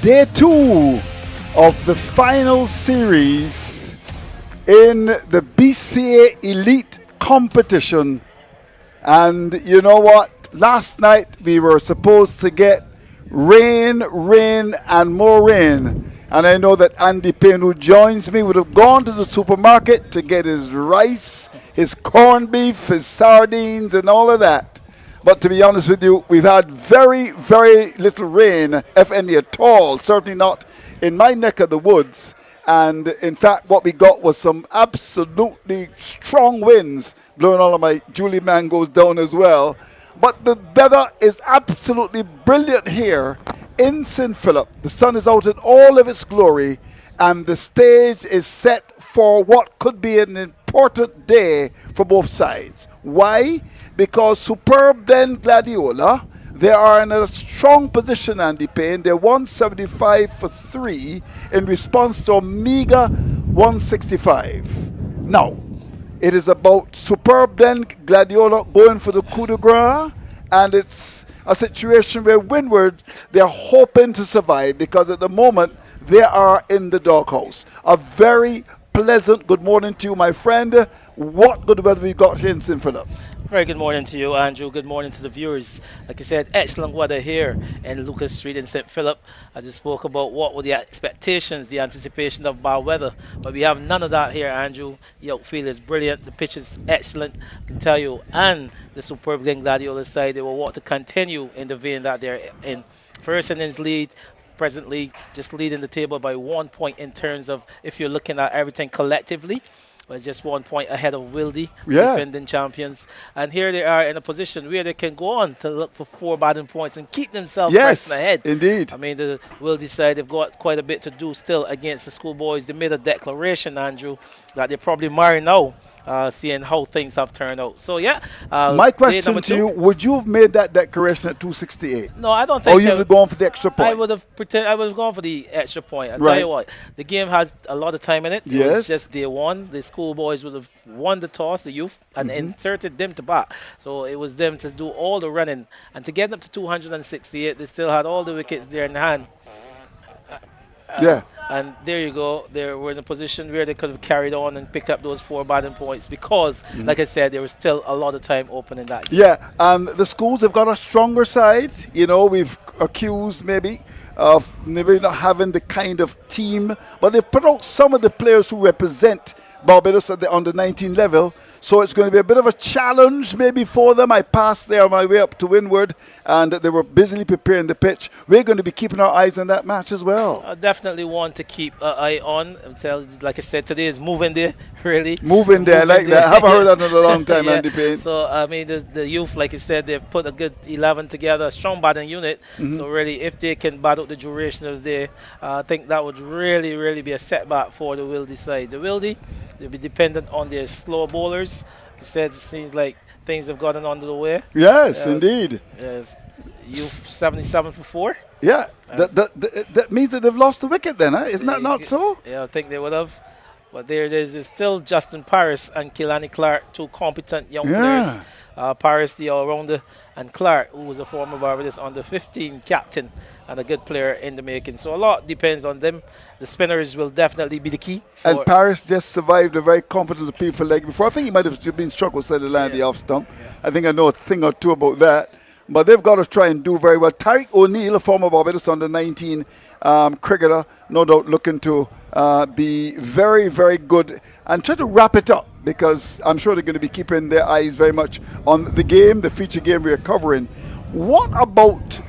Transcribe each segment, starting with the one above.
day 2 of the final series in the BCA Elite competition. And you know what? Last night we were supposed to get rain, and more rain. And I know that Andy Payne, who joins me, would have gone to the supermarket to get his rice, his corned beef, his sardines, and all of that. But to be honest with you, we've had very, very little rain, if any at all, certainly not in my neck of the woods. And in fact, what we got was some absolutely strong winds blowing all of my Julie mangoes down as well. But the weather is absolutely brilliant here in St. Philip. The sun is out in all of its glory, and the stage is set for what could be an important day for both sides. Why? Because Superb then Gladiola, they are in a strong position, Andy Payne. They're 175 for 3 in response to a meager 165. Now, it is about Superb then Gladiola going for the coup de grace, and it's a situation where Windward, they're hoping to survive because at the moment they are in the doghouse. A very pleasant good morning to you, my friend. What good weather we got here in St. Philip? Very good morning to you, Andrew. Good morning to the viewers. Like I said, excellent weather here in Lucas Street in St. Philip. I just spoke about what were the expectations, the anticipation of bad weather, but we have none of that here, Andrew. The outfield is brilliant. The pitch is excellent, I can tell you. And the Superb Glen Gladiola side, they will want to continue in the vein that they're in. First innings lead, presently just leading the table by 1 point in terms of if you're looking at everything collectively. But just 1 point ahead of Wildy, defending champions. And here they are in a position where they can go on to look for 4 batting points and keep themselves pressing ahead. Indeed. I mean, the Wildy side, they've got quite a bit to do still against the schoolboys. They made a declaration, Andrew, that they're probably married now. Seeing how things have turned out. So, yeah. My question to you, would you have made that declaration at 268? No, I don't think. Or you would have gone for the extra point? I would have gone for the extra point. I'll tell you what, the game has a lot of time in it. It was just day one. The schoolboys would have won the toss, the youth, and inserted them to bat. So it was them to do all the running. And to get up to 268, they still had all the wickets there in hand. And there you go. They were in a position where they could have carried on and picked up those 4 batting points because, like I said, there was still a lot of time open in that game. Yeah, and the schools have got a stronger side. You know, we've accused maybe of maybe not having the kind of team, but they've put out some of the players who represent Barbados at the under-19 level. So it's going to be a bit of a challenge maybe for them. I passed there on my way up to Windward, and they were busily preparing the pitch. We're going to be keeping our eyes on that match as well. I definitely want to keep an eye on. So, like I said, today is moving day, really. Moving day, I like that. I haven't heard that in a long time, Andy Payne. So, I mean, the youth, like you said, they've put a good 11 together, a strong batting unit. So, really, if they can battle the duration of the day, I think that would really, really be a setback for the Wildy side. The Wildy, they'll be dependent on their slow bowlers. Like I said, it seems like things have gotten under the way. Yes, indeed. Yes. Youth 77 for 4. Yeah, that means that they've lost the wicket then, huh? Isn't that not so? Yeah, I think they would have. But there it is. It's still Justin Paris and Kilani Clark, 2 competent young players. Paris, the all-rounder, and Clark, who was a former Barbados under-15 captain and a good player in the making. So a lot depends on them. The spinners will definitely be the key. And Paris just survived a very confident appeal for leg before. I think he might have been struck with the line of the off stump. I think I know a thing or two about that. But they've got to try and do very well. Tariq O'Neill, a former Barbados under-19 cricketer, no doubt looking to be very, very good and try to wrap it up because I'm sure they're going to be keeping their eyes very much on the game, the feature game we're covering. What about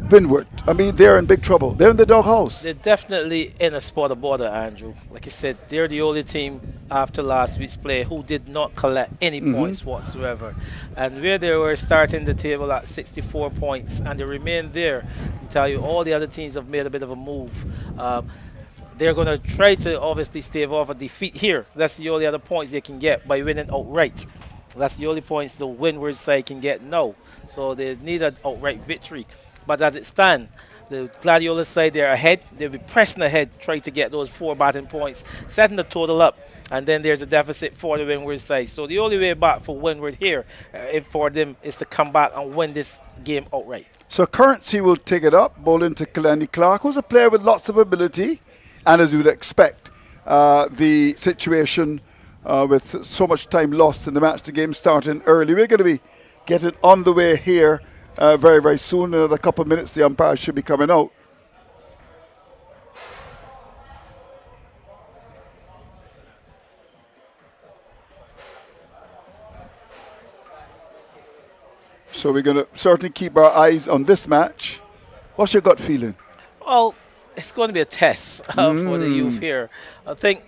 Windward? I mean, they're in big trouble. They're in the doghouse. They're definitely in a spot of border, Andrew. Like I said, they're the only team after last week's play who did not collect any points whatsoever. And where they were starting the table at 64 points and they remain there, I can tell you all the other teams have made a bit of a move. They're going to try to obviously stave off a defeat here. That's the only other points they can get by winning outright. That's the only points the Windward side can get now. So they need an outright victory. But as it stands, the Gladiola side, they're ahead. They'll be pressing ahead, trying to get those 4 batting points, setting the total up. And then there's a deficit for the Windward side. So the only way back for Windward here, for them, is to come back and win this game outright. So Currency will take it up, ball into Kalani Clark, who's a player with lots of ability, and as you would expect, the situation with so much time lost in the match, the game starting early. We're going to be getting on the way here very, very soon. In another couple of minutes, the umpires should be coming out. So we're going to certainly keep our eyes on this match. What's your gut feeling? Well, it's going to be a test for the youth here. I think,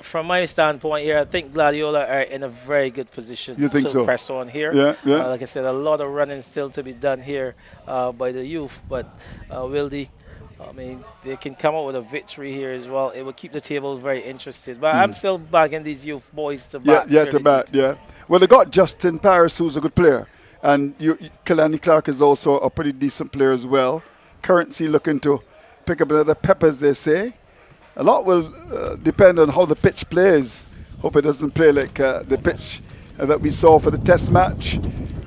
from my standpoint here, I think Gladiola are in a very good position to press on here. Yeah. Like I said, a lot of running still to be done here by the youth, but will they? I mean, they can come out with a victory here as well. It will keep the table very interested. But I'm still backing these youth boys to bat. Yeah. Well, they got Justin Paris, who's a good player. And Kalani Clark is also a pretty decent player as well. Currency looking to pick up another pep, as they say. A lot will depend on how the pitch plays. Hope it doesn't play like the pitch that we saw for the test match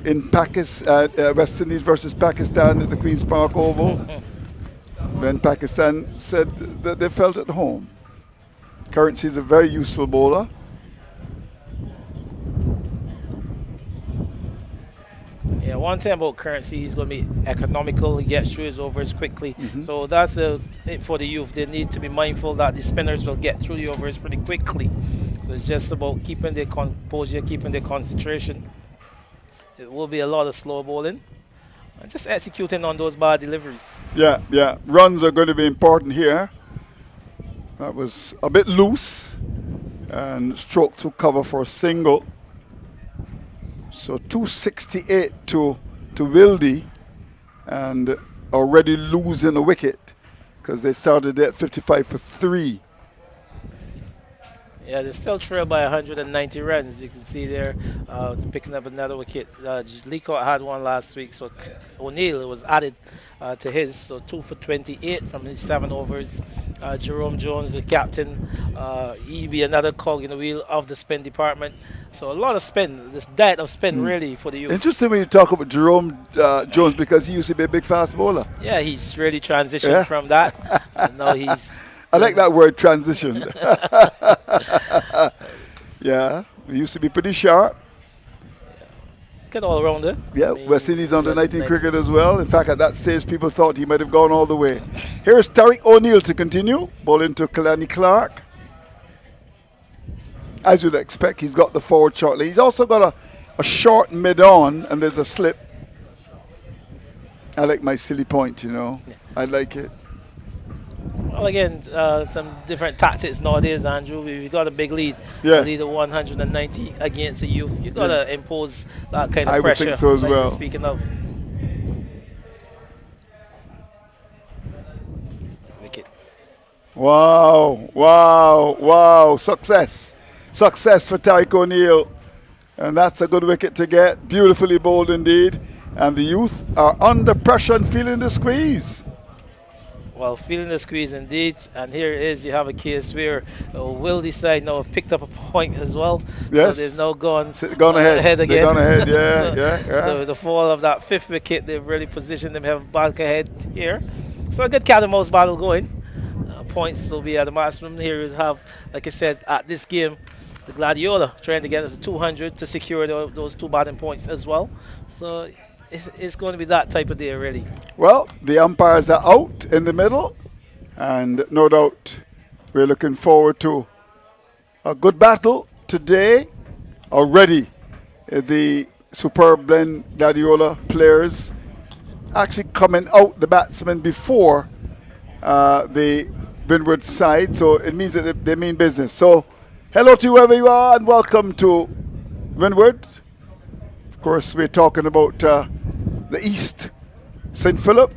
in West Indies versus Pakistan at the Queen's Park Oval. When Pakistan said that they felt at home. Currency is a very useful bowler. Yeah, one thing about Currency, he's going to be economical. He gets through his overs quickly. So that's it for the youth. They need to be mindful that the spinners will get through the overs pretty quickly. So it's just about keeping their composure, keeping their concentration. It will be a lot of slow bowling. And just executing on those bad deliveries. Yeah. Runs are going to be important here. That was a bit loose. And stroke to cover for a single. So 268 to Wildy, and already losing a wicket because they started at 55 for 3. Yeah, they're still trailed by 190 runs. You can see there, picking up another wicket. Leacock had one last week, so O'Neill was added to his. So 2 for 28 from his 7 overs. Jerome Jones, the captain, he be another cog in the wheel of the spin department. So a lot of spin, this diet of spin really for the youth. Interesting when you talk about Jerome Jones, because he used to be a big fast bowler. Yeah, he's really transitioned from that. And now he's... I like that word, transition. Yeah, he used to be pretty sharp. Good all-rounder. Yeah, West Indies under 19 cricket as well. In fact, at that stage, people thought he might have gone all the way. Here's Tariq O'Neill to continue. Ball into Kalani Clark. As you'd expect, he's got the forward short leg. He's also got a short mid-on, and there's a slip. I like my silly point, I like it. Well, again, some different tactics nowadays, Andrew. We've got a big lead. A lead of 190 against the youth. You've got to impose that kind of pressure. I would think so as well. Speaking of. Wicket. Wow. Success for Tariq O'Neill. And that's a good wicket to get. Beautifully bowled indeed. And the youth are under pressure and feeling the squeeze. Well, feeling the squeeze indeed. And here it is. You have a case where Wildy side now have picked up a point as well. Yes. So they've now gone ahead again. They've gone ahead, yeah. So the fall of that 5th wicket, they've really positioned them back ahead here. So a good cat and mouse battle going. Points will be at the maximum. Here you have, like I said, at this game, the Gladiola trying to get up to 200 to secure those 2 batting points as well. So it's going to be that type of day, really. Well, the umpires are out in the middle, and no doubt we're looking forward to a good battle today. Already, the superb blend Gladiola players actually coming out, the batsmen, before the Windward side, so it means that they mean business. So, hello to whoever you are, and welcome to Windward. Of course, we're talking about the East, St. Philip.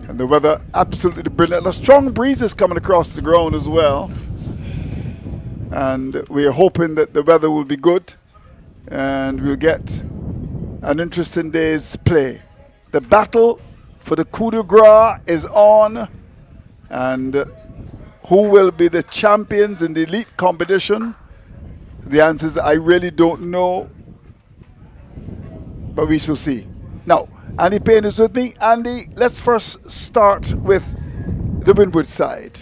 And the weather absolutely brilliant. A strong breezes coming across the ground as well. And we are hoping that the weather will be good and we'll get an interesting day's play. The battle for the coup de grace is on. And who will be the champions in the elite competition? The answer is I really don't know. But we shall see. Now, Andy Payne is with me. Andy, let's first start with the Windward side.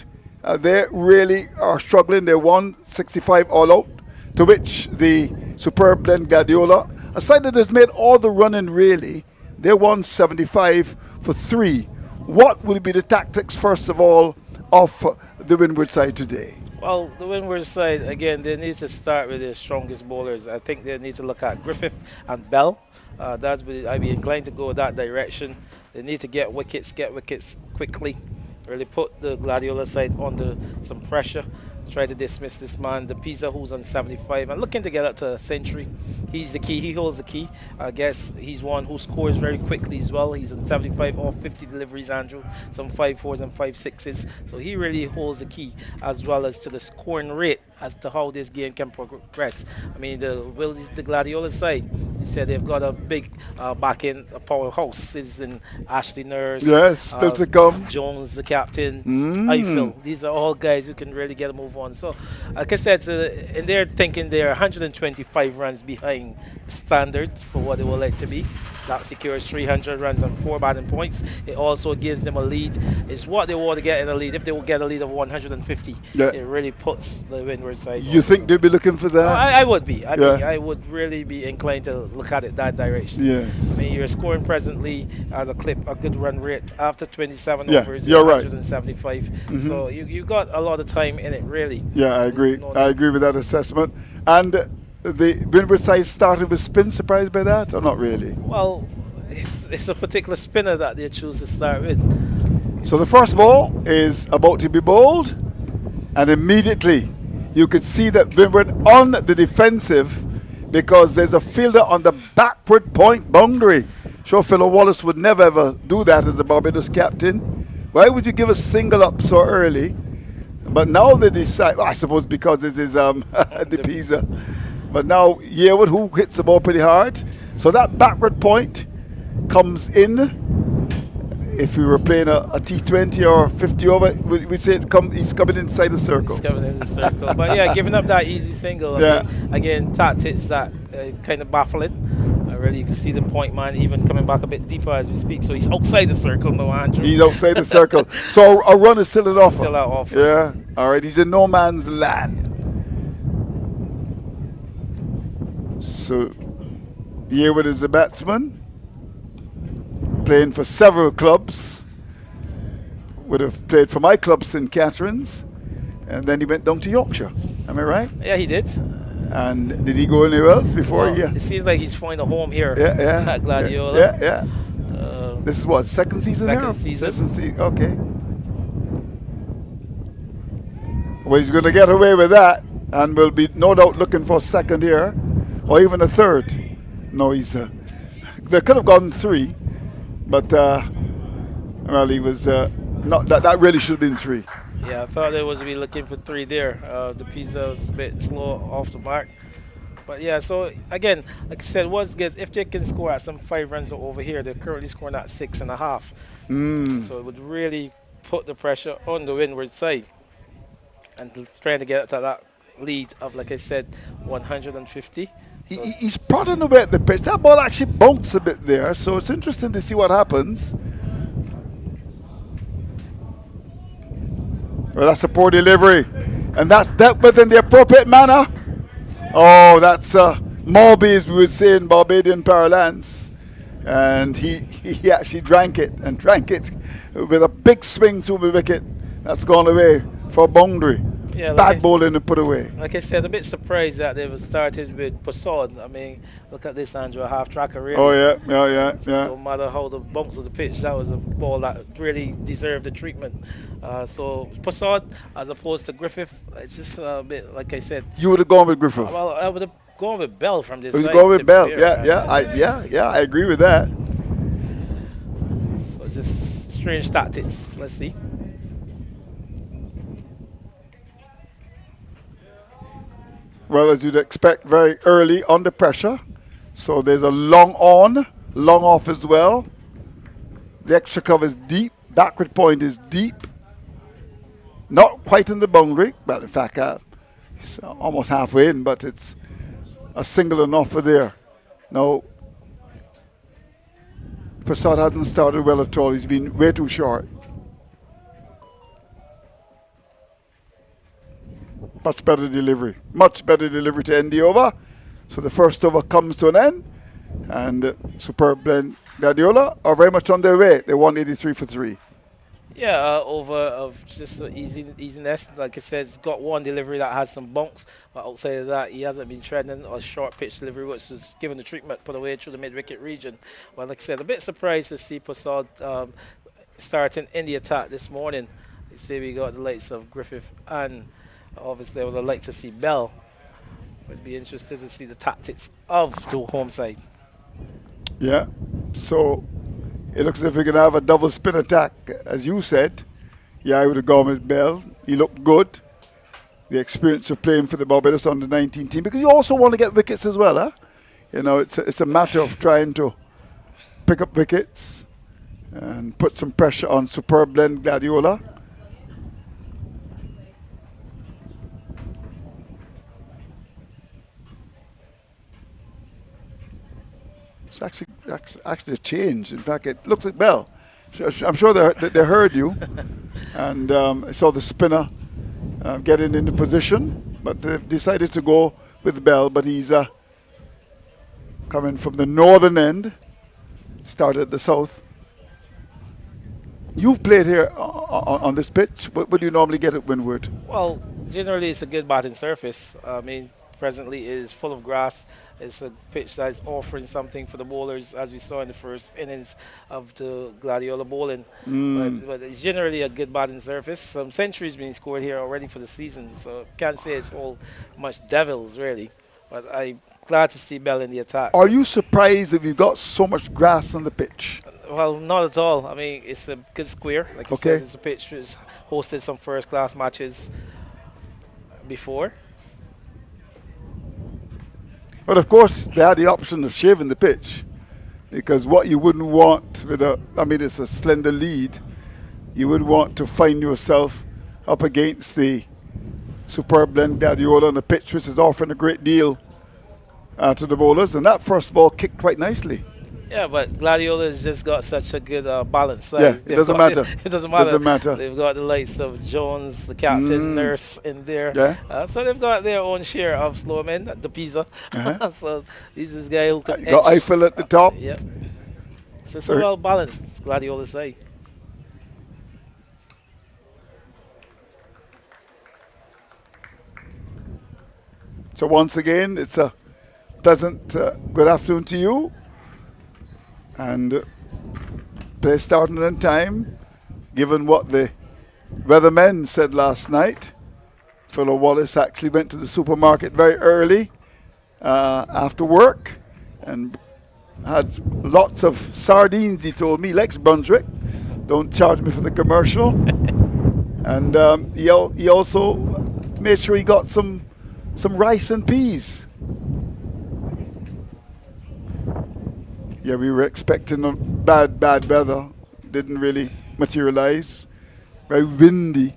They really are struggling. They won 65 all out, to which the superb Gladiola, a side that has made all the running really, they won 75 for 3. What will be the tactics, first of all, of the Windward side today? Well, the Windward side, again, they need to start with their strongest bowlers. I think they need to look at Griffith and Bell. I'd be inclined to go that direction. They need to get wickets quickly. Really put the Gladiola side under some pressure. Try to dismiss this man, the Pisa, who's on 75 and looking to get up to a century. He's the key. He holds the key. I guess he's one who scores very quickly as well. He's on 75 off 50 deliveries, Andrew. Some 5-4s and 5-6s. So he really holds the key, as well as to the scoring rate as to how this game can progress. I mean, the Gladiola side, he said they've got a big back-end powerhouse. It's in Ashley Nurse. Yes, still to come. Jones, the captain. Eiffel. These are all guys who can really get a move on. So, like I said, in their thinking, they're 125 runs behind standard for what they would like to be. That secures 300 runs and 4 batting points. It also gives them a lead. It's what they want to get in a lead. If they will get a lead of 150, it really puts the Windward side. You think they'll be looking for that? I would be. I mean, I would really be inclined to look at it that direction. Yes. I mean, you're scoring presently as a good run rate after 27 overs. You're 175. Right. So you got a lot of time in it, really. Yeah, I agree. I agree with that assessment. And the Windward side started with spin. Surprised by that, or not really? Well, it's a particular spinner that they choose to start with. So the first ball is about to be bowled, and immediately you could see that Windward on the defensive because there's a fielder on the backward point boundary. Sure, Philo Wallace would never ever do that as a Barbados captain. Why would you give a single up so early? But now they decide, well, I suppose because it is the Pisa. But now Yearwood, who hits the ball pretty hard. So that backward point comes in. If we were playing a T20 or 50 over, we'd say he's coming inside the circle. He's coming in the circle. But yeah, giving up that easy single. Again, tactics that kind of baffling. Really, you can see the point man even coming back a bit deeper as we speak. So he's outside the circle now, Andrew. He's outside the circle. So a run is still an offer. Still an offer. Yeah. All right. He's in no man's land. So Yearwood is the batsman, playing for several clubs. Would have played for my club, St. Catherine's, and then he went down to Yorkshire. Am I right? Yeah, he did. And did he go anywhere else before? Well, it seems like he's finding a home here at Gladiola. Yeah. This is what, second season second here? Season. Second season. Okay. Well, he's going to get away with that, and will be no doubt looking for a second here, or even a third. No, he's. They could have gone 3, but well, he was not. That really should have been 3. Yeah, I thought they was be looking for 3 there. The Pisa was a bit slow off the mark. But yeah, so again, like I said, what's good if they can score at some 5 runs over here. They're currently scoring at 6.5. So it would really put the pressure on the Windward side and trying to get up to that lead of, like I said, 150. So He's prodding away at the pitch. That ball actually bounced a bit there, so it's interesting to see what happens. Well, that's a poor delivery, and that's dealt with in the appropriate manner. Oh, that's Morby, as we would say in Barbadian parlance. And he actually drank it with a big swing through the wicket. That's gone away for a boundary. Yeah, bad bowling and put away. Like I said, a bit surprised that they started with Posad. I mean, look at this, Andrew, a half tracker really. Oh yeah. No matter how the bumps of the pitch, that was a ball that really deserved the treatment. So Posad as opposed to Griffith, it's just a bit, like I said. You would have gone with Griffith. Well, I would have gone with Bell from this side. You go with Bell, I agree with that. So just strange tactics. Let's see. Well, as you'd expect, very early under pressure. So there's a long on, long off as well. The extra cover is deep. Backward point is deep. Not quite in the boundary. Well, in fact, it's almost halfway in, but it's a single and off for there. Now, Prasad hasn't started well at all. He's been way too short. Much better delivery. Much better delivery to end the over. So the first over comes to an end. And Superb Blend Gladiola are very much on their way. They won 83 for 3. Yeah, over of just easiness. Like I said, he's got one delivery that has some bunks, but outside of that, he hasn't been treading a short pitch delivery, which was given the treatment put away through the mid-wicket region. Well, like I said, a bit surprised to see Prasad starting in the attack this morning. You see, we got the likes of Griffith, and obviously I would like to see Bell. Would be interested to see the tactics of the home side. Yeah, so it looks as if we're going to have a double spin attack, as you said. Yeah, I would have gone with Bell. He looked good. The experience of playing for the Barbados under-19 team, because you also want to get wickets as well, huh? You know, it's a matter of trying to pick up wickets and put some pressure on Superb Blend Gladiola. It's actually a change. In fact, it looks like Bell. I'm sure they heard you. And I saw the spinner getting into position. But they've decided to go with Bell. But he's coming from the northern end. Started at the south. You've played here on this pitch. What do you normally get at Windward? Well, generally it's a good batting surface. I mean, presently it is full of grass. It's a pitch that is offering something for the bowlers, as we saw in the first innings of the Gladiola bowling. But it's generally a good batting surface. Some centuries being scored here already for the season, so can't say it's all much devils really. But I'm glad to see Bell in the attack. Are you surprised that we've got so much grass on the pitch? Well, not at all. I mean, it's a good square. Like you said, it's a pitch which hosted some first-class matches before. But of course, they had the option of shaving the pitch, because what you wouldn't want with it's a slender lead, you would want to find yourself up against the Superb Blend Gladiola on a pitch which is offering a great deal to the bowlers, and that first ball kicked quite nicely. Yeah, but Gladiola has just got such a good balance side. Yeah, it doesn't matter. It doesn't matter. Doesn't matter. They've got the likes of Jones, the captain, Nurse in there. Yeah. So they've got their own share of slow men, the Pisa. So this is a guy who can got Eiffel at the top. Yep. So it's well balanced, Gladiola's side. So once again, it's a pleasant good afternoon to you. And play starting in time, given what the weathermen said last night. Fellow Wallace actually went to the supermarket very early after work and had lots of sardines, he told me. Lex Brunswick, don't charge me for the commercial. And he also made sure he got some rice and peas. Yeah, we were expecting bad weather. Didn't really materialize. Very windy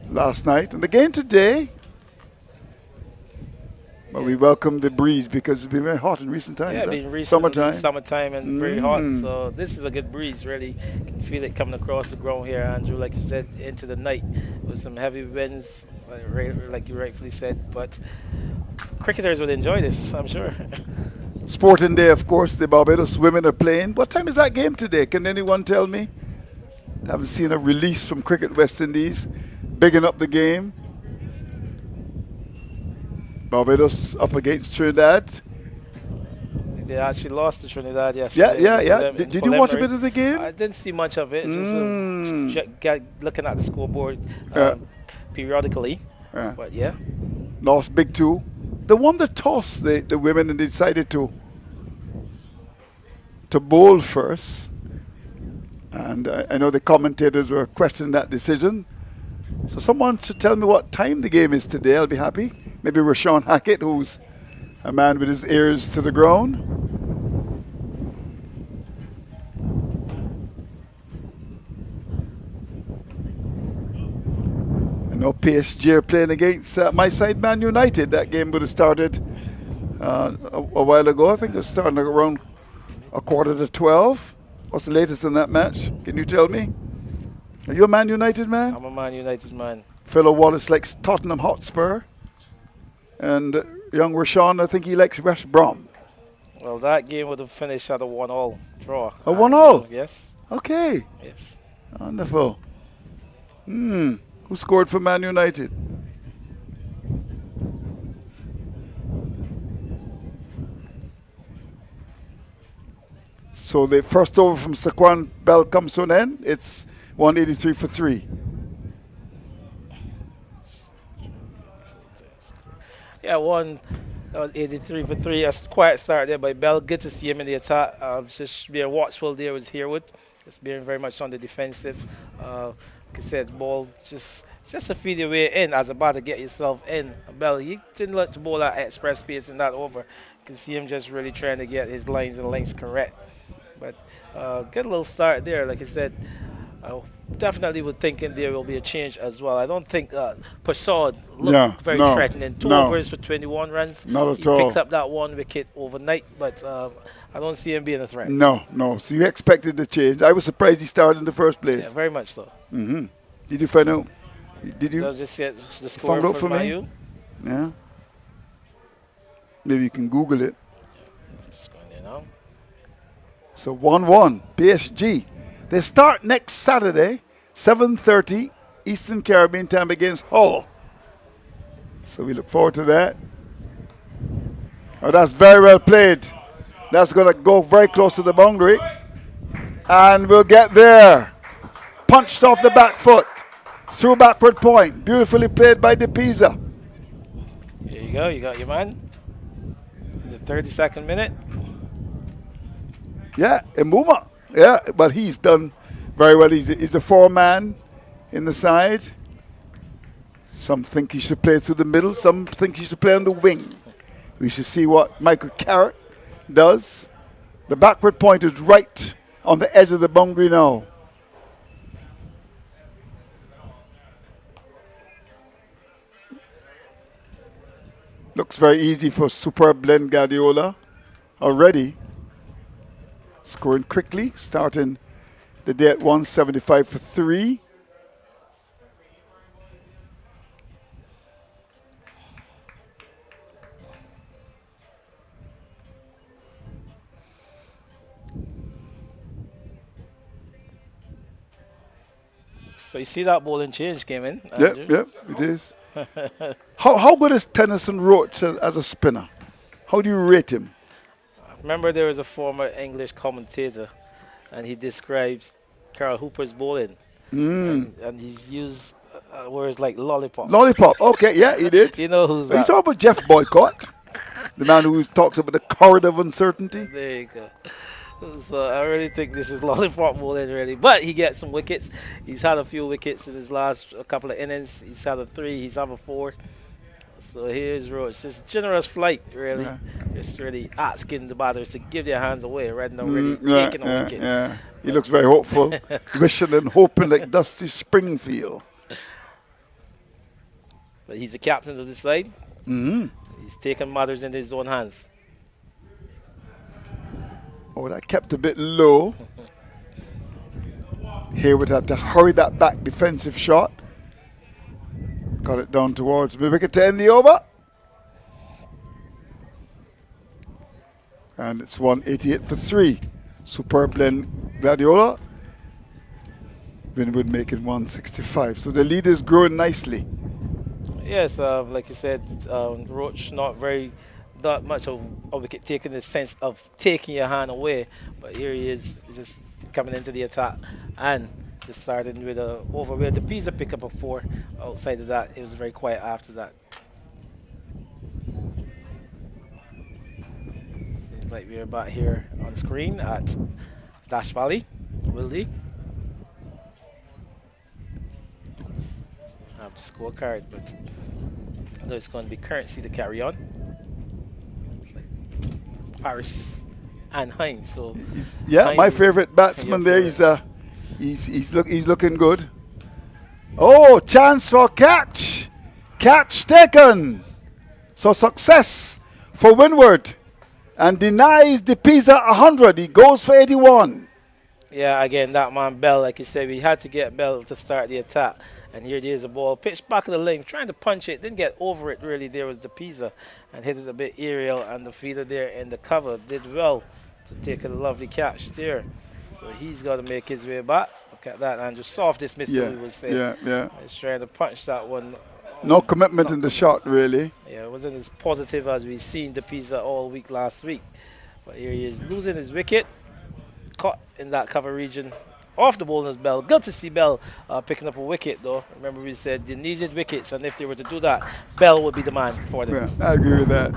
last night. And again today. But we welcome the breeze because it's been very hot in recent times. Yeah, it's been recent summertime and very hot. So this is a good breeze, really. You can feel it coming across the ground here, Andrew, like you said, into the night with some heavy winds, like you rightfully said. But cricketers would enjoy this, I'm sure. Sporting Day, of course, the Barbados women are playing. What time is that game today? Can anyone tell me? I haven't seen a release from Cricket West Indies bigging up the game. Barbados up against Trinidad. They actually lost to Trinidad yesterday. Yeah. Did you watch a bit of the game? I didn't see much of it. Just looking at the scoreboard periodically. Yeah. But yeah. Lost big 2. They won the toss, the women, and they decided to bowl first. And I know the commentators were questioning that decision. So someone should tell me what time the game is today. I'll be happy. Maybe Rashawn Hackett, who's a man with his ears to the ground. I know PSG are playing against my side, Man United. That game would have started a while ago. I think it was starting around 11:45. What's the latest in that match? Can you tell me? Are you a Man United man? I'm a Man United man. Fellow Wallace likes Tottenham Hotspur. And young Rashawn, I think he likes West Brom. Well, that game would have finished at a 1-all draw. A 1-all? Yes. Okay. Yes. Wonderful. Who scored for Man United? So the first over from Saquon Bell comes to an end. It's 183 for 3. Yeah, that was 83 for 3. A quiet start there by Bell. Good to see him in the attack. Just being watchful there was Herwood. Just being very much on the defensive. Like I said, ball just to feed your way in as about to get yourself in. Bell, he didn't let the ball at express pace in that over. You can see him just really trying to get his lines and lengths correct. But good little start there. Like I said, I definitely would think there will be a change as well. I don't think Persaud looked very threatening. 2 overs for 21 runs. Not at he all. picked up that 1 wicket overnight, but I don't see him being a threat. No. So you expected the change. I was surprised he started in the first place. Yeah, very much so. Did you find out? Did you? I'll just get the score Found out for for me? you. Yeah. Maybe you can Google it. Just going there now. So 1-1, PSG. They start next Saturday, 7:30 Eastern Caribbean time against Hull. So we look forward to that. Oh, that's very well played. That's going to go very close to the boundary. And we'll get there. Punched off the back foot. Through backward point. Beautifully played by De Pisa. Here you go. You got your man. In the 32nd minute. Yeah, Mbuma. Yeah, but he's done very well. He's a 4-man in the side. Some think he should play through the middle. Some think he should play on the wing. We should see what Michael Carrick does. The backward point is right on the edge of the boundary now. Looks very easy for superb Gladiola already. Scoring quickly, starting the day at 175 for 3. So you see that bowling change came in. Yep, it is. How good is Tennyson Roach as a spinner? How do you rate him? Remember, there was a former English commentator, and he describes Carl Hooper's bowling, and he's used words like lollipop. Lollipop, okay, yeah, he did. You know who's Are you that? talking about Jeff Boycott? The man who talks about the corridor of uncertainty? There you go. So I really think this is lollipop bowling, really. But he gets some wickets. He's had a few wickets in his last couple of innings. He's had a 3, he's had a 4. So here's Roach. Just generous flight, really. Yeah. Just really asking the batters to give their hands away rather than really taking a wicket. Yeah. He looks very hopeful, wishing and hoping like Dusty Springfield. But he's the captain of the side. He's taking matters into his own hands. Oh, that kept a bit low. Hayward had to hurry that back defensive shot. Got it down towards the wicket to end the over. And it's 188 for 3. Superb Gladiola. Windward making 165. So the lead is growing nicely. Yes, like you said, Roach not much of a wicket taking in the sense of taking your hand away, but here he is just coming into the attack and just starting with a over where the Pisa pick up a 4. Outside of that, it was very quiet after that. Seems like we're back here on screen at Dash Valley, Wildy. I have the scorecard, but I know it's going to be currency to carry on. Paris and Hines. So yeah, Hines my favorite batsman there. He's looking good. Oh, chance for catch taken. So success for Windward, and denies De Pisa 100. He goes for 81. Yeah, again, that man Bell, like you said, we had to get Bell to start the attack. And here there's a ball pitched back of the lane, trying to punch it, didn't get over it really. There was the Pisa and hit it a bit aerial, and the fielder there in the cover did well to take a lovely catch there. So he's got to make his way back. Look at that, Andrew. Soft dismissal, we would say. Yeah. He's trying to punch that one. No commitment in the shot, really. Yeah, it wasn't as positive as we've seen the Pisa all week last week. But here he is losing his wicket. Caught in that cover region off the bowler's Bell. Good to see Bell picking up a wicket, though. Remember, we said they needed wickets, and if they were to do that, Bell would be the man for them. Yeah, I agree with that.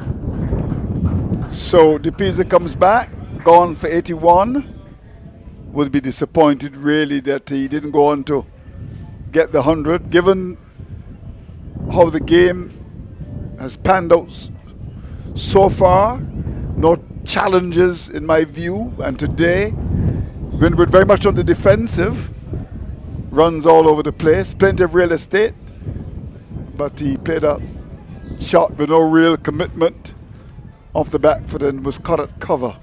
So Pisa comes back, gone for 81. Would be disappointed, really, that he didn't go on to get the 100, given how the game has panned out so far. No challenges, in my view, and today Windward very much on the defensive, runs all over the place, plenty of real estate, but he played a shot with no real commitment off the back foot and was caught at cover.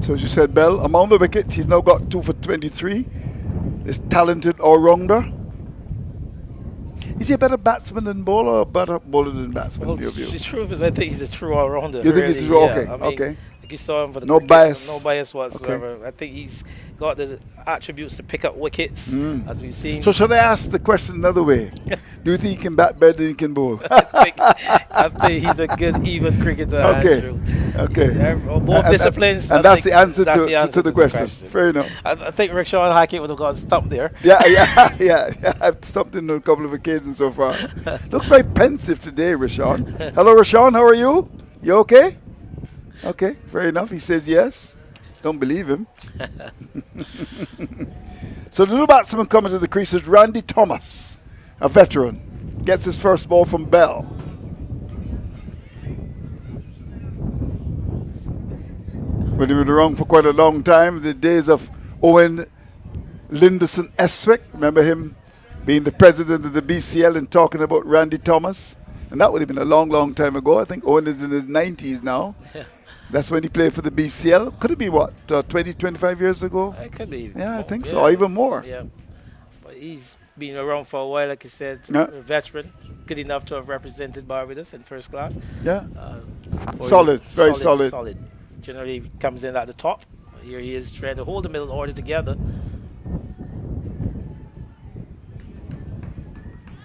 So as you said, Bell, among the wickets, he's now got 2 for 23. This talented all-rounder. Is he a better batsman than bowler or a better bowler than batsman, Well, in your view? the truth is, I think he's a true all-rounder. You think really, he's a true? yeah. Okay, I mean, okay. Like you saw him for the No cricket, bias. no bias whatsoever. Okay. I think he's got the attributes to pick up wickets, as we've seen. So should I ask the question another way? Do you think he can bat better than he can bowl? I think he's a good even cricketer, Okay. Andrew. Okay. Both disciplines. And that's the answer to the question. Fair enough. I think Rick Sean Hackett would have got stumped there. Yeah. I've stumped him on a couple of occasions so far. Looks very pensive today, Rashawn. Hello, Rashawn. How are you? You okay? Okay, fair enough. He says yes. Don't believe him. So the new batsman coming to the crease is Randy Thomas, a veteran. Gets his first ball from Bell. When he was around for quite a long time, the days of Owen Linderson Eswick, remember him being the president of the BCL and talking about Randy Thomas? And that would have been a long, long time ago. I think Owen is in his 90s now. Yeah. That's when he played for the BCL. Could it be, what, 20, 25 years ago? It could be. Yeah, I think so, Yeah. or even more. Yeah. But he's been around for a while, like you said, Yeah. a veteran, good enough to have represented Barbados in first class. Yeah. Solid, very solid. Solid. Generally comes in at the top. Here he is trying to hold the middle order together.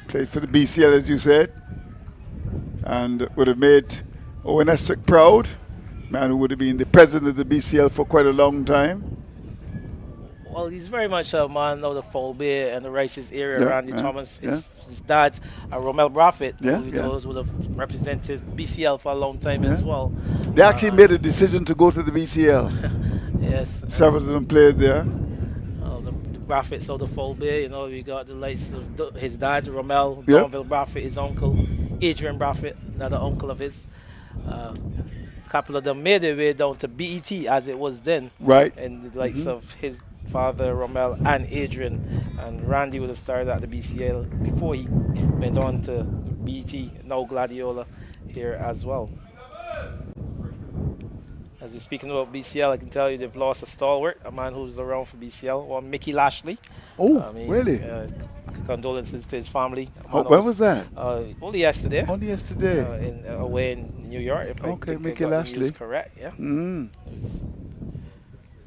Played for the BCL, as you said, and would have made Owen Eswick proud. Man who would have been the president of the BCL for quite a long time. Well, he's very much a man of the Foul Bay and the Rice's area, Randy Thomas. His dad, Romel Braffett, who knows would have represented BCL for a long time as well. They actually made a decision to go to the BCL. Yes. Several of them played there. The Braffett's of the Foul Bay, you know, we got the likes of his dad, Romel, Donville Braffett, his uncle, Adrian Braffett, another uncle of his. A couple of them made their way down to BET as it was then. Right. And the likes of his father, Romel, and Adrian. And Randy would have started at the BCL before he went on to BET, now Gladiola here as well. As we're speaking about BCL, I can tell you they've lost a stalwart, a man who's around for BCL, one Mickey Lashley. Oh, really? Condolences to his family. When was that? Only yesterday. Only yesterday. Away in New York, if I think Mickey I got the Lashley. news correct, yeah.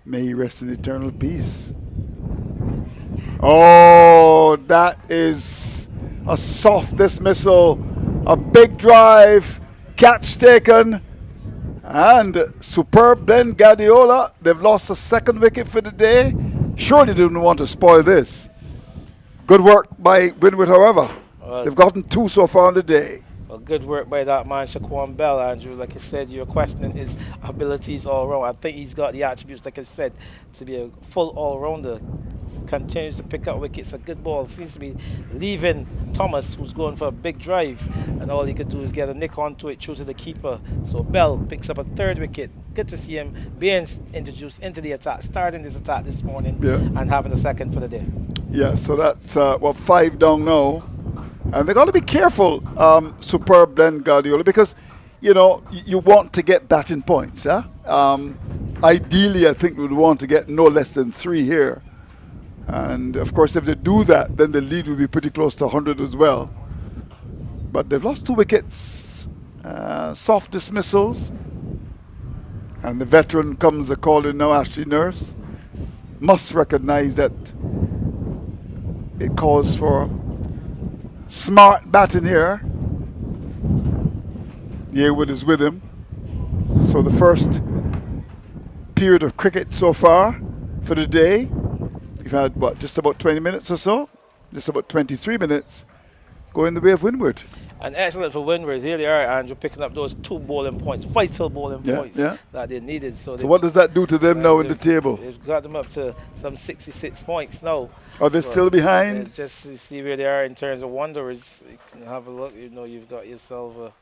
May he rest in eternal peace. Oh, that is a soft dismissal, a big drive, catch taken, and superb Ben Gladiola. They've lost the second wicket for the day. Surely they didn't want to spoil this. Good work by Windward, however. They've gotten 2 so far in the day. Well, good work by that man, Shaquan Bell, Andrew. Like I said, you're questioning his abilities all around. I think he's got the attributes, like I said, to be a full all-rounder. Continues to pick up wickets, a good ball. Seems to be leaving Thomas, who's going for a big drive, and all he could do is get a nick onto it, through to the keeper. So Bell picks up a 3rd wicket. Good to see him being introduced into the attack, starting this attack this morning, and having a 2nd for the day. Yeah, so that's 5 down now. And they got to be careful, Superb then Gladiola, because, you want to get batting points. Yeah? Ideally, I think we would want to get no less than 3 here. And, of course, if they do that, then the lead will be pretty close to 100 as well. But they've lost 2 wickets, soft dismissals. And the veteran comes a call in now, Ashley Nurse. Must recognize that it calls for smart batting here. Yearwood is with him. So the first period of cricket so far for the day. We've had, just about 20 minutes or so? Just about 23 minutes going the way of Windward. And excellent for Windward. Here they are, Andrew, picking up those 2 bowling points, vital bowling points that they needed. So what does that do to them now in the table? They've got them up to some 66 points now. Are they still behind? Just to see where they are in terms of Wanderers. You can have a look. You've got yourself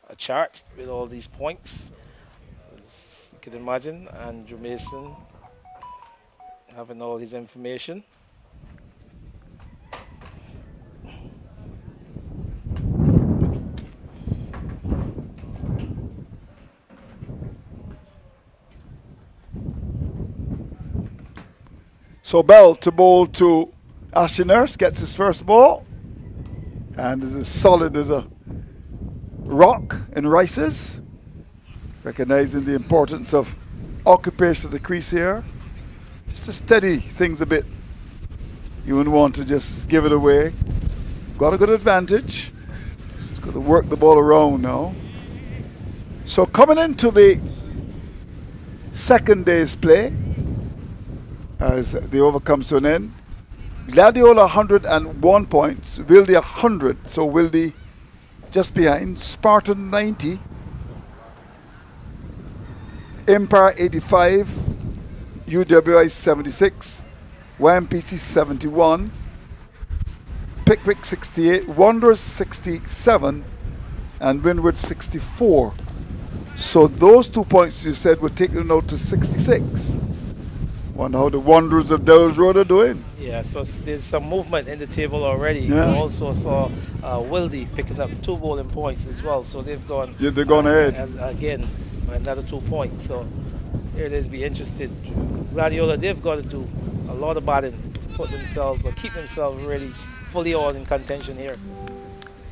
a chart with all these points. As you can imagine, Andrew Mason having all his information. So Bell to bowl to Ashley Nurse, gets his first ball, and is as solid as a rock in Rice's, recognizing the importance of occupation of the crease here. Just to steady things a bit. You wouldn't want to just give it away. Got a good advantage. It's got to work the ball around now. So coming into the second day's play, as the over comes to an end, Gladiola 101 points, Wildy 100, so Wildy just behind, Spartan 90, Empire 85, UWI 76, YMPC 71, Pickwick 68, Wanderers 67, and Windward 64. So those 2 points you said would take them out to 66. Wonder how the Wanderers of Dow's Road are doing. Yeah, so there's some movement in the table already. Yeah. We also saw Wildy picking up 2 bowling points as well. So they've gone. Yeah, they've gone ahead. Again, by another 2 points. So here it is, be interested. Gladiola, they've got to do a lot of batting to put themselves or keep themselves really fully all in contention here.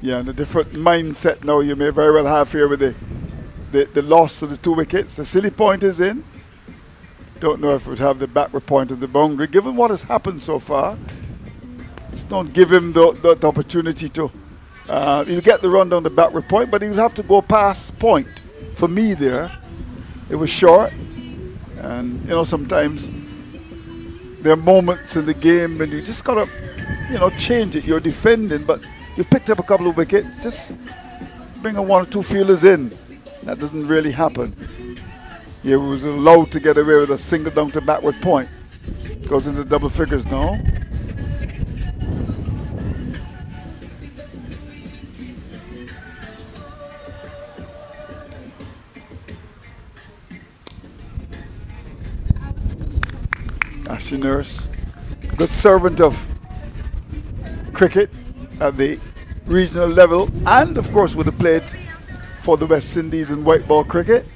Yeah, and a different mindset now you may very well have here with the loss of the 2 wickets. The silly point is in. Don't know if it would have the backward point of the boundary. Given what has happened so far, just don't give him the opportunity to. He'll get the run down the backward point, but he'll have to go past point. For me there, it was short. And, sometimes there are moments in the game when you just got to, change it. You're defending, but you've picked up a couple of wickets. Just bring a 1 or 2 fielders in. That doesn't really happen. He was allowed to get away with a single down to backward point. Goes into double figures now. Ashley Nurse, good servant of cricket at the regional level, and of course would have played for the West Indies in white ball cricket.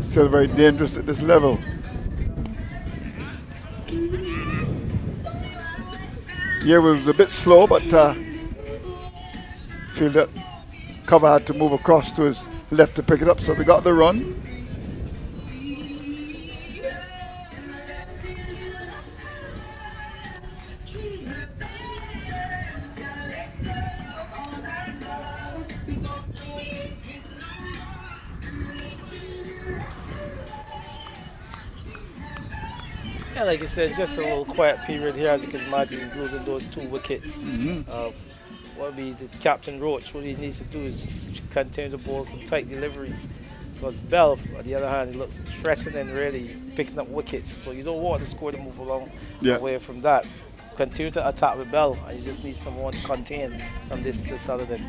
Still very dangerous at this level. Yeah, it was a bit slow, but feel that cover had to move across to his left to pick it up, so they got the run. Yeah, like you said, just a little quiet period here, as you can imagine, losing those 2 wickets. What would be the Captain Roach? What he needs to do is just continue to bowl some tight deliveries. Because Bell, on the other hand, he looks threatening, really picking up wickets. So you don't want the score to move along away from that. Continue to attack with Bell, and you just need someone to contain from this Saturday.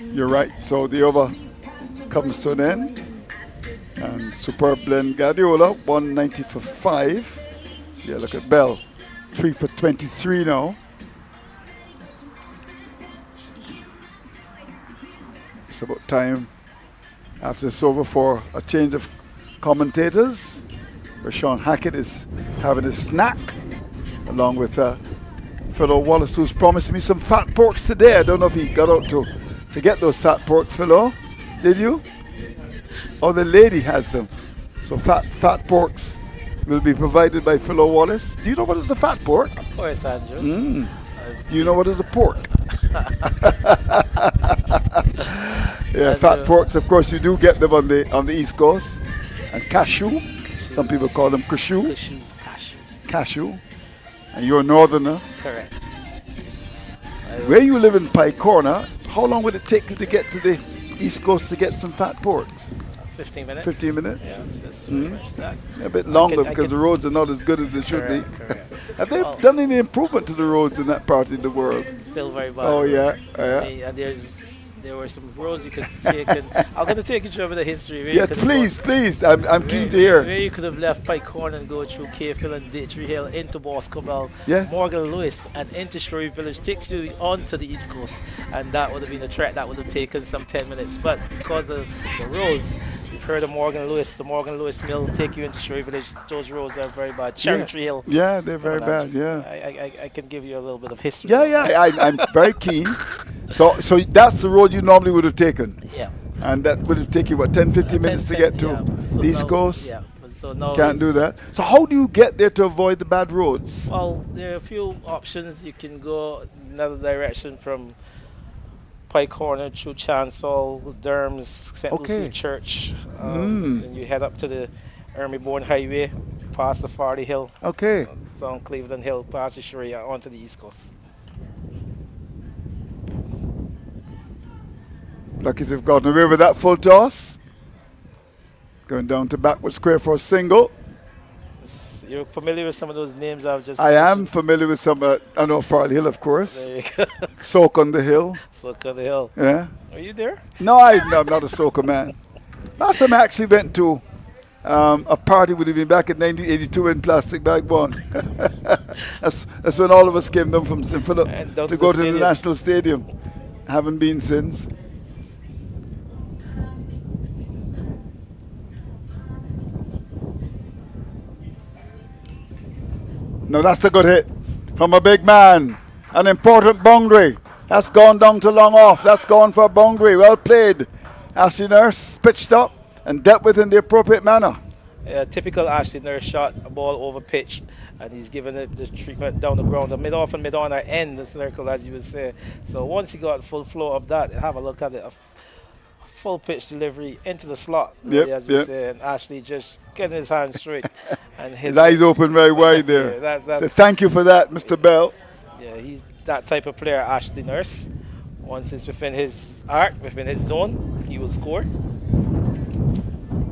You're right. So the over comes to an end. And superb blend Gladiola, 190 for 5. Yeah, look at Bell. 3 for 23 now. It's about time after it's over for a change of commentators, where Sean Hackett is having a snack along with Philo Wallace, who's promised me some fat porks today. I don't know if he got out to get those fat porks, Philo. Did you? Oh, the lady has them. So fat porks will be provided by Philo Wallace. Do you know what is a fat pork? Of course, Andrew. Do you know what is a pork? Yeah, fat porks, of course, you do get them on the East Coast. And cashew. Some people call them cashew. Cashew. And you're a northerner. Correct. Where you live in Pike Corner, how long would it take you to get to the East Coast to get some fat porks? 15 minutes. 15 minutes? Yeah, just pretty much that. A bit longer because the roads are not as good as they should be. Correct. Have they done any improvement to the roads in that part of the world? Still very bad. Oh, yeah. And there were some roads you could take. And I'm going to take you through a bit of history. Yeah, please. I'm keen to hear. Where you could have left Pike Corner and go through Cavehill and Ditchery Hill into Boscobel, yeah. Morgan Lewis, and into Shorey Village takes you onto the East Coast. And that would have been a trek that would have taken some 10 minutes. But because of the roads, you've heard of Morgan Lewis, the Morgan Lewis Mill take you into Shorey Village. Those roads are very bad. Cherry Tree Hill. Yeah, they're very bad, yeah. I can give you a little bit of history. Yeah, I'm very keen. So that's the road you normally would have taken. Yeah. And that would have taken you, 10, 15 minutes to get to the East Coast? Yeah. So now can't do that. So how do you get there to avoid the bad roads? Well, there are a few options. You can go another direction from Pike Corner through Chancel, Derms, St. Lucie Church. And you head up to the Ermyborn Highway, past the Farley Hill. Okay. Down Cleveland Hill, past the Shorey, onto the East Coast. Lucky to have gotten away with that full toss. Going down to backward square for a single. You're familiar with some of those names I've just mentioned? Am familiar with some. I know Farley Hill, of course. There you go. Soak on the Hill. Soak on the Hill. Yeah. Are you there? No, I'm not a soaker man. Last time I actually went to a party would have been back in 1982 in Plastic Bag 1. that's when all of us came down from St. Philip to go to the National Stadium. Haven't been since. No, that's a good hit from a big man. An important boundary. That's gone down to long off. That's gone for a boundary. Well played. Ashley Nurse pitched up and dealt with in the appropriate manner. Typical Ashley Nurse shot, a ball over pitch, and he's given it the treatment down the ground, the mid-off and mid-on or end the circle, as you would say. So once he got full flow of that, have a look at it. Full pitch delivery into the slot, really, as we say, and Ashley just getting his hands straight. And his eyes open very wide there. So thank you for that, Mr. Bell. Yeah, he's that type of player, Ashley Nurse. Once it's within his arc, within his zone, he will score.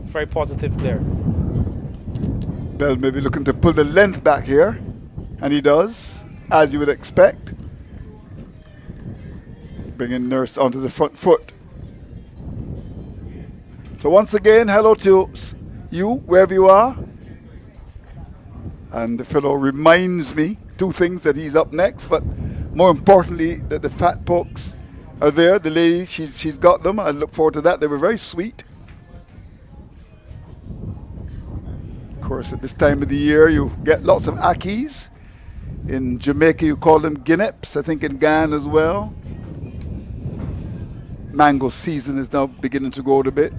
Very positive player. Bell may be looking to pull the length back here, and he does, as you would expect. Bringing Nurse onto the front foot. So once again, hello to you, wherever you are. And the fellow reminds me two things, that he's up next, but more importantly, that the fat porks are there. The lady, she's got them. I look forward to that. They were very sweet. Of course, at this time of the year, you get lots of akis. In Jamaica, you call them guineps. I think in Ghana as well. Mango season is now beginning to go out a bit.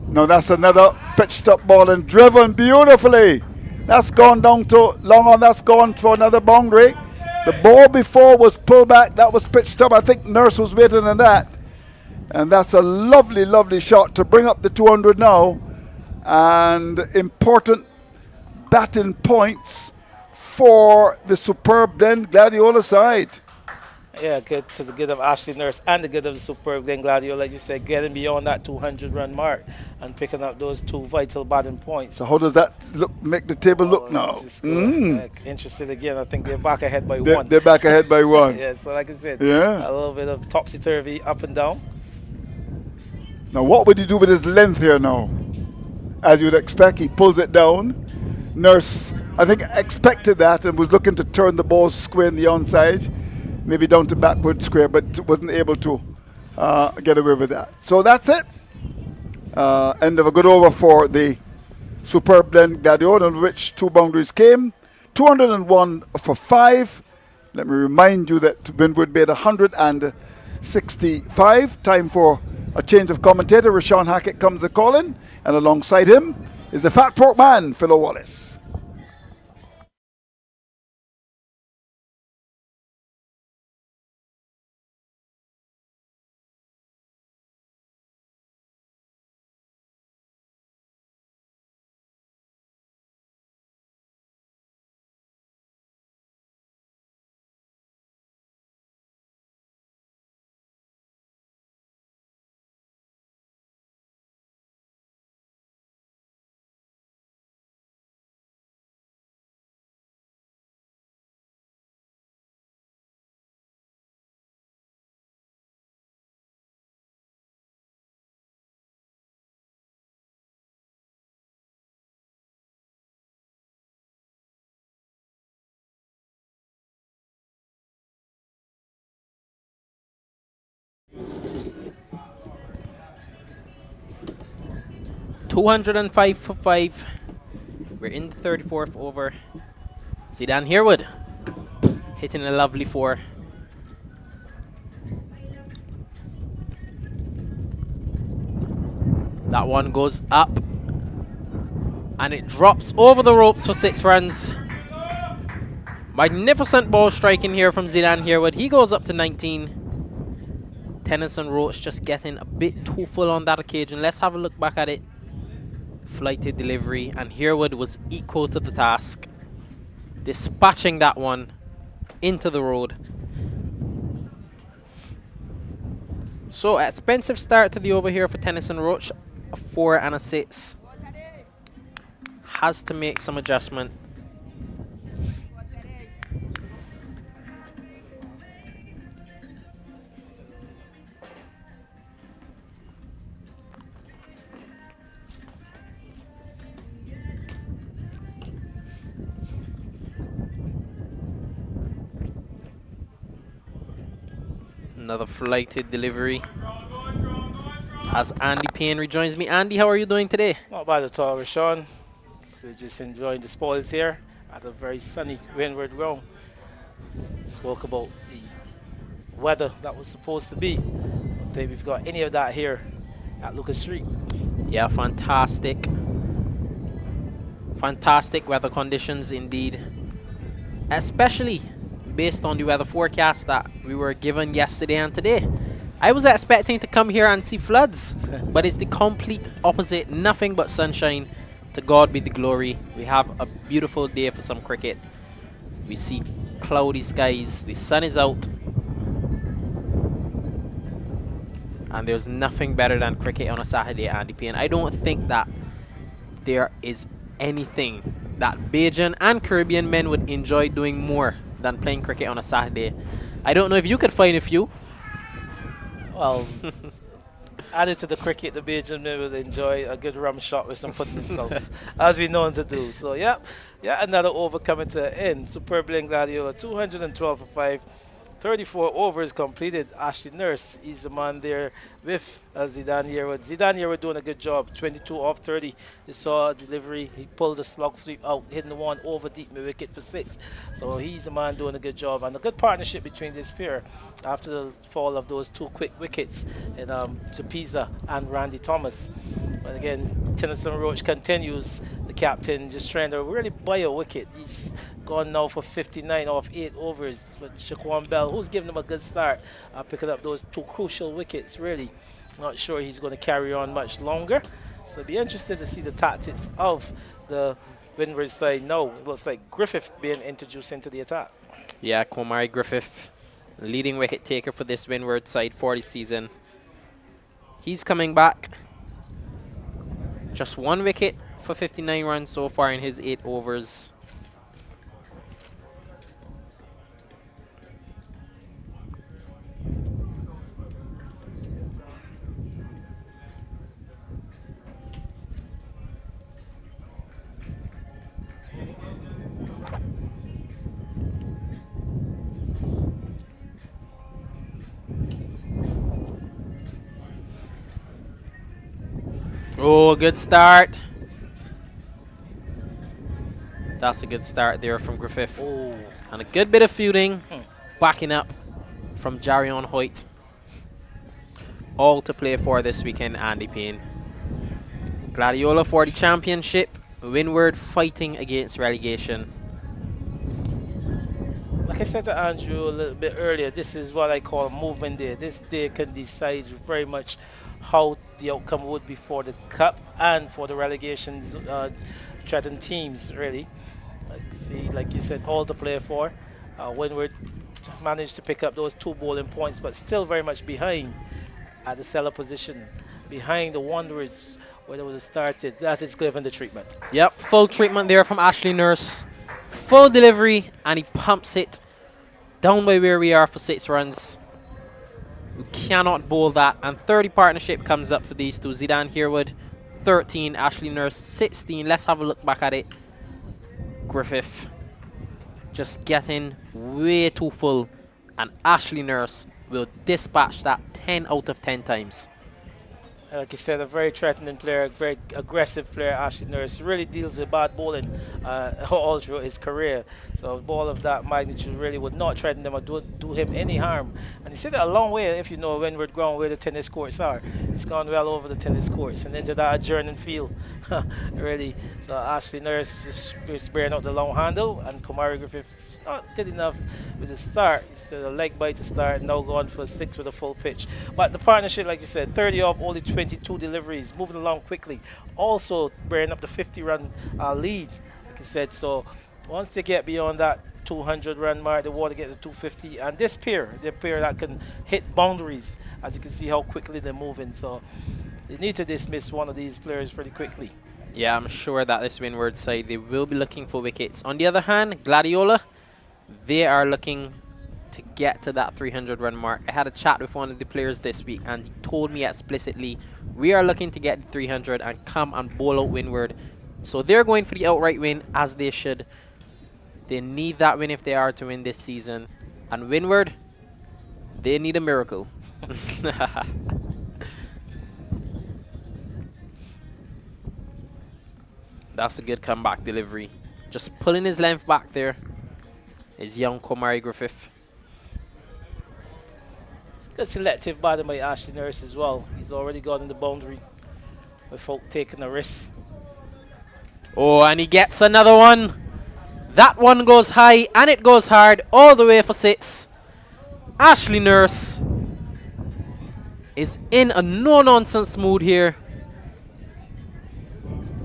Now that's another pitched up ball and driven beautifully. That's gone down to long on. That's gone for another boundary. The ball before was pulled back. That was pitched up. I think Nurse was waiting on that. And that's a lovely, lovely shot to bring up the 200 now. And important batting points for the superb then Gladiola side. Yeah, good to the good of Ashley Nurse and the good of the superb Glen Gladiola, like you said, getting beyond that 200-run mark and picking up those two vital batting points. So how does that make the table look now? Interested again. I think they're back ahead by one. They're back ahead by one. Yeah, so like I said, yeah, a little bit of topsy-turvy, up and down. Now, what would he do with his length here now? As you'd expect, he pulls it down. Nurse, I think, expected that and was looking to turn the ball square in the onside, maybe down to backward square, but wasn't able to get away with that. So that's it. End of a good over for the superb blend Gladiola, in which two boundaries came. 201 for 5. Let me remind you that Windward made 165. Time for a change of commentator. Rashawn Hackett comes a calling, and alongside him is the fat pork man, Philo Wallace. $205 for 5. We're in the 34th over. Zidane Herwood hitting a lovely 4. That one goes up and it drops over the ropes for 6 runs. Magnificent ball striking here from Zidane Herwood. He goes up to 19. Tennyson Roach just getting a bit too full on that occasion. Let's have a look back at it. Flighted delivery, and Herwood was equal to the task, dispatching that one into the road. So expensive start to the over here for Tennyson Roach. A 4 and a 6. Has to make some adjustment. Another flighted delivery. As Andy Payne rejoins me. Andy, how are you doing today? Not bad at all, Rashawn. So just enjoying the spoils here at a very sunny Windward ground. Spoke about the weather that was supposed to be. Don't think we've got any of that here at Lucas Street. Yeah, fantastic. Fantastic weather conditions indeed. Especially based on the weather forecast that we were given yesterday and today. I was expecting to come here and see floods, but it's the complete opposite. Nothing but sunshine. To God be the glory. We have a beautiful day for some cricket. We see cloudy skies. The sun is out. And there's nothing better than cricket on a Saturday, Andy Payne. I don't think that there is anything that Bajan and Caribbean men would enjoy doing more than playing cricket on a Saturday. I don't know if you could find a few. Well, added to the cricket, the Bajan men will enjoy a good rum shot with some pudding sauce, as we know to do. So, yeah, another over coming to an end. Superb blend Gladiola, 212 for 5. 34 overs completed. Ashley Nurse is the man there with Zidane Herwood. Zidane Herwood doing a good job. 22 off 30. You saw a delivery. He pulled the slog sweep out, hitting the one over deep mid wicket for 6. So he's the man doing a good job. And a good partnership between this pair after the fall of those 2 quick wickets in Tupiza and Randy Thomas. But again, Tennyson Roach continues, the captain, just trying to really buy a wicket. He's gone now for 59 off 8 overs with Shaquan Bell, who's giving him a good start, picking up those 2 crucial wickets, really. Not sure he's going to carry on much longer. So it'll be interested to see the tactics of the Windward side now. It looks like Griffith being introduced into the attack. Yeah, Komari Griffith, leading wicket taker for this Windward side for the season. He's coming back. Just 1 wicket for 59 runs so far in his 8 overs. Oh, good start. That's a good start there from Griffith. Oh. And a good bit of fielding, backing up from Jarion Hoyt. All to play for this weekend, Andy Payne. Gladiola for the championship. Windward fighting against relegation. Like I said to Andrew a little bit earlier, this is what I call a movement day. This day can decide very much how the outcome would be for the cup and for the relegation threatened teams, really. Like you said, all to play for. Windward managed to pick up those 2 bowling points, but still very much behind at the seller position, behind the Wanderers where they would have started. That is given the treatment. Yep, full treatment there from Ashley Nurse. Full delivery, and he pumps it down by where we are for 6 runs. We cannot bowl that. And 30 partnership comes up for these two. Zidane Herwood, 13. Ashley Nurse, 16. Let's have a look back at it. Griffith just getting way too full. And Ashley Nurse will dispatch that 10 out of 10 times. Like you said, a very threatening player, a very aggressive player. Ashley Nurse really deals with bad bowling all through his career. So a ball of that magnitude really would not threaten him or do him any harm. And he said it a long way, if you know Windward ground where the tennis courts are. He's gone well over the tennis courts and into that adjourning field, really. So Ashley Nurse just bearing out the long handle, and Kumari Griffith is not good enough with the start. He's a leg bite to start, now gone for 6 with a full pitch. But the partnership, like you said, 30 off, only 22 deliveries, moving along quickly. Also bearing up the 50-run lead, like you said. So once they get beyond that 200-run mark, they want to get to 250. And this pair, they're a pair that can hit boundaries, as you can see how quickly they're moving. So they need to dismiss one of these players pretty quickly. Yeah, I'm sure that this Windward side, they will be looking for wickets. On the other hand, Gladiola, they are looking to get to that 300-run mark. I had a chat with one of the players this week, and he told me explicitly, we are looking to get 300 and come and bowl out Windward. So they're going for the outright win, as they should. They need that win if they are to win this season. And Windward, they need a miracle. That's a good comeback delivery. Just pulling his length back there is young Komari Griffith. It's good selective batting by Ashley Nurse as well. He's already got in the boundary with folk taking a risk. Oh, and he gets another one. That one goes high and it goes hard all the way for 6. Ashley Nurse is in a no-nonsense mood here.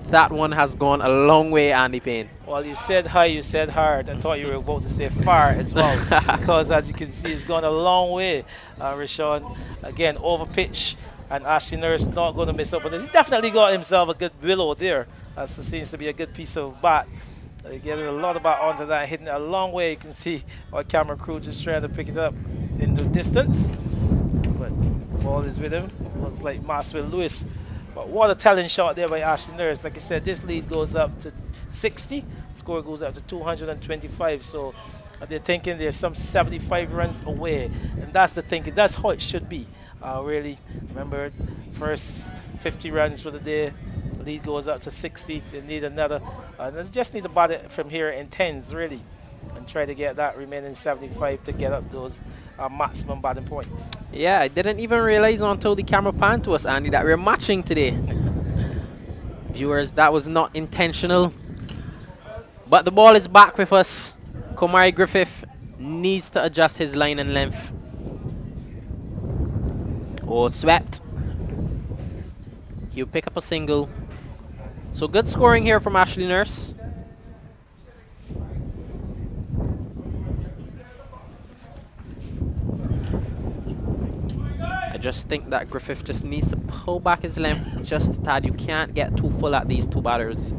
That one has gone a long way, Andy Payne. Well, you said high, you said hard. I thought you were about to say far as well. Because as you can see, it's gone a long way. Rashawn, again, over pitch. And Ashley Nurse not going to miss up. But he's definitely got himself a good willow there. That seems to be a good piece of bat. Getting a lot of bat onto that, hitting it a long way. You can see our camera crew just trying to pick it up in the distance. But ball is with him. Looks like Maxwell Lewis. But what a talent shot there by Ashley Nurse. Like I said, this lead goes up to 60. Score goes up to 225. So they're thinking there's some 75 runs away. And that's the thinking. That's how it should be. Really, remember, first 50 runs for the day. Lead goes up to 60. They need another. They just need to bat it from here in 10s, really. And try to get that remaining 75 to get up those maximum batting points. Yeah, I didn't even realize until the camera panned to us, Andy, that we're matching today. Viewers, that was not intentional. But the ball is back with us. Komari Griffith needs to adjust his line and length. Oh, swept. He'll pick up a single. So good scoring here from Ashley Nurse. I just think that Griffith just needs to pull back his length just a tad. You can't get too full at these two batters.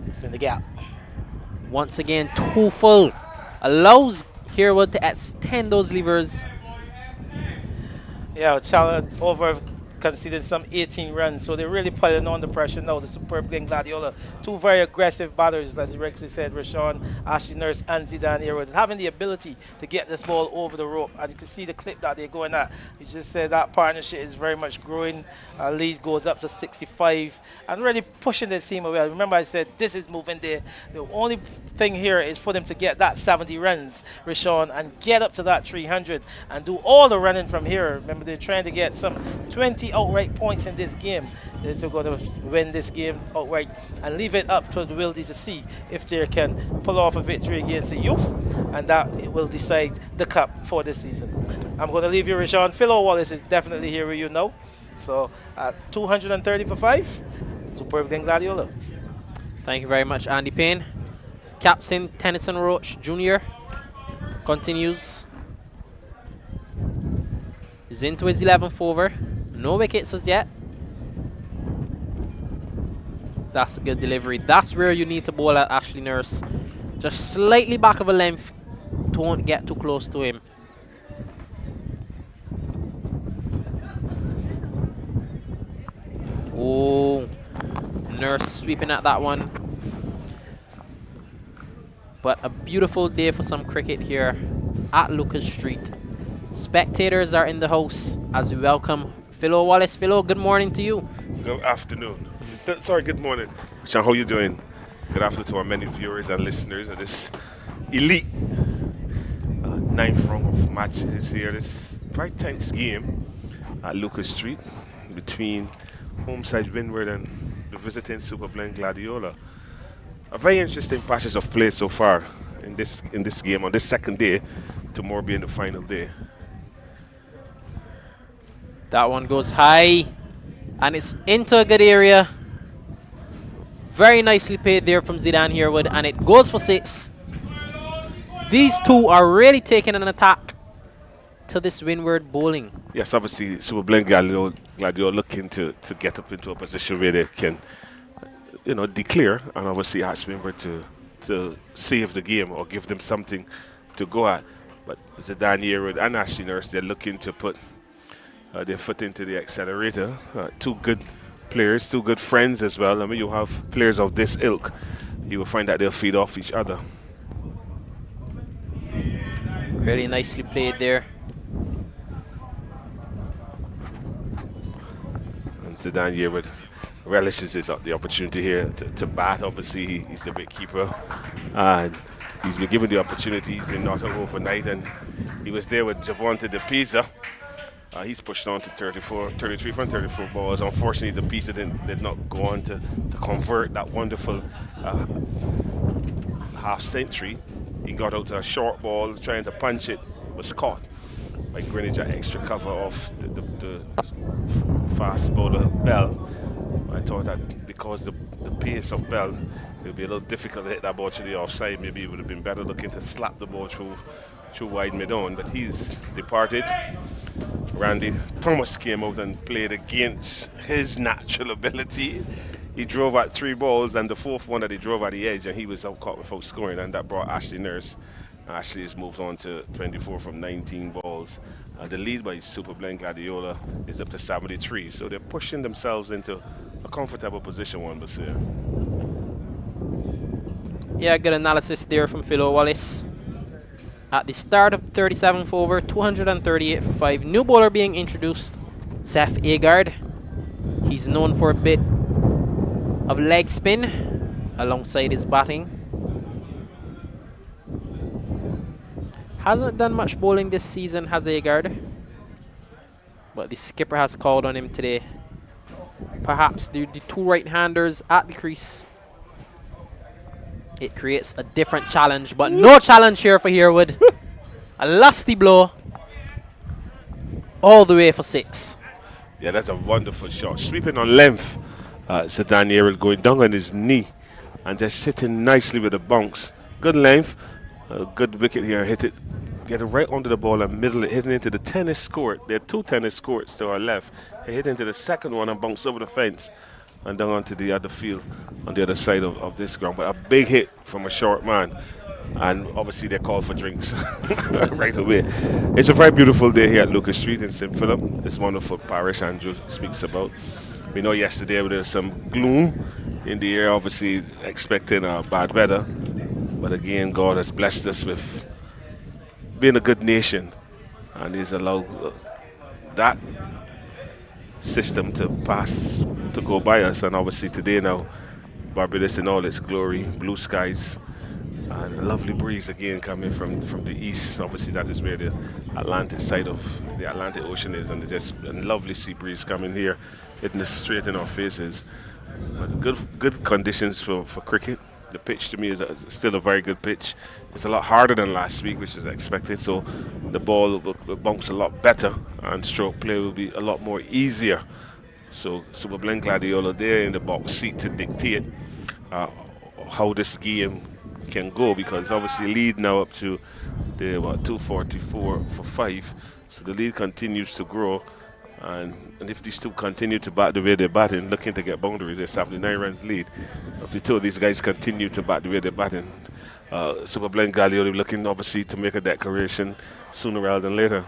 It's in the gap. Once again, too full. Allows Herwood to extend those levers. Yeah, challenge over conceded some 18 runs, so they're really putting on the pressure now. The superb Gladiola, two very aggressive batters, as you rightly said, Rashawn, Ashley Nurse, and Zidane Airwood, having the ability to get this ball over the rope. And you can see the clip that they're going at. You just said that partnership is very much growing. Lead goes up to 65 and really pushing the team away. Remember, I said this is moving there. The only thing here is for them to get that 70 runs, Rashawn, and get up to that 300 and do all the running from here. Remember, they're trying to get some 20 outright points in this game. They're going to win this game outright and leave it up to the Wildies to see if they can pull off a victory against the Youth, and that will decide the cup for this season. I'm going to leave you, Rashawn. Phil Wallace is definitely here with you now. So at 230 for 5, superb Gladiola. Thank you very much, Andy Payne. Captain Tennyson Roach Jr. continues. He's into his 11th over. No wickets as yet. That's a good delivery. That's where you need to bowl at Ashley Nurse. Just slightly back of a length. Don't get too close to him. Oh, Nurse sweeping at that one. But a beautiful day for some cricket here at Lucas Street. Spectators are in the house as we welcome Philo Wallace. Philo, good morning to you. Good afternoon. Sorry, good morning. Sean, how you doing? Good afternoon to our many viewers and listeners of this elite ninth round of matches here. This very tense game at Lucas Street between home side Windward and the visiting Super Blend Gladiola. A very interesting passage of play so far in this game on this second day, tomorrow being the final day. That one goes high and it's into a good area. Very nicely played there from Zidane Airwood, and it goes for 6. These two are really taking an attack to this Windward bowling. Yes, obviously Super Blend Gladiola looking to get up into a position where they can declare, and obviously ask Windward to save the game or give them something to go at. But Zidane Airwood and Ashley Nurse, they're looking to put their foot into the accelerator. Two good players, two good friends as well. I mean, you have players of this ilk, you will find that they'll feed off each other. Really nicely played there. And Zidane Airwood relishes the opportunity here to bat. Obviously, he's the big keeper, and he's been given the opportunity. He's been knocked out overnight, and he was there with Javonte De Pisa. He's pushed on to 33 from 34 balls. Unfortunately, De Pisa did not go on to convert that wonderful half century. He got out to a short ball, trying to punch it, was caught by Greenwich at extra cover off the fast bowler Bell. I thought that because the pace of Bell, it would be a little difficult to hit that ball to the offside. Maybe it would have been better looking to slap the ball through wide mid-on, but he's departed. Randy Thomas came out and played against his natural ability. He drove at 3 balls, and the 4th one that he drove at the edge, and he was out caught without scoring, and that brought Ashley Nurse. Ashley has moved on to 24 from 19 balls. The lead by Super Blend Gladiola is up to 73, so they're pushing themselves into a comfortable position, one would say. Yeah, good analysis there from Philo Wallace. At the start of the 37th over, 238 for 5. New bowler being introduced, Seth Agard. He's known for a bit of leg spin alongside his batting. Hasn't done much bowling this season, has Agard, but the skipper has called on him today. Perhaps the two right-handers at the crease. It creates a different challenge, but no challenge here for Airwood. A lusty blow all the way for 6. Yeah, that's a wonderful shot. Sweeping on length. Zidane Airwood going down on his knee and just sitting nicely with the bounce. Good length. Good wicket here. Hit it. Get it right under the ball and middle it, hitting into the tennis court. There are 2 tennis courts to our left. He hit into the second one and bounced over the fence. and down onto the other field on the other side of this ground. But a big hit from a short man. And obviously they call for drinks right away. It's a very beautiful day here at Lucas Street in St. Philip. This wonderful parish Andrew speaks about. We know yesterday there was some gloom in the air, obviously expecting bad weather. But again, God has blessed us with being a good nation, and He's allowed that system to go by us. And obviously today now, Barbados in all its glory, blue skies, and a lovely breeze again coming from the east. Obviously that is where the Atlantic side of the Atlantic Ocean is, and there's just a lovely sea breeze coming here, hitting us straight in our faces. But good conditions for cricket. The pitch to me is still a very good pitch. It's a lot harder than last week, which is expected, so the ball will bounce a lot better and stroke play will be a lot more easier. So we're playing Gladiola there in the box seat to dictate how this game can go, because obviously lead now up to the 244 for 5, so the lead continues to grow, and if these two continue to bat the way they're batting, looking to get boundaries, they're 79 runs lead. If the two of these guys continue to bat the way they're batting, Super Blend Gladiola looking obviously to make a declaration sooner rather than later.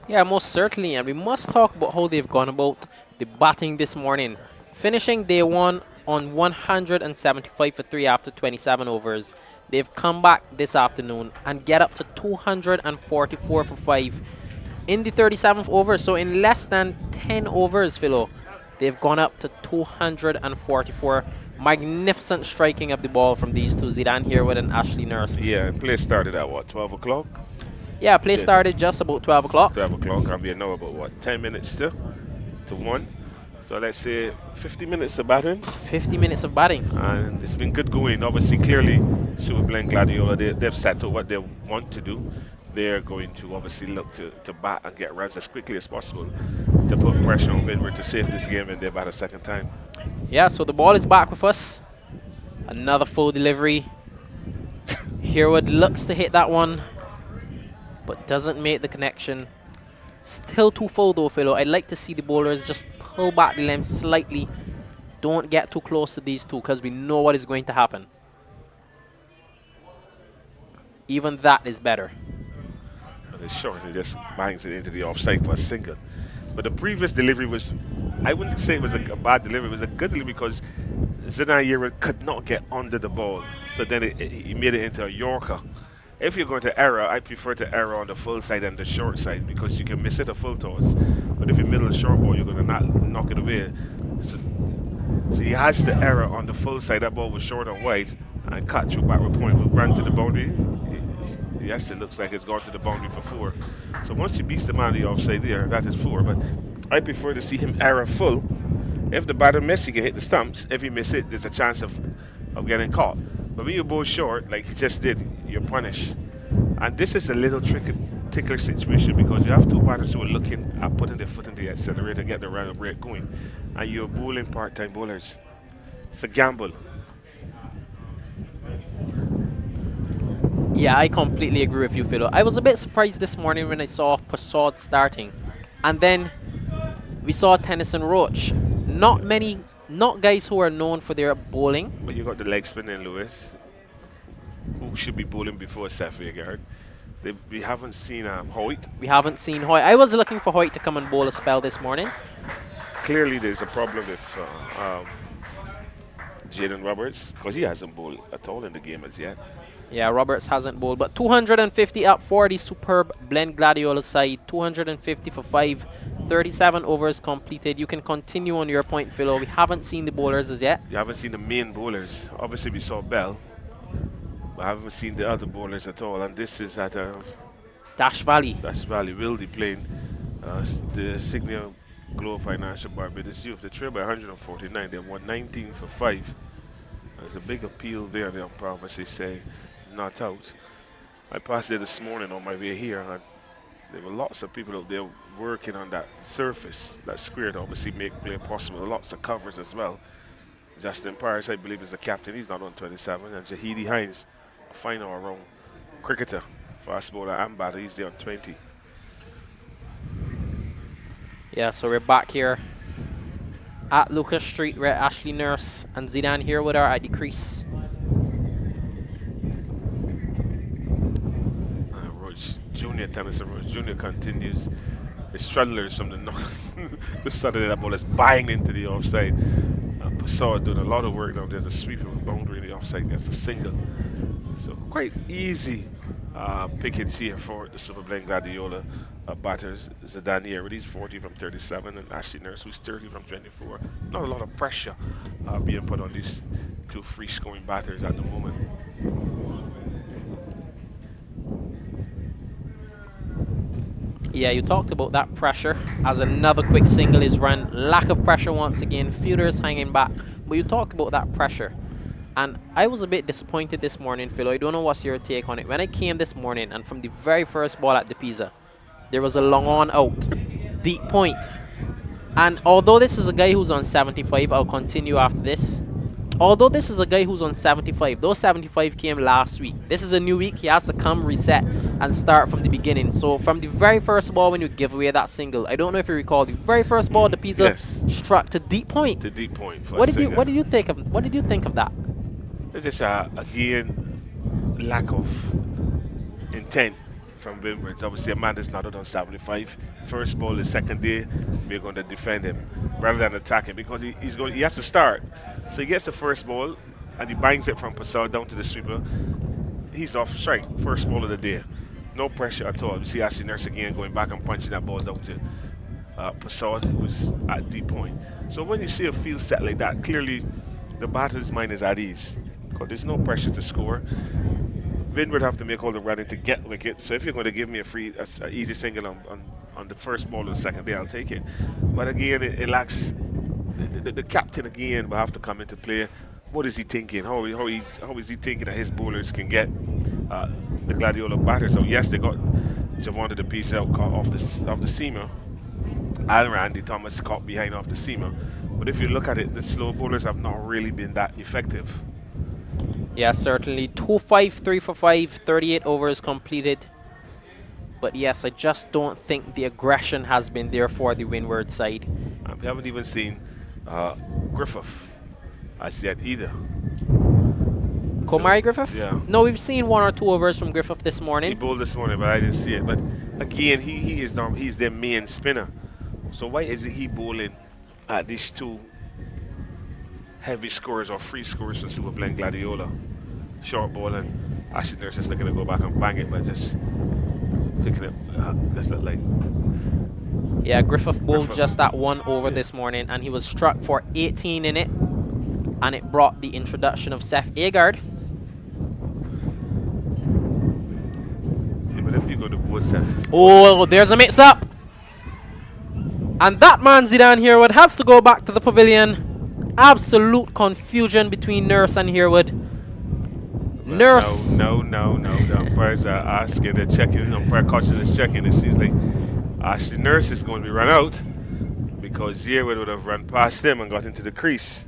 Yeah, most certainly, and we must talk about how they've gone about the batting this morning, finishing day one on 175 for 3 after 27 overs. They've come back this afternoon and get up to 244 for 5 in the 37th over. So in less than 10 overs, Philo, they've gone up to 244. Magnificent striking of the ball from these two, Zidane Herwood and Ashley Nurse. Yeah, and play started at what, 12 o'clock? Yeah, play started just about 12 o'clock. 12 o'clock, and we know about what, 10 minutes to 1. So let's say 50 minutes of batting. 50 minutes of batting. And it's been good going. Obviously, clearly, Super Blend Gladiola, they've settled what they want to do. They're going to obviously look to bat and get runs as quickly as possible to put pressure on Windward to save this game and they bat a second time. Yeah, so the ball is back with us. Another full delivery. Herwood looks to hit that one, but doesn't make the connection. Still too full though, Philo. I'd like to see the bowlers just pull back the length slightly. Don't get too close to these two because we know what is going to happen. Even that is better. But it's short, it just bangs it into the offside for a single. But the previous delivery was, I wouldn't say it was a bad delivery, it was a good delivery because Zidane Herwood could not get under the ball. So then he made it into a Yorker. If you're going to error, I prefer to error on the full side and the short side because you can miss it a full toss. But if you middle a short ball, you're going to knock it away. So he has to error on the full side. That ball was short and wide and cut through backward point. Will run to the boundary. Yes, it looks like it's gone to the boundary for 4. So once he beats the man the offside there, that is 4. But I prefer to see him error full. If the batter misses, he can hit the stumps. If he misses it, there's a chance of getting caught. But when you bowl short, like he just did, you're punished. And this is a little tickler situation because you have two batters who are looking at putting their foot in the accelerator and get the run rate going. And you're bowling part-time bowlers. It's a gamble. Yeah, I completely agree with you, Philo. I was a bit surprised this morning when I saw Persaud starting. And then we saw Tennyson Roach. Not guys who are known for their bowling. But you got the leg spin in Lewis, who should be bowling before Seth Wegerhardt. We haven't seen Hoyt. We haven't seen Hoyt. I was looking for Hoyt to come and bowl a spell this morning. Clearly there's a problem with Jaden Roberts because he hasn't bowled at all in the game as yet. Yeah, Roberts hasn't bowled, but 250 up for the superb Blend Gladiola side. 250 for 5. 37 overs completed. You can continue on your point, Philo. We haven't seen the bowlers as yet. You haven't seen the main bowlers. Obviously, we saw Bell. But I haven't seen the other bowlers at all. And this is at Dash Valley. Dash Valley. Wildy playing the Signia Globe Financial Barbados Youth. They trailed by 149. They won 19 for 5. There's a big appeal there. The umpire obviously say not out. I passed there this morning on my way here, and there were lots of people out there working on that surface, that square, to obviously make play possible. Lots of covers as well. Justin Parrish, I believe, is the captain. He's not on 27. And Jahidi Hines, a fine all-round cricketer, fast bowler and batter. He's there on 20. Yeah, so we're back here at Lucas Street, where Ashley Nurse and Zidane Herwood are at the crease. Roach Jr. Tennyson Roach Jr. continues his strugglers from the north. The Saturday that ball is buying into the offside. Passard doing a lot of work now. There's a sweep of a boundary in the offside. That's a single. So quite easy pickings here for the Super Blend Gladiola batters. Zidane Herwood, he's 40 from 37, and Ashley Nurse, who's 30 from 24. Not a lot of pressure being put on these two free-scoring batters at the moment. Yeah, you talked about that pressure as another quick single is run. Lack of pressure once again, fielders hanging back. But you talked about that pressure. And I was a bit disappointed this morning, Phil. I don't know what's your take on it. When I came this morning and from the very first ball at the Pisa, there was a long on out, deep point. And although this is a guy who's on 75, I'll continue after this. Although this is a guy who's on 75, those 75 came last week. This is a new week. He has to come, reset, and start from the beginning. So from the very first ball when you give away that single, I don't know if you recall, the very first ball the Pisa struck to deep point. The deep point. What did you think of that? It's just again lack of intent from Windward. Obviously, a man is not on 75. First ball, the second day, we're going to defend him rather than attack him because he has to start. So he gets the first ball and he bangs it from Passard down to the sweeper. He's off strike. First ball of the day. No pressure at all. You see Ashley Nurse again going back and punching that ball down to Passard, who's at deep point. So when you see a field set like that, clearly the batter's mind is at ease because there's no pressure to score. Windward have to make all the running to get wickets. So if you're going to give me a easy single on the first ball of the second day, I'll take it. But again, it lacks. The captain again will have to come into play. What is he thinking? How is he thinking that his bowlers can get the Gladiola batters out? Yes, they got Javon the piece out off the seamer, and Randy Thomas caught behind off the seamer. But if you look at it, the slow bowlers have not really been that effective. Yeah, certainly. 2-5, 3 for 5, 38 overs completed. But yes, I just don't think the aggression has been there for the Windward side. We haven't even seen Griffith as yet either. Komari Griffith? Yeah. No, we've seen 1 or 2 overs from Griffith this morning. He bowled this morning, but I didn't see it. But again, he's their main spinner. So why is he bowling at these two heavy scores or free scores from Super Blend Gladiola? Short ball, and Ashley Nurse is looking to go back and bang it, but just picking it. That's not like. Yeah, Griffith bowled just that 1 over this morning, and he was struck for 18 in it, and it brought the introduction of Seth Agard. Yeah, but if you go to bowl Seth. Oh, there's a mix-up, and that man Zidane Herwood has to go back to the pavilion. Absolute confusion between Nurse and Herwood. Nurse. No. The umpires are asking, they're checking. The umpire coaches is checking. It seems like Ashley Nurse is going to be run out because Herwood would have run past him and got into the crease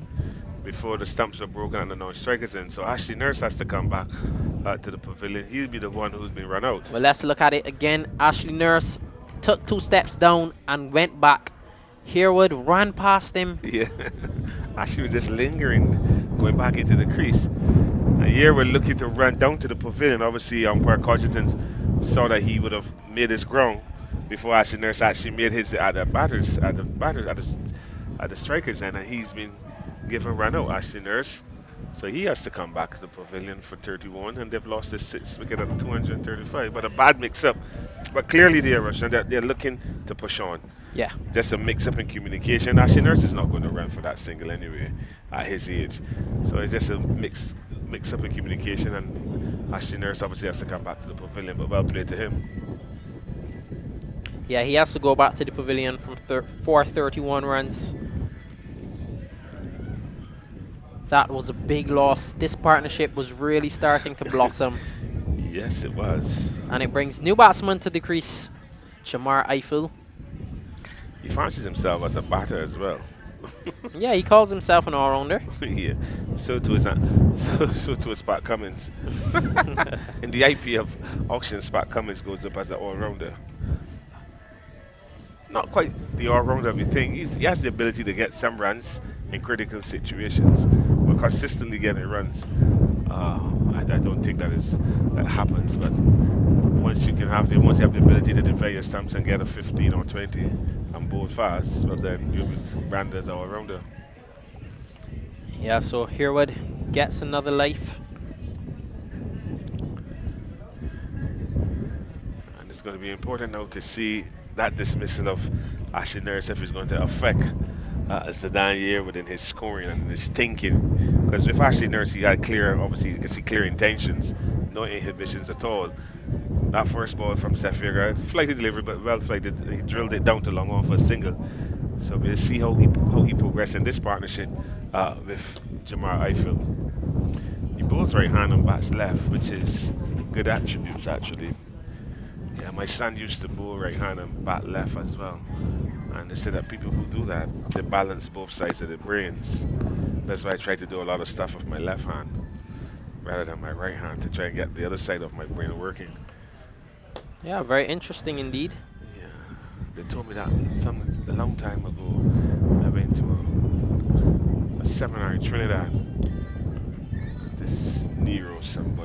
before the stumps were broken and the non-strikers in. So Ashley Nurse has to come back to the pavilion. He'll be the one who's been run out. Well, let's look at it again. Ashley Nurse took 2 steps down and went back. Herwood ran past him. Yeah, Ashley was just lingering, going back into the crease. And Herwood looking to run down to the pavilion. Obviously, umpire Codgerton saw that he would have made his ground before Ashley Nurse actually made his at the strikers end, and he's been given run out, Ashley Nurse. So he has to come back to the pavilion for 31, and they've lost his 6th wicket at 235. But a bad mix-up. But clearly they're rushing. They're looking to push on. Yeah. Just a mix-up in communication. Ashley Nurse is not going to run for that single anyway at his age. So it's just a mix-up in communication, and Ashley Nurse obviously has to come back to the pavilion, but well played to him. Yeah, he has to go back to the pavilion from for 31 runs. That was a big loss. This partnership was really starting to blossom. Yes, it was. And it brings new batsman to the crease, Jamar Eiffel. He fancies himself as a batter as well. Yeah, he calls himself an all-rounder. Yeah, so to his Pat Cummins. In the IPF auction, Pat Cummins goes up as an all-rounder. not quite the all-rounder of you think. He has the ability to get some runs in critical situations, but consistently getting runs, I don't think that happens. But once you have the ability to defend your stumps and get a 15 or 20 and bowl fast, well then you'll be branded as all-rounder. Yeah, so Herwood gets another life. And it's going to be important now to see that dismissal of Ashley Nurse if it's going to affect Zidane Yearwood in his scoring and his thinking. Because with Ashley Nurse, he had clear, obviously you can see clear intentions, no inhibitions at all. That first ball from Zephyr, flighted delivery, but well flighted. He drilled it down to long on for a single. So we'll see how he progresses in this partnership with Jamar Eiffel. He bowls right hand and bats left, which is good attributes actually. Yeah, my son used to bowl right hand and bat left as well. And they say that people who do that, they balance both sides of their brains. That's why I try to do a lot of stuff with my left hand rather than my right hand to try and get the other side of my brain working. Yeah, very interesting indeed. Yeah, they told me that a long time ago. I went to a seminar in Trinidad. This Nero, some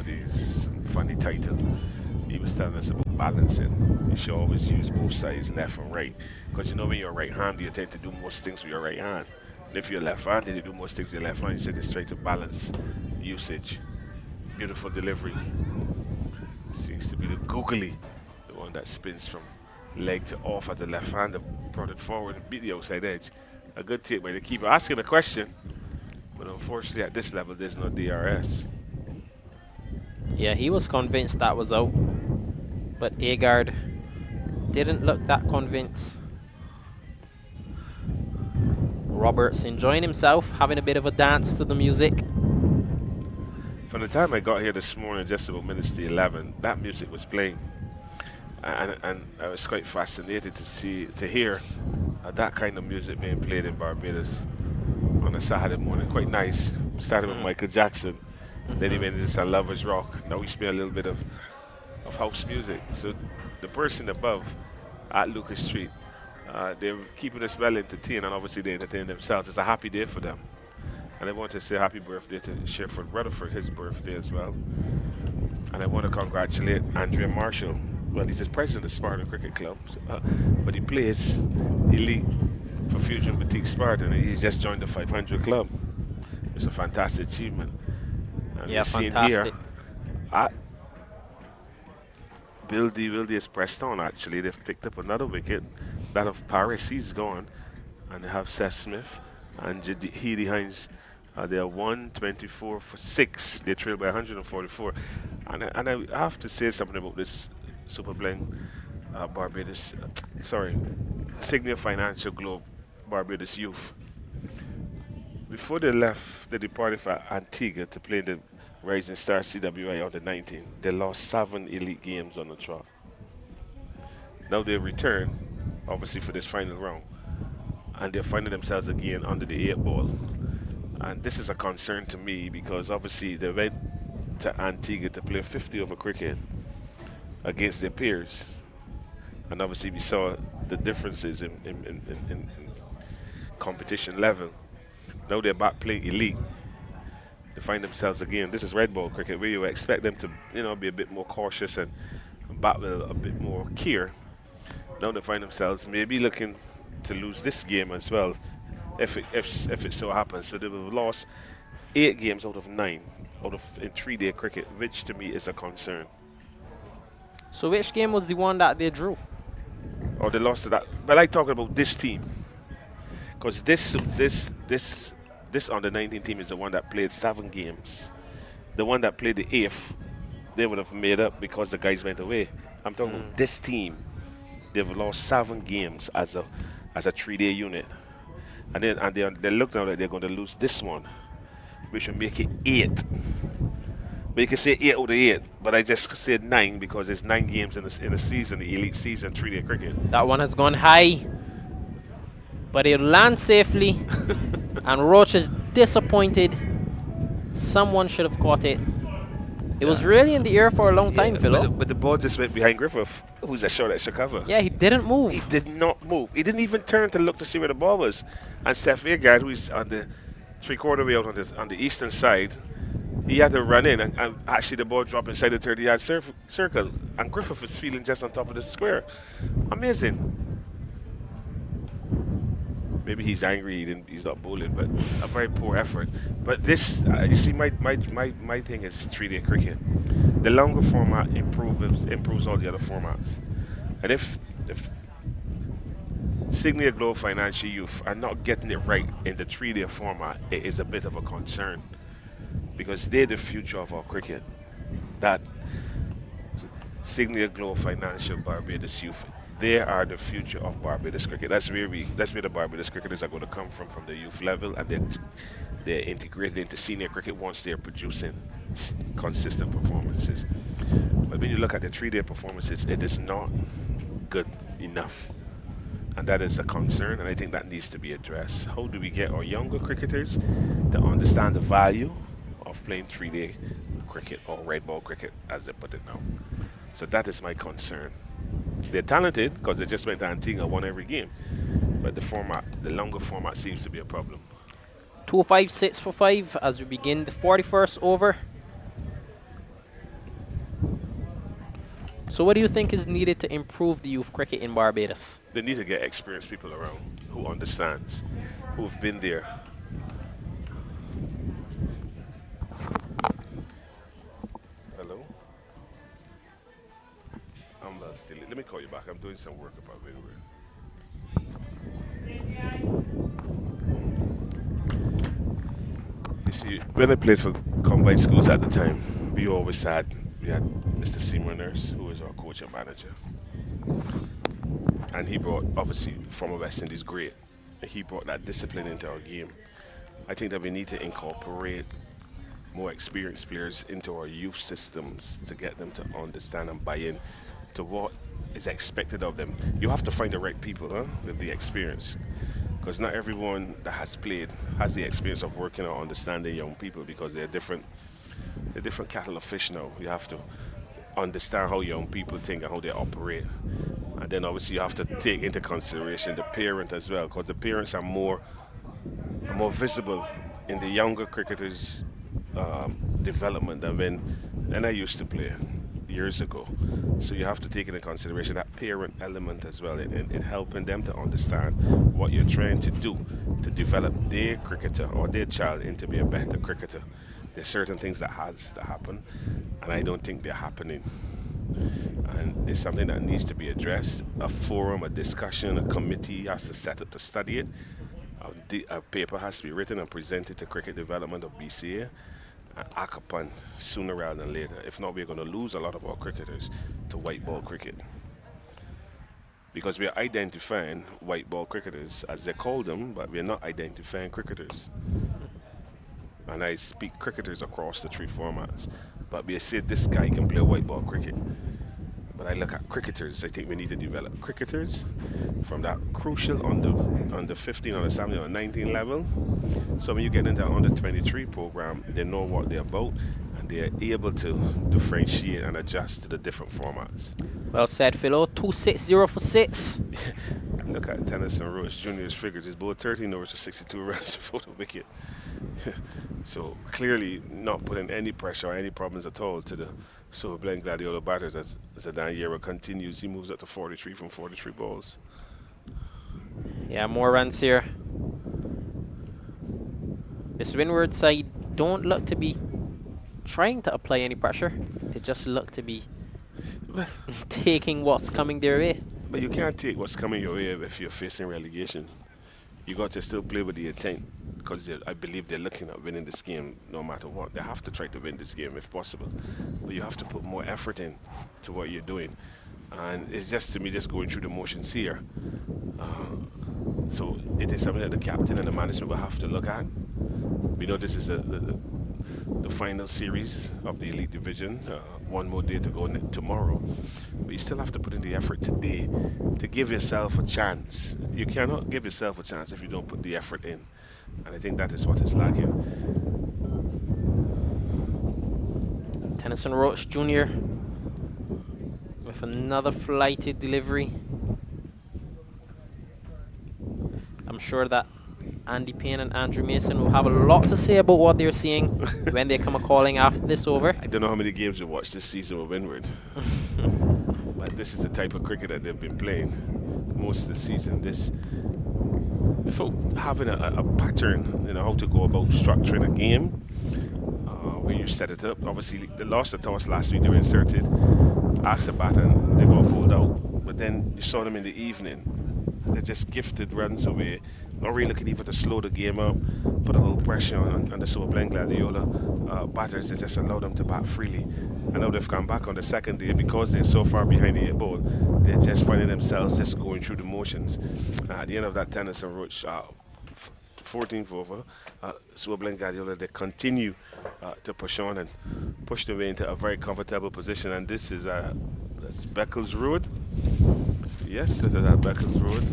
funny title. He was telling us about balancing. You should always use both sides, left and right. Because you know when you're right-handed, you tend to do most things with your right hand. And if you're left-handed, you do most things with your left hand. You said it's straight to balance usage. Beautiful delivery. Seems to be the googly, the one that spins from leg to off at the left hand and brought it forward and beat the outside edge. A good take by the keeper. Asking a question, but unfortunately at this level, there's no DRS. Yeah, he was convinced that was out, but Agard didn't look that convinced. Roberts enjoying himself, having a bit of a dance to the music. From the time I got here this morning, just about minutes to 11, that music was playing, and I was quite fascinated to hear that kind of music being played in Barbados on a Saturday morning. Quite nice. Started with Michael Jackson. Then he went into some Lovers Rock. Now we play a little bit of house music. So the person above at Lucas Street, they're keeping us well entertained, and obviously they entertain themselves. It's a happy day for them. And I want to say happy birthday to Sherford Rutherford, his birthday as well. And I want to congratulate Andrea Marshall. Well, he's the president of Spartan Cricket Club, but he plays elite for Fusion Boutique Spartan, and he's just joined the 500 club. It's a fantastic achievement. And Yeah, we're fantastic. here at Wildy has pressed on actually. They've picked up another wicket. That of Paris, he's gone. And they have Seth Smith and Heedy Hines. They are 124 for 6. They trail by 144. And I have to say something about this Super Bling Barbados, Signia Financial Globe Barbados Youth. Before they left, they departed for Antigua to play the Rising Star CWI under 19. They lost 7 elite games on the trot. Now they return, obviously for this final round, and they're finding themselves again under the 8 ball. And this is a concern to me because obviously they went to Antigua to play 50 over cricket against their peers. And obviously we saw the differences in competition level. Now they're back playing elite. They find themselves again. This is red ball cricket where you expect them to, be a bit more cautious and bat with a bit more care. Now they find themselves maybe looking to lose this game as well, if it so happens. So they will have lost 8 games out of 9 in 3-day cricket, which to me is a concern. So which game was the one that they drew? Or they lost to that. But I talking about this team, because this under 19 team is the one that played 7 games. The one that played the 8th, they would have made up because the guys went away. I'm talking about this team. They've lost 7 games as a 3-day unit, and they look now like they're going to lose this one, which will make it 8. But you can say 8 out of 8, but I just said 9 because there's 9 games in the season, the elite season, 3-day cricket. That one has gone high, but it lands safely. And Roach is disappointed. Someone should have caught it. It was really in the air for a long time, Philo. but the ball just went behind Griffith, who's a short extra cover. Yeah, he didn't move. He did not move. He didn't even turn to look to see where the ball was. And Seth Agard, who's on the three-quarter way out on the eastern side, he had to run in, and actually the ball dropped inside the 30-yard circle. And Griffith was feeling just on top of the square. Amazing. Maybe he's angry, he's not bowling, but a very poor effort. But this, you see, my thing is 3-day cricket. The longer format improves all the other formats. And if Signia Glow Financial Youth are not getting it right in the 3-day format, it is a bit of a concern. Because they're the future of our cricket. That Signia Glow Financial Barbados Youth, they are the future of Barbados cricket. That's where the Barbados cricketers are going to come from the youth level, and they're integrated into senior cricket once they're producing consistent performances. But when you look at the 3-day performances, it is not good enough. And that is a concern, and I think that needs to be addressed. How do we get our younger cricketers to understand the value of playing 3-day cricket, or red ball cricket, as they put it now? So that is my concern. They're talented because they just went to Antigua and won every game. But the longer format seems to be a problem. 2-5-6 for 5 as we begin the 41st over. So what do you think is needed to improve the youth cricket in Barbados? They need to get experienced people around who understands, who've been there. Hello? I'm still. Let me call you back. I'm doing some work about Windward. You see, when I played for combined schools at the time, we had Mr. Seymour Nurse, who was our coach and manager. And he brought, obviously, from West Indies, great. He brought that discipline into our game. I think that we need to incorporate more experienced players into our youth systems to get them to understand and buy in to what is expected of them. You have to find the right people with the experience, because not everyone that has played has the experience of working or understanding young people, because they're different kettle of fish now. You have to understand how young people think and how they operate, and then obviously you have to take into consideration the parent as well, because the parents are more visible in the younger cricketers' development than when I used to play years ago. So you have to take into consideration that parent element as well in helping them to understand what you're trying to do to develop their cricketer or their child into be a better cricketer. There's certain things that has to happen, and I don't think they're happening. And it's something that needs to be addressed. A forum, a discussion, a committee has to set up to study it. A paper has to be written and presented to cricket development of BCA and act upon sooner rather than later. If not, we're going to lose a lot of our cricketers to white ball cricket, because we are identifying white ball cricketers as they call them, but we're not identifying cricketers. And I speak cricketers across the 3 formats, but we say this guy can play white ball cricket. But I look at cricketers. I think we need to develop cricketers from that crucial under 15, under 17, under 19 level. So when you get into the under 23 program, they know what they're about, and they're able to differentiate and adjust to the different formats. Well said, Philo. 260 for 6. Look at Tennyson Rhodes Jr.'s figures. He's bowled 13 overs for 62 runs before the wicket. So clearly not putting any pressure or any problems at all to the Silver Blend Gladiola batters as Zidane Yera continues. He moves up to 43 from 43 balls. Yeah, more runs here. This Windward side don't look to be trying to apply any pressure. They just look to be taking what's coming their way. But you can't take what's coming your way if you're facing relegation. You got to still play with the intent, because I believe they're looking at winning this game no matter what. They have to try to win this game if possible, but you have to put more effort in to what you're doing. And it's just, to me, just going through the motions here. So it is something that the captain and the management will have to look at. We know this is the final series of the Elite Division. One more day to go tomorrow. But you still have to put in the effort today to give yourself a chance. You cannot give yourself a chance if you don't put the effort in. And I think that is what is lacking. Tennyson Roach Jr. with another flighted delivery. I'm sure that Andy Payne and Andrew Mason will have a lot to say about what they're seeing when they come a-calling after this over. I don't know how many games we watched this season with Windward. But this is the type of cricket that they've been playing most of the season. This, without having a pattern, you know, how to go about structuring a game, where you set it up. Obviously, they lost the toss last week. They were inserted, asked a bat, and they got pulled out. But then you saw them in the evening. They just gifted runs away. Not really looking even to slow the game up, put a little pressure on the Super Blend Gladiola batters to just allow them to bat freely. I know they've come back on the second day because they're so far behind the 8 ball. They're just finding themselves just going through the motions. At the end of that Tennyson Roach 14th over, Super Blend Gladiola, they continue to push on and push their way into a very comfortable position. And this is that's Beckles Road. Yes, this is at Beckles Road.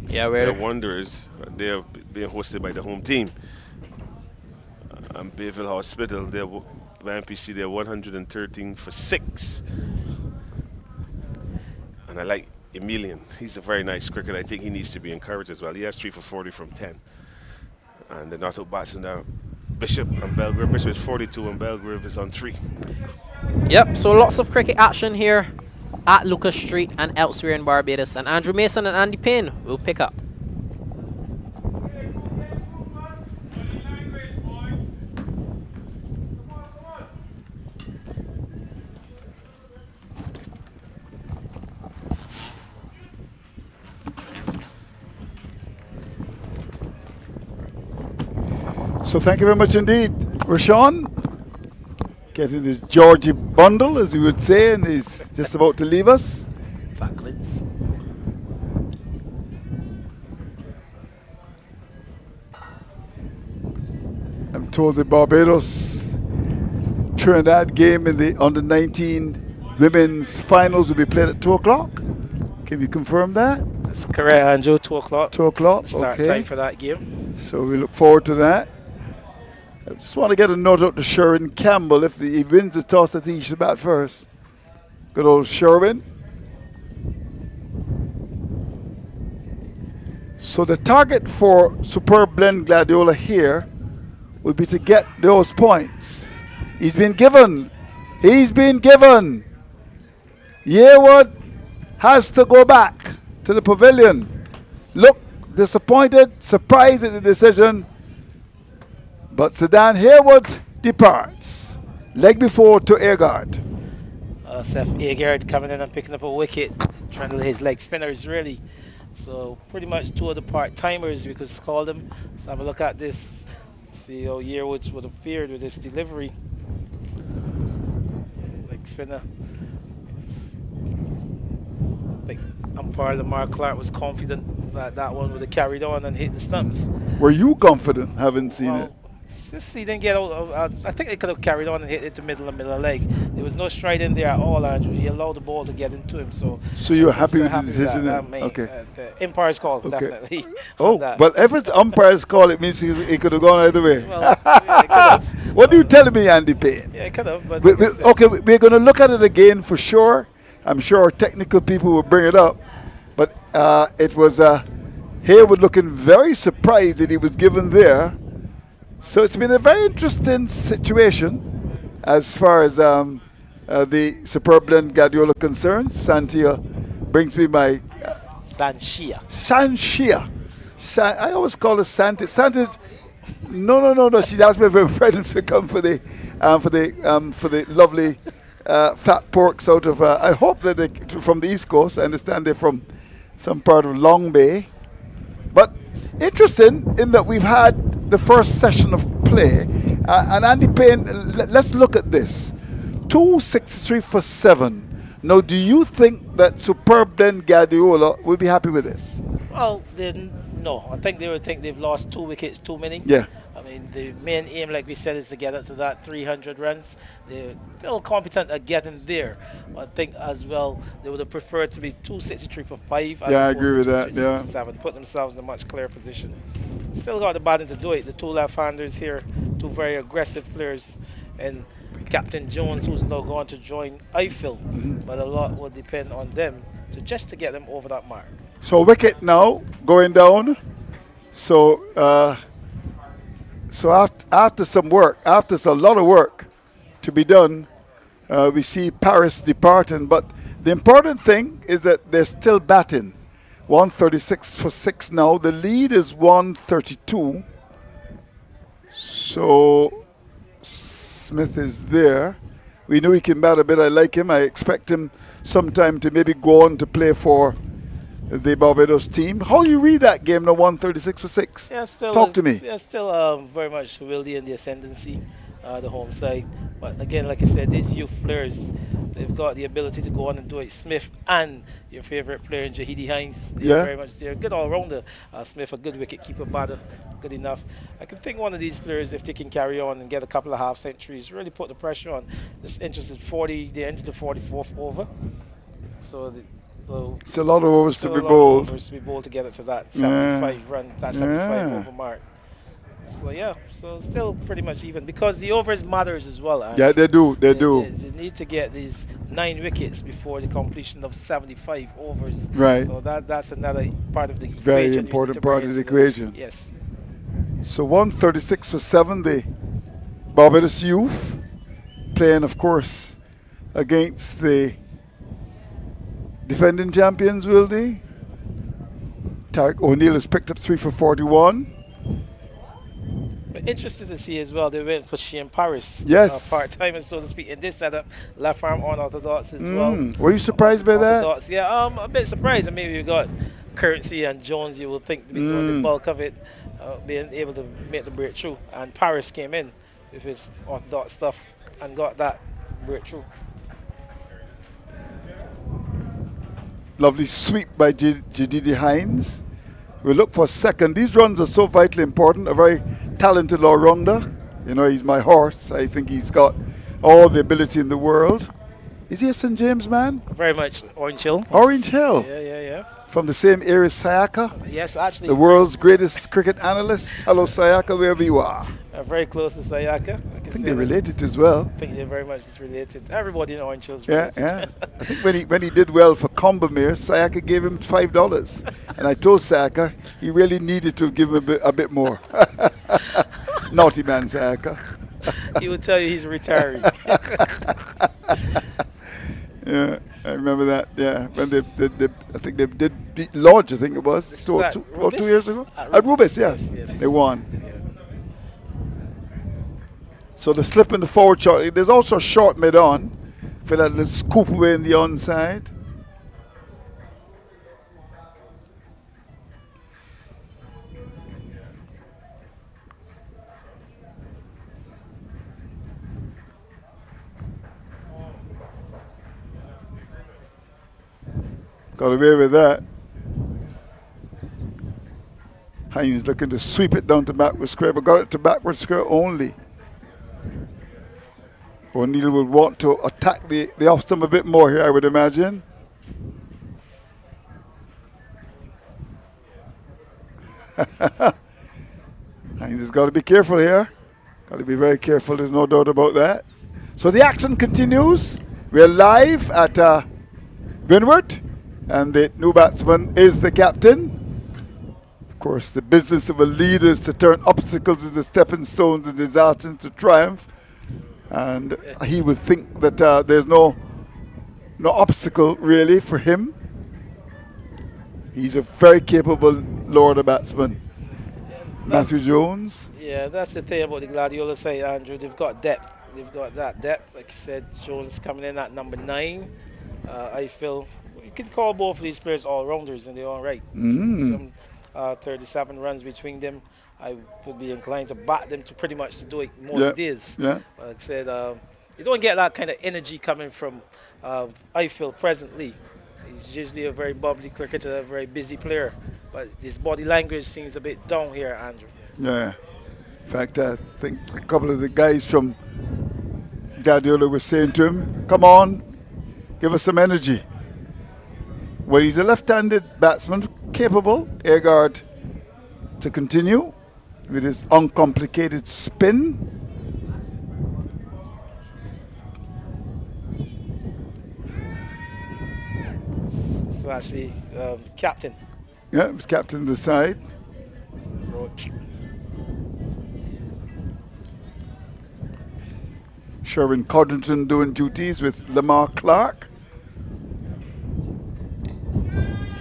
Yeah, They're Wanderers. They're being hosted by the home team. And Bayville Hospital, they're by MPC, they're 113 for 6. And I like Emilian. He's a very nice cricketer. I think he needs to be encouraged as well. He has 3 for 40 from 10. And the not-out batsmen are Bishop and Belgrave. Bishop is 42 and Belgrave is on 3. Yep, so lots of cricket action here at Lucas Street and elsewhere in Barbados. And Andrew Mason and Andy Payne will pick up. So thank you very much indeed, Rashawn. Getting his Georgie bundle, as you would say, and he's just about to leave us. Tacklets. I'm told the Barbados Trinidad game in the under 19 women's finals will be played at 2 o'clock. Can you confirm that? That's correct, Andrew. 2 o'clock. 2 o'clock, Start okay. time for that game. So we look forward to that. I just want to get a note out to Sherwin Campbell. If he wins the toss, I think he should bat first. Good old Sherwin. So the target for Superb Blend Gladiola here would be to get those points. He's been given. He's been given. Yearwood has to go back to the pavilion. Look disappointed, surprised at the decision. But Sedan Harewood departs. Leg before to Agard. Seth Agard coming in and picking up a wicket, trying to lay his leg spinners really. So pretty much 2 of the part-timers we could call them. Let's have a look at this. See how Yearwoods would have fared with this delivery. Leg spinner. I think umpire Lamar Clark was confident that that one would have carried on and hit the stumps. Were you confident, having seen it? Just he didn't get out. I think it could have carried on and hit the middle leg. There was no stride in there at all, Andrew. He allowed the ball to get into him. So you're happy with the decision? Okay. The umpire's call, definitely. Oh, but if it's umpire's call, it means it could have gone either way. Well, yeah, it could have. What are you telling me, Andy Payne? Yeah, it could have. But okay, we're going to look at it again for sure. I'm sure our technical people will bring it up. But it was Harewood looking very surprised that he was given there. So it's been a very interesting situation as far as the Superb Blend Gladiola concerns. Santia brings me my Sanshia. I always call it Santi. Santi's no. She asked me if I'm ready to come for the lovely fat porks out of. I hope that they're from the East Coast. I understand they're from some part of Long Bay. But interesting in that we've had the first session of play, and Andy Payne, let's look at this. 263 for 7. Now, do you think that Superb Blend Gladiola will be happy with this? Well, no. I think they would think they've lost 2 wickets too many. Yeah. I mean, the main aim, like we said, is to get up to that 300 runs. They're still competent at getting there. I think as well they would have preferred to be 263 for 5. Yeah, I agree with that. Yeah. 7, put themselves in a much clearer position. Still got the batting to do it. The 2 left-handers here, 2 very aggressive players. and Captain Jones, who's now going to join Eiffel. But a lot will depend on them to get them over that mark. So wicket now going down. So after some work, after a lot of work to be done, we see Paris departing. But the important thing is that they're still batting. 136 for 6 now. The lead is 132. So Smith is there. We know he can bat a bit. I like him. I expect him sometime to maybe go on to play for the Barbados team. How do you read that game now, 136 for 6? Yeah, still Talk to me. Yeah, still very much Wildy in the ascendancy, the home side. But again, like I said, these youth players, they've got the ability to go on and do it. Smith and your favorite player, Jahidi Hines, they're very much there. Good all-rounder. Smith, a good wicket-keeper batter, good enough. I can think one of these players, if they can carry on and get a couple of half-centuries, really put the pressure on. This interested 40, they entered the 44th over. So it's a lot of overs to be bowled. Overs to be bowled to get it to that 75 run, that 75 over mark. So yeah, so still pretty much even because the overs matters as well. Yeah, they do. They do. They need to get these 9 wickets before the completion of 75 overs. Right. So that's another part of the equation. Very important part of the equation. Yes. So 136 for 7, the Barbados youth playing, of course, against the defending champions, will they? Tarek O'Neill has picked up 3 for 41. But interested to see as well, they went for Shane Paris. Yes. Part-timers, so to speak, in this setup. Left arm unorthodox as well. Were you surprised by that? Orthodox, yeah, a bit surprised. I mean, you got Currency and Jones, you would think to be doing the bulk of it, being able to make the breakthrough. And Paris came in with his orthodox stuff and got that breakthrough. Lovely sweep by Jadidi Hines. We look for second. These runs are so vitally important. A very talented all-rounder. You know, he's my horse. I think he's got all the ability in the world. Is he a St. James man? Very much Orange Hill. Orange Hill. Yeah. From the same area as Sayaka. Yes, actually. The world's greatest cricket analyst. Hello, Sayaka, wherever you are. Very close to Sayaka. I think they're related as well. I think they're very much related. Everybody in Orange Hill is Yeah, related. yeah. I think when he did well for Combermere, Sayaka gave him $5. And I told Sayaka he really needed to give him a bit more. Naughty man, Sayaka. He would tell you he's retiring. Yeah, I remember that. Yeah, when they I think they did beat Lodge. I think it was 2 years ago. At Rubis, yes. They won. Yeah. So the slip in the forward shot. There's also a short mid-on for that little scoop away in the onside. Got away with that. Hines looking to sweep it down to backward square, but got it to backward square only. O'Neill will want to attack the off stump a bit more here, I would imagine. Hines has got to be careful here. Got to be very careful, there's no doubt about that. So the action continues. We're live at Windward, and the new batsman is the captain. Of course, the business of a leader is to turn obstacles into stepping stones and disasters into triumph. And he would think that there's no obstacle really for him. He's a very capable lower order batsman. Matthew Jones. Yeah, that's the thing about the Gladiola side, Andrew. They've got depth. They've got that depth. Like you said, Jones coming in at number 9. I feel you could call both of these players all-rounders in their own right. Some 37 runs between them. I would be inclined to bat them to pretty much to do it most days. Yeah. Like I said, you don't get that kind of energy coming from Eiffel presently. He's usually a very bubbly cricketer, a very busy player. But his body language seems a bit down here, Andrew. Yeah. In fact, I think a couple of the guys from Gladiola were saying to him, come on, give us some energy. Well, he's a left-handed batsman, capable, Airguard, to continue with his uncomplicated spin. It's actually captain. Yeah, it was captain of the side. Roach. Sherwin Codrington doing duties with Lamar Clark.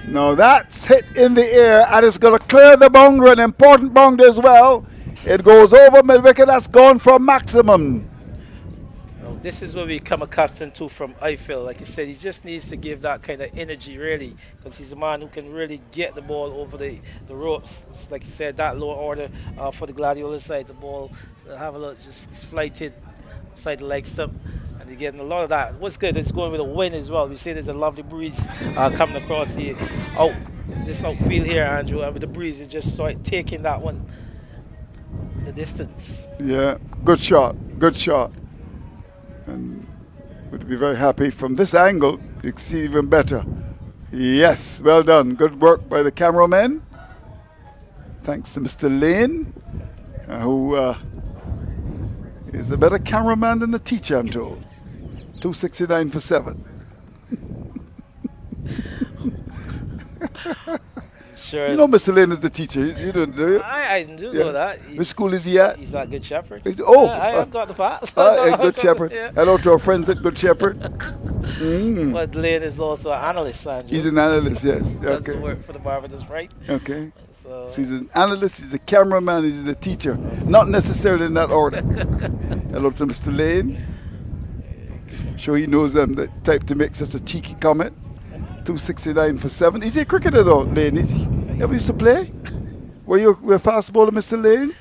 Now that's hit in the air and it's going to clear the boundary, an important boundary as well. It goes over mid-wicket, that's gone for maximum. Well, this is what we come accustomed to from Eiffel. Like you said, he just needs to give that kind of energy, really, because he's a man who can really get the ball over the ropes. It's like you said, that lower order for the Gladiola side, the ball, have a look, just flighted side the leg stump. And you're getting a lot of that. What's good, it's going with a wind as well. We see there's a lovely breeze coming across this outfield here, Andrew, and with the breeze, you just saw it taking that one the distance. Yeah, good shot, good shot. And would be very happy from this angle, you can see even better. Yes, well done, good work by the cameraman. Thanks to Mr. Lane, who is a better cameraman than the teacher, I'm told. 269 for 7. Sure. You know Mr. Lane is the teacher. You don't do it? I do know that. Which school is he at? He's at Good Shepherd. I've got the facts. Good Shepherd. Yeah. Hello to our friends at Good Shepherd. But Lane is also an analyst, Andrew. He's an analyst, yes. Does Okay. work for the Barbados, right? Okay. So he's an analyst, he's a cameraman, he's a teacher. Not necessarily in that order. Hello to Mr. Lane. Sure he knows I'm the type to make such a cheeky comment. 269 for 7. Is he a cricketer though, Lane? Ever used to play? Were you a fast bowler, Mr. Lane?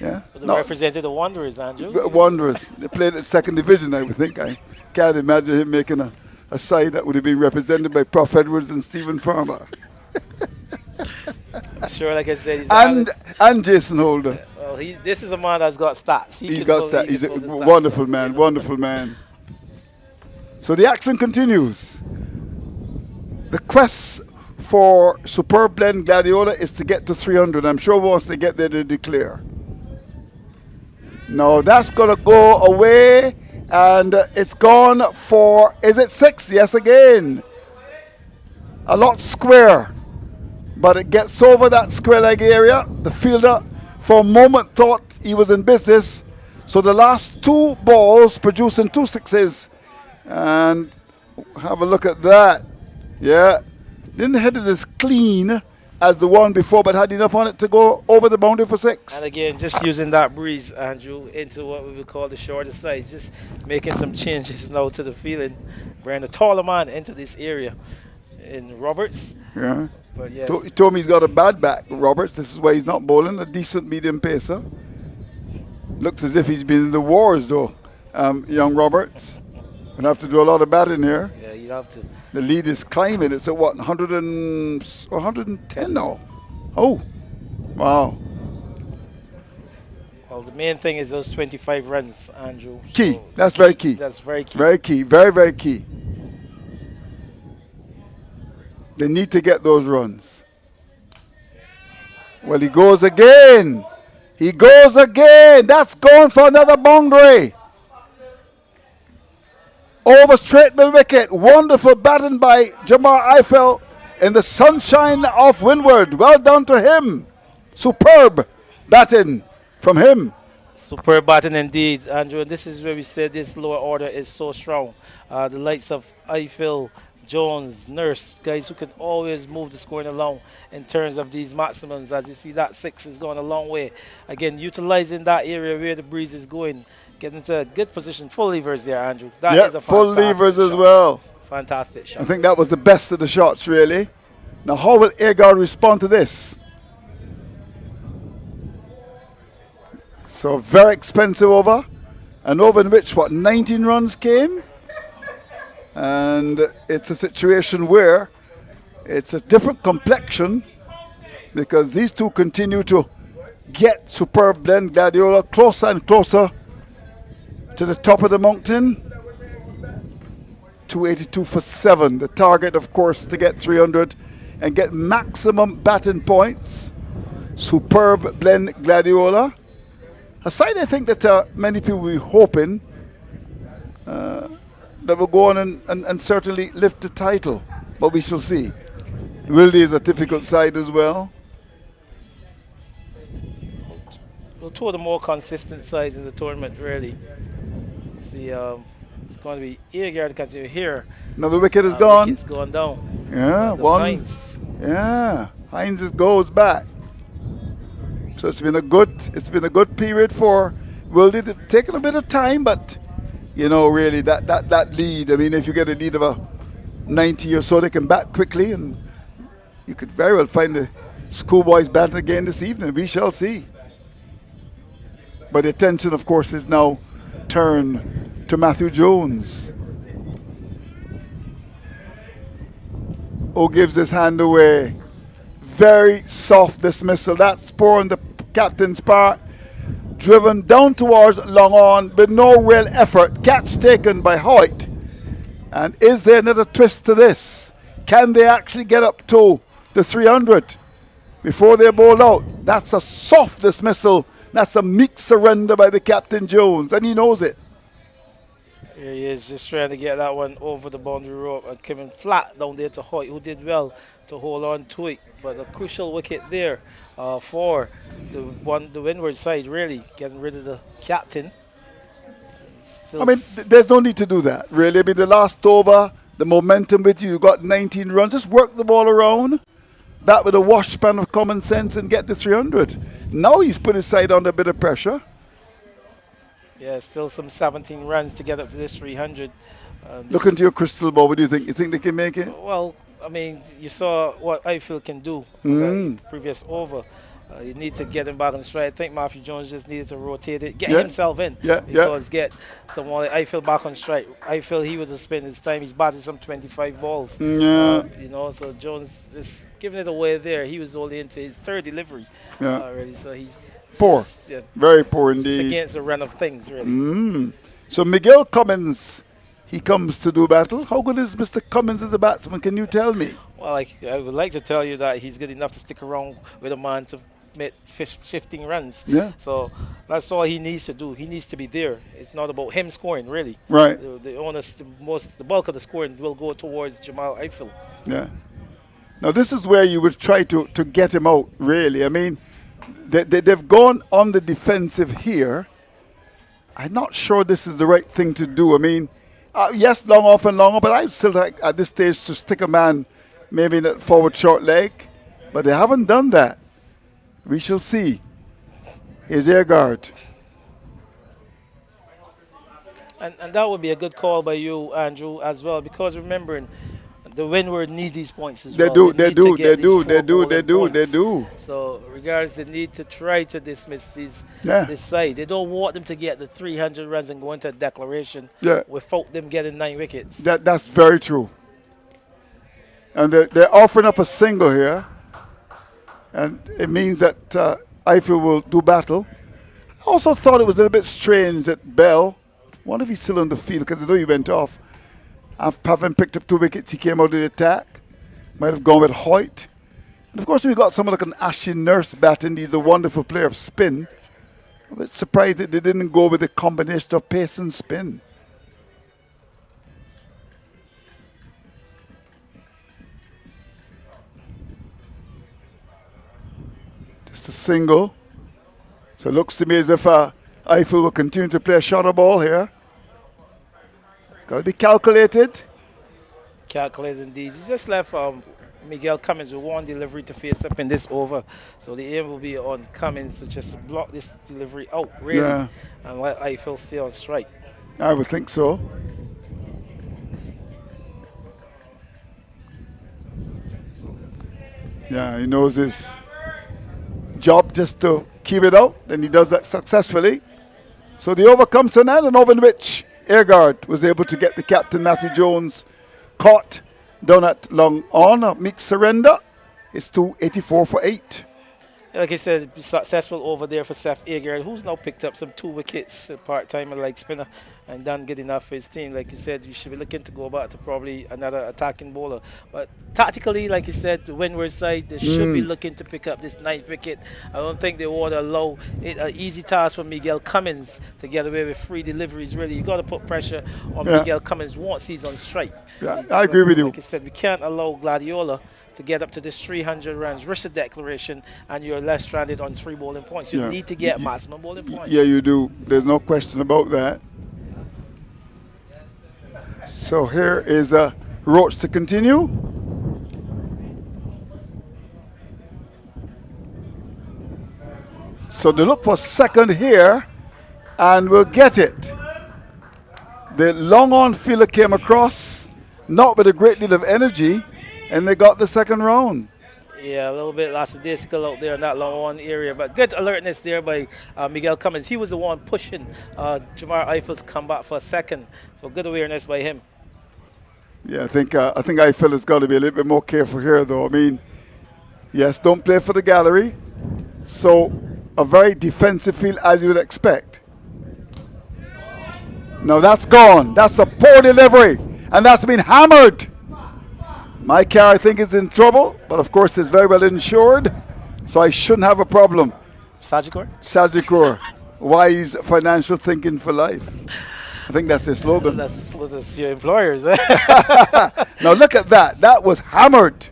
Yeah. they represented the Wanderers, Andrew. Wanderers. They played at second division, I would think. I can't imagine him making a side that would have been represented by Prof. Edwards and Stephen Farmer. I'm sure, like I said, he's and Jason Holder. well, this is a man that's got stats. He's got stats. He's a wonderful man, wonderful man. So the action continues. The quest for Superb Blend Gladiola is to get to 300. I'm sure once they get there, they declare. Now that's going to go away, and it's gone for, is it 6? Yes, again. A lot square, but it gets over that square leg area. The fielder, for a moment, thought he was in business. So the last 2 balls producing 2 sixes. And have a look at that. Yeah. Didn't hit it as clean as the one before, but had enough on it to go over the boundary for 6. And again, just using that breeze, Andrew, into what we would call the shorter side. Just making some changes now to the fielding. Bringing a taller man into this area in Roberts. Yeah. But yes. He told me he's got a bad back, Roberts. This is why he's not bowling. A decent medium pacer. Looks as if he's been in the wars, though, young Roberts. Gonna have to do a lot of batting here. Yeah, you'd have to. The lead is climbing. It's at what, 110 now? Oh, wow. Well, the main thing is those 25 runs, Andrew. Key. So That's very key. That's very key. Very key. Very, very key. They need to get those runs. Well, he goes again. He goes again. That's going for another boundary. Over straight middle wicket. Wonderful batting by Jamar Eiffel in the sunshine of Windward. Well done to him. Superb batting from him. Superb batting indeed, Andrew. And this is where we said this lower order is so strong. The likes of Eiffel, Jones, Nurse, guys who can always move the scoring along in terms of these maximums. As you see, that 6 is going a long way. Again, utilizing that area where the breeze is going. Getting into a good position. Full levers there, Andrew. That is a full levers as well. Fantastic shot. I think that was the best of the shots, really. Now, how will Agard respond to this? So, very expensive over. An over in which, 19 runs came? And it's a situation where it's a different complexion because these two continue to get Superb Blend Gladiola closer and closer to the top of the mountain. 282 for 7. The target, of course, to get 300 and get maximum batting points. Superb Blend Gladiola. A side I think that many people will be hoping that will go on and certainly lift the title. but we shall see. Wilde is a difficult side as well. Well, two of the more consistent sides in the tournament, really. See, it's going to be Eagard continue here. Another wicket is gone. Wicket's gone down. Yeah, one. Hines. Yeah, Hines goes back. So it's been a good period for Wilde. It's taken a bit of time, but you know, really that lead. I mean, if you get a lead of a 90 or so, they can bat quickly, and you could very well find the schoolboys batting again this evening. We shall see. But the attention, of course, is now turned to Matthew Jones, who gives his hand away. Very soft dismissal. That's poor on the captain's part. Driven down towards long on with no real effort. Catch taken by Hoyt. And is there another twist to this? Can they actually get up to the 300 before they're bowled out? That's a soft dismissal. That's a meek surrender by the Captain Jones, and he knows it. Here he is, just trying to get that one over the boundary rope and coming flat down there to Hoyt, who did well to hold on to it. But a crucial wicket there for the Windward side, really getting rid of the captain. Still I mean, there's no need to do that, really. I mean, the last over, the momentum with you got 19 runs. Just work the ball around. That with a wash pan of common sense and get the 300. Now he's put his side under a bit of pressure. Yeah, still some 17 runs to get up to this 300. Look into your crystal ball. What do you think? You think they can make it? Well, I mean, you saw what I feel can do in the previous over. You need to get him back on stride. I think Matthew Jones just needed to rotate it, get himself in. Because get someone like I feel back on strike. I feel he would have spent his time. He's batted some 25 balls. You know, so Jones just giving it away there. He was only into his third delivery already. So he's poor. Very poor indeed. Just against the run of things, really. So Miguel Cummins, he comes to do battle. How good is Mr. Cummins as a batsman? Can you tell me? Well, I would like to tell you that he's good enough to stick around with a man to make 15 runs. Yeah. So that's all he needs to do. He needs to be there. It's not about him scoring, really. Right. The bulk of the scoring will go towards Jamal Eiffel. Yeah. Now this is where you would try to get him out, really. I mean, they've gone on the defensive here. I'm not sure this is the right thing to do. I mean, yes, long off and long on, but I'd still like at this stage to stick a man maybe in that forward short leg. But they haven't done that. We shall see. Here's Eagard. And that would be a good call by you, Andrew, as well, because remembering the Windward needs these points as well. They do. So regardless, they need to try to dismiss this side. They don't want them to get the 300 runs and go into a declaration without them getting 9 wickets. That's very true. And they're offering up a single here. And it means that Eiffel will do battle. I also thought it was a little bit strange that Bell, wonder if he's still on the field because I know he went off. Having picked up 2 wickets, he came out of the attack. Might have gone with Hoyt. And of course, we got someone like an Ashley Nurse batting. He's a wonderful player of spin. I'm a bit surprised that they didn't go with a combination of pace and spin. Just a single. So it looks to me as if Eiffel will continue to play a shorter ball here. It's got to be calculated. Calculated indeed. He just left Miguel Cummins with 1 delivery to face up in this over. So the aim will be on Cummins to just block this delivery out, really, and let Eiffel stay on strike. I would think so. Yeah, he knows his job just to keep it out, and he does that successfully. So the over comes to an end, and over in which Eagard was able to get the captain, Matthew Jones, caught down at long on. A meek surrender. It's 284 for 8. Like I said, be successful over there for Seth Agar, who's now picked up some 2 wickets, part-time and like spinner, and done good enough for his team. Like you said, you should be looking to go back to probably another attacking bowler. But tactically, like you said, the Windward side, they should be looking to pick up this 9th wicket. I don't think they would allow it an easy task for Miguel Cummins to get away with 3 deliveries. Really, you got to put pressure on Miguel Cummins once he's on strike. Yeah, I agree with you. Like I said, we can't allow Gladiola to get up to this 300 runs, risk a declaration, and you're left stranded on 3 bowling points. You need to get maximum bowling points. Yeah, you do. There's no question about that. So here is Roach to continue. So they look for second here, and we'll get it. The long on fielder came across, not with a great deal of energy, and they got the second round. Yeah, a little bit lackadaisical out there in that long on area, but good alertness there by Miguel Cummins. He was the one pushing Jamar Eiffel to come back for a second, so good awareness by him. Yeah, I think Eiffel has got to be a little bit more careful here, though. I mean, yes, don't play for the gallery, so a very defensive field as you would expect. No, that's gone. That's a poor delivery, and that's been hammered. My car, I think, is in trouble, but of course it's very well insured, so I shouldn't have a problem. Sagicor, wise financial thinking for life. I think that's their slogan. That's your employers. Now look at that. That was hammered.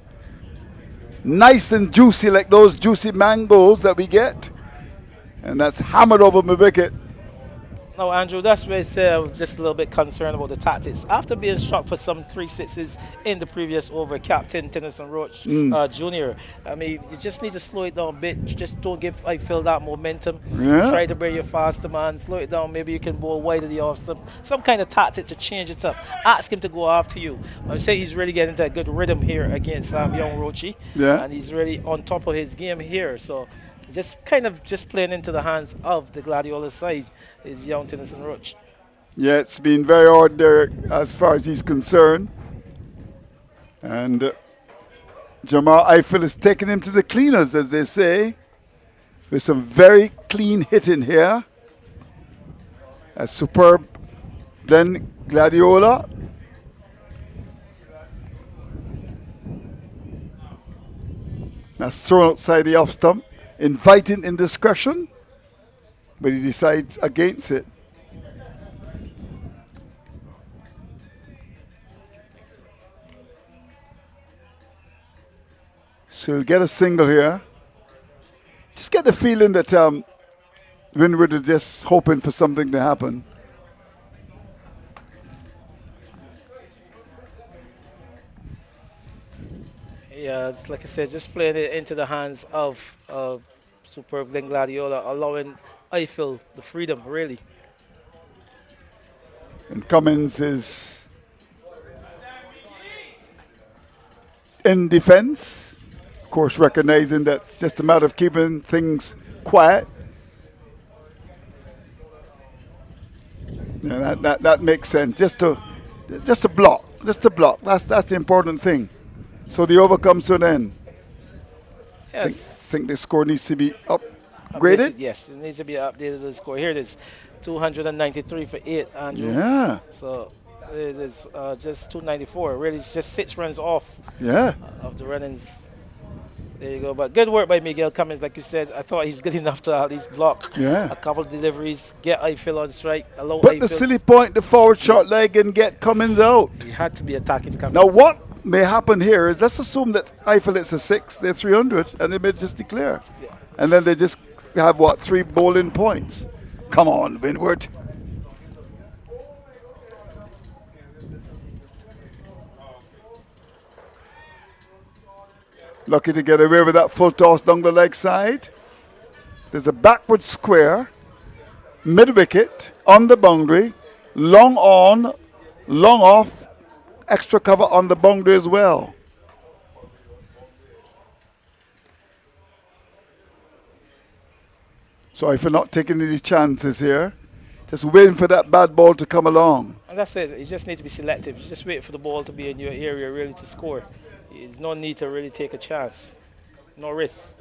Nice and juicy, like those juicy mangoes that we get. And that's hammered over my wicket. No, Andrew, that's where I say I'm just a little bit concerned about the tactics. After being struck for some 3 sixes in the previous over, Captain Tennyson Roach Jr., I mean, you just need to slow it down a bit. Just don't give Eiffel that momentum. Yeah. Try to bring your faster man, slow it down. Maybe you can bowl wide of the off, some kind of tactic to change it up. Ask him to go after you. I would say he's really getting into a good rhythm here against young Roachy. Yeah. And he's really on top of his game here. So just kind of just playing into the hands of the Gladiola side is young Tennyson Roach. Yeah, it's been very ordinary as far as he's concerned. And Jamar Eiffel is taking him to the cleaners, as they say, with some very clean hitting here. A superb. Then Gladiola. That's thrown outside the off stump, inviting indiscretion, but he decides against it. So he'll get a single here. Just get the feeling that Windward is just hoping for something to happen. Yeah, it's like I said, just playing it into the hands of superb Glen Gladiola, allowing Eiffel the freedom, really. And Cummins is in defense, of course, recognizing that it's just a matter of keeping things quiet. Yeah, that makes sense. Just to block. That's the important thing. So the over comes to an end. Yes. Think the score needs to be upgraded? Yes, it needs to be updated. The score here it is, 293 for 8, Andrew. Yeah. So it is just 294. Really, it's just 6 runs off. Yeah. Of the run-ins. There you go. But good work by Miguel Cummins. Like you said, I thought he's good enough to at least block a couple of deliveries, get Eiffel on strike, allow Put Eiffel. the silly point, the forward short leg, and get Cummins out. He had to be attacking Cummins. Now what may happen here is, let's assume that Eiffel hits a 6, they're 300, and they may just declare. Yeah. And then they just have, 3 bowling points. Come on, Windward. Lucky to get away with that full toss down the leg side. There's a backward square, mid-wicket, on the boundary, long on, long off, extra cover on the boundary as well. So if you're not taking any chances here, just waiting for that bad ball to come along. And that's it. You just need to be selective. You just wait for the ball to be in your area really to score. There's no need to really take a chance. No risk.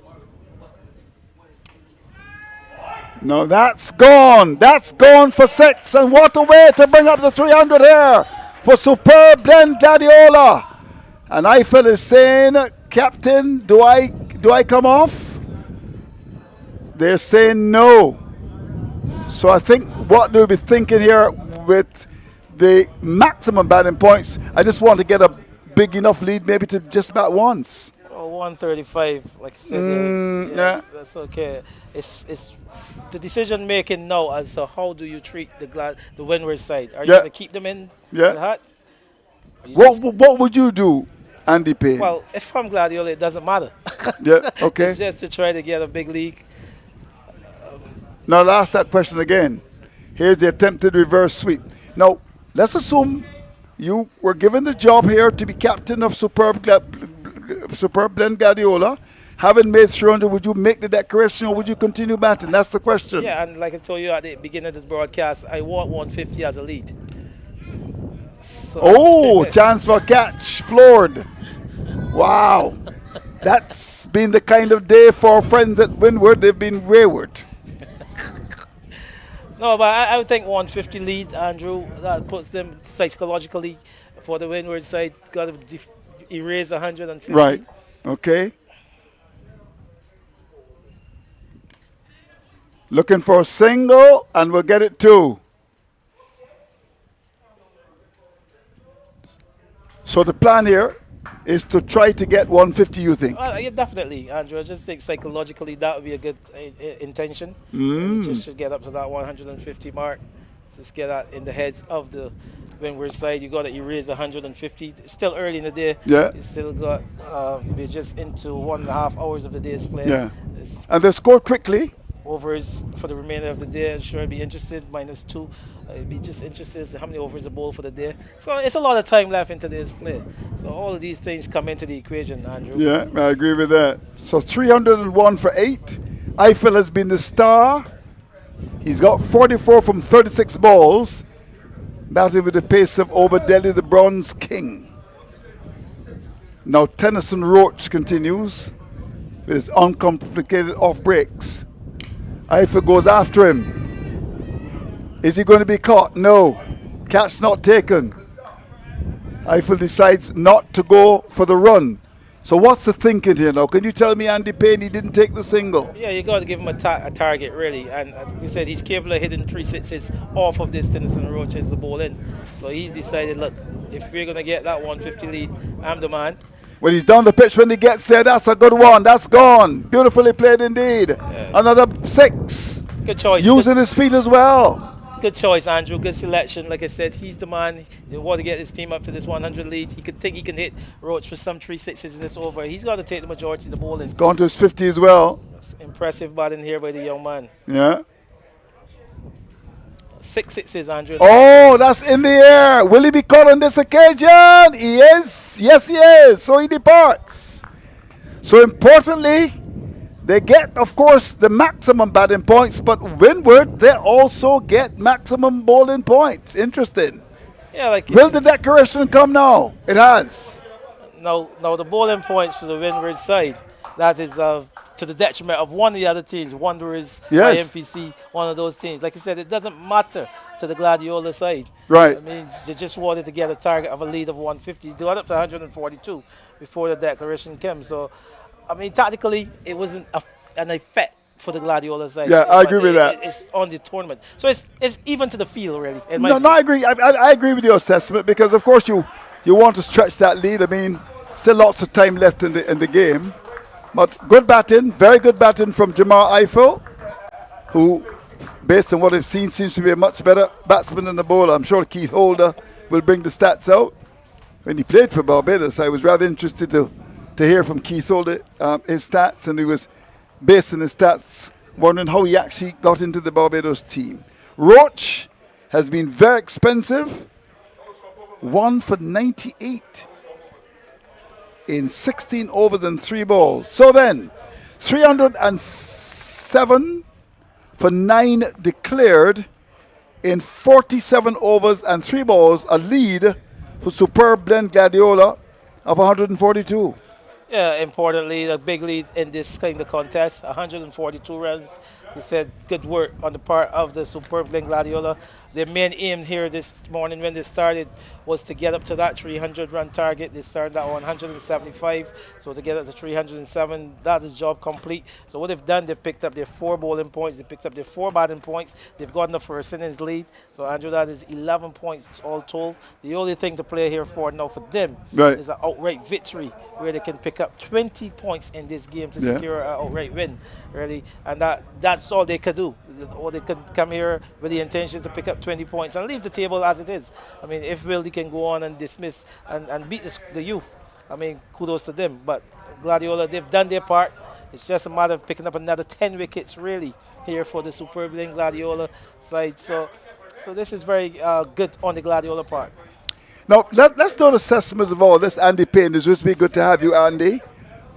No, that's gone. That's gone for 6. And what a way to bring up the 300 here for Superb Glen Gladiola. And Eiffel is saying, Captain, do I come off? They're saying no. So I think what they'll be thinking here with the maximum batting points, I just want to get a big enough lead maybe to just about once. Oh, 135, like I said. Yeah. That's okay. It's the decision making now as to how do you treat the Windward side. Are you going to keep them in the hut? What would you do, Andy Payne? Well, if I'm Gladiola, it doesn't matter. Yeah, okay. It's just to try to get a big league. Now, I'll ask that question again. Here's the attempted reverse sweep. Now, let's assume you were given the job here to be captain of Superb Glen Gladiola. Having made 300, would you make the declaration or would you continue batting? That's the question. Yeah, and like I told you at the beginning of this broadcast, I want 150 as a lead. So Chance for catch, floored. Wow. That's been the kind of day for friends at Windward. They've been wayward. No, but I would think 150 lead, Andrew. That puts them psychologically for the Windward side. Got to erase 150. Right. Okay. Looking for a single, and we'll get it too. So the plan here is to try to get 150, you think? Yeah, definitely, Andrew. I just think psychologically that would be a good intention. Just to get up to that 150 mark. Just get that in the heads of the Windward side. You got to erase 150. It's still early in the day. Yeah. You still got, we're just into 1.5 hours of the day's play. Yeah. And they scored quickly. Overs for the remainder of the day. I'm sure I'd be interested. -2. I'd be just interested as to how many overs a bowl for the day. So it's a lot of time left in today's play. So all of these things come into the equation, Andrew. Yeah, I agree with that. So 301 for 8. Eiffel has been the star. He's got 44 from 36 balls. Batting with the pace of Obadeli, the Bronze King. Now Tennyson Roach continues with his uncomplicated off breaks. Eiffel goes after him. Is he going to be caught? No. Catch not taken. Eiffel decides not to go for the run. So what's the thinking here now? Can you tell me Andy Payne he didn't take the single? Yeah, you got to give him a target, really. And he said he's capable of hitting 3 sixes off of this Tennyson Roach as the ball in. So he's decided, look, if we're going to get that 150 lead, I'm the man. When he's down the pitch, when he gets there, that's a good one. That's gone. Beautifully played indeed. Yeah. Another 6. Good choice. Using his feet as well. Good choice, Andrew. Good selection. Like I said, he's the man. He want to get his team up to this 100 lead. He could think he can hit Roach for some 3 sixes in this over. He's got to take the majority of the ball in. Gone to his 50 as well. That's impressive batting here by the young man. Yeah. 6 sixes, Andrew. Oh, that's in the air. Will he be caught on this occasion? He is. Yes, he is. So he departs. So importantly, they get, of course, the maximum batting points, but Windward, they also get maximum bowling points. Interesting. Yeah, like Will the declaration come now? It has. Now the bowling points for the Windward side, that is to the detriment of one of the other teams. Wanderers, Yes. IMPC, one of those teams. Like I said, it doesn't matter to the Gladiola side. Right. I mean, they just wanted to get a target of a lead of 150. They got up to 142 before the declaration came. So, I mean, tactically, it wasn't an effect for the Gladiola side. Yeah, I agree with that. It's on the tournament. So it's even to the field, really. No, I agree. I agree with your assessment because, of course, you want to stretch that lead. I mean, still lots of time left in the game. But good batting, very good batting from Jamar Eiffel, who, based on what I've seen, seems to be a much better batsman than the bowler. I'm sure Keith Holder will bring the stats out. When he played for Barbados, I was rather interested to hear from Keith Holder his stats, and he was basing his stats, wondering how he actually got into the Barbados team. Roach has been very expensive, 1 for 98. In 16 overs and 3 balls. So then, 307 for 9 declared in 47 overs and 3 balls, a lead for Superb Glen Gladiola of 142. Yeah, importantly, the big lead in this kind of contest, 142 runs. He said good work on the part of the superb Glen Gladiola. Their main aim here this morning when they started was to get up to that 300 run target. They started at 175, so to get up to 307, that's a job complete. So what they've done, they've picked up their 4 bowling points, they picked up their 4 batting points, they've gotten the first innings lead. So Andrew, that is 11 points all told. The only thing to play here for now for them is an outright victory where they can pick up 20 points in this game to secure an outright win, really. And that's all they could do. Or they could come here with the intention to pick up 20 points and leave the table as it is. I mean, if Wildy can go on and dismiss and beat the youth, I mean, kudos to them. But Gladiola, they've done their part. It's just a matter of picking up another 10 wickets, really, here for the superb Gladiola side. So this is very good on the Gladiola part. Now, let's do an assessment of all this. Andy Payne, it's just be good to have you, Andy.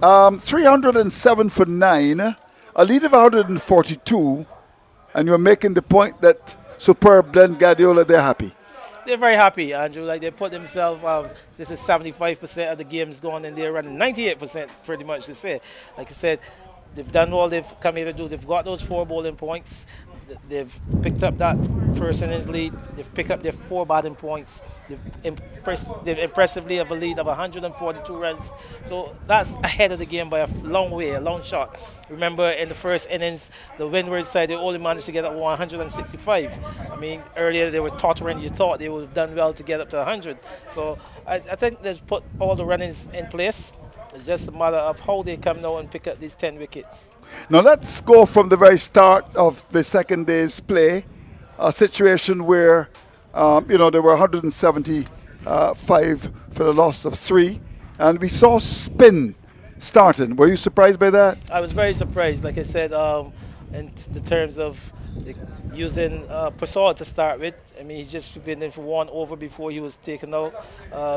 307 for 9, a lead of 142, and you're making the point that superb Glen Gladiola, they're happy. They're very happy, Andrew. Like, they put themselves, this is 75% of the games going, and they're running 98% pretty much to say. Like I said, they've done all they've come here to do. They've got those 4 bowling points. They've picked up that first innings lead. They've picked up their 4 batting points. They've impressively have a lead of 142 runs. So that's ahead of the game by a long way, a long shot. Remember, in the first innings, the Windward side, they only managed to get up 165. I mean, earlier they were tottering. You thought they would have done well to get up to 100. So I think they've put all the runnings in place. It's just a matter of how they come now and pick up these 10 wickets. Now let's go from the very start of the second day's play, a situation where, there were 175 for the loss of 3, and we saw spin starting. Were you surprised by that? I was very surprised, like I said, in the terms of using Prasad to start with. I mean, he's just been in for 1 over before he was taken out.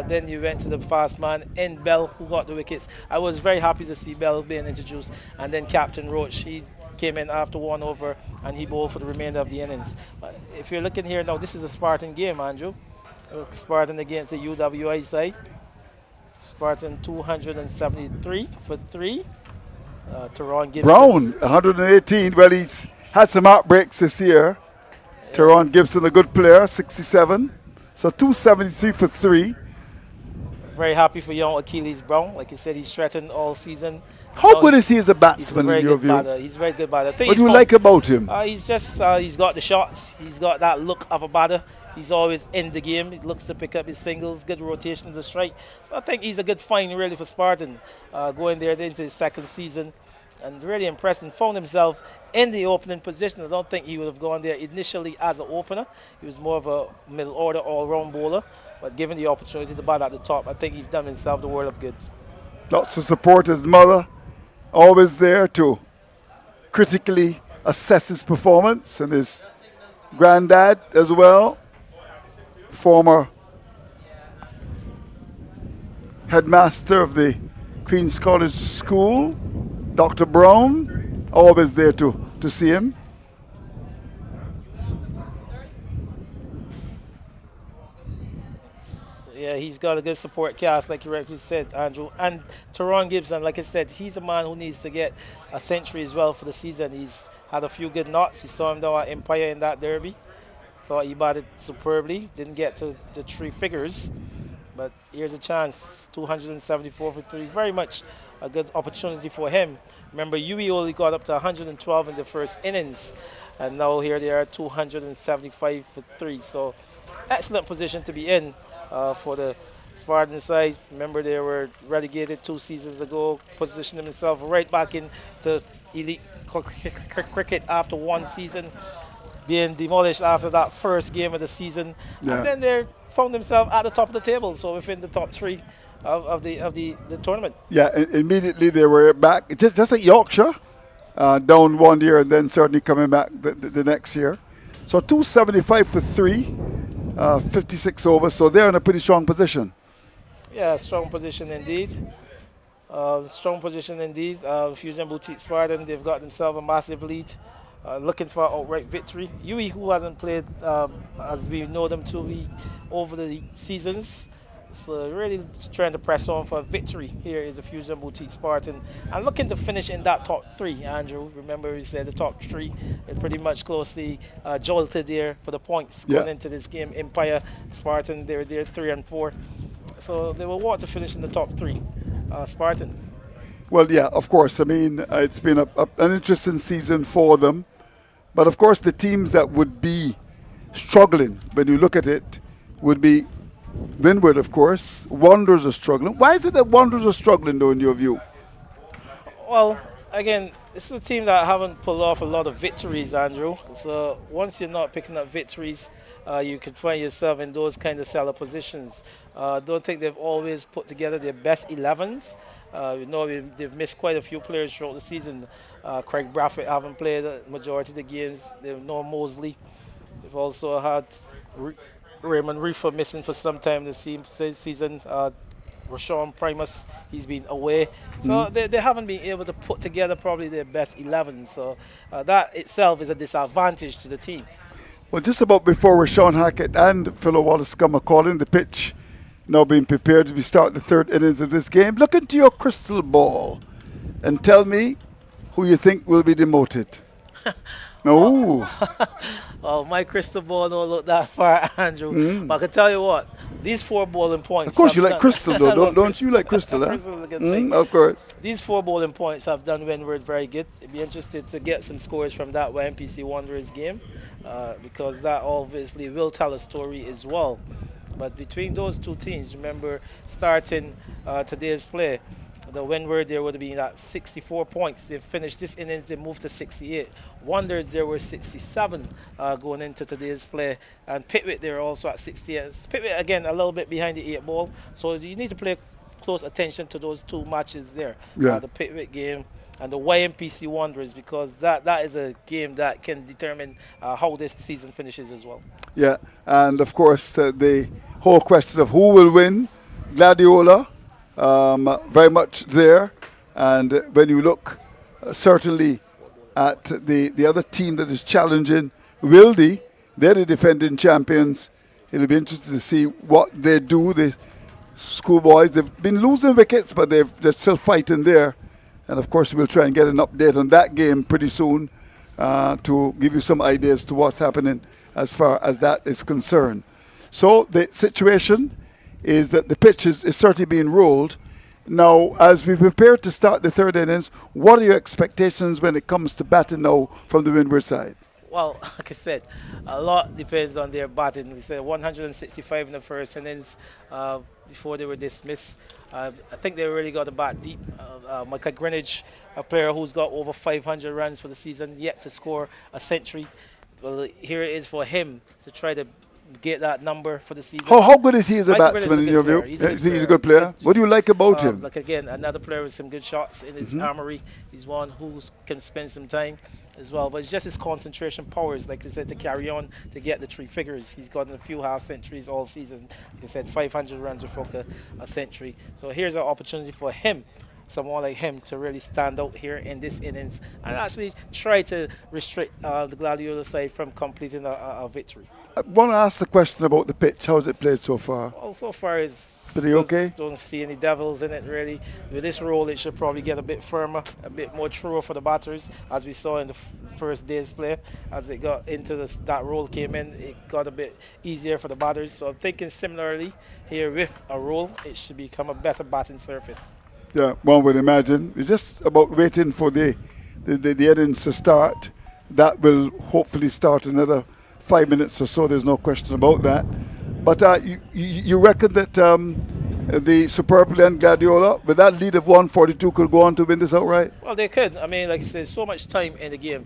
Then you went to the fast man in Bell, who got the wickets. I was very happy to see Bell being introduced. And then Captain Roach, he came in after 1 over, and he bowled for the remainder of the innings. But if you're looking here now, this is a Spartan game, Andrew. Spartan against the UWI side. Spartan 273 for 3. Teron Gibson. Brown, 118. Well, he's had some outbreaks this year. Teron Gibson, a good player, 67. So 273 for 3. Very happy for young Achilles Brown. Like you said, he's threatened all season. How good is he as a batsman He's a very in your good view? batter. He's a very good batter. What do you like about him? He's just, he's got the shots. He's got that look of a batter. He's always in the game. He looks to pick up his singles, good rotation to strike. So I think he's a good find really for Spartan going there into his second season. And really impressed and found himself in the opening position. I don't think he would have gone there initially as an opener. He was more of a middle order all-round bowler. But given the opportunity to bat at the top, I think he's done himself the world of good. Lots of support. His mother always there to critically assess his performance, and his granddad as well, former headmaster of the Queen's College School, Dr. Brown, always there to see him. Yeah, he's got a good support cast, like you rightfully said, Andrew. And Teron Gibson, like I said, he's a man who needs to get a century as well for the season. He's had a few good knots. You saw him down at Empire in that derby. Thought he batted superbly. Didn't get to the 3 figures. But here's a chance. 274 for 3. Very much a good opportunity for him. Remember, Yui only got up to 112 in the first innings. And now here they are, 275 for 3. So excellent position to be in. For the Spartan side. Remember, they were relegated 2 seasons ago, positioned themselves right back into elite cricket after 1 season, being demolished after that first game of the season. Yeah. And then they found themselves at the top of the table, so within the top 3 of the tournament. Yeah, immediately they were back. Just like Yorkshire, down 1 year and then certainly coming back the next year. So 275 for 3. 56 overs, so they're in a pretty strong position. Yeah, strong position indeed. Strong position indeed. Fusion Boutique Spartan, they've got themselves a massive lead. Looking for an outright victory. Yui, who hasn't played as we know them to be over the seasons, So really trying to press on for a victory. Here is a Fusion Boutique Spartan. And looking to finish in that top three, Andrew. Remember we said the top three are pretty much closely jolted there for the points going into this game. Empire, Spartan, they're 3 and 4. So they will want to finish in the top three. Spartan. Well, yeah, of course. I mean, it's been an interesting season for them. But of course, the teams that would be struggling, when you look at it, would be Windward, of course. Wanderers are struggling. Why is it that Wanderers are struggling, though, in your view? Well, again, this is a team that haven't pulled off a lot of victories, Andrew. So once you're not picking up victories, you can find yourself in those kind of seller positions. Don't think they've always put together their best 11s. We know they've missed quite a few players throughout the season. Craig Braffett haven't played the majority of the games. They've no Mosley. They've also had Raymond Reefer missing for some time this season. Rashawn Primus, he's been away. So they haven't been able to put together probably their best 11. So that itself is a disadvantage to the team. Well, just about before Rashawn Hackett and Philo Wallace come calling the pitch, now being prepared as we start the third innings of this game. Look into your crystal ball and tell me who you think will be demoted. No. Well, my crystal ball don't look that far, Andrew. But I can tell you what, these 4 bowling points. Of course, you like crystal, though. Don't you like crystal, huh? Crystal is a good thing. Of course. These 4 bowling points have done Windward very good. I'd be interested to get some scores from that YMPC Wanderers game because that obviously will tell a story as well. But between those two teams, remember, starting today's play, the Windward there would have been at 64 points. They finished this innings, they moved to 68. Wanderers there were 67 going into today's play. And Pitwick there also at 68. Pitwick again a little bit behind the 8 ball. So you need to pay close attention to those 2 matches there. Yeah. The Pitwick game and the YMPC Wanderers, because that is a game that can determine how this season finishes as well. Yeah, and of course the whole question of who will win, Gladiola, very much there. And when you look certainly at the other team that is challenging, Wildy, they're the defending champions. It'll be interesting to see what they do. The schoolboys, they've been losing wickets, but they're still fighting there. And of course, we'll try and get an update on that game pretty soon to give you some ideas to what's happening as far as that is concerned. So the situation is that the pitch is certainly being rolled. Now, as we prepare to start the third innings, what are your expectations when it comes to batting now from the Windward side? Well, like I said, a lot depends on their batting. They said 165 in the first innings before they were dismissed. I think they really got to bat deep. Michael Greenwich, a player who's got over 500 runs for the season, yet to score a century. Well, here it is for him to try to get that number for the season. How good is he as a Michael batsman in your view? He's a good player. What do you like about him? Like again, another player with some good shots in his armory. He's one who can spend some time as well, but it's just his concentration powers, like I said, to carry on to get the 3 figures. He's gotten a few half centuries all season. Like I said, 500 runs before a century. So here's an opportunity for him, someone like him, to really stand out here in this innings and actually try to restrict the Gladiola side from completing a victory. I want to ask the question about the pitch. How's it played so far? Well, so far it's pretty okay. Don't see any devils in it really. With this roll, it should probably get a bit firmer, a bit more truer for the batters, as we saw in the first day's play. As it got into that roll came in, it got a bit easier for the batters. So I'm thinking similarly here with a roll, it should become a better batting surface. Yeah, one would imagine. It's just about waiting for the innings to start. That will hopefully start another 5 minutes or so. There's no question about that. But you reckon that the Superb and Gladiola, with that lead of 142, could go on to win this outright? Well, they could. I mean, like I said, so much time in the game.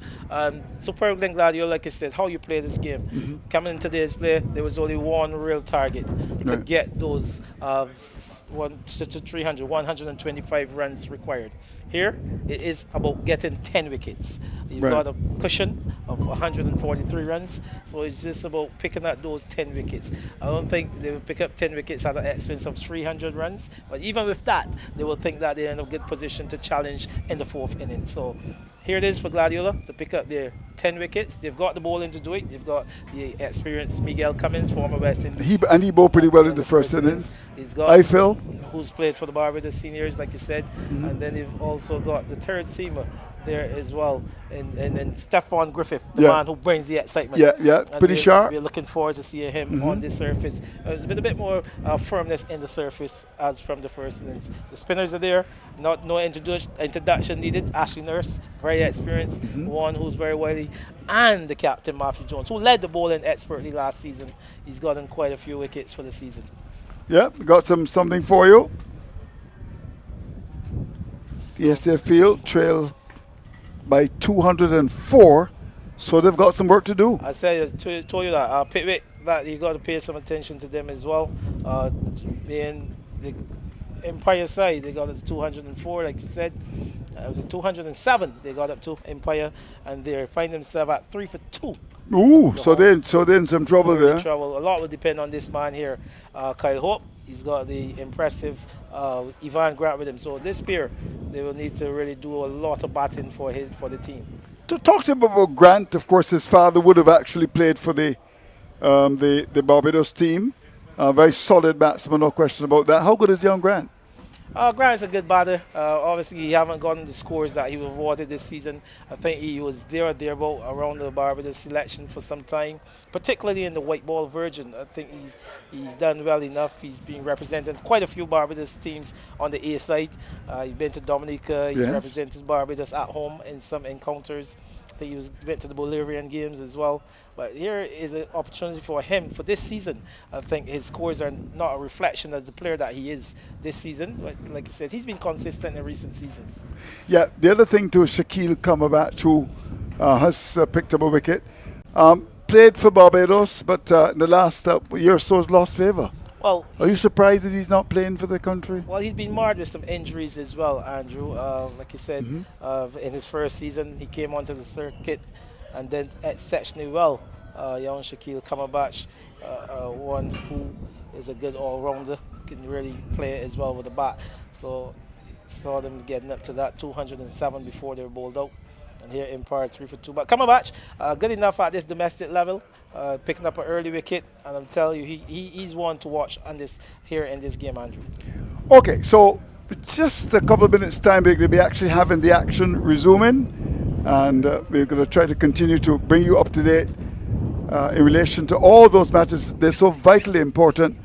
Superb and Gladiola, like I said, how you play this game. Coming into today's play, there was only one real target to get those 125 runs required. Here, it is about getting 10 wickets. You've got a cushion of 143 runs, so it's just about picking up those 10 wickets. I don't think they will pick up 10 wickets at the expense of 300 runs, but even with that, they will think that they're in a good position to challenge in the 4th inning. So here it is for Gladiola to pick up their 10 wickets. They've got the bowling to do it. They've got the experienced Miguel Cummins, former West Indies. He bowled pretty well in the first innings. He's got I Phil, who's played for the Barbados seniors, like you said, and then they've also got the third seamer there as well, and Stephon Griffith, the man who brings the excitement. Yeah, and pretty sharp. We're looking forward to seeing him on the surface. With a bit more firmness in the surface as from the first innings. The spinners are there. No introduction needed. Ashley Nurse, very experienced, one who's very wily, and the captain Matthew Jones, who led the bowling expertly last season. He's gotten quite a few wickets for the season. Yeah, got something for you. The STF Field trail by 204, so they've got some work to do. I said, told you that Pittwick, that you got to pay some attention to them as well. Being the Empire side, they got us 204, like you said. It was 207 they got up to Empire, and they find themselves at 3 for 2. Ooh, so then some trouble there. Trouble. A lot will depend on this man here, Kyle Hope. He's got the impressive Ivan Grant with him. So this pair, they will need to really do a lot of batting for the team. To talk to him about Grant, of course, his father would have actually played for the Barbados team. Very solid batsman, no question about that. How good is young Grant? Grant's a good batter. Obviously, he haven't gotten the scores that he was awarded this season. I think he was there or thereabout around the Barbados selection for some time, particularly in the white ball version. I think he's done well enough. He's been representing quite a few Barbados teams on the A side. He's been to Dominica. He's represented Barbados at home in some encounters. I think he went to the Bolivian games as well. But here is an opportunity for him for this season. I think his scores are not a reflection of the player that he is this season. But like I said, he's been consistent in recent seasons. Yeah, the other thing to Shaquille Cumberbatch, who has picked up a wicket, played for Barbados, but in the last year or so has lost favour. Well, are you surprised that he's not playing for the country? Well, he's been marred with some injuries as well, Andrew. Like you said, in his first season, he came onto the circuit and then exceptionally well. Young Shaquille Cumberbatch, one who is a good all-rounder, can really play as well with the bat. So saw them getting up to that 207 before they were bowled out. And here Empire 3 for 2. But Cumberbatch, good enough at this domestic level, picking up an early wicket. And I'm telling you, he's one to watch on this here in this game, Andrew. Okay, so just a couple of minutes time, we're going to be actually having the action resuming. And we're going to try to continue to bring you up to date in relation to all those matches. They're so vitally important.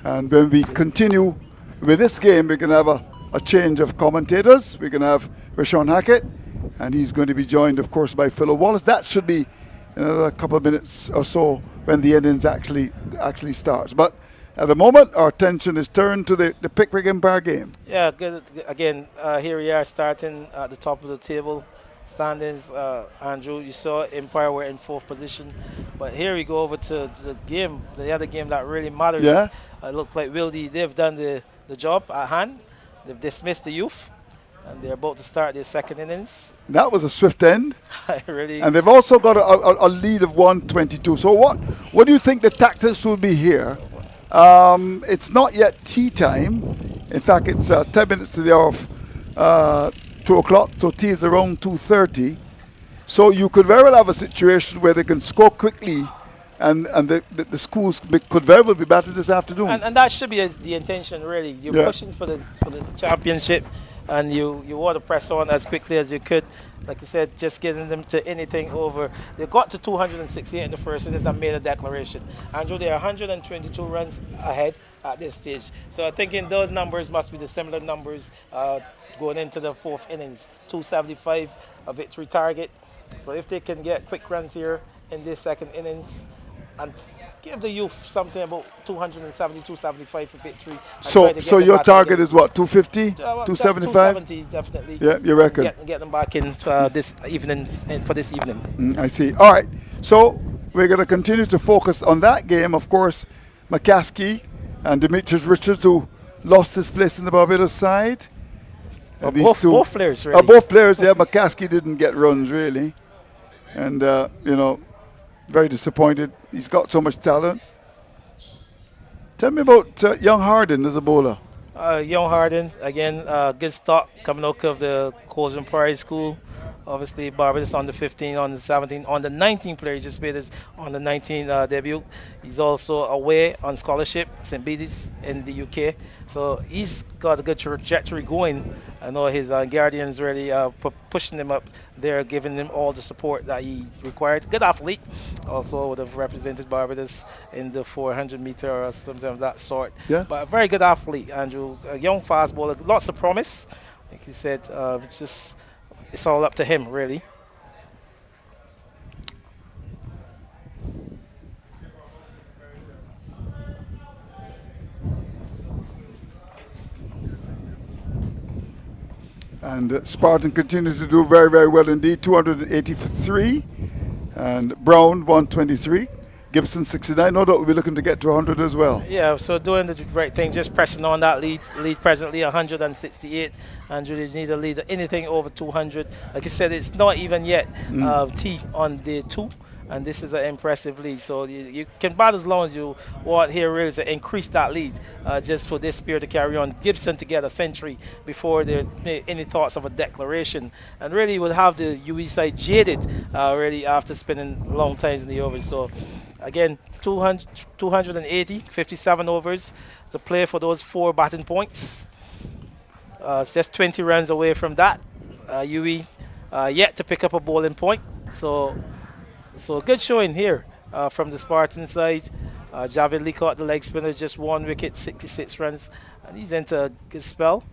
And when we continue with this game, we're going to have a change of commentators. We're going to have Rashawn Hackett, and he's going to be joined, of course, by Philo Wallace. That should be in another couple of minutes or so when the innings actually starts. But at the moment, our attention is turned to the Pickwick Empire game. Yeah, good. Again, here we are starting at the top of the table standings. Andrew, you saw Empire were in 4th position. But here we go over to the game, the other game that really matters. Yeah. It looks like Wildy, they've done the job at hand. They've dismissed the youth. And they're about to start their second innings. That was a swift end. Really. And they've also got a lead of 122. So what do you think the tactics will be here? It's not yet tea time. In fact, it's 10 minutes to the hour of 2 o'clock. So tea is around 2:30. So you could very well have a situation where they can score quickly, and the schools could very well be battered this afternoon. And that should be the intention, really. You're pushing for the championship. And you want to press on as quickly as you could. Like you said, just getting them to anything over. They got to 268 in the first innings and made a declaration. Andrew, they are 122 runs ahead at this stage. So I think in those numbers must be the similar numbers going into the 4th innings. 275, a victory target. So if they can get quick runs here in this second innings and give the youth something about 270, 275 for victory. So your target is what, 250, 275? 270, definitely. Yeah, you reckon? Get them back in this evening, for this evening. I see. All right. So we're going to continue to focus on that game. Of course, McCaskey and Demetrius Richards, who lost his place in the Barbados side. Both players, really. Both players, yeah. McCaskey didn't get runs, really. And, very disappointed. He's got so much talent. Tell me about young Harden as a bowler. Young Harden, again, good start coming out of the Colson Pride School. Obviously, Barbados on the 15, on the 17, on the 19 player. He just made his on the 19 debut. He's also away on scholarship, St. Bede's in the UK. So he's got a good trajectory going. I know his guardians really pushing him up there, giving him all the support that he required. Good athlete. Also would have represented Barbados in the 400 meter or something of that sort. Yeah. But a very good athlete, Andrew. A young fast bowler, lots of promise. Like he said, just it's all up to him, really. And Spartan continued to do very, very well indeed. 283. And Brown 123. Gibson 69. No doubt we'll be looking to get to 100 as well. Yeah, so doing the right thing, just pressing on that lead presently 168. Andrew, you need a lead anything over 200. Like I said, it's not even yet T on day 2. And this is an impressive lead. So you can bat as long as you want here, really, to increase that lead just for this spear to carry on. Gibson to get a century before there any thoughts of a declaration. And really would have the UE side jaded really after spending long times in the overs. So again, 280, 57 overs to play for those 4 batting points. It's just 20 runs away from that. UE yet to pick up a bowling point. So good showing here from the Spartan side. Javid Lee caught the leg spinner, just 1 wicket, 66 runs, and he's into a good spell.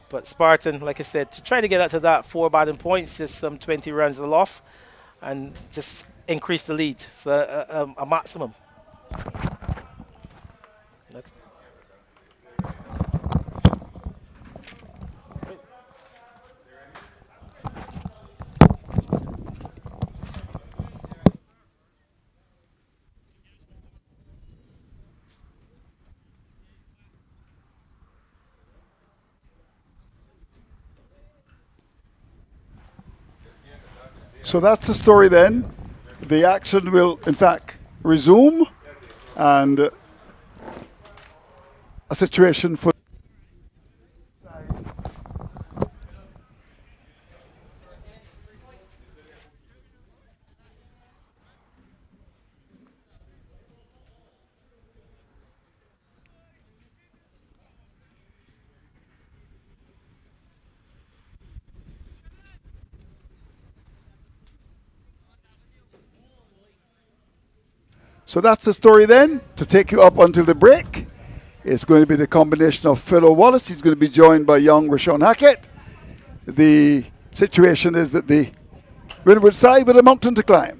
But Spartan, like I said, to try to get up to that 4 batting points, just some 20 runs aloft, and just increase the lead, so a maximum. That's So that's the story then. The action will, in fact, resume, and a situation for So that's the story then. To take you up until the break, it's going to be the combination of Phil Wallace. He's going to be joined by young Rashawn Hackett. The situation is that the Windward side with a mountain to climb.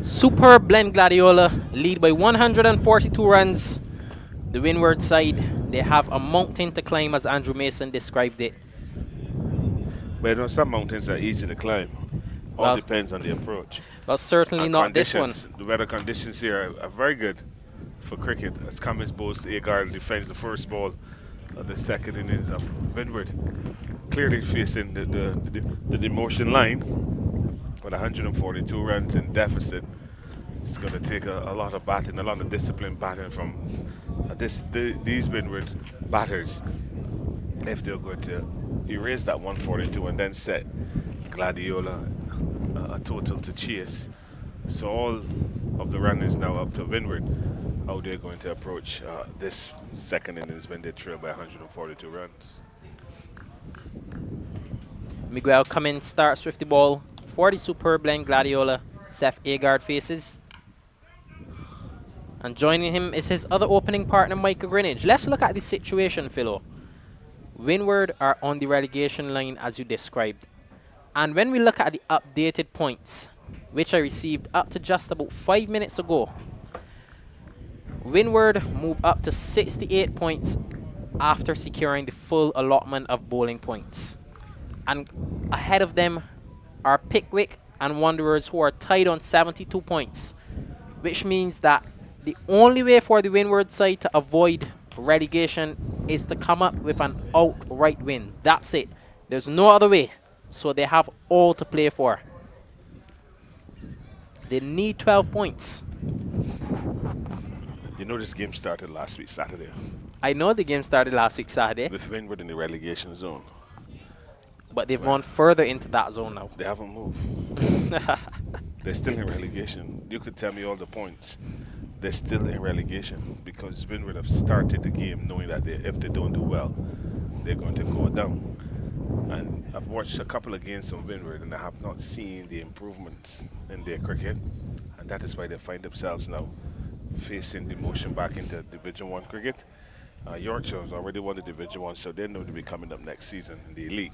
Superb blend Gladiola, lead by 142 runs. The Windward side, they have a mountain to climb as Andrew Mason described it. But you know, some mountains are easy to climb. All depends on the approach. Well, certainly And not this one. The weather conditions here are very good for cricket. As Cummins bowls Agar defends the first ball of the second innings of Windward. Clearly facing the demotion line with 142 runs in deficit. It's going to take a lot of batting, a lot of disciplined batting from these Windward batters if they're going to erase that 142 and then set Gladiola a total to chase. So all of the runners now up to Windward, how they're going to approach this second innings when they trail by 142 runs. Miguel Cummins starts with the ball for the superb blend Gladiola. Seth Agard faces. And joining him is his other opening partner, Michael Greenidge. Let's look at the situation, Philo. Windward are on the relegation line as you described. And when we look at the updated points, which I received up to just about 5 minutes ago, Windward move up to 68 points after securing the full allotment of bowling points. And ahead of them are Pickwick and Wanderers, who are tied on 72 points, which means that the only way for the Windward side to avoid relegation is to come up with an outright win. That's it. There's no other way. So they have all to play for. They need 12 points. You know this game started last week, Saturday, I know the game started last week, Saturday, with Windward in the relegation zone. but they've gone further into that zone now. They haven't moved. They're still in relegation. You could tell me all the points. They're still in relegation because Windward have started the game knowing that if they don't do well, they're going to go down. And I've watched a couple of games from Windward and I have not seen the improvements in their cricket. And that is why they find themselves now facing demotion back into Division 1 cricket. Yorkshire has already won the Division 1, so they know to be coming up next season in the Elite.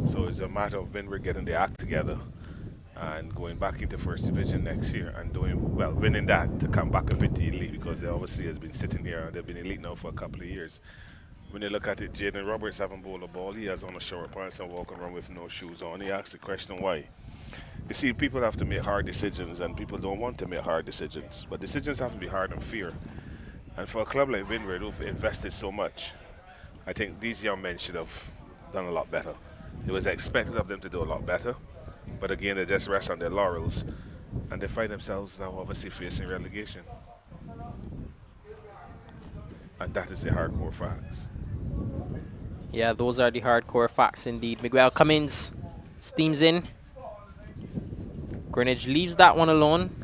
So it's a matter of Windward getting their act together and going back into First Division next year and doing well, winning that to come back up into Elite, because they obviously has been sitting here and they've been Elite now for a couple of years. When you look at it, Jaden Roberts haven't bowled a ball. He has on a short pants and walking around with no shoes on. He asks the question why. You see, people have to make hard decisions and people don't want to make hard decisions. But decisions have to be hard and fair. And for a club like Windward, who've invested so much, I think these young men should have done a lot better. It was expected of them to do a lot better. But again, they just rest on their laurels. And they find themselves now obviously facing relegation. And that is the hardcore facts. Yeah, those are the hardcore facts indeed. Miguel Cummins steams in. Greenwich leaves that one alone.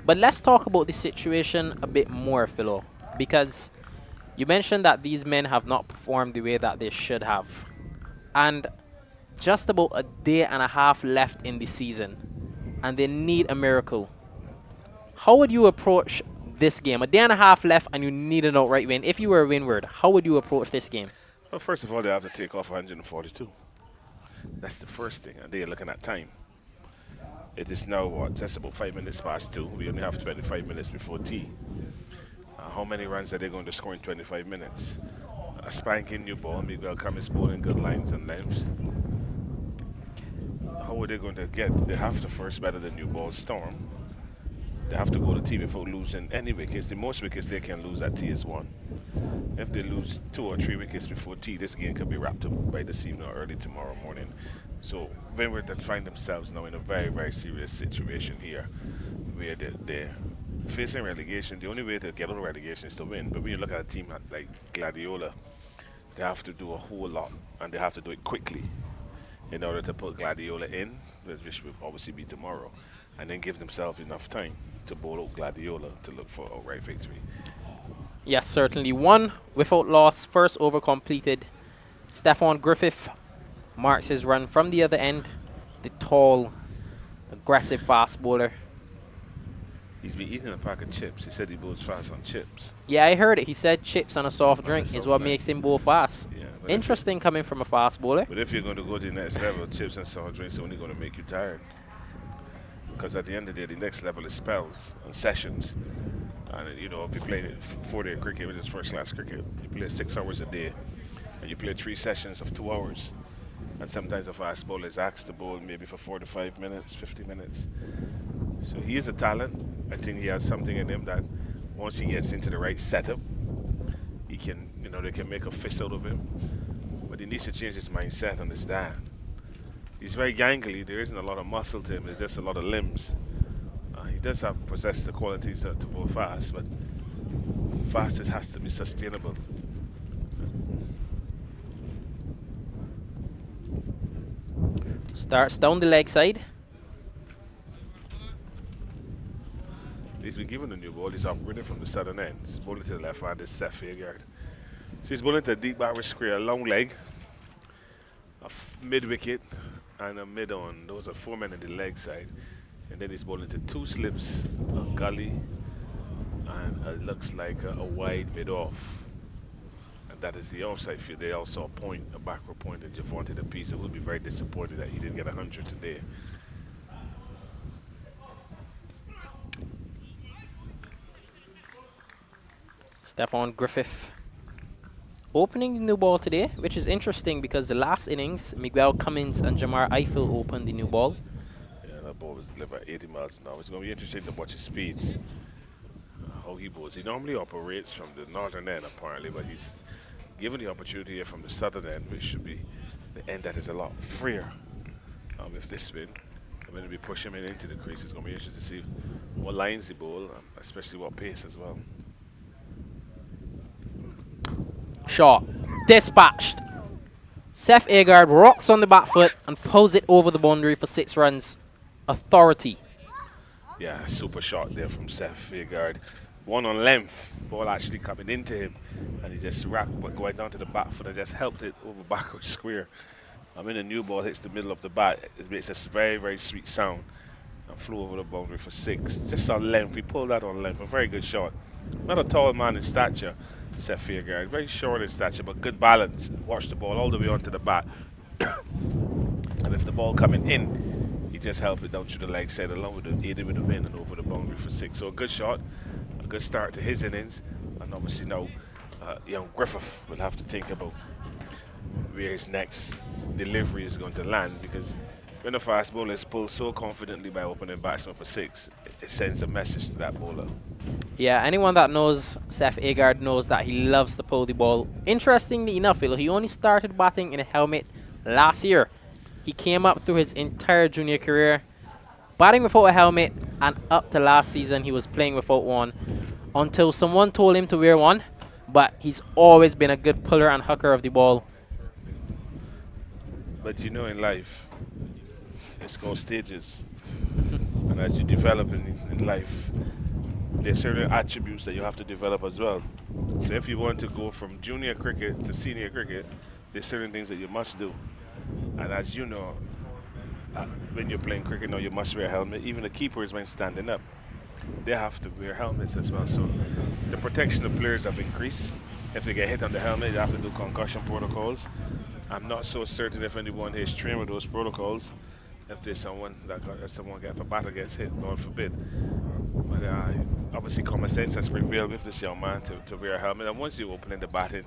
But let's talk about the situation a bit more, Philo, because you mentioned that these men have not performed the way that they should have. And just about a day and a half left in the season, and they need a miracle. How would you approach this game? A day and a half left and you need an outright win. If you were Windward, how would you approach this game? Well, first of all, they have to take off 142. That's the first thing, and they're looking at time. It is now, what, just about 5 minutes past 2. We only have 25 minutes before tea. How many runs are they going to score in 25 minutes? A spanking new ball, Miguel Cummins bowling good lines and lengths. How are they going to get? They have to first batter the new ball Storm. They have to go to tea before losing any wickets. The most wickets they can lose at tea is 1. If they lose 2 or 3 wickets before tea, this game could be wrapped up by this evening or early tomorrow morning. So Windward that find themselves now in a very, very serious situation here, where they're facing relegation. The only way to get out of relegation is to win. But when you look at a team like Gladiola, they have to do a whole lot, and they have to do it quickly in order to put Gladiola in, which will obviously be tomorrow, and then give themselves enough time to bowl out Gladiola to look for outright victory. Yes, certainly. 1 without loss, first over completed. Stefan Griffith marks his run from the other end. The tall, aggressive fast bowler. He's been eating a pack of chips. He said he bowls fast on chips. Yeah, I heard it. He said chips and a soft drink is what makes him bowl fast. Yeah, interesting coming from a fast bowler. But if you're going to go to the next level, chips and soft drinks are only going to make you tired. Because at the end of the day, the next level is spells and sessions. And you know, if you play 4-day cricket, which is first-class cricket, you play 6 hours a day, and you play 3 sessions of 2 hours. And sometimes a fast bowler is asked to bowl maybe for 45 minutes, 50 minutes. So he is a talent. I think he has something in him that once he gets into the right setup, he can, you know, they can make a fist out of him. But he needs to change his mindset on his dad. He's very gangly. There isn't a lot of muscle to him. There's just a lot of limbs. He does possess the qualities to bowl fast, but fastest has to be sustainable. Starts down the leg side. He's been given the new ball. He's operating from the southern end. He's bowling to the left hand. This is Seth Fagard. So he's bowling to a deep backward square, a long leg, a mid wicket, and a mid on. Those are 4 men in the leg side. And then he's bowling to 2 slips, a gully, and it looks like a wide mid off. And that is the offside field. They also appoint a backward point to Javonte the piece. Who would be very disappointed that he didn't get 100 today. Stefan Griffith opening the new ball today, which is interesting because the last innings, Miguel Cummins and Jamar Eiffel opened the new ball. Yeah, that ball was delivered at 80 miles an hour. It's going to be interesting to watch his speeds, how he bowls. He normally operates from the northern end, apparently, but he's given the opportunity here from the southern end, which should be the end that is a lot freer with this spin. I'm going to be pushing him into the crease. It's going to be interesting to see what lines he bowl, especially what pace as well. Shot. Dispatched. Seth Agard rocks on the back foot and pulls it over the boundary for 6 runs. Authority. Yeah, super shot there from Seth Agard. One on length, ball actually coming into him, and he just wrapped going down to the back foot and just helped it over backward square. I mean, the new ball hits the middle of the bat. It makes a very, very sweet sound and flew over the boundary for 6. Just on length, he pulled that on length. A very good shot. Not a tall man in stature, Seth Agard. Very short in stature, but good balance. Watch the ball all the way onto the bat. And if the ball coming in, he just helped it down through the leg side along with the aided with the wind and over the boundary for 6. So a good shot, a good start to his innings, and obviously now young Griffith will have to think about where his next delivery is going to land, because when a fast bowler is pulled so confidently by opening batsman for 6, it sends a message to that bowler. Yeah, anyone that knows Seth Agard knows that he loves to pull the ball. Interestingly enough, he only started batting in a helmet last year. He came up through his entire junior career batting without a helmet, and up to last season he was playing without one until someone told him to wear one, but he's always been a good puller and hooker of the ball. But you know, in life, it's called stages. And as you develop in life, there's certain attributes that you have to develop as well. So if you want to go from junior cricket to senior cricket, there's certain things that you must do. And as you know, when you're playing cricket now, you must wear a helmet. Even the keepers, when standing up, they have to wear helmets as well. So the protection of players have increased. If they get hit on the helmet, they have to do concussion protocols. I'm not so certain if anyone here is trained with those protocols. If there's someone if a batter gets hit, God forbid. But obviously common sense has prevailed with this young man to wear a helmet. And once you open in the batting,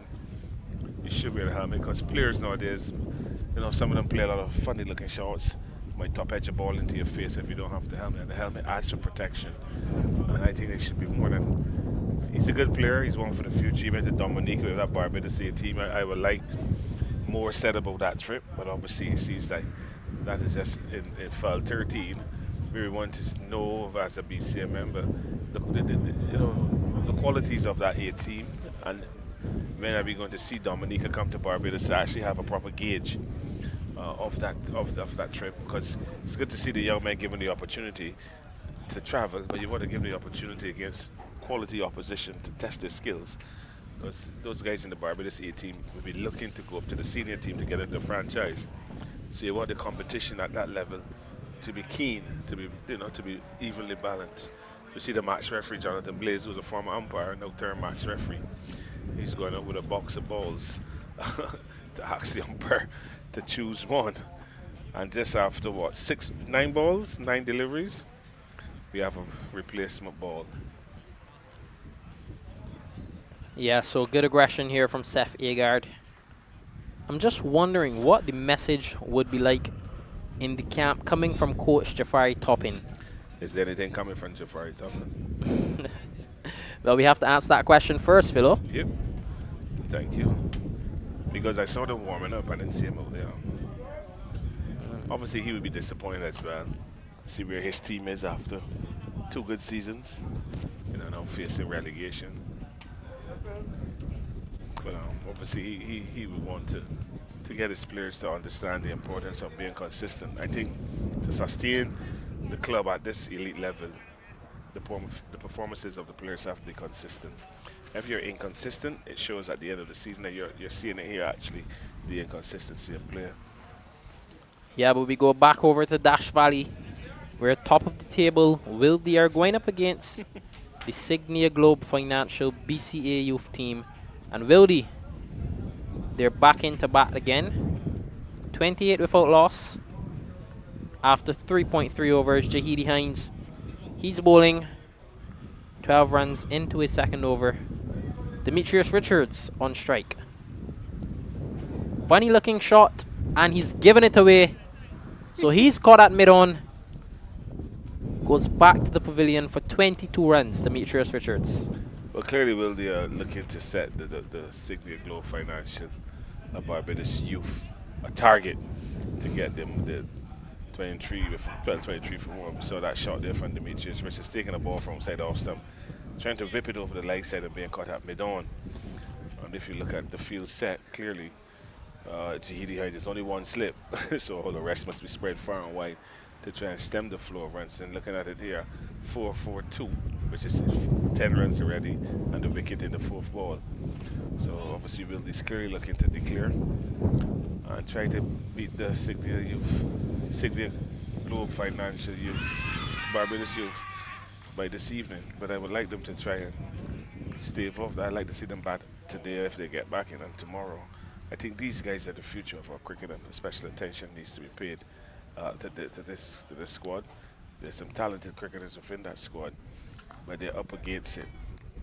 you should wear a helmet, because players nowadays, you know, some of them play a lot of funny looking shots. Might top edge a ball into your face if you don't have the helmet. And the helmet adds for protection. And I think it should be more than. He's a good player. He's one for the future. He went to Dominica with that Barbados A team. I would like more said about that trip, but obviously he sees that is just in file 13. We want to know as a BCA member the qualities of that A team, and when are we going to see Dominica come to Barbados to actually have a proper gauge of that trip, because it's good to see the young men given the opportunity to travel, but you want to give them the opportunity against quality opposition to test their skills, because those guys in the Barbados A team will be looking to go up to the senior team to get into the franchise. So you want the competition at that level to be keen, to be evenly balanced. You see the match referee Jonathan Blaze, who's a former umpire, now turned match referee. He's going up with a box of balls to ask the umpire to choose one. And just after 9 balls, 9 deliveries, we have a replacement ball. Yeah, so good aggression here from Seth Agard. I'm just wondering what the message would be like in the camp coming from Coach Jafari Toppin. Is there anything coming from Jafari Toppin? Well, we have to answer that question first, Philo. Yep. Thank you. Because I saw them warming up, I didn't see him out there. Obviously, he would be disappointed as well. See where his team is after 2 good seasons. Now facing relegation. But obviously, he would want to get his players to understand the importance of being consistent. I think to sustain the club at this elite level, the performances of the players have to be consistent. If you're inconsistent, it shows at the end of the season that you're seeing it here, actually, the inconsistency of play. Yeah, but we go back over to Dash Valley. We're top of the table. Wildy are going up against the Signia Globe Financial BCA youth team. And Wildy, they're back into bat again. 28 without loss. After 3.3 overs, Jahidi Hines, he's bowling 12 runs into his second over. Demetrius Richards on strike. Funny looking shot, and he's given it away. So he's caught at mid-on. Goes back to the pavilion for 22 runs, Demetrius Richards. Well, clearly, Will, they are looking to set the Signia Globe Financial Barbados Youth a target to get them the 23 for more. So that shot there from Demetrius Richards, taking the ball from outside off stump, trying to whip it over the leg side and being caught at mid-on. And if you look at the field set, clearly, Tahiti Heights, there's only one slip, so all the rest must be spread far and wide to try and stem the flow of runs. And looking at it here, 4-4-2, which is 10 runs already, and the wicket in the 4th ball. So obviously, Will is clearly looking to declare and try to beat the Signia Globe Financial Youth, Barbados Youth, by this evening. But I would like them to try and stave off that. I'd like to see them bat today if they get back in, and tomorrow. I think these guys are the future of our cricket, and special attention needs to be paid to this squad. There's some talented cricketers within that squad, but they're up against it.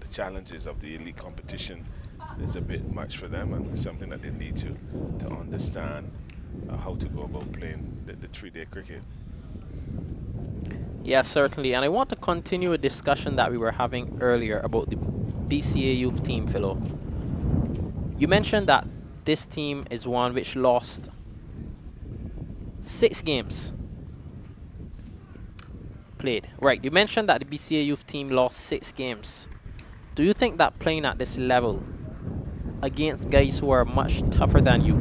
The challenges of the elite competition is a bit much for them, and it's something that they need to understand how to go about playing the 3-day cricket. Yes, certainly. And I want to continue a discussion that we were having earlier about the BCA youth team, Philo. You mentioned that this team is one which lost 6 games played. Right, you mentioned that the BCA youth team lost 6 games. Do you think that playing at this level against guys who are much tougher than you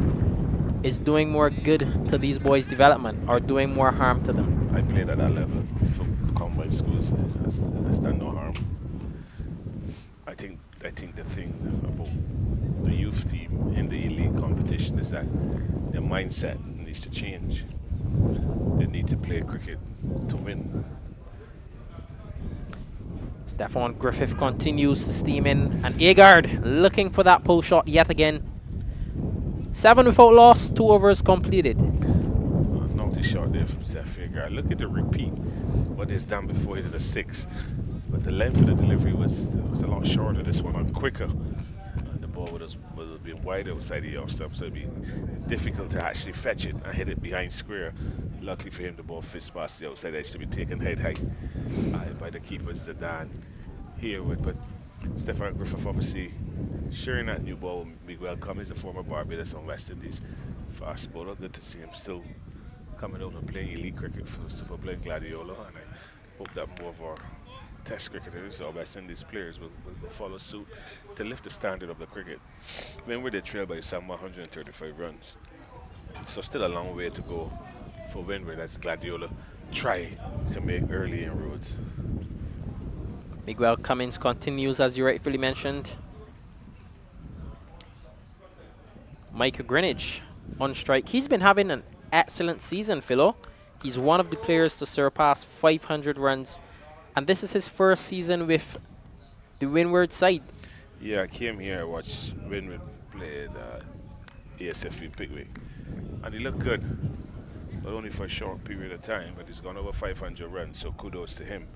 is doing more good to these boys' development or doing more harm to them? I played at that level for combined schools. Has done no harm. I think the thing about the youth team in the elite competition is that their mindset needs to change. They need to play cricket to win. Stefan Griffith continues to steam in, and Agard looking for that pull shot yet again. 7 without loss, 2 overs completed. Naughty shot there from Seth Agard. Look at the repeat, what is done before he did a 6. But the length of the delivery was a lot shorter, this one, and quicker. And the ball would have been wider outside the off stump, so it'd be difficult to actually fetch it and hit it behind square. Luckily for him, the ball fits past the outside edge to be taken head high by the keeper, Zidane Herwood. But Stefan Griffith obviously sharing that new ball with Miguel Cummins, a former Barbados and West Indies fast bowler. Good to see him still coming out and playing elite cricket for Super Blend Gladiola, and I hope that more of our Test cricketers or West Indies players will follow suit to lift the standard of the cricket. Windward, they trail by some 135 runs, so still a long way to go for Windward as Gladiola try to make early inroads. Miguel Cummins continues, as you rightfully mentioned. Micah Greenwich on strike. He's been having an excellent season, Philo. He's one of the players to surpass 500 runs, and this is his first season with the Windward side. Yeah, I came here, I watched Windward play ASFE Pickwick, and he looked good, but only for a short period of time, but he's gone over 500 runs, so kudos to him.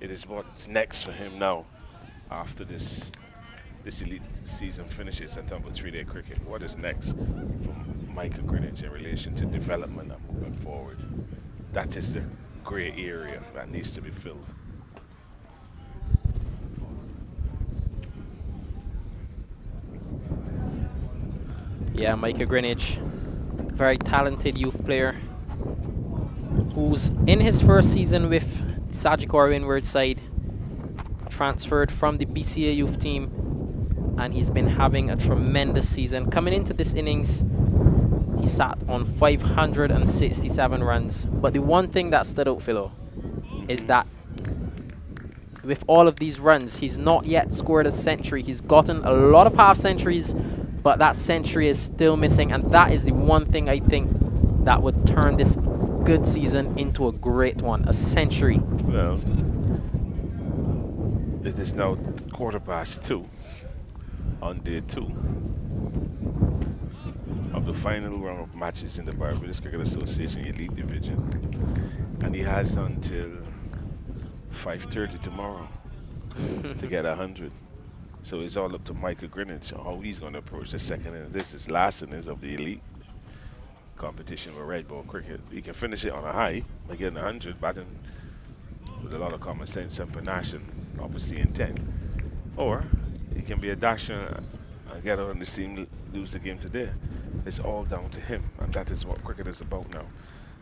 It is what's next for him now after this elite season finishes and talking about 3-day cricket. What is next from Micah Greenwich in relation to development and moving forward? That is the grey area that needs to be filled. Yeah, Micah Greenwich, very talented youth player who's in his first season with Sagicor Windward side, transferred from the BCA youth team, and he's been having a tremendous season. Coming into this innings, he sat on 567 runs. But the one thing that stood out, Philo, is that with all of these runs, he's not yet scored a century. He's gotten a lot of half centuries, but that century is still missing, and that is the one thing I think that would turn this good season into a great one, a century. Well, it is now 2:15 on day 2 of the final round of matches in the Barbados Cricket Association Elite Division, and he has until 5:30 tomorrow to get 100. So it's all up to Michael Greenwich on how he's going to approach the second innings. This is last innings of the elite competition with red ball cricket. He can finish it on a high by getting 100, batting with a lot of common sense and panache and obviously intent. Or he can be a dasher and get on this team, lose the game today. It's all down to him, and that is what cricket is about now.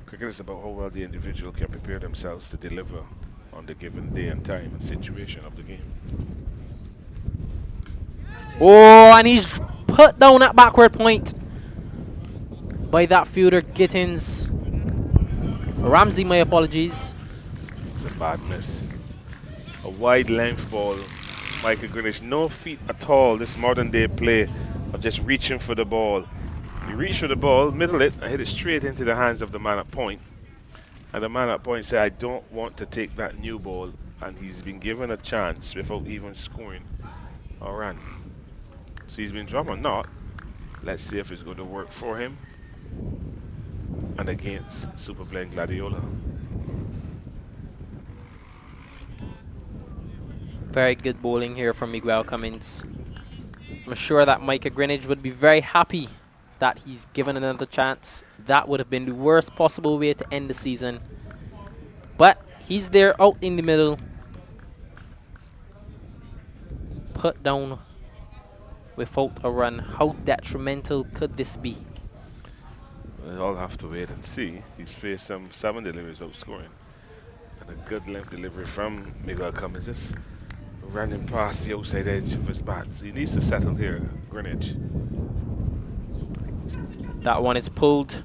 Cricket is about how well the individual can prepare themselves to deliver on the given day and time and situation of the game. Oh, and he's put down at backward point by that fielder, Gittins. Ramsey, my apologies. It's a bad miss. A wide length ball. Michael Greenwich, no feet at all. This modern day play of just reaching for the ball. You reach for the ball, middle it, and hit it straight into the hands of the man at point. And the man at point said, I don't want to take that new ball. And he's been given a chance without even scoring a run. So he's been dropped or not. Let's see if it's going to work for him. And against Super Playing Gladiola. Very good bowling here from Miguel Cummins. I'm sure that Micah Greenwich would be very happy that he's given another chance. That would have been the worst possible way to end the season. But he's there out in the middle. Put down without a run. How detrimental could this be? We'll all have to wait and see. He's faced some 7 deliveries out scoring. And a good length delivery from Miguel Cummins. Just running past the outside edge of his bat. So he needs to settle here, Greenwich. That one is pulled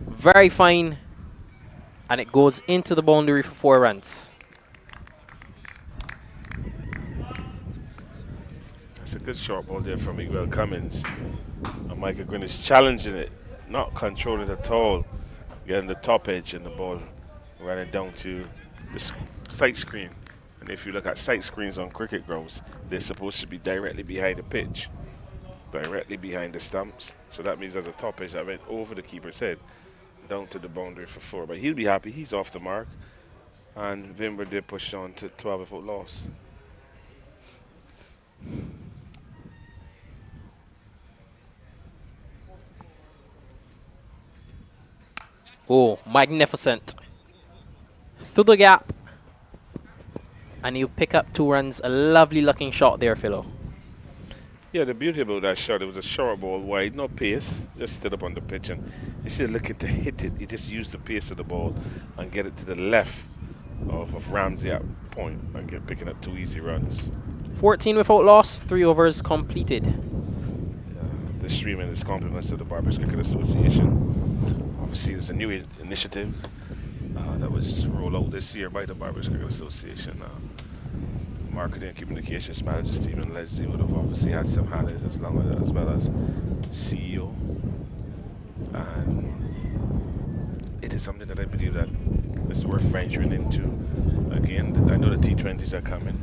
very fine, and it goes into the boundary for 4 runs. That's a good short ball there from Miguel Cummins. And Michael Greenwich challenging it, not controlling it at all. Getting the top edge and the ball running down to the sight screen. And if you look at sight screens on cricket grounds, they're supposed to be directly behind the pitch, directly behind the stumps. So that means there's a top edge that went over the keeper's head, down to the boundary for 4. But he'll be happy, he's off the mark. And Windward did push on to 12 without loss. Oh, magnificent. Through the gap. And you pick up 2 runs. A lovely looking shot there, Philo. Yeah, the beauty about that shot, it was a short ball wide, no pace, just stood up on the pitch, and instead of looking to hit it, he just used the pace of the ball and get it to the left of Ramsey at point and picking up 2 easy runs. 14 without loss, 3 overs completed. The streaming is compliments of the Barbers Cricket Association. Obviously, it's a new initiative that was rolled out this year by the Barbers Cricket Association. Marketing and Communications Manager Stephen Leslie would have obviously had some hand in it, as well as CEO. And it is something that I believe that is worth venturing into. Again, I know the T20s are coming,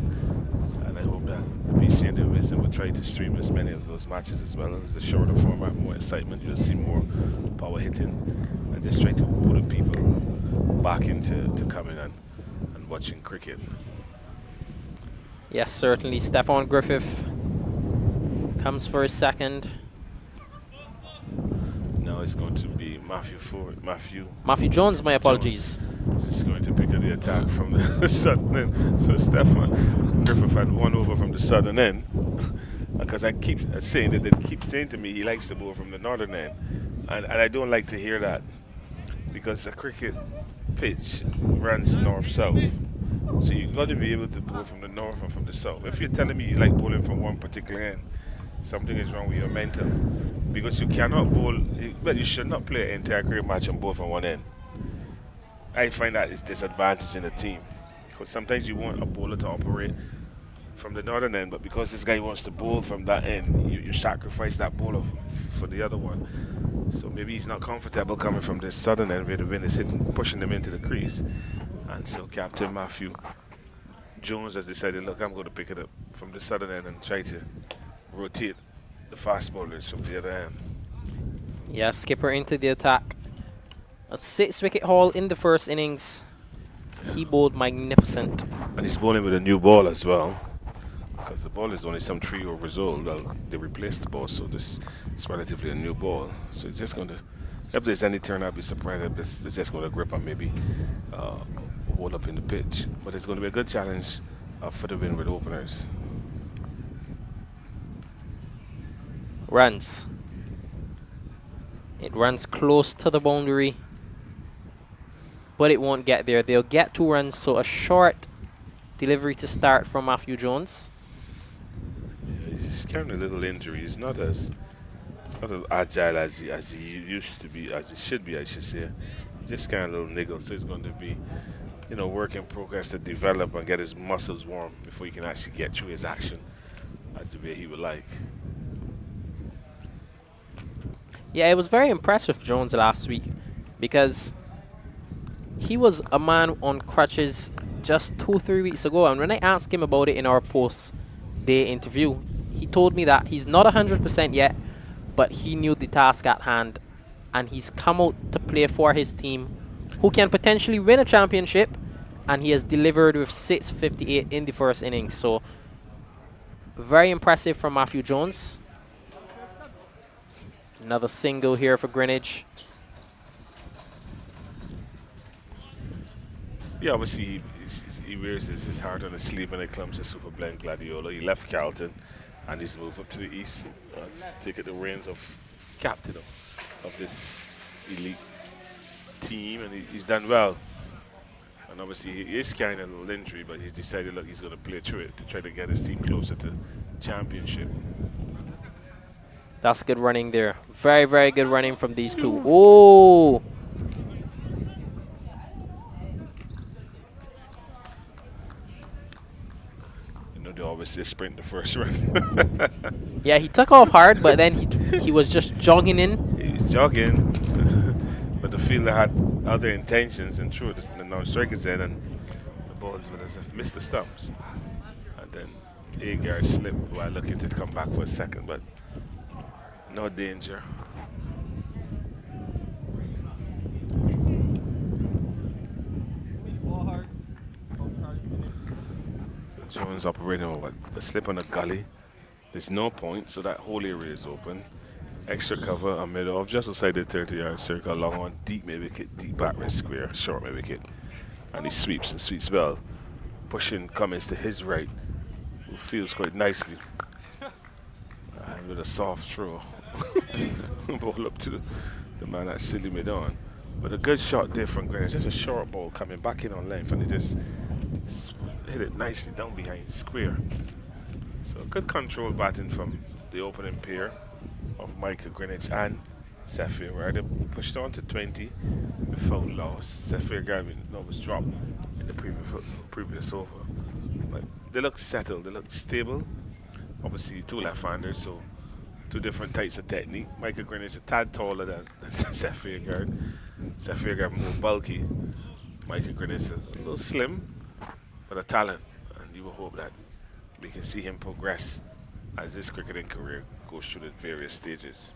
and I hope that the BCA Division will try to stream as many of those matches, as well as the shorter format, more excitement. You'll see more power hitting, and just try to pull the people back into coming and watching cricket. Yes, certainly. Stefan Griffith comes for his second. Now it's going to be Matthew Jones, my apologies. Is going to pick up the attack from the southern end. So Stefan Griffith had 1 over from the southern end. Because I keep saying that they keep saying to me he likes to bowl from the northern end. And I don't like to hear that. Because a cricket pitch runs north-south. So you've got to be able to bowl from the north and from the south. If you're telling me you like bowling from one particular end, something is wrong with your mental. Because you cannot bowl, well, you should not play an entire cricket match and bowl from one end. I find that is disadvantage in the team. Because sometimes you want a bowler to operate from the northern end, but because this guy wants to bowl from that end, you sacrifice that bowler for the other one. So maybe he's not comfortable coming from the southern end where the wind is hitting, pushing him into the crease. And so Captain Matthew Jones has decided, look, I'm going to pick it up from the southern end and try to rotate the fast bowlers from the other end. Yeah, skipper into the attack. A 6-wicket haul in the first innings. He bowled magnificent. And he's bowling with a new ball as well. because the ball is only some 3 years old. Well, they replaced the ball, so this is relatively a new ball. So it's just going to, if there's any turn, I'd be surprised if it's just going to grip and maybe hold up in the pitch. But it's going to be a good challenge for the Windward openers. Runs. It runs close to the boundary, but it won't get there. They'll get 2 runs, so a short delivery to start from Matthew Jones. Yeah, he's carrying a little injury. He's not as agile as he used to be, as he should be, I should say. Just kind of a little niggle, so it's going to be, you know, work in progress to develop and get his muscles warm before he can actually get through his action as the way he would like. Yeah, it was very impressive, Jones, last week, because he was a man on crutches just 2-3 weeks ago, and when I asked him about it in our post-day interview, he told me that he's not 100% yet, but he knew the task at hand, and he's come out to play for his team, who can potentially win a championship, and he has delivered with 658 in the first innings. So, very impressive from Matthew Jones. Another single here for Greenwich. Yeah, obviously he wears his heart on his sleeve when it comes to Super Blend Gladiola. He left Carlton and he's moved up to the east. Taking the reins of captain of this elite team, and he's done well. And obviously he is carrying a little injury, but he's decided, look, he's going to play through it to try to get his team closer to championship. That's good running there. Very, very good running from these two. Oh! You know, they always say sprint the first run. Yeah, he took off hard, but then he was just jogging in. He was jogging, but the fielder had other intentions and threw it in the non-striker's end, and the ball would have missed the stumps. And then Agar slipped while looking to come back for a second, but no danger. So Jones operating over a slip on a gully. There's no point, so that whole area is open. Extra cover, a mid-off, just outside the 30-yard circle, long on, deep mid-wicket, deep back red square, short mid-wicket. And he sweeps and sweeps well. Pushing Cummins to his right, who feels quite nicely. And with a soft throw. Ball up to the man that silly mid on. But a good shot there from Greenwich. Just a short ball coming back in on length, and they just hit it nicely down behind square. So good control batting from the opening pair of Michael Greenwich and Saphir, where they pushed on to 20 without loss. Saphir Gavin was dropped in the previous over. But they look settled, they look stable. Obviously 2 left-handers, so 2 different types of technique. Michael Greenwich is a tad taller than Saphir Guard. Saphir Guard more bulky. Michael Greenwich is a little slim, but a talent. And you will hope that we can see him progress as his cricketing career goes through the various stages.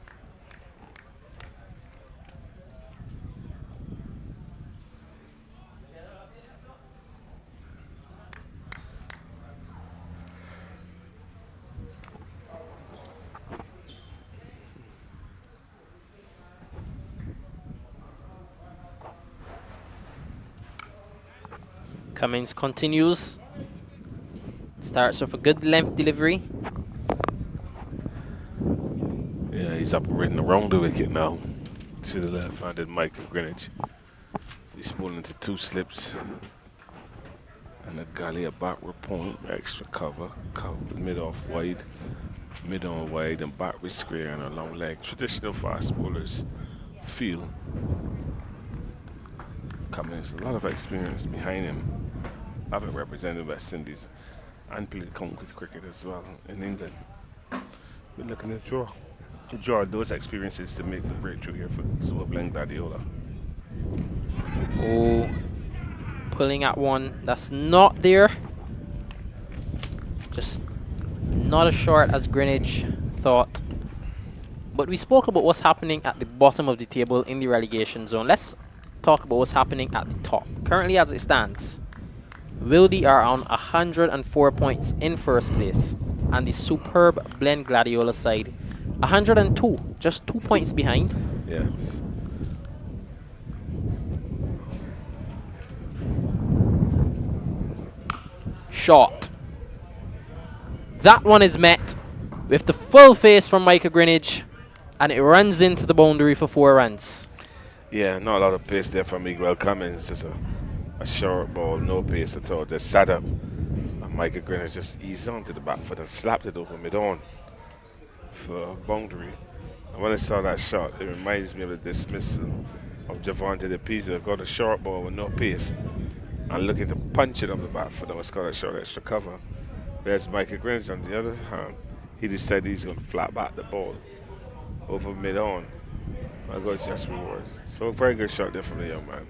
Cummins continues. Starts with a good length delivery. Yeah, he's operating around the wicket now to the left-handed Michael Greenwich. He's pulling into 2 slips and a gully, a backward point, extra cover, mid-off wide, mid-on wide, and back with square and a long leg. Traditional fast bowlers feel. Cummins, a lot of experience behind him. Having represented West Indies and played county cricket as well in England. We're looking to draw those experiences to make the breakthrough here for Super Blend Gladiola. Oh, pulling at one that's not there. Just not as short as Greenwich thought. But we spoke about what's happening at the bottom of the table in the relegation zone. Let's talk about what's happening at the top. Currently, as it stands, Wildy are on 104 points in first place, and the superb Blend Gladiola side 102, just 2 points behind. Yes. Shot. That one is met with the full face from Micah Greenwich, and it runs into the boundary for 4 runs. Yeah, not a lot of pace there from Miguel Cummins. Just a short ball, no pace at all. Just sat up. And Micah Greenwich just eased onto the back foot and slapped it over mid-on for a boundary. And when I saw that shot, it reminds me of the dismissal of Javante De Pisa. Got a short ball with no pace and looking to punch it on the back foot and was caught a short extra cover. Whereas Micah Greenwich, on the other hand, he decided he's going to flat back the ball over mid-on. I got just reward. So a very good shot there from the young man.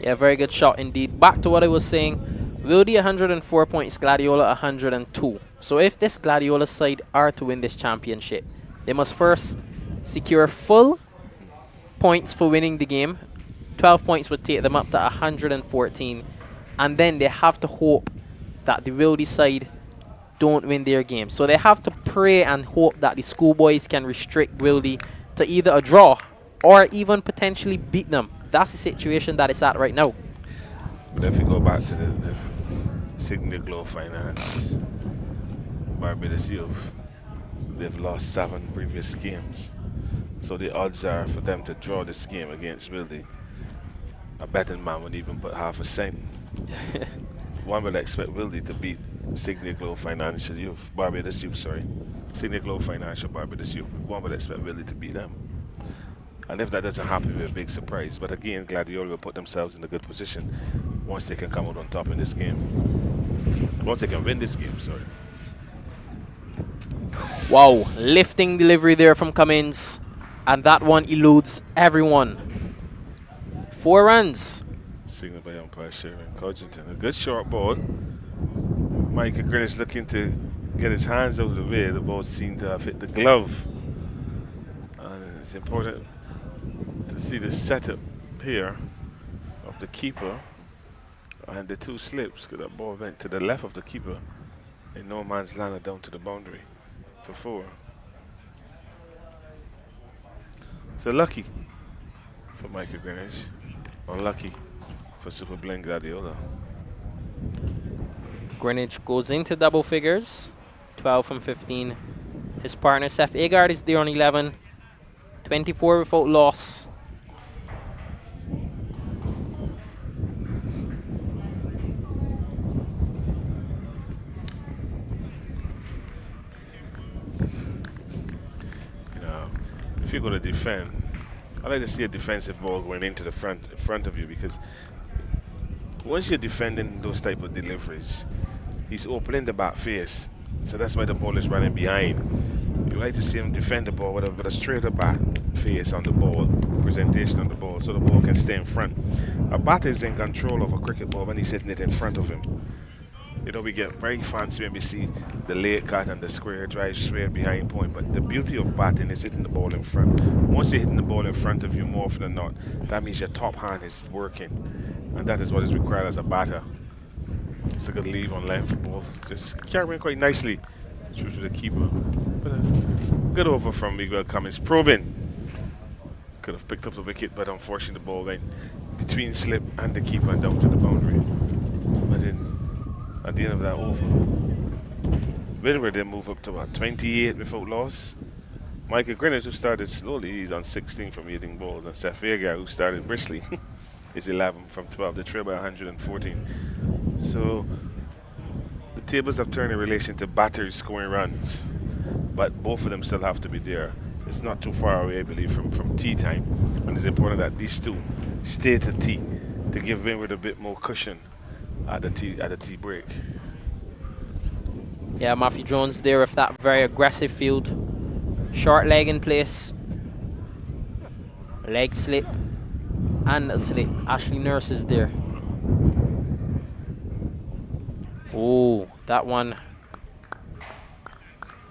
Yeah, very good shot indeed. Back to what I was saying, Wildy 104 points, Gladiola 102. So if this Gladiola side are to win this championship, they must first secure full points for winning the game. 12 points would take them up to 114. And then they have to hope that the Wildy side don't win their game. So they have to pray and hope that the schoolboys can restrict Wildy to either a draw or even potentially beat them. That's the situation that it's at right now. But if we go back to the Signia Glow Finance, Barbados Youth, they've lost 7 previous games. So the odds are for them to draw this game against Wildy. A betting man would even put half a cent. One would expect Wildy to beat Signia Glow Financial Youth, Barbados Youth, sorry. Signia Glow Financial, Barbados Youth. One would expect Wildy to beat them. And if that doesn't happen, it will be a big surprise. But again, Gladiola will put themselves in a good position once they can come out on top in this game. Once they can win this game, sorry. Wow, lifting delivery there from Cummins. And that one eludes everyone. 4 runs. Signal by umpire Sharon Codgington. A good short ball. Micah Greenwich looking to get his hands out of the way. The ball seemed to have hit the glove. And it's important to see the setup here of the keeper and the 2 slips, because that ball went to the left of the keeper in no man's land and down to the boundary for 4. So lucky for Micah Greenwich, unlucky for Super Blend Gladiola. Greenwich goes into double figures, 12 from 15. His partner Seth Agard is there on 11, 24 without loss. If you're going to defend, I like to see a defensive ball going into the front of you, because once you're defending those type of deliveries, he's opening the back face, so that's why the ball is running behind. You like to see him defend the ball with a straighter back face on the ball, presentation on the ball, so the ball can stay in front. A batter is in control of a cricket ball when he's hitting it in front of him. You know, we get very fancy when we see the late cut and the square drive straight behind point, but the beauty of batting is hitting the ball in front. Once you're hitting the ball in front of you more often than not, that means your top hand is working, and that is what is required as a batter. It's a good leave on length ball, just carrying quite nicely through to the keeper. But a good over from Miguel Cummins, probing. Could have picked up the wicket, but unfortunately the ball went between slip and the keeper and down to the boundary. But at the end of that over, Windward then move up to about 28 without loss. Micah Greenwich, who started slowly, he's on 16 from hitting balls, and Seth Vega, who started briskly, is 11 from 12. They trail by 114. So the tables have turned in relation to batters scoring runs, but both of them still have to be there. It's not too far away, I believe, from tea time, and it's important that these 2 stay to tea to give Windward a bit more cushion at the tea break. Yeah, Matthew Jones there with that very aggressive field. Short leg in place. Leg slip and a slip. Ashley Nurse is there. Oh, that one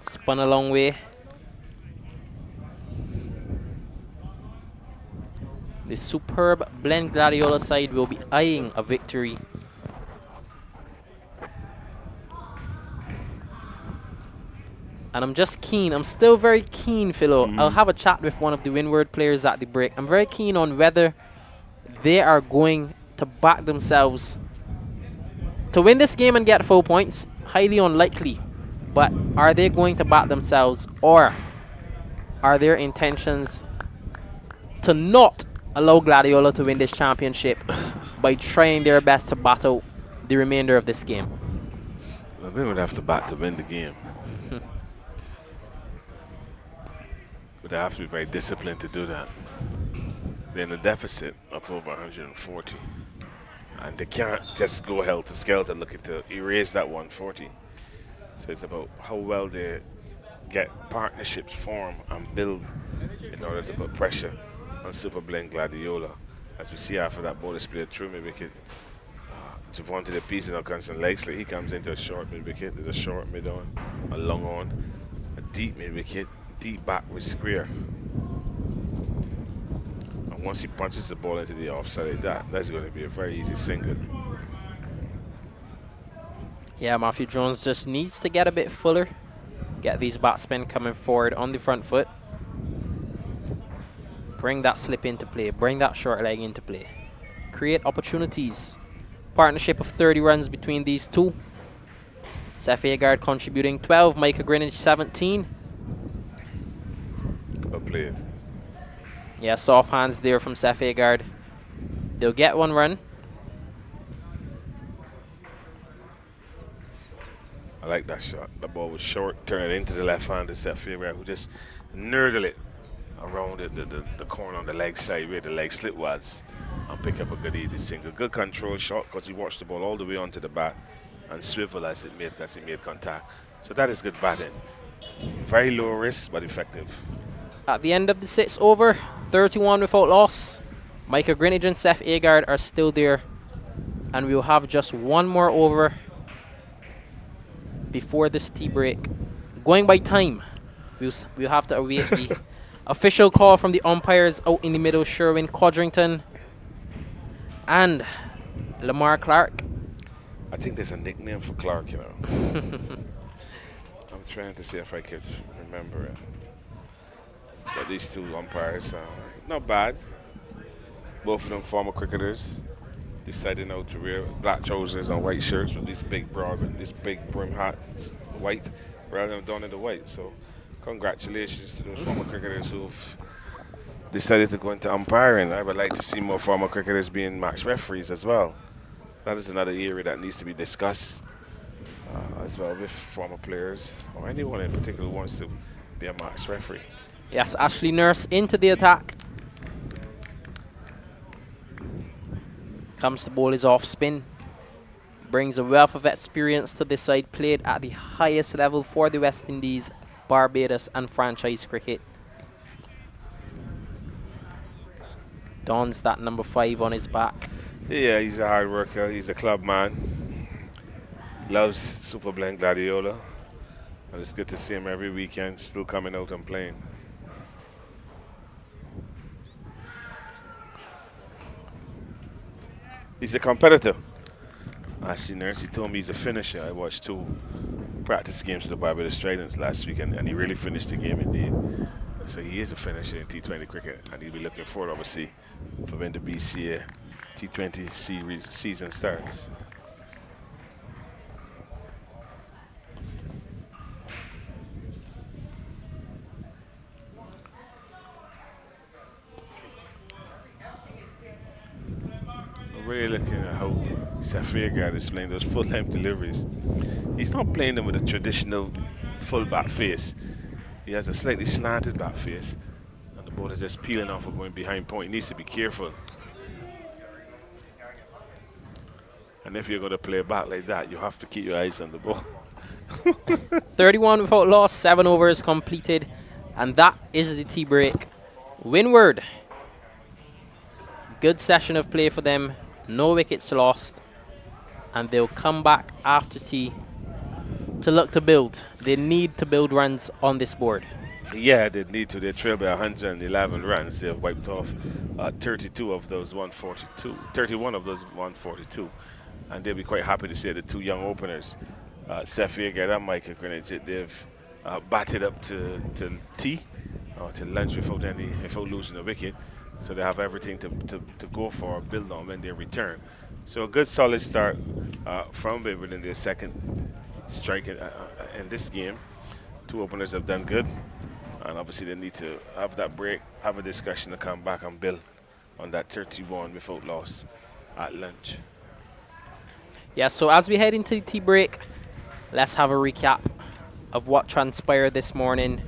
spun a long way. The superb Blend Gladiola side will be eyeing a victory And I'm just keen. I'm still very keen, Philo. I'll have a chat with one of the Windward players at the break. I'm very keen on whether they are going to back themselves to win this game and get 4 points. Highly unlikely. But are they going to back themselves, or are their intentions to not allow Gladiola to win this championship by trying their best to battle the remainder of this game? Well, we would have to bat to win the game. But they have to be very disciplined to do that. They're in a deficit of over 140. And they can't just go helter-skelter looking to erase that 140. So it's about how well they get partnerships form and build in order to put pressure on Super Blend Gladiola. As we see after that ball is played through mid-wicket, Javon to the piece and Alcanson Lesley, he comes into a short mid-wicket. There's a short mid-on, a long on, a deep mid-wicket, deep back with square. And once he punches the ball into the offside like that's going to be a very easy single. Yeah, Matthew Jones just needs to get a bit fuller, get these batsmen coming forward on the front foot, bring that slip into play, bring that short leg into play, create opportunities. Partnership of 30 runs between these two. Seth Agard contributing 12, Micah Greenwich 17. Well played. Yeah, soft hands there from Seth Agard. They'll get 1 run. I like that shot. The ball was short, turn it into the left-handed Seth Agard, who just nurdled it around the corner on the leg side where the leg slip was, and pick up a good easy single. Good control shot because he watched the ball all the way onto the bat and swivel as it made contact. So that is good batting. Very low risk but effective. At the end of the 6th over, 31 without loss. Micah Greenwich and Seth Agard are still there, and we'll have just 1 more over before this tea break. Going by time, we'll have to await the official call from the umpires out in the middle, Sherwin Codrington and Lamar Clark. I think there's a nickname for Clark, you know. I'm trying to see if I could remember it. But these two umpires, not bad. Both of them former cricketers, deciding now to wear black trousers and white shirts with these big brim hats, white, rather than done in the white. So congratulations to those former cricketers who've decided to go into umpiring. I would like to see more former cricketers being match referees as well. That is another area that needs to be discussed as well with former players or anyone in particular who wants to be a match referee. Yes, Ashley Nurse into the attack. Comes the ball is off spin. Brings a wealth of experience to this side, played at the highest level for the West Indies, Barbados and franchise cricket. Dons that number 5 on his back. Yeah, he's a hard worker. He's a club man. Loves Super Blend Gladiola. And it's good to see him every weekend still coming out and playing. He's a competitor. Ashley Nurse, he told me he's a finisher. I watched 2 practice games of the Barbados Tridents last week, and he really finished the game indeed. So he is a finisher in T20 cricket, and he'll be looking forward, obviously, for when the BCA T20 series season starts. Really looking at how Seth Agard is playing those full-length deliveries. He's not playing them with a traditional full back face. He has a slightly slanted back face, and the ball is just peeling off or going behind point. He needs to be careful. And if you're going to play back like that, you have to keep your eyes on the ball. 31 without loss, 7 overs completed, and that is the tea break. Windward. Good session of play for them. No wickets lost, and they'll come back after tea to look to build. They need to build runs on this board. Yeah, they need to. They trail by 111 runs. They've wiped off 32 of those 142, 31 of those 142, and they'll be quite happy to see the 2 young openers, Seth Agard and Micah Greenwich. They've batted up to tea or to lunch without losing a wicket. So they have everything to go for or build on when they return. So a good solid start from Windward in their second strike in this game. Two openers have done good, and obviously they need to have that break, have a discussion to come back and build on that 31 without loss at lunch. Yeah, so as we head into the tea break, let's have a recap of what transpired this morning.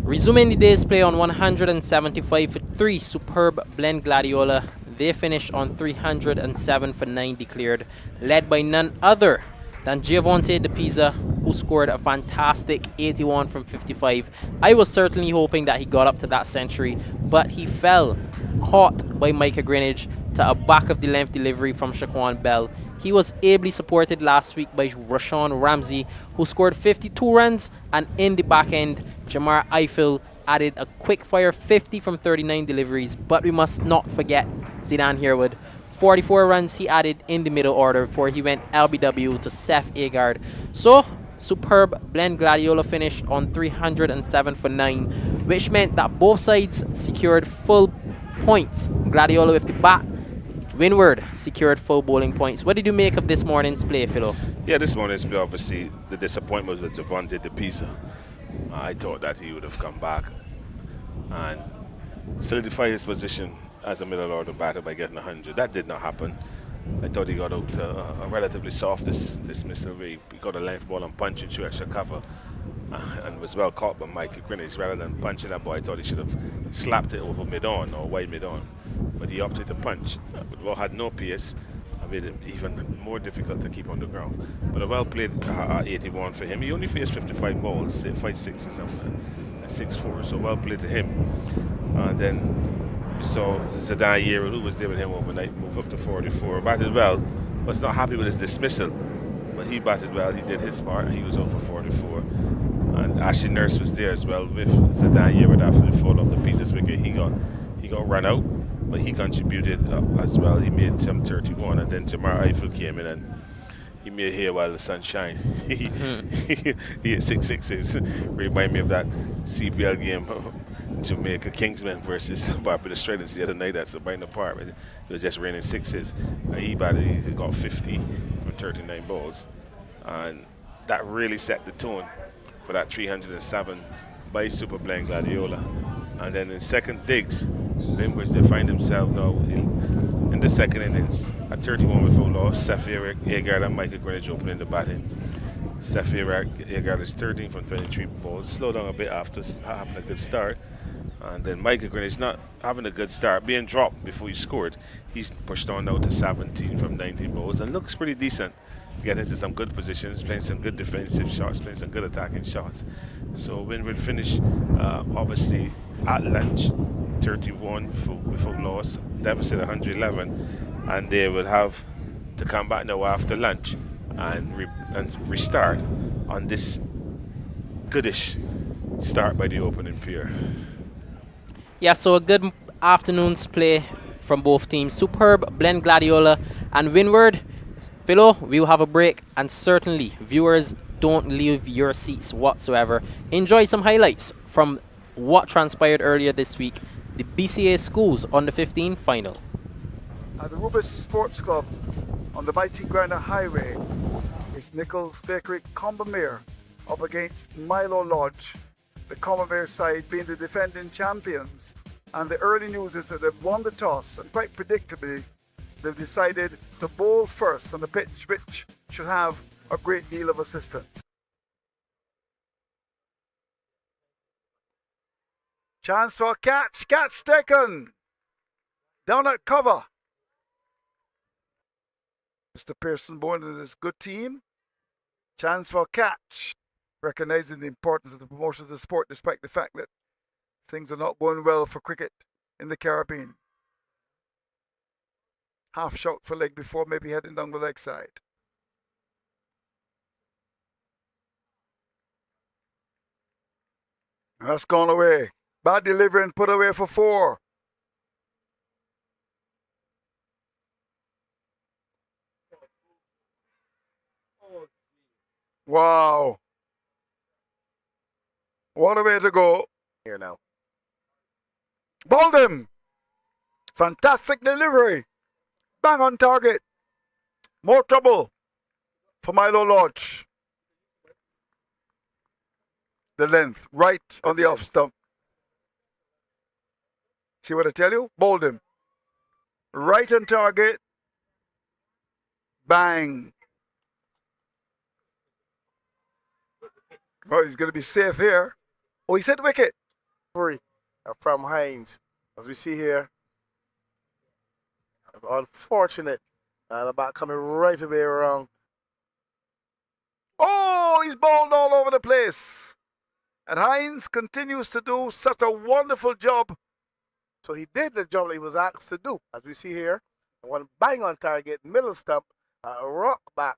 Resuming the day's play on 175 for 3, superb blend Gladiola. They finished on 307 for 9 declared, led by none other than Giovante De Pisa, who scored a fantastic 81 from 55. I was certainly hoping that he got up to that century, but he fell, caught by Micah Greenwich to a back-of-the-length delivery from Shaquan Bell. He was ably supported last week by Rashawn Ramsey, who scored 52 runs, and in the back end, Jamar Eiffel added a quick-fire 50 from 39 deliveries. But we must not forget Zidane Herwood. 44 runs he added in the middle order before he went LBW to Seth Agard. So, superb blend Gladiola finished on 307 for 9, which meant that both sides secured full points. Gladiola with the bat, Windward secured full bowling points. What did you make of this morning's play, Philo? Yeah, this morning's play, obviously, the disappointment was with Giovante De Pisa. I thought that he would have come back and solidified his position as a middle order batter by getting 100. That did not happen. I thought he got out a relatively soft dismissal. He got a length ball and punched it through extra cover and was well caught by Michael Greenwich. Rather than punching that ball, I thought he should have slapped it over mid-on or wide mid-on. But he opted to punch. But the ball had no pace and made it even more difficult to keep on the ground. But a well-played 81 for him. He only faced 55 balls, 5 sixes and 6 fours, so well played to him. And then we saw Zidane Herwood, who was there with him overnight, move up to 44. Batted well, was not happy with his dismissal, but he batted well. He did his part, and he was over 44. And Ashley Nurse was there as well with Zidane Herwood after the fall of the pieces wicket. He got run out, but he contributed as well. He made some 31, and then Jamar Eiffel came in and he made hay while the sun shine. He hit 6 sixes. Remind me of that CPL game, Jamaica Kingsmen versus Barbados Australians the other night at Sabina Park. It was just raining sixes. He got 50 from 39 balls. And that really set the tone for that 307 by Super Blend Gladiola. And then in second digs, in which they find themselves now in the second innings at 31 without loss. Seth Agard and Michael Greenwich opening the batting. Seth Agard is 13 from 23 balls. Slowed down a bit after having a good start. And then Michael Greenwich not having a good start, being dropped before he scored. He's pushed on now to 17 from 19 balls and looks pretty decent. Getting into some good positions, playing some good defensive shots, playing some good attacking shots. So Windward finish obviously at lunch, 31 without loss, deficit 111, and they will have to come back now after lunch and restart on this goodish start by the opening pair. Yeah, so a good afternoon's play from both teams. Superb blend Gladiola and Windward. Philo, we'll have a break, and certainly viewers, don't leave your seats whatsoever. Enjoy some highlights from what transpired earlier this week, the BCA Schools Under 15 final. At the Rubis Sports Club on the Mighty Granite Highway is Nichols Bakery Combermere up against Milo Lodge, the Combermere side being the defending champions. And the early news is that they've won the toss, and quite predictably they've decided to bowl first on the pitch, which should have a great deal of assistance. Chance for a catch taken, down at cover. Mr. Pearson Bowen and his good team. Chance for a catch, recognizing the importance of the promotion of the sport despite the fact that things are not going well for cricket in the Caribbean. Half shot for leg before maybe heading down the leg side. And that's gone away. Bad delivery and put away for 4. Wow. What a way to go. Here now. Bowled him. Fantastic delivery. Bang on target. More trouble for Milo Lodge. The length, right on the off stump. See what I tell you? Bowled him. Right on target. Bang. Oh, he's going to be safe here. Oh, he said wicket. Free from Hines. As we see here. Unfortunate. The bat coming right away wrong. Oh, he's bowled all over the place. And Hines continues to do such a wonderful job. So he did the job that he was asked to do. As we see here. One bang on target, middle stump, rock back,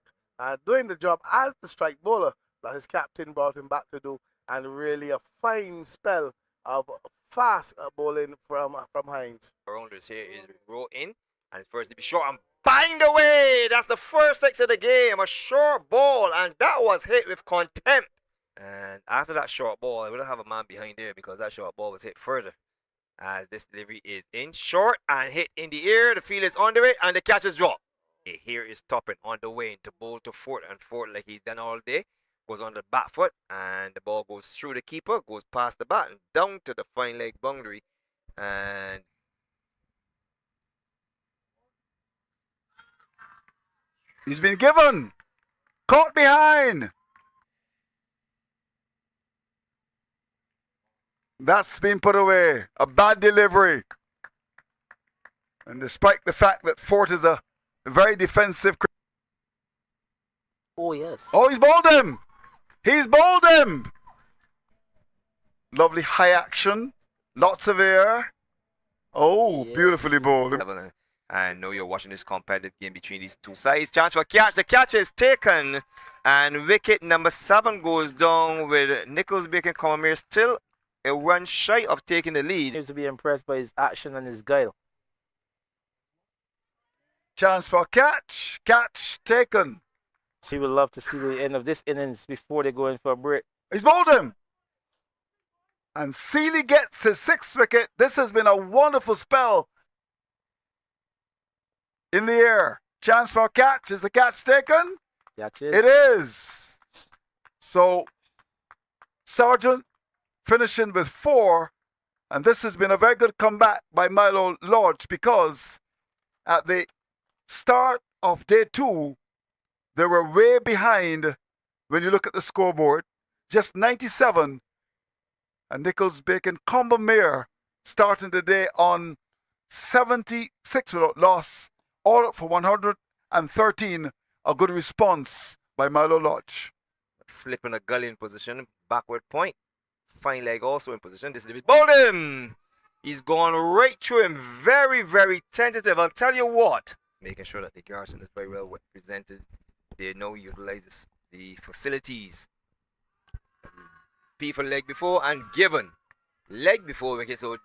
doing the job as the strike bowler that his captain brought him back to do. And really a fine spell of fast bowling from Hines. Rounders here is roll in and first to be short and banged away. That's the first six of the game. A short ball, and that was hit with contempt. And after that short ball, I wouldn't have a man behind there because that short ball was hit further. As this delivery is in short and hit in the air, the field is under it and the catch is dropped. Here is Toppin on the way to bowl to Fort, and Fort, like he's done all day, goes on the back foot and the ball goes through the keeper, goes past the bat and down to the fine leg boundary. And He's been given. Caught behind. That's been put away. A bad delivery. And despite the fact that Fort is a very defensive. Oh, yes. Oh, he's bowled him. He's bowled him. Lovely high action. Lots of air. Oh, Yeah. beautifully bowled. I know you're watching this competitive game between these two sides. Chance for catch. The catch is taken. And wicket number 7 goes down with Nichols Bacon Comamere still a run shy of taking the lead. Seems to be impressed by his action and his guile. Chance for catch. Catch taken. He would love to see the end of this innings before they go in for a break. He's bowled him. And Seeley gets his 6th wicket. This has been a wonderful spell. In the air. Chance for catch. Is the catch taken? Catch it. It is. So, Sargent finishing with 4. And this has been a very good comeback by Milo Lodge because at the start of day 2, they were way behind when you look at the scoreboard. Just 97. And Nichols Bacon Comamere starting the day on 76 without loss. All up for 113. A good response by Milo Lodge. Slip in a gully in position. Backward point. Fine leg also in position. This is the bowled him. He's gone right through him. Very, very tentative. I'll tell you what. Making sure that the garrison is very well represented. They now utilize the facilities. P for leg before and given. Leg before wicket. So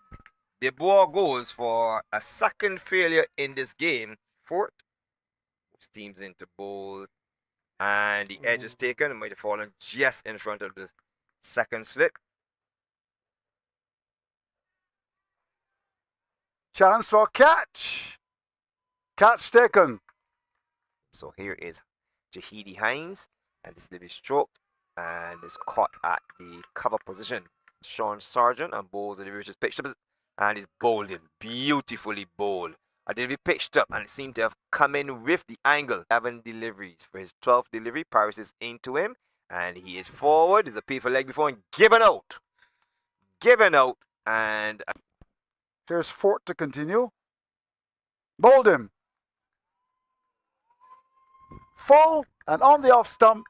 the ball goes for a second failure in this game. Fort steams into bowl. And the edge is taken. It might have fallen just in front of the second slip. Chance for catch. Catch taken. So here is Jahidi Hines. And this little stroked. And is caught at the cover position. Sean Sargent and bowls the delivery is pitched up. And is bowled in. Beautifully bowled. A delivery pitched up and it seemed to have come in with the angle. 11 deliveries for his 12th delivery. Paris is into him. And he is forward. There's a P for leg before and given out. Given out. And Here's Fort to continue. Bowled him. Full and on the off stump.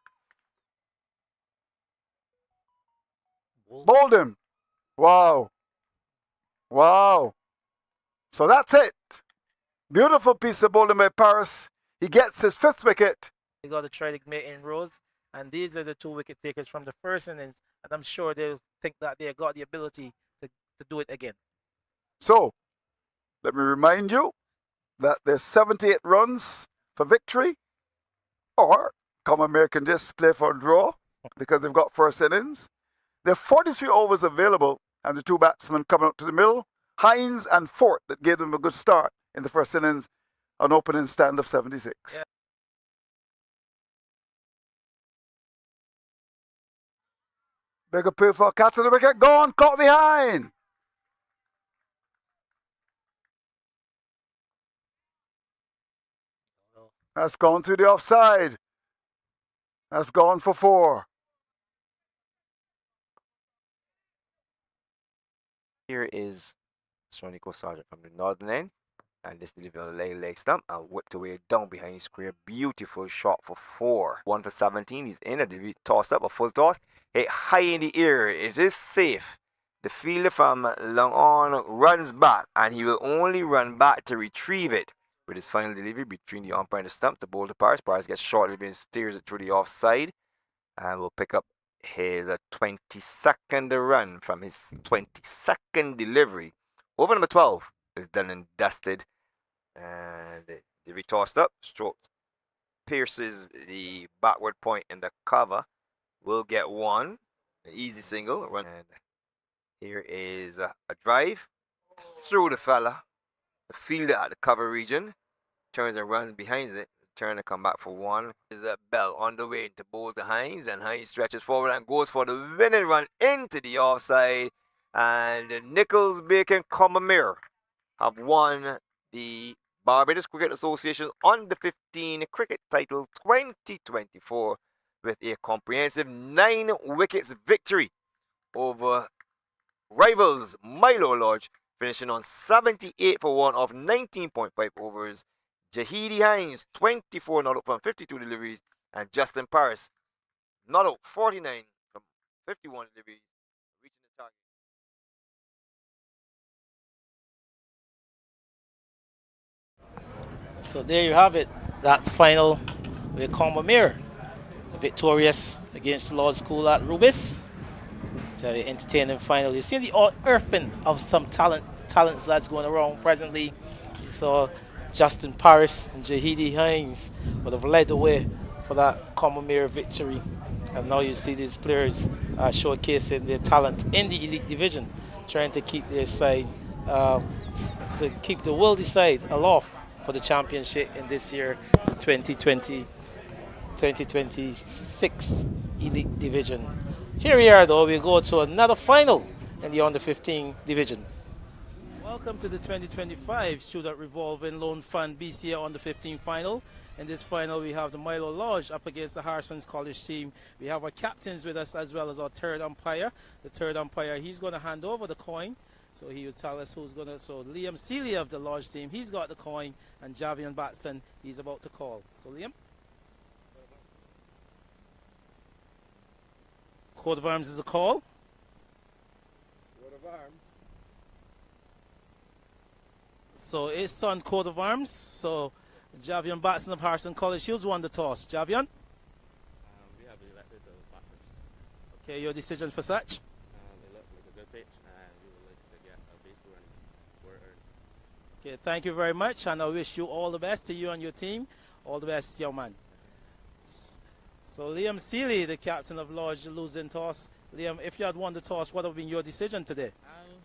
Bowled him. Wow. Wow. So that's it. Beautiful piece of bowling by Paris. He gets his 5th wicket. They got to try to make inroads. And these are the 2 wicket takers from the first innings. And I'm sure they'll think that they got the ability to do it again. So, let me remind you that there's 78 runs for victory. Or, Comamere can just play for a draw because they've got first innings. There are 43 overs available, and the two batsmen coming up to the middle, Hines and Fort, that gave them a good start in the first innings, an opening stand of 76. Yeah. Big appeal for catch on the wicket, gone, caught behind. That's gone to the offside. That's gone for 4. Here is Sonico Sargent from the northern end. And this delivery on the leg stump and whipped away down behind square. Beautiful shot for 4. 1 for 17. He's in. A delivery tossed up, a full toss. Hit high in the air. It is safe. The fielder from long on runs back, and he will only run back to retrieve it. With his final delivery between the umpire and the stump, the ball to Paris. Paris gets short and steers it through the offside. And will pick up his 22nd run from his 22nd delivery. Over number 12 is done and dusted. And the retossed up, stroked, pierces the backward point in the cover. Will get 1. An easy single. Run. And here is a drive through the fella. The fielder at the cover region turns and runs behind it. Turn and come back for 1. Is a Bell on the way to bowl to Hines, and Hines stretches forward and goes for the winning run into the offside. And Nichols, Bacon, Combermere have won the Barbados Cricket Association's Under 15 cricket title 2024 with a comprehensive 9 wickets victory over rivals Milo Lodge, finishing on 78 for 1 of 19.5 overs. Jahidi Hines, 24 not out from 52 deliveries, and Justin Paris, not out 49 from 51 deliveries, reaching the target. So there you have it. That final with Combermere victorious against Lord School at Rubis. It's an entertaining final. You see the earthing of some talents that's going around presently. You saw Justin Paris and Jahidi Hines would have led the way for that Combermere victory. And now you see these players showcasing their talent in the Elite Division, trying to keep their side, to keep the worldly side aloft for the championship in this year, 2026 Elite Division. Here we are though, we go to another final in the Under 15 division. Welcome to the 2025 Shootout Revolving Loan Fund BCA Under 15 final. In this final we have the Milo Lodge up against the Harsons College team. We have our captains with us as well as our third umpire. The third umpire, he's going to hand over the coin. So he will tell us who's going to, so Liam Seeley of the Lodge team, he's got the coin, and Javian Batson, he's about to call. So Liam? Coat of Arms is a call. Coat of Arms. So it's on Coat of Arms. So Javian Batson of Harrison College, he's won the toss. Javian? We have elected the batters. Okay, your decision for such? It looks like a good pitch, and we would like to get a base score and score early. Okay, thank you very much, and I wish you all the best to you and your team. All the best, young man. So Liam Seeley, the captain of Lodge, losing toss. Liam, if you had won the toss, what would have been your decision today?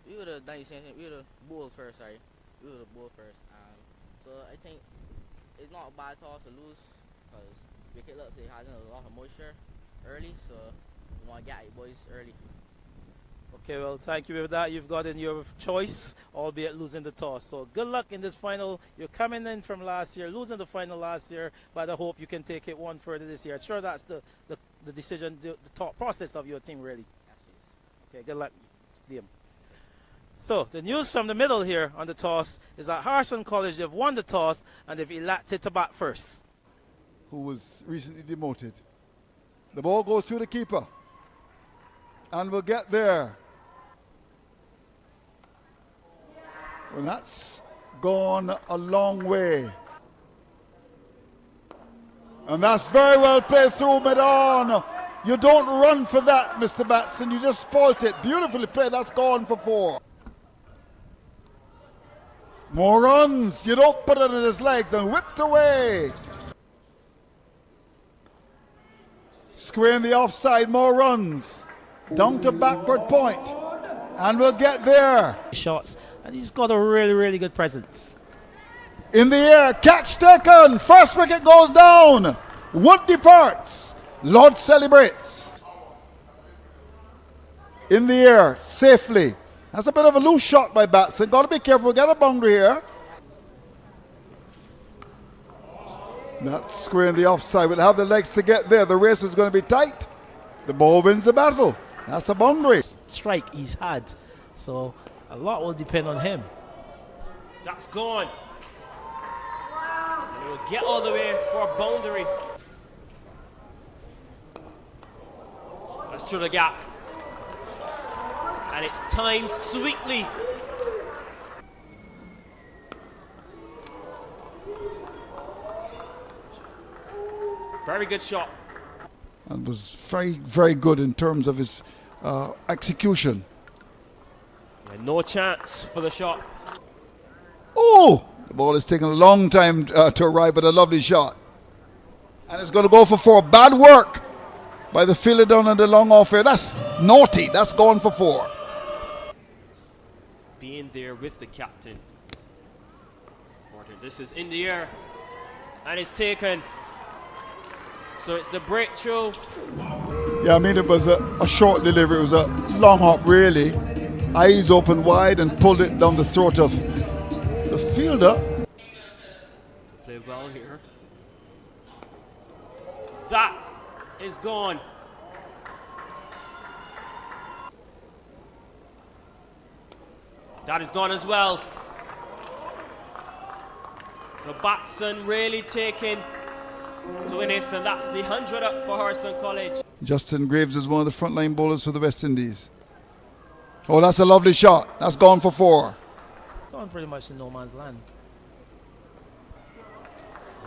We would have done the same thing. We would have bowled first, sorry. We would have bowled first. So I think it's not a bad toss to lose because wicket looks like it has a lot of moisture early, so you want to get your boys early. Okay, well, thank you for that. You've gotten your choice, albeit losing the toss. So good luck in this final. You're coming in from last year, losing the final last year, but I hope you can take it one further this year. I'm sure that's the decision, the thought process of your team, really. Okay, good luck, Liam. So the news from the middle here on the toss is that Harrison College, they've won the toss and they've elected to bat first. Who was recently demoted. The ball goes through the keeper. And we'll get there. Well, that's gone a long way. And that's very well played through mid-on. You don't run for that, Mr. Batson. You just spoilt it. Beautifully played. That's gone for 4. More runs. You don't put it in his legs and whipped away. Square in the offside. More runs. Down to backward point. And we'll get there. Shots, and he's got a really, really good presence. In the air, catch taken. First wicket goes down. Wood departs. Lord celebrates. In the air, safely. That's a bit of a loose shot by Batson. Got to be careful. Get a boundary here. That's square in the offside. We'll have the legs to get there. The race is going to be tight. The ball wins the battle. That's a boundary. Strike he's had, so a lot will depend on him. That's gone. And he will get all the way for a boundary. That's through the gap. And it's timed sweetly. Very good shot. And was very, very good in terms of his execution. And no chance for the shot. Oh! The ball is taking a long time to arrive at a lovely shot. And it's going to go for 4. Bad work by the fielder down on the long off here. That's naughty. That's gone for 4. Being there with the captain. This is in the air. And it's taken. So it's the breakthrough. Yeah, I mean, it was a short delivery. It was a long hop, really. Eyes open wide and pulled it down the throat of the fielder. Play well here. That is gone. That is gone as well. So Batson really taking to Innis, and that's the 100 up for Harrison College. Justin Graves is one of the frontline bowlers for the West Indies. Oh, that's a lovely shot. That's gone for 4. Gone pretty much in no man's land.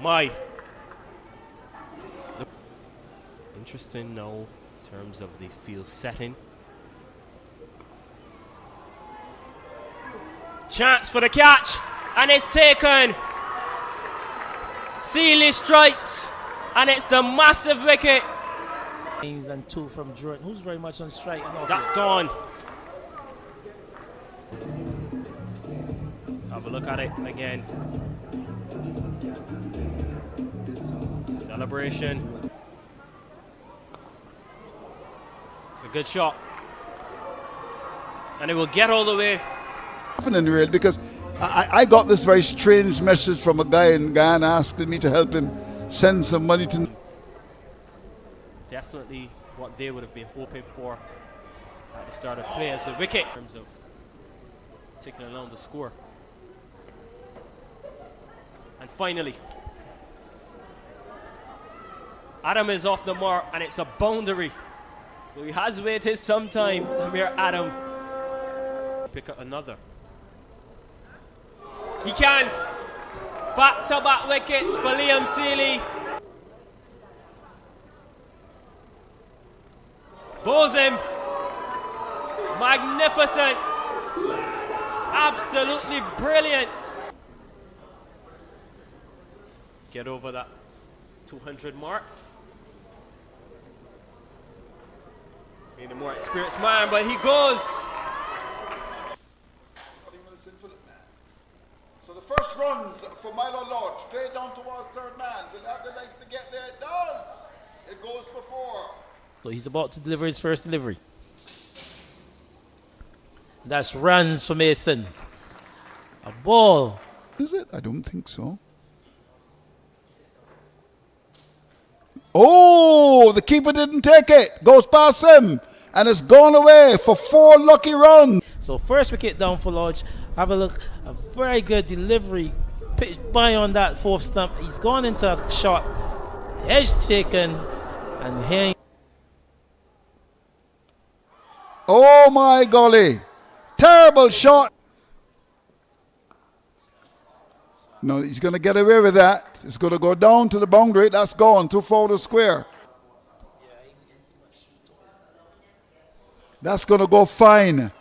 My. Interesting now in terms of the field setting. Chance for the catch, and it's taken. Sealy strikes, and it's the massive wicket. And 2 from Jordan, who's very much on strike. That's gone. Have a look at it again. Celebration. It's a good shot. And it will get all the way. Because I got this very strange message from a guy in Guyana asking me to help him send some money to... Definitely what they would have been hoping for at the start of play as a wicket in terms of taking along the score. And finally, Adam is off the mark, and it's a boundary. So he has waited some time. Amir Adam pick up another. He can. Back-to-back wickets for Liam Sealy. Bowls him. Magnificent. Absolutely brilliant. Get over that 200 mark. Being a more experienced man, but he goes. So the first runs for Milo Lodge, played down towards third man. Will have the legs to get there. It does. It goes for 4. So he's about to deliver his first delivery. That's runs for Mason. A ball. Is it? I don't think so. Oh, the keeper didn't take it. Goes past him. And it's gone away for 4 lucky runs. So first wicket down for Lodge. Have a look. A very good delivery. Pitched by on that 4th stump. He's gone into a shot. Edge taken. And here. Oh my golly. Terrible shot. No, he's going to get away with that. It's going to go down to the boundary. That's gone. 2 forward square. That's going to go fine.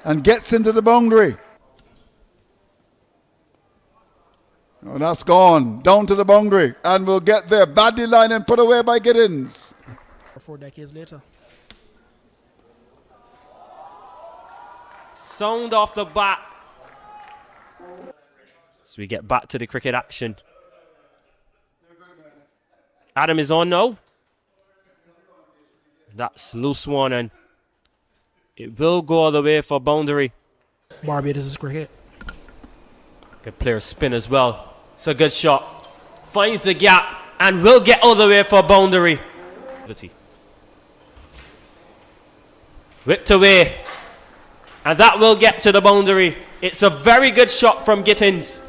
And gets into the boundary. Oh, that's gone. Down to the boundary. And we'll get there. Badly lined and put away by Giddens. 4 decades later. Sound off the bat. So we get back to the cricket action. Adam is on now. That's loose one, and it will go all the way for boundary. Barbados is cricket. Good player spin as well. It's a good shot. Finds the gap and will get all the way for boundary. Whipped away. And that will get to the boundary. It's a very good shot from Gittins.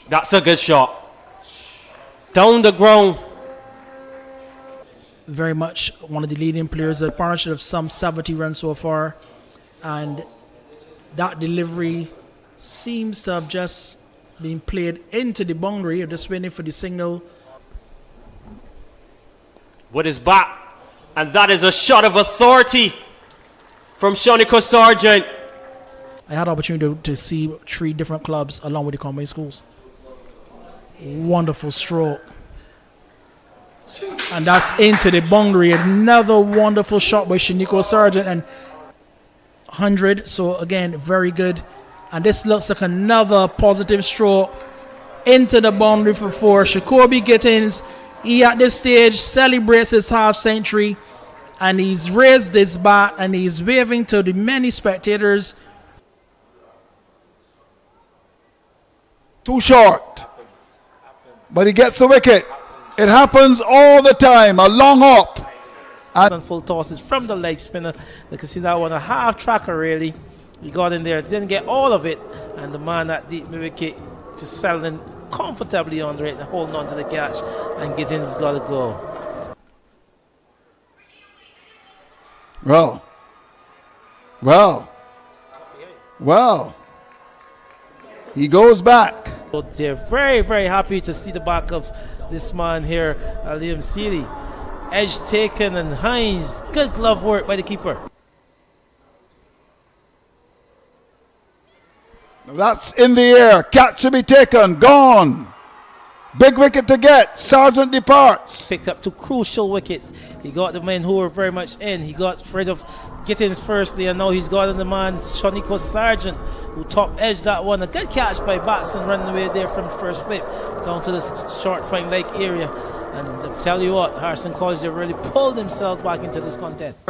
That's a good shot. Down the ground. Very much one of the leading players. A partnership of some 70 runs so far. And that delivery seems to have just been played into the boundary. You're just waiting for the signal. With his bat. And that is a shot of authority from Shonico Sargent. I had the opportunity to see 3 different clubs along with the combined schools. Wonderful stroke. And that's into the boundary. Another wonderful shot by Shonico Sargent. And 100. So again, very good. And this looks like another positive stroke into the boundary for 4. Shakobi Gittins, he at this stage celebrates his half century. And he's raised his bat and he's waving to the many spectators. Too short. But he gets the wicket. It happens all the time. A long up. And full tosses from the leg spinner. You can see that one, a half tracker really. He got in there, didn't get all of it. And the man at deep mid wicket just settling comfortably under it and holding on to the catch. And Gittins has got to go. Well. He goes back. So they're very, very happy to see the back of this man here, Liam Seeley. Edge taken and Hines. Good glove work by the keeper. Now that's in the air. Catch to be taken. Gone. Big wicket to get. Sargent departs. Picked up 2 crucial wickets. He got the men who were very much in. He got rid of Gittins firstly, and now he's got in the man Shonico Sargent, who top edged that one. A good catch by Batson running away there from first slip down to this short fine leg area. And I tell you what, Harrison College have really pulled themselves back into this contest.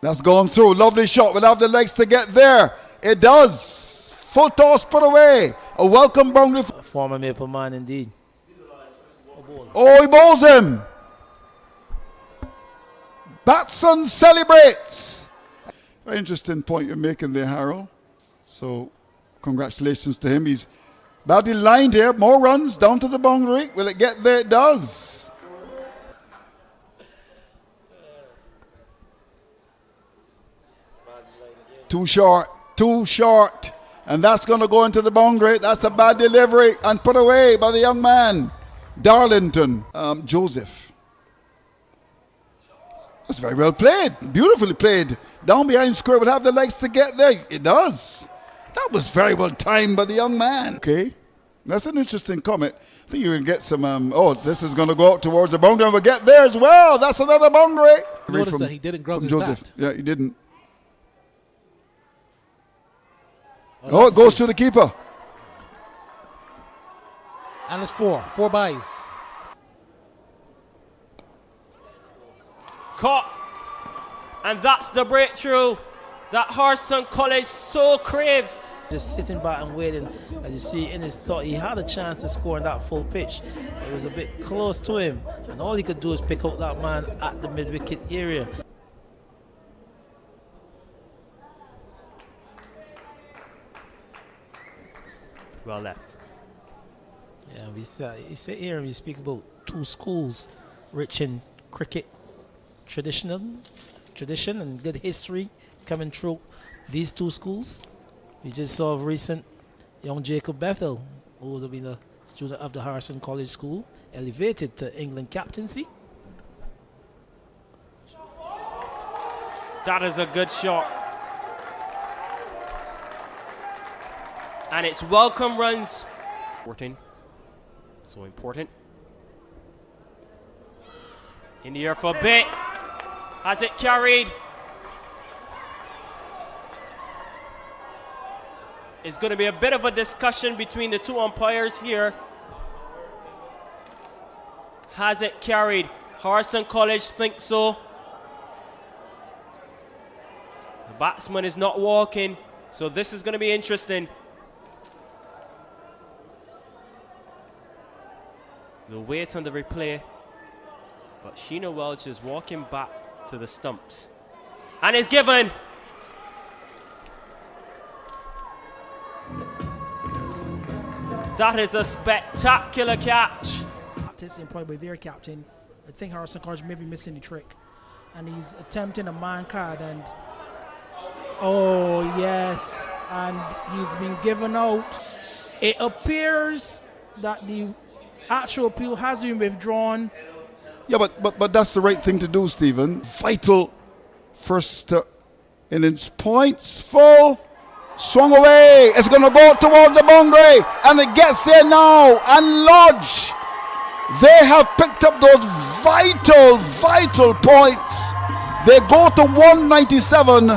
That's gone through. Lovely shot. We'll have the legs to get there. It does. Full toss put away. A welcome boundary. Former Maple man indeed. Oh, he bowls him. Batson celebrates. Very interesting point you're making there, Harold. So, congratulations to him. He's badly lined here. More runs down to the boundary. Will it get there? It does. Too short. Too short. And that's going to go into the boundary. That's a bad delivery and put away by the young man, Darlington, Joseph. That's very well played. Beautifully played. Down behind square. Will have the legs to get there. It does. That was very well timed by the young man. Okay. That's an interesting comment. I think you're going to get some, this is going to go out towards the boundary and we'll get there as well. That's another boundary. Notice that he didn't grab his Joseph. bat. Yeah, he didn't. Oh, it goes to the keeper. And it's 4 byes. Caught. And that's the breakthrough that Harrison College so craved. Just sitting back and waiting. As you see in his thought, he had a chance to score in that full pitch. It was a bit close to him. And all he could do is pick out that man at the mid-wicket area. Well left. Yeah, we sit here and we speak about 2 schools rich in cricket tradition and good history coming through these 2 schools. We just saw recent young Jacob Bethel, who would have been a student of the Harrison College School, elevated to England captaincy. That is a good shot. And it's welcome runs 14. So important. In the air for a bit. Has it carried? It's going to be a bit of a discussion between the two umpires here. Has it carried? Harrison College thinks so. The batsman is not walking, so this is going to be interesting. We'll wait on the replay, but Sheena Welch is walking back to the stumps. And it's given. That is a spectacular catch. Testing point by their captain. I think Harrison College may be missing the trick. And he's attempting a man card and oh yes, and he's been given out. It appears that the actual appeal has been withdrawn. Yeah, but that's the right thing to do, Stephen. Vital first innings points. Full. Swung away. It's going to go towards the boundary. And it gets there now. And Lodge. They have picked up those vital points. They go to 197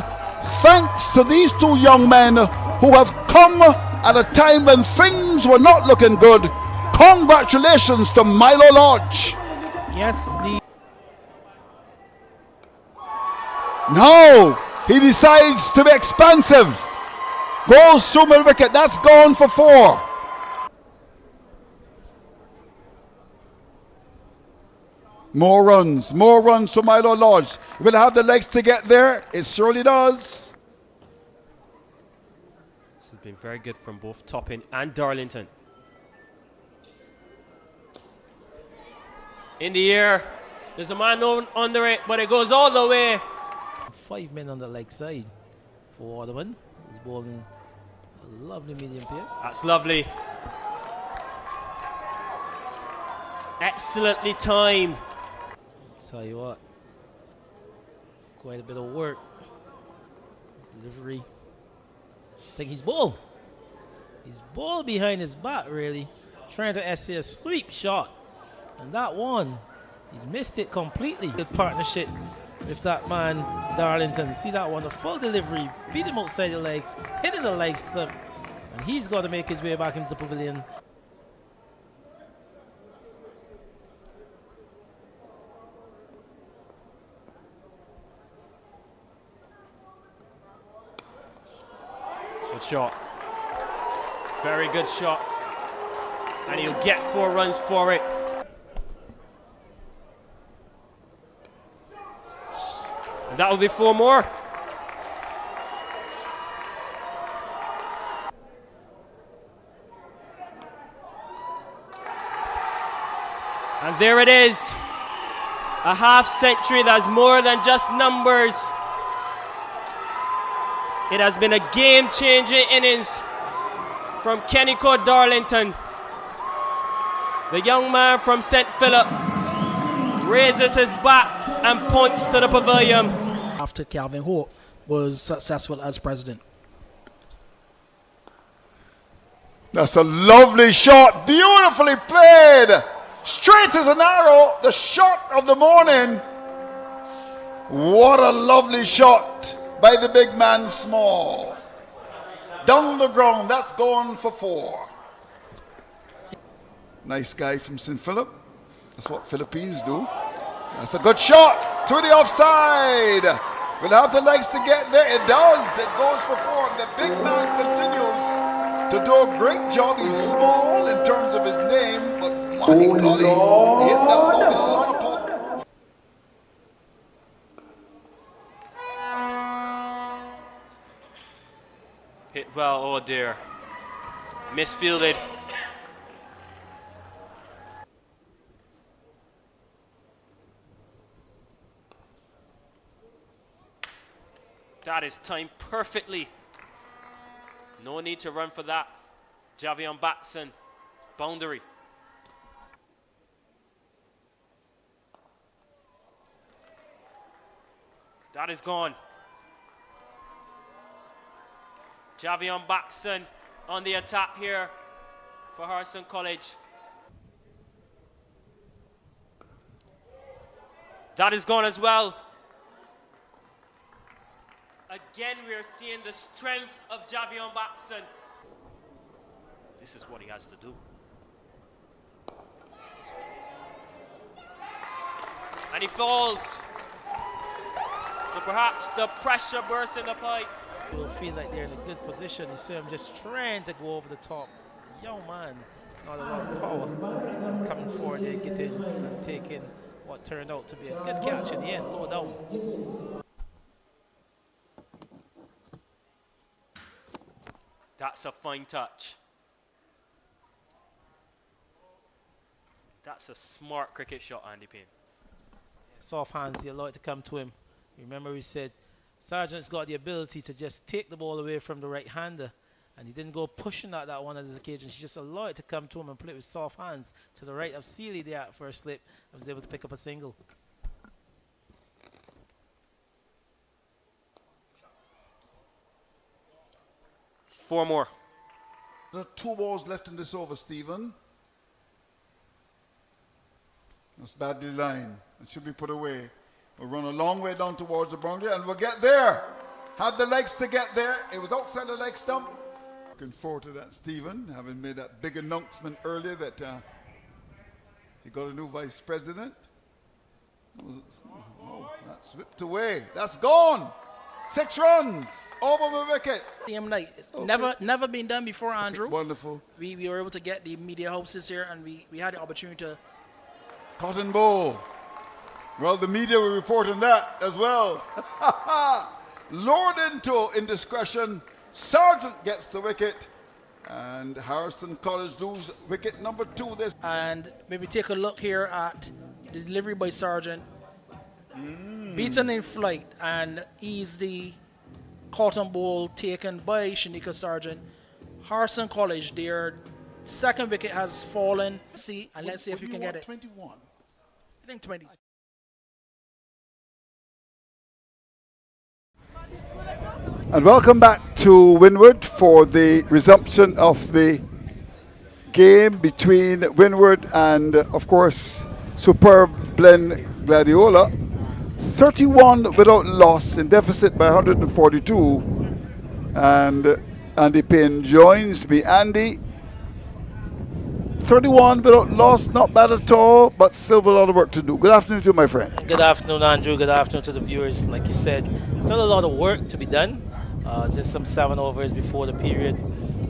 thanks to these two young men who have come at a time when things were not looking good. Congratulations to Milo Lodge. Yes, Now he decides to be expansive. Goes through mid wicket. That's gone for 4. More runs for Milo Lodge. Will it have the legs to get there? It surely does. This has been very good from both Toppin and Darlington. In the air, there's a man under it, but it goes all the way. 5 men on the leg side for Waterman. He's bowling a lovely medium pace. That's lovely. Excellently timed. Tell you what, quite a bit of work. Delivery. I think he's ball. He's ball behind his back, really. Trying to essay a sweep shot. And that one, he's missed it completely. Good partnership with that man, Darlington. See that one, a full delivery, beat him outside the legs, hitting the legs, and he's got to make his way back into the pavilion. Good shot. Very good shot. And he'll get 4 runs for it. And that will be 4 more. And there it is. A half century that's more than just numbers. It has been a game-changing innings from Kennyco Darlington. The young man from St. Philip raises his bat and points to the pavilion. After Calvin Hope was successful as president. That's a lovely shot. Beautifully played. Straight as an arrow. The shot of the morning. What a lovely shot by the big man Small. Down the ground. That's gone for 4. Nice guy from St. Philip. That's what Philippines do. That's a good shot to the offside. Will have the legs to get there. It does. It goes for 4. The big man continues to do a great job. He's small in terms of his name, but my golly, he hit that ball with a lot of pop. Hit well, oh dear. Misfielded. That is timed perfectly. No need to run for that. Javion Batson, boundary. That is gone. Javion Batson on the attack here for Harrison College. That is gone as well. Again, we are seeing the strength of Javion Baxton. This is what he has to do. And he falls. So perhaps the pressure bursts in the pipe. You will feel like they're in a good position. You see him just trying to go over the top. Young man, not a lot of power coming forward there, getting and taking what turned out to be a good catch in the end, low down. That's a fine touch. That's a smart cricket shot, Andy Payne. Soft hands, you allow it to come to him. Remember we said Sargent's got the ability to just take the ball away from the right-hander, and he didn't go pushing at that one on his occasion. He just allowed it to come to him and play with soft hands to the right of Seeley there at first slip. I was able to pick up a single. Four more. There are 2 balls left in this over, Stephen. That's badly lined. It should be put away. We'll run a long way down towards the boundary and we'll get there. Had the legs to get there. It was outside the leg stump. Looking forward to that, Stephen, having made that big announcement earlier that he got a new vice president. Oh, that's whipped away. That's gone. 6 runs over the wicket. Same night. It's Okay. never been done before, Andrew. Wonderful. We were able to get the media houses here, and we had the opportunity to. Cotton Bowl. Well, the media will report on that as well. Lured into indiscretion. Sargent gets the wicket. And Harrison College lose wicket number 2. This And maybe take a look here at the delivery by Sargent. Beaten in flight, and is the cotton ball taken by Shanika Sargent. Harrison College, their second wicket has fallen. See, and let's see if you can get it. 21. I think 20. And welcome back to Windward for the resumption of the game between Windward and, of course, superb Glen Gladiola. 31 without loss, in deficit by 142. And Andy Payne joins me. Andy, 31 without loss, not bad at all, but still a lot of work to do. Good afternoon to you, my friend. Good afternoon, Andrew. Good afternoon to the viewers. Like you said, still a lot of work to be done. Just some 7 overs before the period.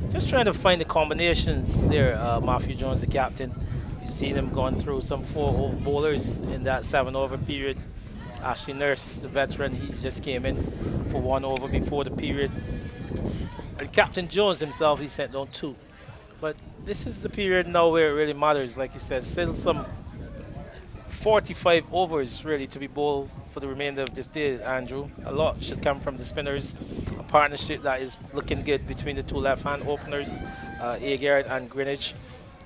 Just trying to find the combinations there. Matthew Jones, the captain. You see them going through some 4 bowlers in that 7 over period. Ashley Nurse, the veteran, he's just came in for 1 over before the period. And Captain Jones himself, he sent down 2. But this is the period now where it really matters. Like you said, still some 45 overs really to be bowled for the remainder of this day, Andrew. A lot should come from the spinners. A partnership that is looking good between the 2 left-hand openers, Agard and Greenwich.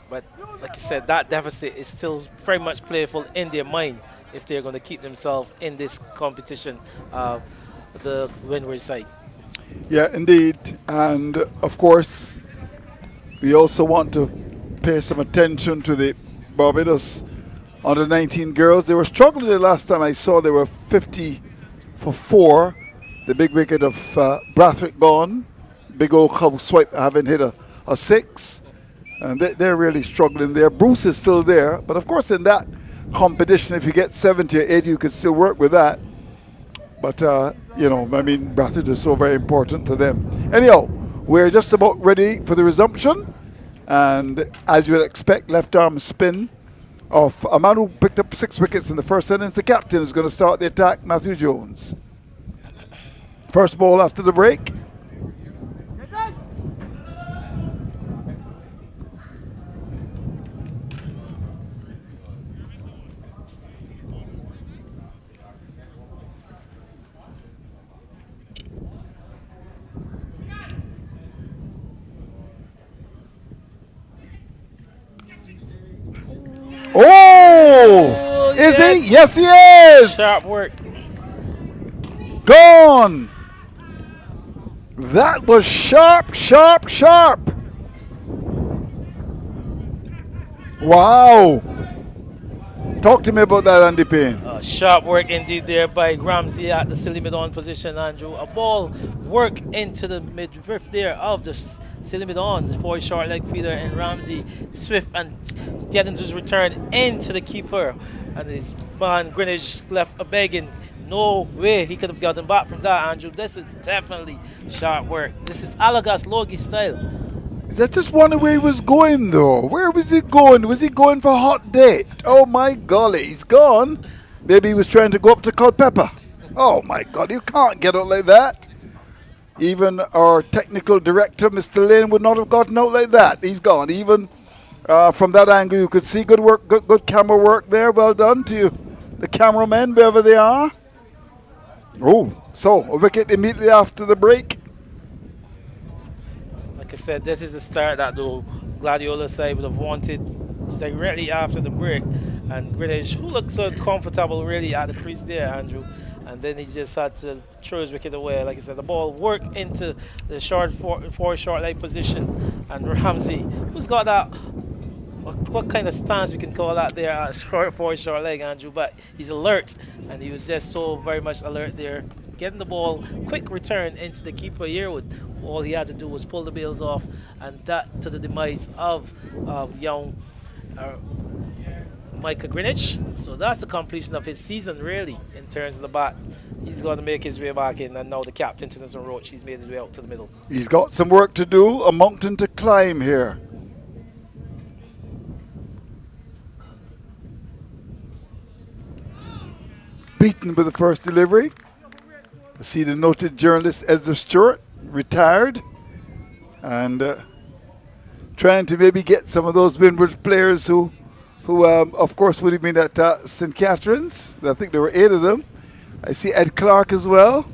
But like you said, that deficit is still very much playful in their mind if they're going to keep themselves in this competition, the Windward side. Yeah, indeed. And of course, we also want to pay some attention to the Barbados under 19 girls. They were struggling the last time I saw. They were 50 for 4. The big wicket of Brathwaite gone. Big old club swipe having hit a 6. And they're really struggling there. Bruce is still there. But of course, in that competition, if you get 70 or 80, you can still work with that. But, you know, I mean, Brathwaite is so very important to them. Anyhow, we're just about ready for the resumption. And as you would expect, left arm spin of a man who picked up 6 wickets in the first innings. The captain is going to start the attack, Matthew Jones. First ball after the break. Oh! Is yes. he? Yes, he is! Sharp work. Gone! That was sharp, sharp, sharp. Wow. Talk to me about that, Andy Payne. Sharp work indeed there by Ramsey at the silly mid-on position, Andrew. A ball work into the midriff there of the silly mid-on for a short leg feeder, and Ramsey swift and getting his return into the keeper. And his man Greenwich left a begging. No way he could have gotten back from that, Andrew. This is definitely sharp work. This is Alagas Logie style. Is that just one where he was going, though? Where was he going? Was he going for a hot date? Oh, my golly, he's gone. Maybe he was trying to go up to Culpeper. Oh, my God, you can't get out like that. Even our technical director, Mr. Lane, would not have gotten out like that. He's gone. Even from that angle, you could see good work, good camera work there. Well done to you, the cameramen, wherever they are. Oh, so a wicket immediately after the break. Like I said, this is the start that the Gladiola side would have wanted directly after the break. And Greenwich, who looked so comfortable really at the crease there, Andrew. And then he just had to throw his wicket away. Like I said, the ball worked into the short short leg position. And Ramsey, who's got that, what kind of stance we can call that there at short leg, Andrew. But he's alert, and he was just so very much alert there. Getting the ball, quick return into the keeper here. All he had to do was pull the bails off, and that to the demise of young Micah Greenwich. So that's the completion of his season, really, in terms of the bat. He's going to make his way back in, and now the captain, Tennyson Roach, he's made his way out to the middle. He's got some work to do, a mountain to climb here. Beaten with the first delivery. I see the noted journalist Ezra Stewart, retired, and trying to maybe get some of those Windward players who of course would have been at St. Catherine's. I think there were 8 of them. I see Ed Clark as well.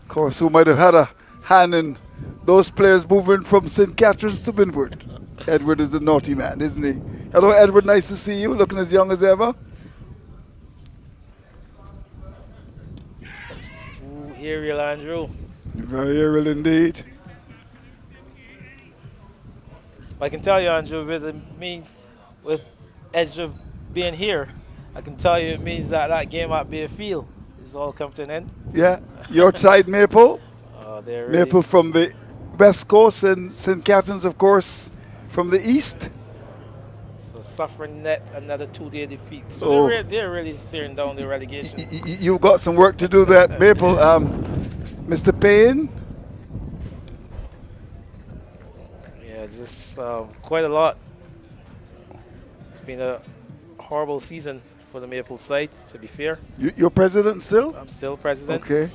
Of course, who might have had a hand in those players moving from St. Catherine's to Windward. Edward is a naughty man, isn't he? Hello, Edward. Nice to see you. Looking as young as ever. Ooh, aerial, Andrew. Very aerial indeed. I can tell you, Andrew, with Ezra being here, I can tell you it means that game at Bayfield is all come to an end. Yeah, your side Maple. Maple really from the west coast, and St. Catherine's, of course, from the east. So suffering net another 2-day defeat. So they're really staring down the relegation. You've got some work to do there, Maple. Mr. Payne. Yeah, just quite a lot. It's been a horrible season for the Maple side, to be fair. You're president still? I'm still president. Okay.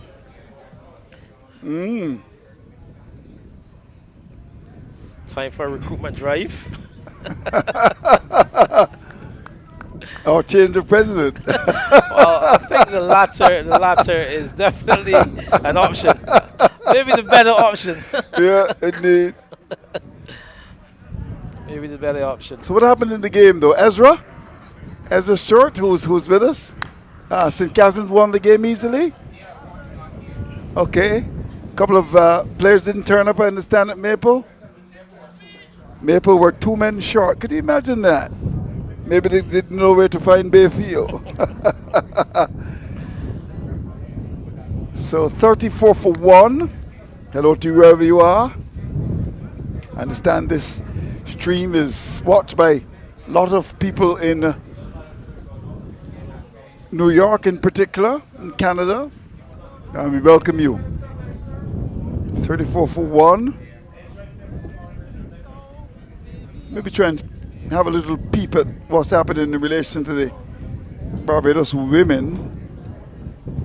It's time for a recruitment drive. Or change of president. Well, I think the latter is definitely an option. Maybe the better option. Yeah, indeed. Maybe the better option. So what happened in the game, though? Ezra Short, who's with us. St. Catherine's won the game easily. Okay. A couple of players didn't turn up, I understand, at Maple. Maple were 2 men short. Could you imagine that? Maybe they didn't know where to find Bayfield. So 34 for 1. Hello to you wherever you are. I understand this stream is watched by a lot of people in New York in particular, in Canada. And we welcome you. 34 for 1. Maybe try and have a little peep at what's happening in relation to the Barbados women.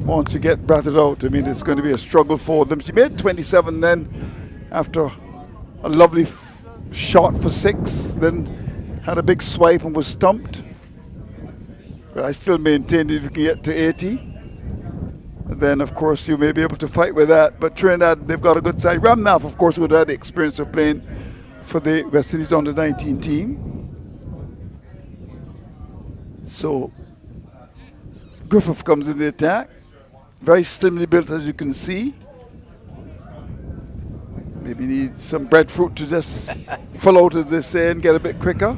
Once you get batted out, I mean, it's going to be a struggle for them. She made 27 then after a lovely shot for 6, then had a big swipe and was stumped. But I still maintain if you can get to 80, then of course you may be able to fight with that. But Trinidad, they've got a good side. Ramnath, of course, would have had the experience of playing for the West Indies under 19 team. So Griffith comes in the attack. Very slimly built, as you can see. Maybe need some breadfruit to just full out, as they say, and get a bit quicker.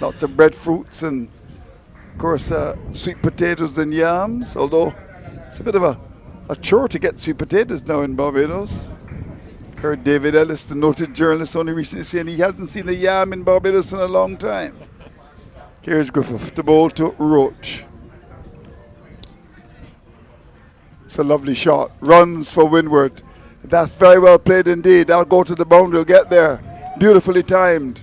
Lots of breadfruits and, of course, sweet potatoes and yams, although it's a bit of a chore to get sweet potatoes now in Barbados. Heard David Ellis, the noted journalist, only recently saying he hasn't seen a yam in Barbados in a long time. Here's Griffith, the ball to Roach. It's a lovely shot. Runs for Windward. That's very well played indeed. I'll go to the boundary, will get there. Beautifully timed.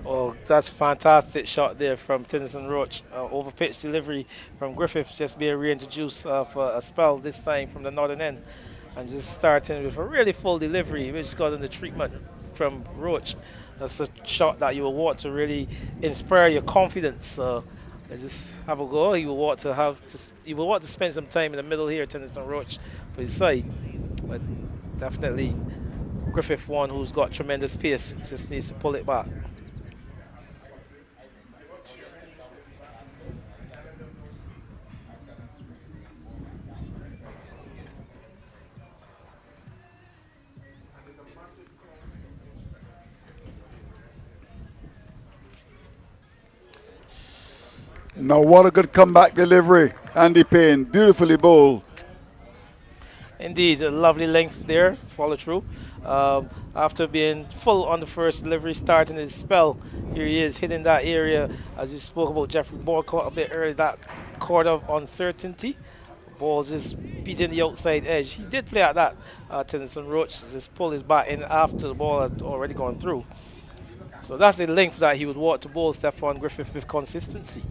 Oh, that's a fantastic shot there from Tennyson Roach. Over pitch delivery from Griffith, just being reintroduced for a spell, this time from the northern end. And just starting with a really full delivery, which got in the treatment from Roach. That's a shot that you will want to really inspire your confidence. So just have a go. You will want to spend some time in the middle here, Tennyson Roach, for his side. But definitely Griffith, one who's got tremendous pace, just needs to pull it back. Now what a good comeback delivery. Andy Payne, beautifully bowled. Indeed, a lovely length there, follow through. After being full on the first delivery, starting his spell, here he is hitting that area, as you spoke about Jeffrey Ball caught a bit early, that chord of uncertainty. Ball just beating the outside edge. He did play at that, Tennyson Roach, just pulled his bat in after the ball had already gone through. So that's the length that he would want to bowl Stephon Griffith with consistency.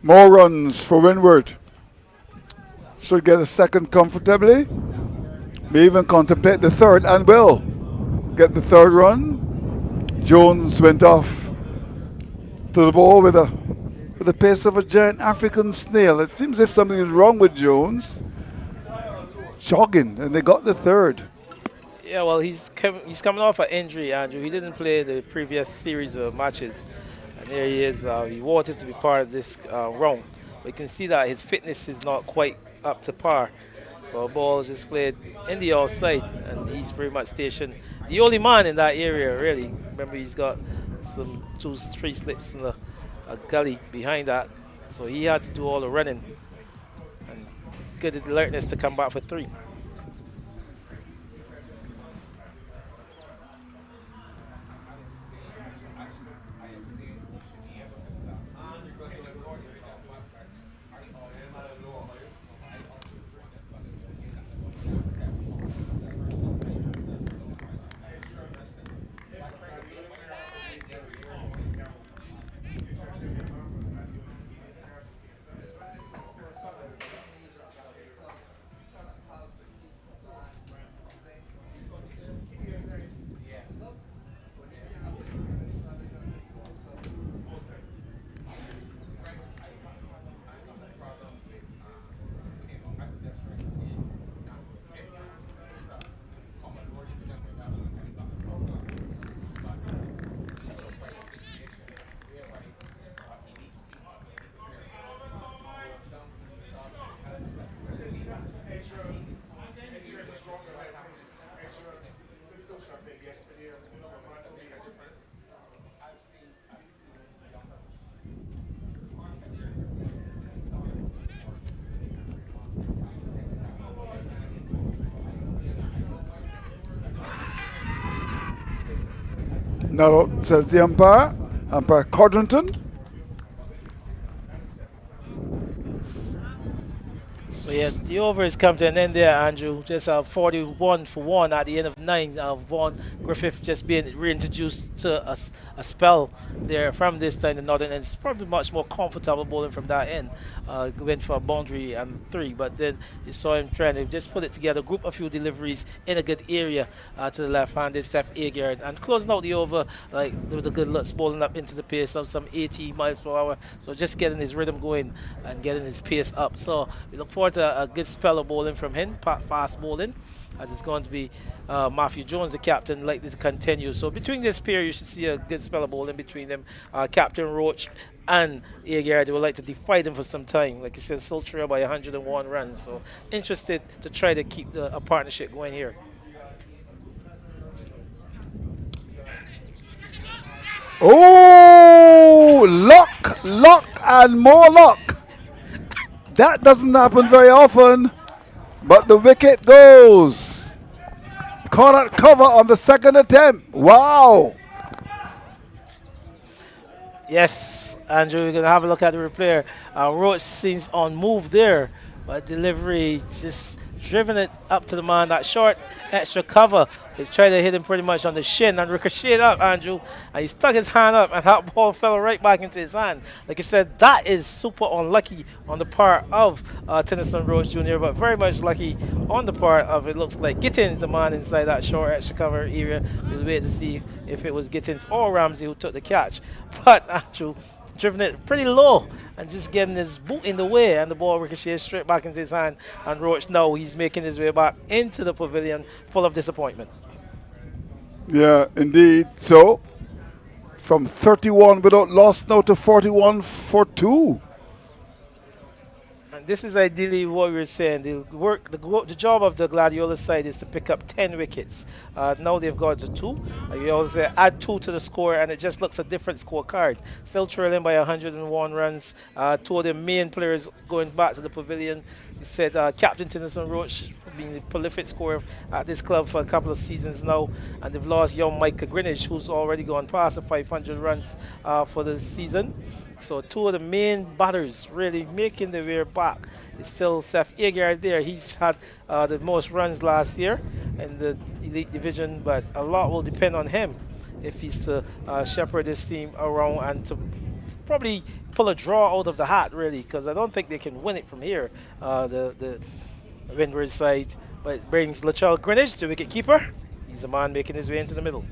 More runs for Windward. Should get a second comfortably. May even contemplate the third and will get the third run. Jones went off to the ball with the pace of a giant African snail. It seems as if something is wrong with Jones. Jogging, and they got the third. Yeah, well, he's coming off an injury, Andrew. He didn't play the previous series of matches. And there he is. He wanted to be part of this round. But you can see that his fitness is not quite up to par. So the ball is just played in the offside, and he's pretty much stationed. The only man in that area, really. Remember, he's got some 2-3 slips in a gully behind that. So he had to do all the running. And good alertness to come back for 3. No, says the umpire. Umpire Codrington. So yeah, the over has come to an end there, Andrew. Just 41 for 1 at the end of 9. Vaughan Griffith just being reintroduced to a spell there from this time, the northern end. It's probably much more comfortable bowling from that end. Went for a boundary and 3, but then you saw him trying to just put it together, group a few deliveries in a good area to the left-handed Seth Agard, and closing out the over like with a good looks, bowling up into the pace of some 80 miles per hour. So just getting his rhythm going and getting his pace up. So we look forward forth a good spell of bowling from him, fast bowling, as it's going to be Matthew Jones, the captain, likely to continue. So between this pair, you should see a good spell of bowling between them. Captain Roach and Agar, they would like to defy them for some time. Like you said, still trail by 101 runs. So interested to try to keep a partnership going here. Oh, luck, and more luck. That doesn't happen very often, but the wicket goes. Caught at cover on the second attempt. Wow. Yes, Andrew, we're going to have a look at the replay. Roach seems on move there, but delivery just driven it up to the man. That short extra cover is trying to hit him pretty much on the shin and ricocheted up, Andrew. And he stuck his hand up and that ball fell right back into his hand. Like I said, that is super unlucky on the part of Tennyson Roach Jr., but very much lucky on the part of, it looks like, Gittins, the man inside that short extra cover area. We'll wait to see if it was Gittins or Ramsey who took the catch. But Andrew driven it pretty low and just getting his boot in the way, and the ball ricocheted straight back into his hand. And Roach now he's making his way back into the pavilion full of disappointment. Yeah, indeed. So, from 31 without loss now to 41 for 2. And this is ideally what we were saying. The job of the Gladiola side is to pick up 10 wickets. Now they've got to 2. You always say add 2 to the score, and it just looks a different scorecard. Still trailing by 101 runs. 2 of the main players going back to the pavilion. You said Captain Tennyson Roach being the prolific scorer at this club for a couple of seasons now, and they've lost young Micah Greenwich, who's already gone past the 500 runs for the season. So 2 of the main batters really making their way back. It's still Seth Agar there. He's had the most runs last year in the Elite Division, but a lot will depend on him if he's to shepherd this team around and to probably pull a draw out of the hat, really, because I don't think they can win it from here, the Windward side. But it brings Latrell Greenwich, the wicket keeper. He's the man making his way into the middle.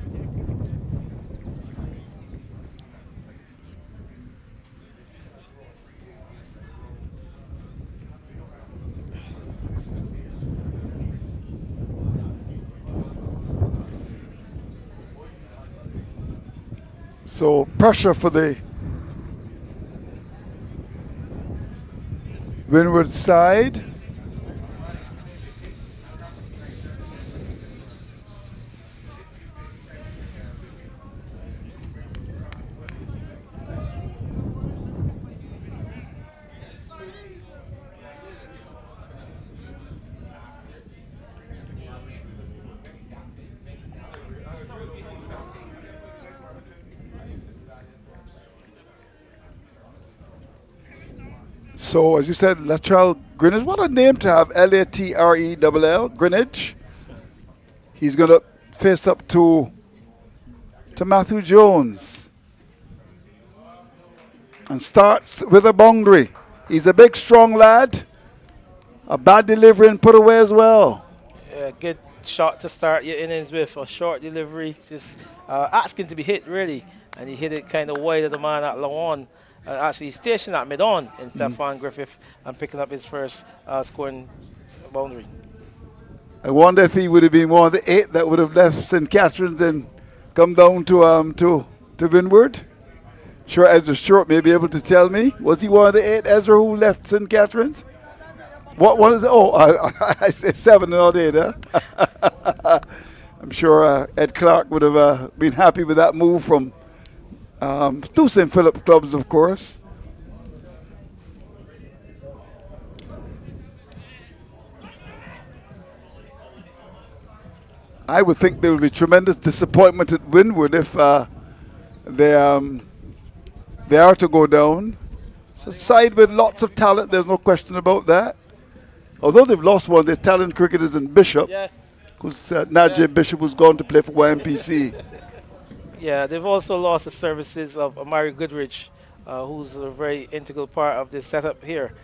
So pressure for the Windward side. So, as you said, Latrell Greenwich, what a name to have, Latrell, Greenwich. He's going to face up to Matthew Jones. And starts with a boundary. He's a big, strong lad. A bad delivery and put away as well. Yeah, good shot to start your innings with. A short delivery, just asking to be hit, really. And he hit it kind of wide of the man at Lawan. Actually stationed at mid-on in Stefan Griffith and picking up his first scoring boundary. I wonder if he would have been one of the 8 that would have left St. Catharines and come down to Windward. Sure, Ezra Short may be able to tell me. Was he one of the 8, Ezra, who left St. Catharines? What one is it? Oh, I said 7 and not 8, huh? I'm sure Ed Clark would have been happy with that move from two St. Philip clubs, of course. I would think there will be tremendous disappointment at Windward if they are to go down. It's a side with lots of talent, there's no question about that. Although they've lost one of their talent cricketers in Bishop, who's Najee Bishop, who's gone to play for YMPC. Yeah, they've also lost the services of Amari Goodrich, who's a very integral part of this setup here.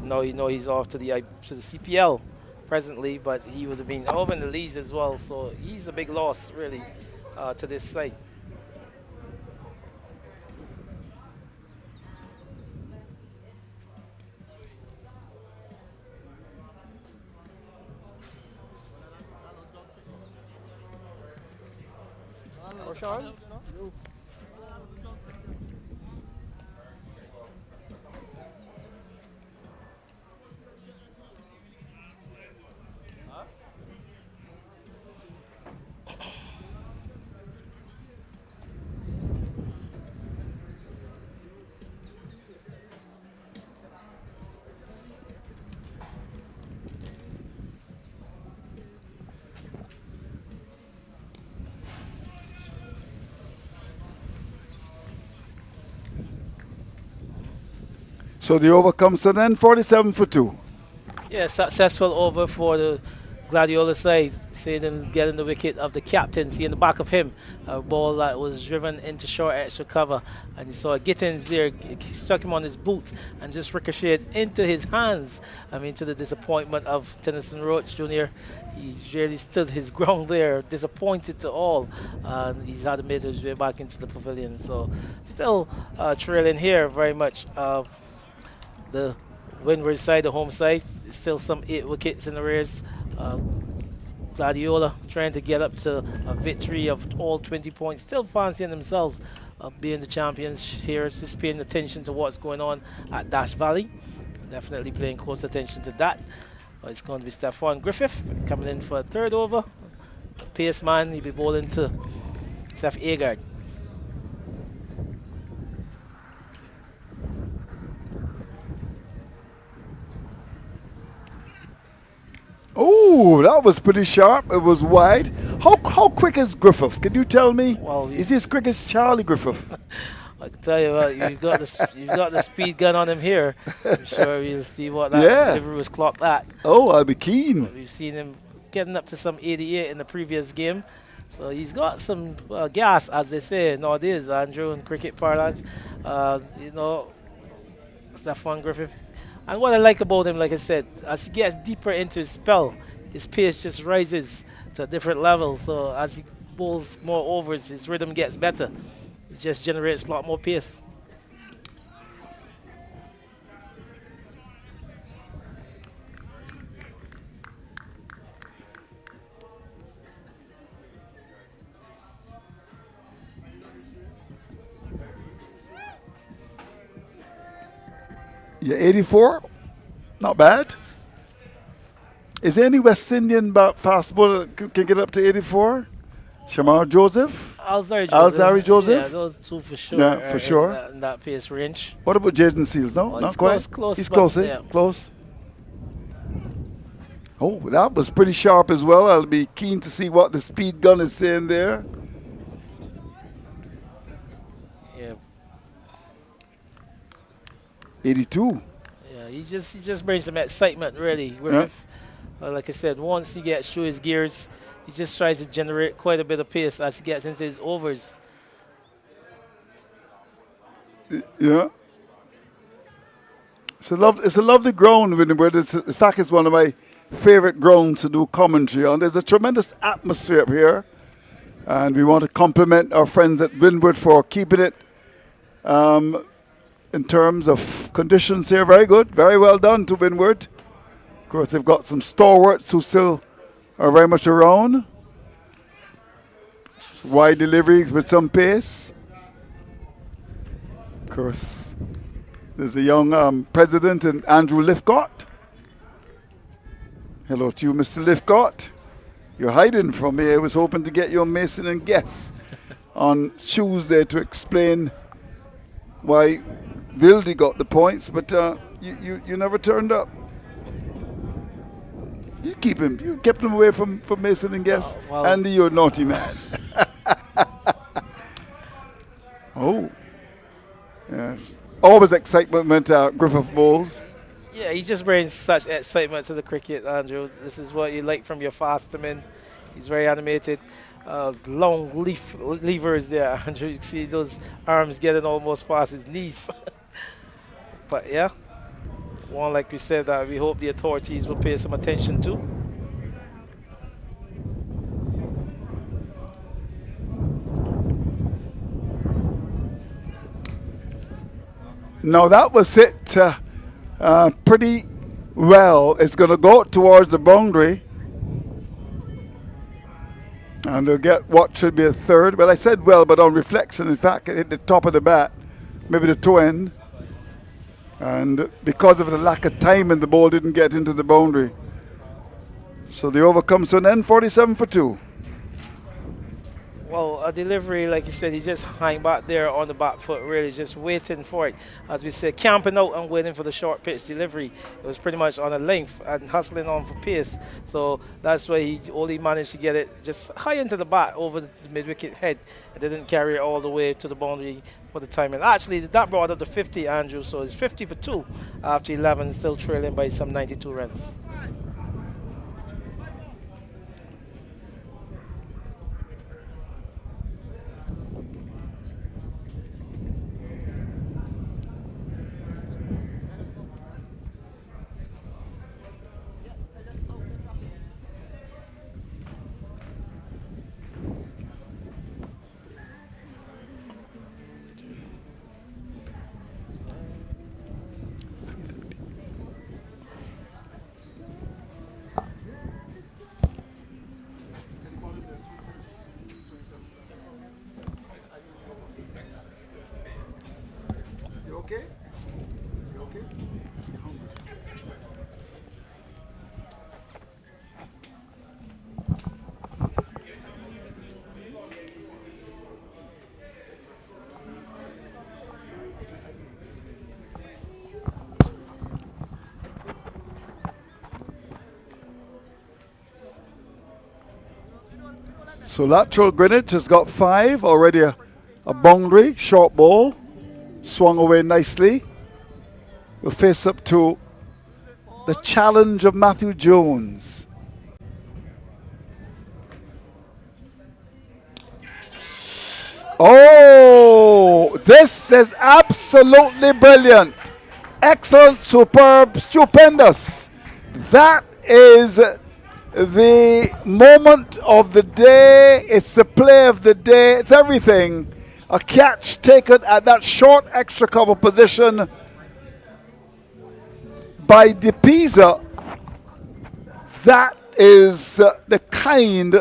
Now you know he's off to the CPL presently, but he would have been over in the leagues as well, so he's a big loss, really, to this side. So the over comes to then 47 for 2. Yeah, successful over for the Gladiola side. See them getting the wicket of the captain. See in the back of him, a ball that was driven into short extra cover. And you saw Gittins there, struck him on his boot and just ricocheted into his hands. I mean, to the disappointment of Tennyson Roach Jr. He really stood his ground there, disappointed to all. And he's had to make his way back into the pavilion. So still trailing here very much. The Windward side, the home side, still some 8 wickets in the rears. Gladiola trying to get up to a victory of all 20 points, still fancying themselves being the champions here, just paying attention to what's going on at Dash Valley. Definitely paying close attention to that. It's going to be Stefan Griffith coming in for a third over. Pace man, he'll be bowling to Steph Agard. Oh, that was pretty sharp. It was wide. How quick is Griffith? Can you tell me? Well, is he as quick as Charlie Griffith? I can tell you what, you've got the speed gun on him here. I'm sure we'll see what that delivery was clocked at. Oh, I'll be keen. We've seen him getting up to some 88 in the previous game. So he's got some gas, as they say nowadays, Andrew, in cricket parlance. You know, Stefan Griffith. And what I like about him, like I said, as he gets deeper into his spell, his pace just rises to a different level. So as he bowls more overs, his rhythm gets better. It just generates a lot more pace. Yeah, 84. Not bad. Is there any West Indian fast bowler that can get up to 84? Shamar Joseph? Alzari Joseph? Yeah, those two for sure. Yeah, for sure. In that pace range. What about Jaden Seals? No, not quite. Close. He's close, eh? Yeah. Close. Oh, that was pretty sharp as well. I'll be keen to see what the speed gun is saying there. Yeah. 82. Yeah, he just brings some excitement, really. Like I said, once he gets through his gears, he just tries to generate quite a bit of pace as he gets into his overs. Yeah. It's a lovely ground, Windward. In fact, it's one of my favorite grounds to do commentary on. There's a tremendous atmosphere up here, and we want to compliment our friends at Windward for keeping it in terms of conditions here. Very good. Very well done to Windward. Of course, they've got some stalwarts who still are very much around. Wide delivery with some pace. Of course, there's a young president in Andrew Lifcott. Hello to you, Mr. Lifcott. You're hiding from me. I was hoping to get your Mason and Guess on Tuesday to explain why Wildy got the points, but you never turned up. You kept him away from Mason and Guess. Well, Andy, you're a naughty man. Oh. Yeah. Always excitement meant Griffith bowls. Yeah, he just brings such excitement to the cricket, Andrew. This is what you like from your faster man. He's very animated. Long levers there, Andrew. You see those arms getting almost past his knees. But yeah, one like we said that we hope the authorities will pay some attention to. Now that was hit pretty well. It's going to go towards the boundary. And they'll get what should be a third. Well, I said well, but on reflection, in fact, it hit the top of the bat, maybe the toe end. And because of the lack of timing, the ball didn't get into the boundary. So the over comes to an end, 47 for 2. Well, a delivery, like you said, he just hang back there on the back foot, really just waiting for it. As we said, camping out and waiting for the short pitch delivery. It was pretty much on a length and hustling on for pace. So that's why he only managed to get it just high into the bat over the mid-wicket head. It didn't carry it all the way to the boundary for the timing. Actually, that brought up to 50, Andrew. So it's 50 for 2 after 11, still trailing by some 92 runs. So lateral Greenwich has got 5, already a boundary, short ball, swung away nicely. Will face up to the challenge of Matthew Jones. Oh, this is absolutely brilliant. Excellent, superb, stupendous. That is the moment of the day. It's the play of the day. It's everything. A catch taken at that short extra cover position by DePisa. That is the kind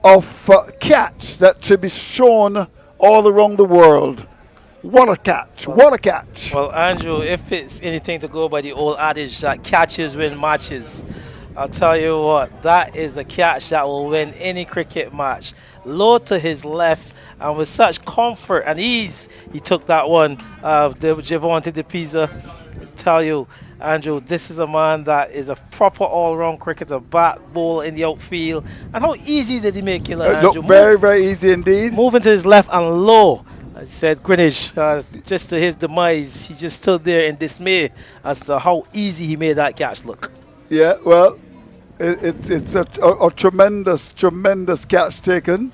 of catch that should be shown all around the world. What a catch. What a catch. Well, Andrew, if it's anything to go by the old adage that catches win matches, I'll tell you what, that is a catch that will win any cricket match. Low to his left, and with such comfort and ease, he took that one. Javonte DePisa, I tell you, Andrew, this is a man that is a proper all-round cricketer, bat, bowl in the outfield. And how easy did he make it, Andrew? Look, very, very easy indeed. Moving to his left and low. I said Greenwich, just to his demise, he just stood there in dismay as to how easy he made that catch look. Yeah, well, it's a tremendous, tremendous catch taken.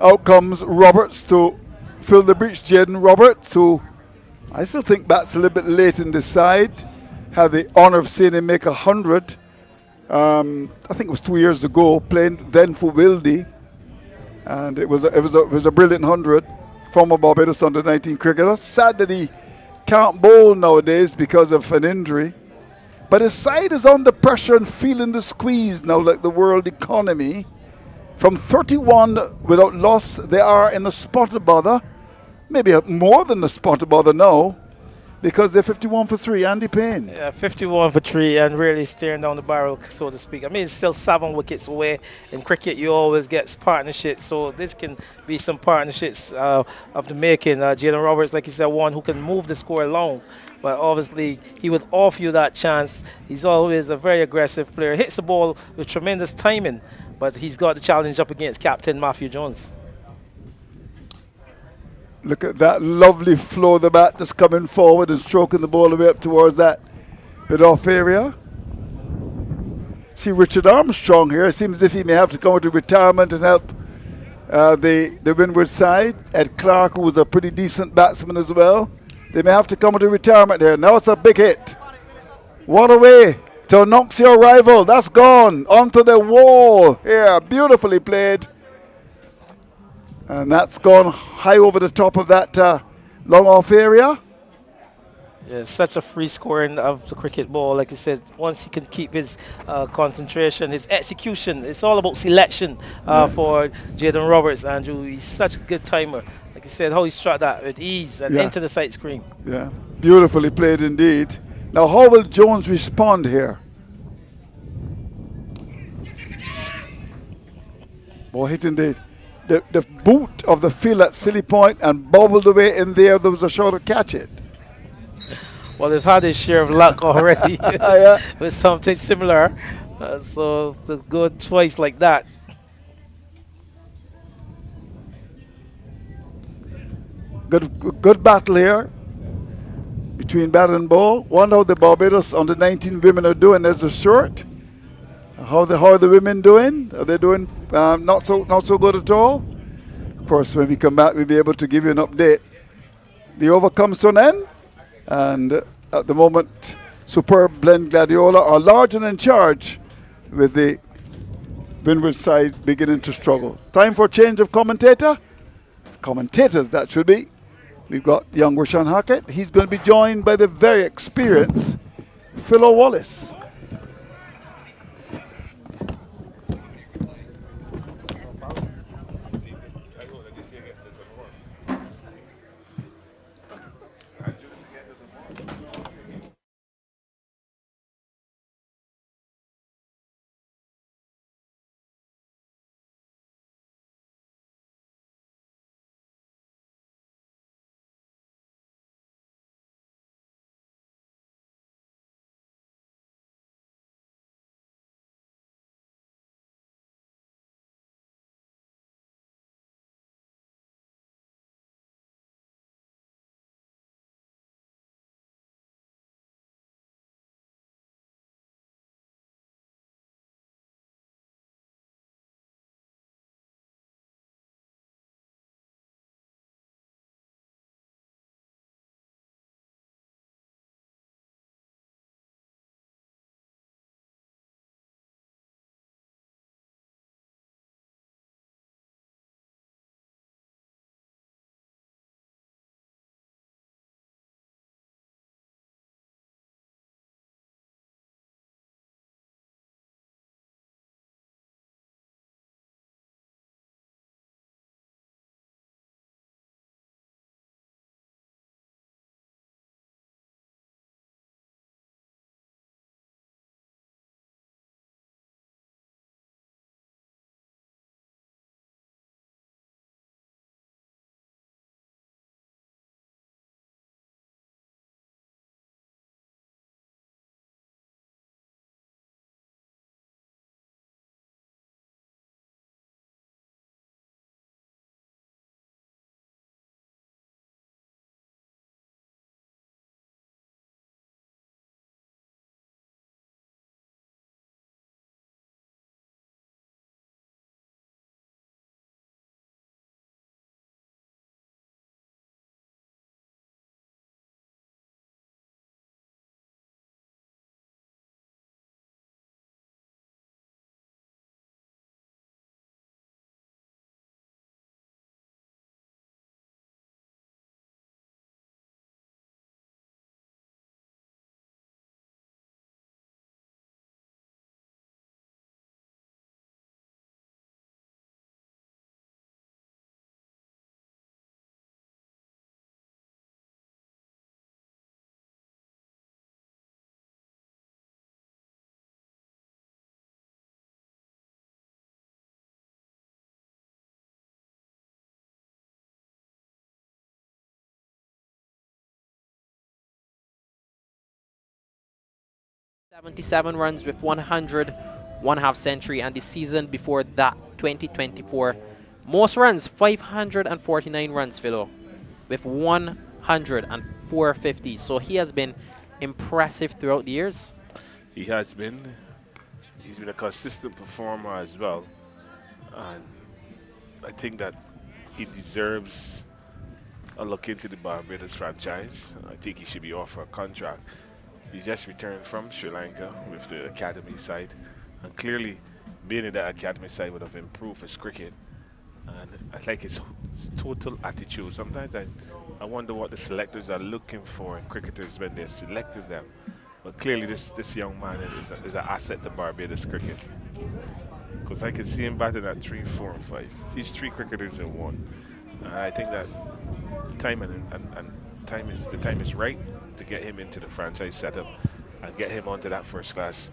Out comes Roberts to fill the breach. Jaden Roberts, who I still think bats a little bit late in this side. Had the honour of seeing him make 100. I think it was 2 years ago, playing then for Wildy, and it was a brilliant 100. Former Barbados under-19 cricketer. Sad that he can't bowl nowadays because of an injury. But his side is under pressure and feeling the squeeze now, like the world economy. From 31 without loss, they are in a spot of bother. Maybe more than a spot of bother now, because they're 51 for 3, Andy Payne. Yeah, 51 for 3 and really staring down the barrel, so to speak. I mean, it's still 7 wickets away. In cricket, you always get partnerships, so this can be some partnerships of the making. Jaden Roberts, like you said, one who can move the score along, but obviously he would offer you that chance. He's always a very aggressive player. Hits the ball with tremendous timing, but he's got the challenge up against Captain Matthew Jones. Look at that lovely flow of the bat just coming forward and stroking the ball away up towards that bit off area. See Richard Armstrong here. It seems as if he may have to go into retirement and help the Windward side. Ed Clark, who was a pretty decent batsman as well. They may have to come into retirement here. Now it's a big hit. What a way to knock your rival. That's gone onto the wall here. Beautifully played. And that's gone high over the top of that long off area. Yeah, such a free scoring of the cricket ball. Like I said, once he can keep his concentration, his execution, it's all about selection for Jaden Roberts, Andrew. He's such a good timer. Like I said, how he struck that with ease and into the side screen. Yeah, beautifully played indeed. Now, how will Jones respond here? Ball hit indeed. The boot of the field at Silly Point and bobbled away in there. There was a shot to catch it. Well, they've had their share of luck already with something similar. So to go twice like that. Good battle here between bat and ball. Wonder how the Barbados under 19 women are doing as a short. How are the women doing? Are they doing not so good at all? Of course, when we come back, we'll be able to give you an update. The over comes to an end, and at the moment, Superb Blend Gladiola are large and in charge, with the Windward side beginning to struggle. Time for a change of commentators, that should be. We've got young Rashawn Hackett. He's going to be joined by the very experienced Philo Wallace. .77 runs with 100, one-half century, and the season before that, 2024, most runs, 549 runs, Philo, with 104 50s. So he has been impressive throughout the years. He has been. He's been a consistent performer as well. And I think that he deserves a look into the Barbados franchise. I think he should be offered a contract. He's just returned from Sri Lanka with the academy side. And clearly, being in that academy side would have improved his cricket. And I like his total attitude. Sometimes I wonder what the selectors are looking for in cricketers when they're selecting them. But clearly this young man is an asset to Barbados cricket. Because I can see him batting at 3, 4, and 5. He's 3 cricketers in 1. I think that time the time is right to get him into the franchise setup and get him onto that first class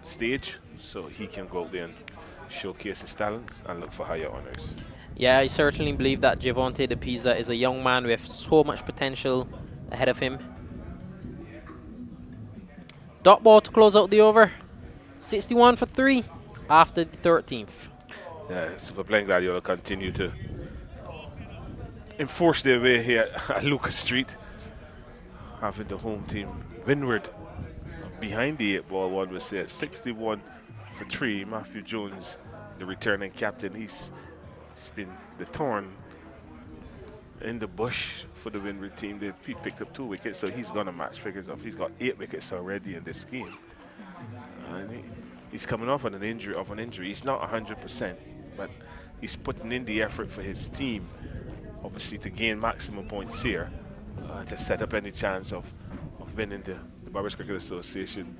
stage so he can go out there and showcase his talents and look for higher honours. Yeah, I certainly believe that Javonte De Pisa is a young man with so much potential ahead of him. Dot ball to close out the over. 61 for 3 after the 13th. Yeah, Super Playing Gladiola continue to enforce their way here at Lucas Street, having the home team Windward behind the 8 ball. One would say at 61 for 3. Matthew Jones, the returning captain, he's been the thorn in the bush for the Windward team. He picked up 2 wickets, so he's gonna match figures up. He's got 8 wickets already in this game, and he's coming off an injury. He's not 100%, but he's putting in the effort for his team, obviously to gain maximum points here, to set up any chance of winning the Barbados Cricket Association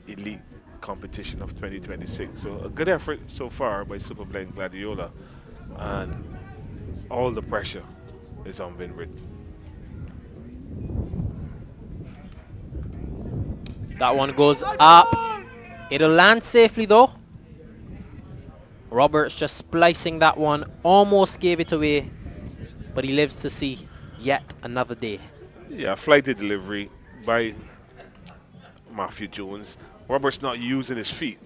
Elite Competition of 2026. So a good effort so far by Super Playing Gladiola, and all the pressure is on Windward. That one goes up. It'll land safely though. Roberts just splicing that one, almost gave it away, but he lives to see yet another day. Yeah, flighted delivery by Matthew Jones. Roberts not using his feet,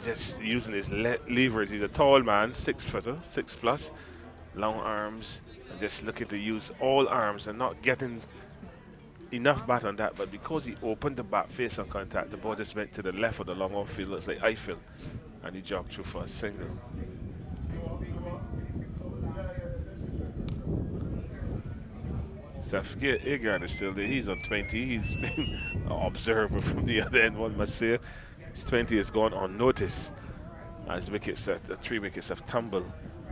just using his levers. He's a tall man, 6-footer, 6+, long arms, and just looking to use all arms and not getting enough bat on that. But because he opened the bat face on contact, the ball just went to the left of the long off field, looks like Eiffel, and he jogged through for a single. Seth Agard is still there. He's on 20. He's been an observer from the other end, one must say. His 20 has gone unnoticed as 3 wickets have tumbled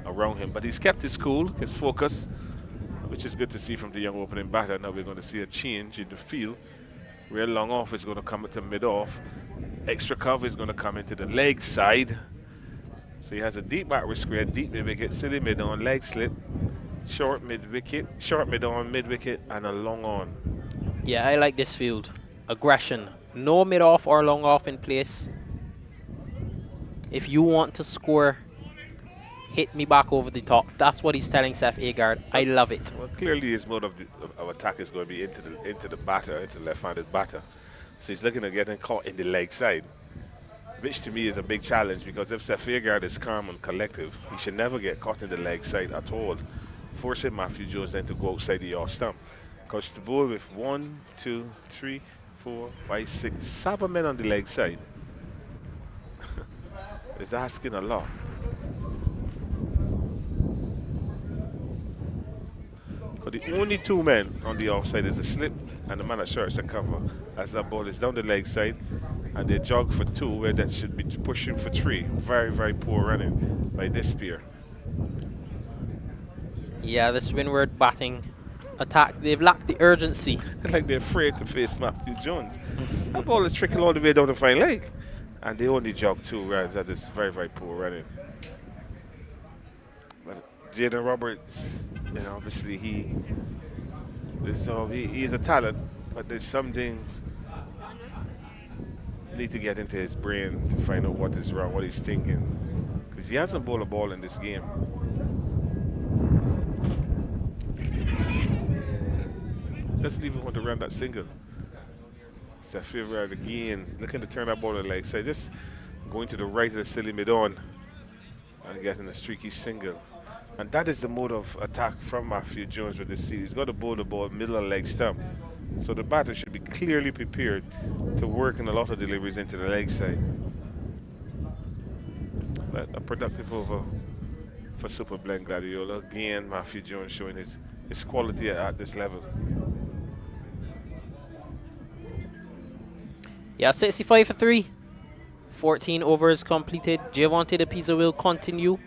around him. But he's kept his cool, his focus, which is good to see from the young opening batter. Now we're going to see a change in the field. Real long off is going to come into mid-off. Extra cover is going to come into the leg side. So he has a deep backward square, deep mid-wicket, silly mid-on, leg slip, short mid-wicket, short mid-on, mid-wicket, and a long on. Yeah, I like this field. Aggression. No mid-off or long off in place. If you want to score, hit me back over the top. That's what he's telling Seth Agard. I love it. Well, clearly his mode of attack is going to be into the batter, into the left-handed batter. So he's looking at getting caught in the leg side, which to me is a big challenge, because if Seth Agard is calm and collective, he should never get caught in the leg side at all, forcing Matthew Jones then to go outside the off stump. Because the ball with 1, 2, 3, 4, 5, 6, 7 men on the leg side is asking a lot. But the only 2 men on the offside is the slip and the man at short side cover, as that ball is down the leg side and they jog for 2 where that should be pushing for 3. Very, very poor running by this pair. Yeah, this Windward batting attack, they've lacked the urgency. Like they're afraid to face Matthew Jones. That ball is trickling all the way down the fine leg, and they only jog 2 runs. That is very, very poor running. But Jaden Roberts, you know, obviously he is a talent, but there's something need to get into his brain to find out what is wrong, what he's thinking, because he hasn't bowled a ball in this game. Doesn't even want to run that single. Seth Agard again looking to turn that ball to the leg side, just going to the right of the silly mid-on and getting a streaky single. And that is the mode of attack from Matthew Jones with this series. He's got to bowl the ball middle of leg stump. So the batter should be clearly prepared to work in a lot of deliveries into the leg side. But a productive over for Super Playing Gladiola. Again, Matthew Jones showing his quality at this level. Yeah, 65 for 3. 14 overs completed. Javonte De Pisa will continue.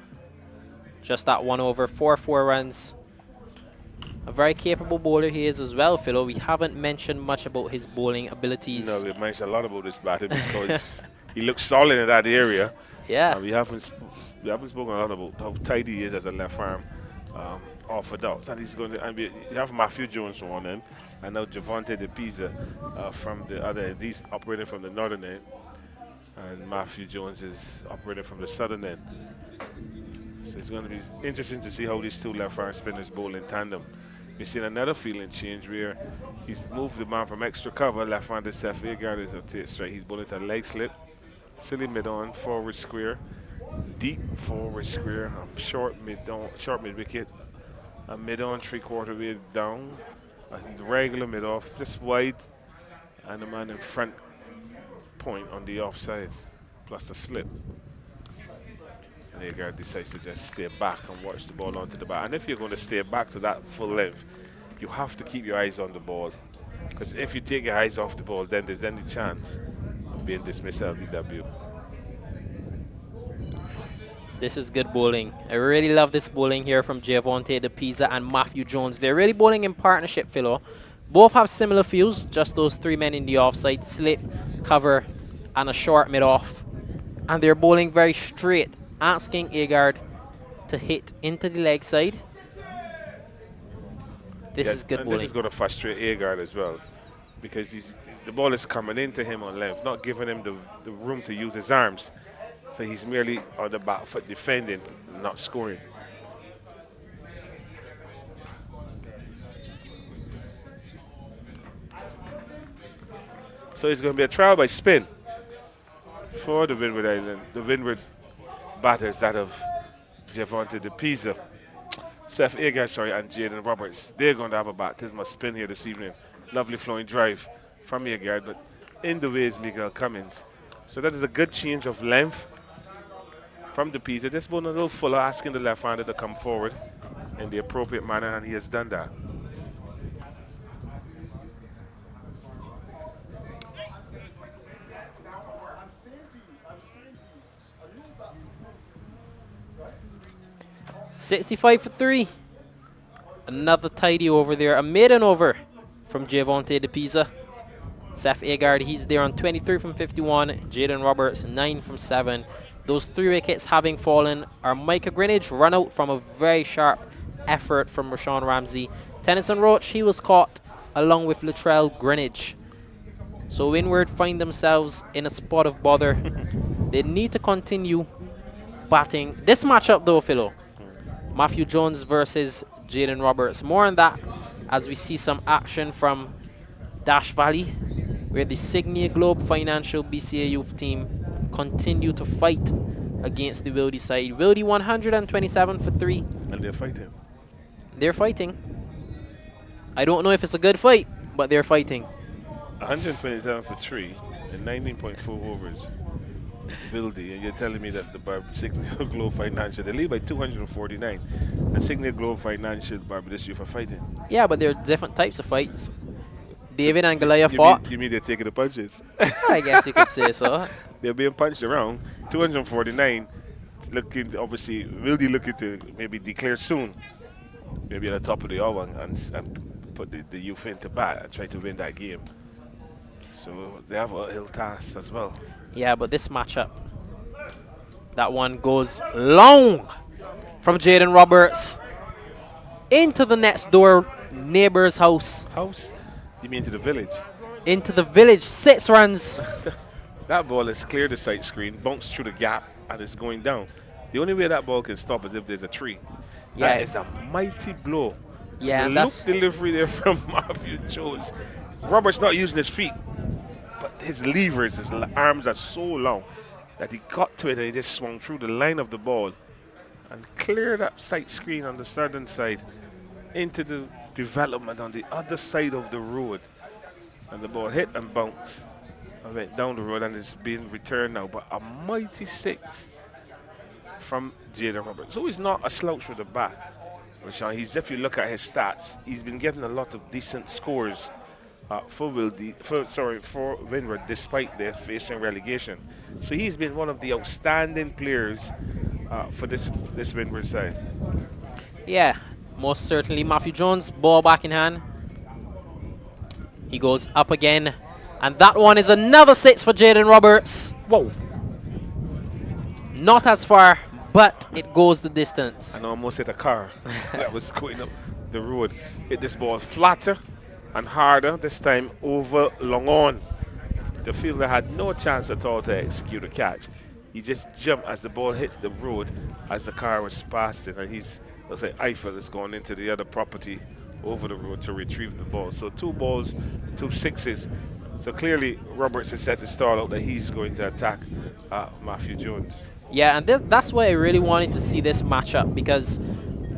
Just that 1 over, 4 runs. A very capable bowler he is as well, Philo. We haven't mentioned much about his bowling abilities. No, we mentioned a lot about this batter because he looks solid in that area. Yeah. We haven't spoken a lot about how tight he is as a left arm orthodox. And he's going to. And you have Matthew Jones from one end, and now Javante De Pisa from the other end. He's operating from the northern end, and Matthew Jones is operating from the southern end. So it's going to be interesting to see how these two left arm spinners bowl in tandem. We've seen another feeling change where he's moved the man from extra cover. Left-handed Seth Agard is up to it straight. He's bowling to a leg slip, silly mid-on, forward square, deep forward square, short mid wicket, a mid-on 3/4 way down, a regular mid-off, just wide, and the man in front point on the offside, plus a slip. And Agard decides to just stay back and watch the ball onto the bat. And if you're going to stay back to that full length, you have to keep your eyes on the ball. Because if you take your eyes off the ball, then there's any chance of being dismissed LBW. This is good bowling. I really love this bowling here from Javante De Pisa and Matthew Jones. They're really bowling in partnership, Philo. Both have similar feels, just those 3 men in the offside, slip, cover, and a short mid-off. And they're bowling very straight, asking Agard to hit into the leg side. This is good bowling. This is going to frustrate Agard as well, because the ball is coming into him on length, not giving him the room to use his arms. So he's merely on the back foot defending, not scoring. So it's going to be a trial by spin for the Windward Island, the Windward batters, that of Javante De Pisa, Seth Agard, and Jaden Roberts. They're going to have a baptismal spin here this evening. Lovely flowing drive from Agard, but in the way is Miguel Cummins. So that is a good change of length from De Pisa. Just bowling a little fuller, asking the left-hander to come forward in the appropriate manner, and he has done that. $65 for 3. Another tidy over there. A maiden over from Javante De Pisa. Seth Agard, he's there on 23 from 51. Jaden Roberts, 9 from 7. Those 3 wickets having fallen are Micah Greenidge, run out from a very sharp effort from Rashawn Ramsey. Tennyson Roach, he was caught along with Latrell Greenidge. So Windward find themselves in a spot of bother. They need to continue batting. This matchup though, Philo, Matthew Jones versus Jaden Roberts. More on that as we see some action from Dash Valley, where the Signia Globe Financial BCA Youth team continue to fight against the Wildy side. Wildy 127 for 3. And they're fighting. They're fighting. I don't know if it's a good fight, but they're fighting. 127 for 3 and 19.4 overs. Wildy, and you're telling me that the Signia Globe Financial, they lead by 249. The Signia Globe Financial Barbados Youth are fighting. Yeah, but there are different types of fights. David and Goliath fought. You mean they're taking the punches? I guess you could say so. They're being punched around. 249, looking, obviously, Wildy looking to maybe declare soon, maybe at the top of the hour, and put the youth into bat and try to win that game. So they have a hill task as well. Yeah, but this matchup, that one goes long from Jaden Roberts into the next door neighbor's house. House? You mean to the village? Into the village, 6 runs. That ball has cleared the sight screen, bounced through the gap, and it's going down. The only way that ball can stop is if there's a tree. Yeah. That is a mighty blow. Yeah, the that's loop delivery there from Matthew Jones. Robert's not using his feet, but his levers, his arms are so long that he got to it and he just swung through the line of the ball and cleared that sight screen on the southern side into the development on the other side of the road. And the ball hit and bounced and went down the road, and it's being returned now. But a mighty 6 from Jaden Roberts. So he's not a slouch with the bat. Rashawn, if you look at his stats, he's been getting a lot of decent scores for Windward, despite their facing relegation. So he's been one of the outstanding players for this Windward side. Yeah, most certainly. Matthew Jones, ball back in hand. He goes up again. And that one is another 6 for Jaden Roberts. Whoa. Not as far, but it goes the distance. And almost hit a car that was going up the road. Hit this ball flatter and harder, this time over long on. The fielder had no chance at all to execute a catch. He just jumped as the ball hit the road as the car was passing, and he's, let's say, Eiffel is going into the other property over the road to retrieve the ball. So 2 balls, 2 sixes. So clearly Roberts is set to start out that he's going to attack Matthew Jones. Yeah, and that's why I really wanted to see this matchup, because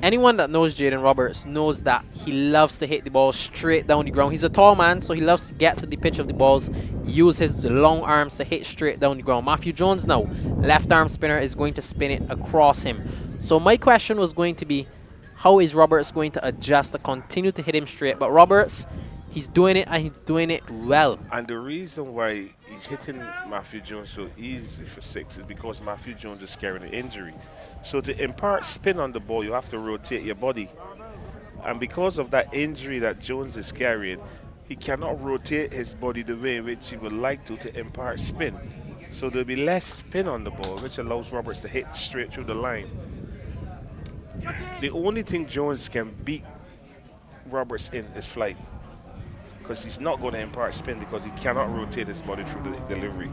anyone that knows Jaden Roberts knows that he loves to hit the ball straight down the ground. He's a tall man, so he loves to get to the pitch of the balls, use his long arms to hit straight down the ground. Matthew Jones now, left arm spinner, is going to spin it across him. So my question was going to be, how is Roberts going to adjust to continue to hit him straight? But Roberts, he's doing it, and he's doing it well. And the reason why he's hitting Matthew Jones so easy for 6 is because Matthew Jones is carrying an injury. So to impart spin on the ball, you have to rotate your body. And because of that injury that Jones is carrying, he cannot rotate his body the way in which he would like to impart spin. So there'll be less spin on the ball, which allows Roberts to hit straight through the line. The only thing Jones can beat Roberts in is flight, because he's not going to impart spin because he cannot rotate his body through the delivery.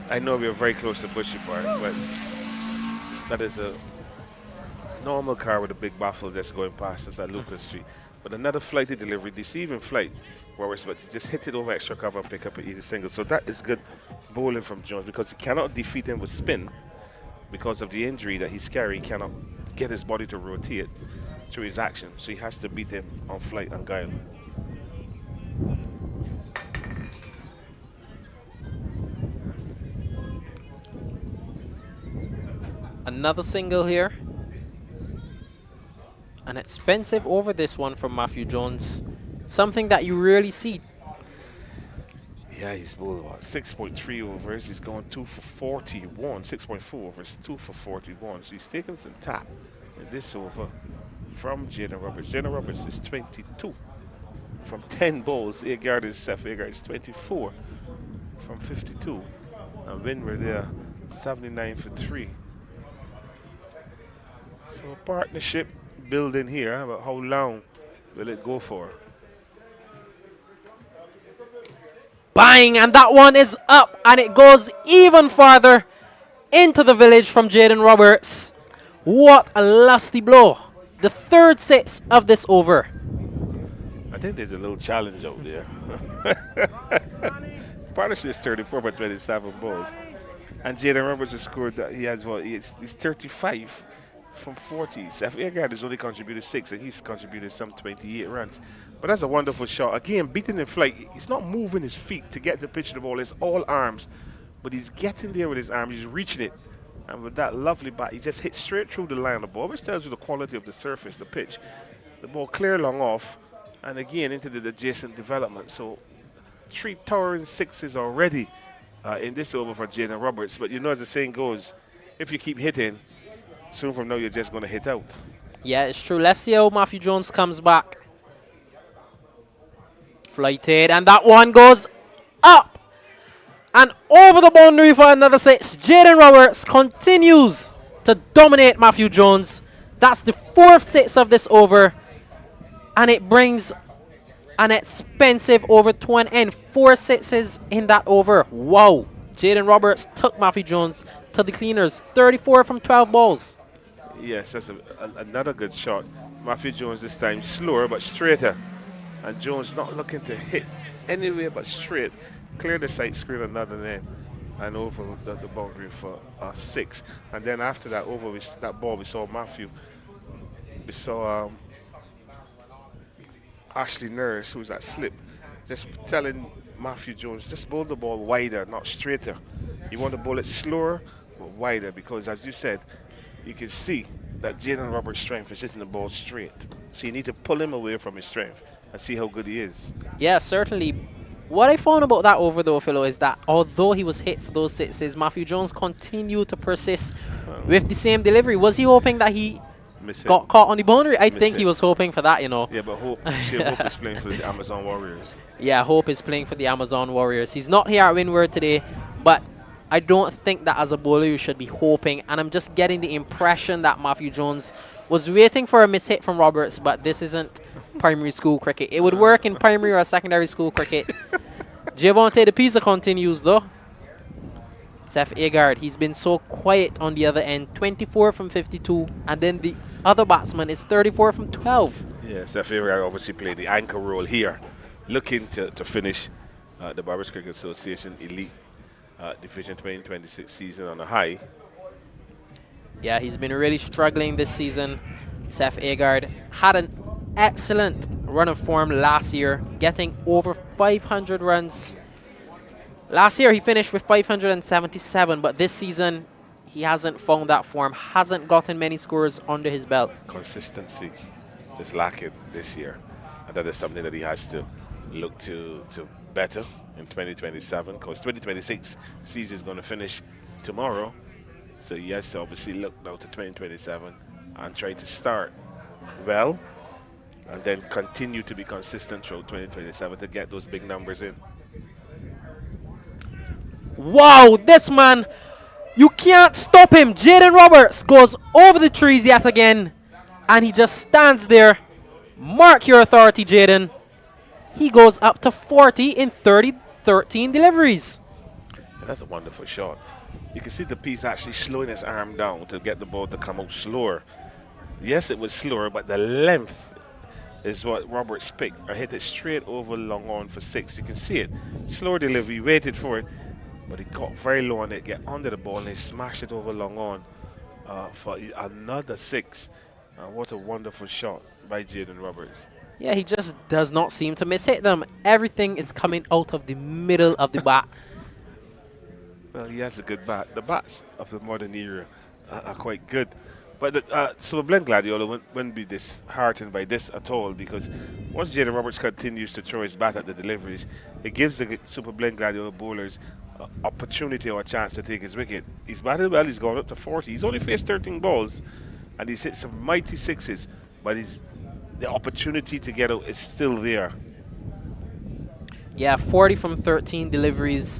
I know we're very close to Bushy Park, but that is a normal car with a big baffle that's going past us at Lucas Street. But another flighty delivery, deceiving flight, Roberts, but he just hit it over extra cover and pick up an easy single. So that is good bowling from Jones, because he cannot defeat him with spin because of the injury that he's carrying. He cannot get his body to rotate through his action, so he has to beat him on flight and guile. Another single here. An expensive over this one from Matthew Jones. Something that you rarely see. Yeah, he's bowled about 6.3 overs. He's going 2 for 41. 6.4 overs, 2 for 41. So he's taking some tap in this over from Jaden Roberts. Jaden Roberts is 22 from 10 balls. Agard is 24 from 52. And Windward there, 79 for 3. So a partnership building here, but how long will it go for? Bang! And that one is up, and it goes even farther into the village from Jaden Roberts. What a lusty blow. The 3rd 6 of this over. I think there's a little challenge out there. Partnership is 34 for 27 balls. And Jaden Roberts has scored that. He has what? He's 35 from 40. Seth Agard has only contributed 6, and he's contributed some 28 runs. But that's a wonderful shot. Again, beating in flight. He's not moving his feet to get the pitch of the ball. It's all arms. But he's getting there with his arms. He's reaching it. And with that lovely bat, he just hits straight through the line of the ball, which tells you the quality of the surface, the pitch. The ball clear long off, and again into the adjacent development. So 3 towering 6s already in this over for Jaden Roberts. But you know, as the saying goes, if you keep hitting, soon from now you're just going to hit out. Yeah, it's true. Let's see how Matthew Jones comes back. Flighted, and that one goes up and over the boundary for another 6. Jaden Roberts continues to dominate Matthew Jones. That's the 4th 6 of this over, and it brings an expensive over to an end. 4 6s in that over. Wow. Jaden Roberts took Matthew Jones to the cleaners. 34 from 12 balls. Yes, that's another good shot. Matthew Jones this time slower but straighter. And Jones not looking to hit anywhere but straight. Clear the sight screen another net and over the boundary for 6. And then after that over that ball, we saw Matthew. We saw Ashley Nurse, who's at slip, just telling Matthew Jones, just bowl the ball wider, not straighter. You want to bowl it slower but wider, because as you said, you can see that Jaden Roberts' strength is hitting the ball straight. So you need to pull him away from his strength and see how good he is. Yeah, certainly. What I found about that over though, Philo, is that although he was hit for those sixes, Matthew Jones continued to persist with the same delivery. Was he hoping that he got caught on the boundary? I think he was hoping for that, you know. Yeah, but Hope is playing for the Amazon Warriors. Yeah, Hope is playing for the Amazon Warriors. He's not here at Windward today, but I don't think that as a bowler you should be hoping. And I'm just getting the impression that Matthew Jones was waiting for a mishit from Roberts, but this isn't primary school cricket. It would work in primary or secondary school cricket. Javonte De Pisa continues though. Seth Agard, he's been so quiet on the other end. 24 from 52, and then the other batsman is 34 from 12. Yeah, Seth Agard obviously played the anchor role here, looking to finish the Barbers Cricket Association Elite Division 2026 season on a high. Yeah, he's been really struggling this season. Seth Agard had an excellent run of form last year, getting over 500 runs. Last year he finished with 577, but this season he hasn't found that form, hasn't gotten many scores under his belt. Consistency is lacking this year, and that is something that he has to look to better in 2027, because 2026 season is going to finish tomorrow. So he has to obviously look now to 2027 and try to start well and then continue to be consistent throughout 2027 to get those big numbers in. Wow, this man, you can't stop him. Jaden Roberts goes over the trees yet again, and he just stands there. Mark your authority, Jaden. He goes up to 40 in 13 deliveries. Yeah, that's a wonderful shot. You can see the piece actually slowing his arm down to get the ball to come out slower. Yes, it was slower, but the length is what Roberts picked. I hit it straight over long on for 6. You can see it. Slower delivery, waited for it, but he got very low on it, get under the ball, and he smashed it over long on for another 6. What a wonderful shot by Jaden Roberts. Yeah, he just does not seem to miss hit them. Everything is coming out of the middle of the bat. Well, he has a good bat. The bats of the modern era are quite good. But so Glenn Gladiola wouldn't be disheartened by this at all, because once Jaden Roberts continues to throw his bat at the deliveries, it gives the Super Glenn Gladiola bowlers opportunity or a chance to take his wicket. He's batted well, he's gone up to 40. He's only faced 13 balls, and he's hit some mighty 6s, but the opportunity to get out is still there. Yeah, 40 from 13 deliveries.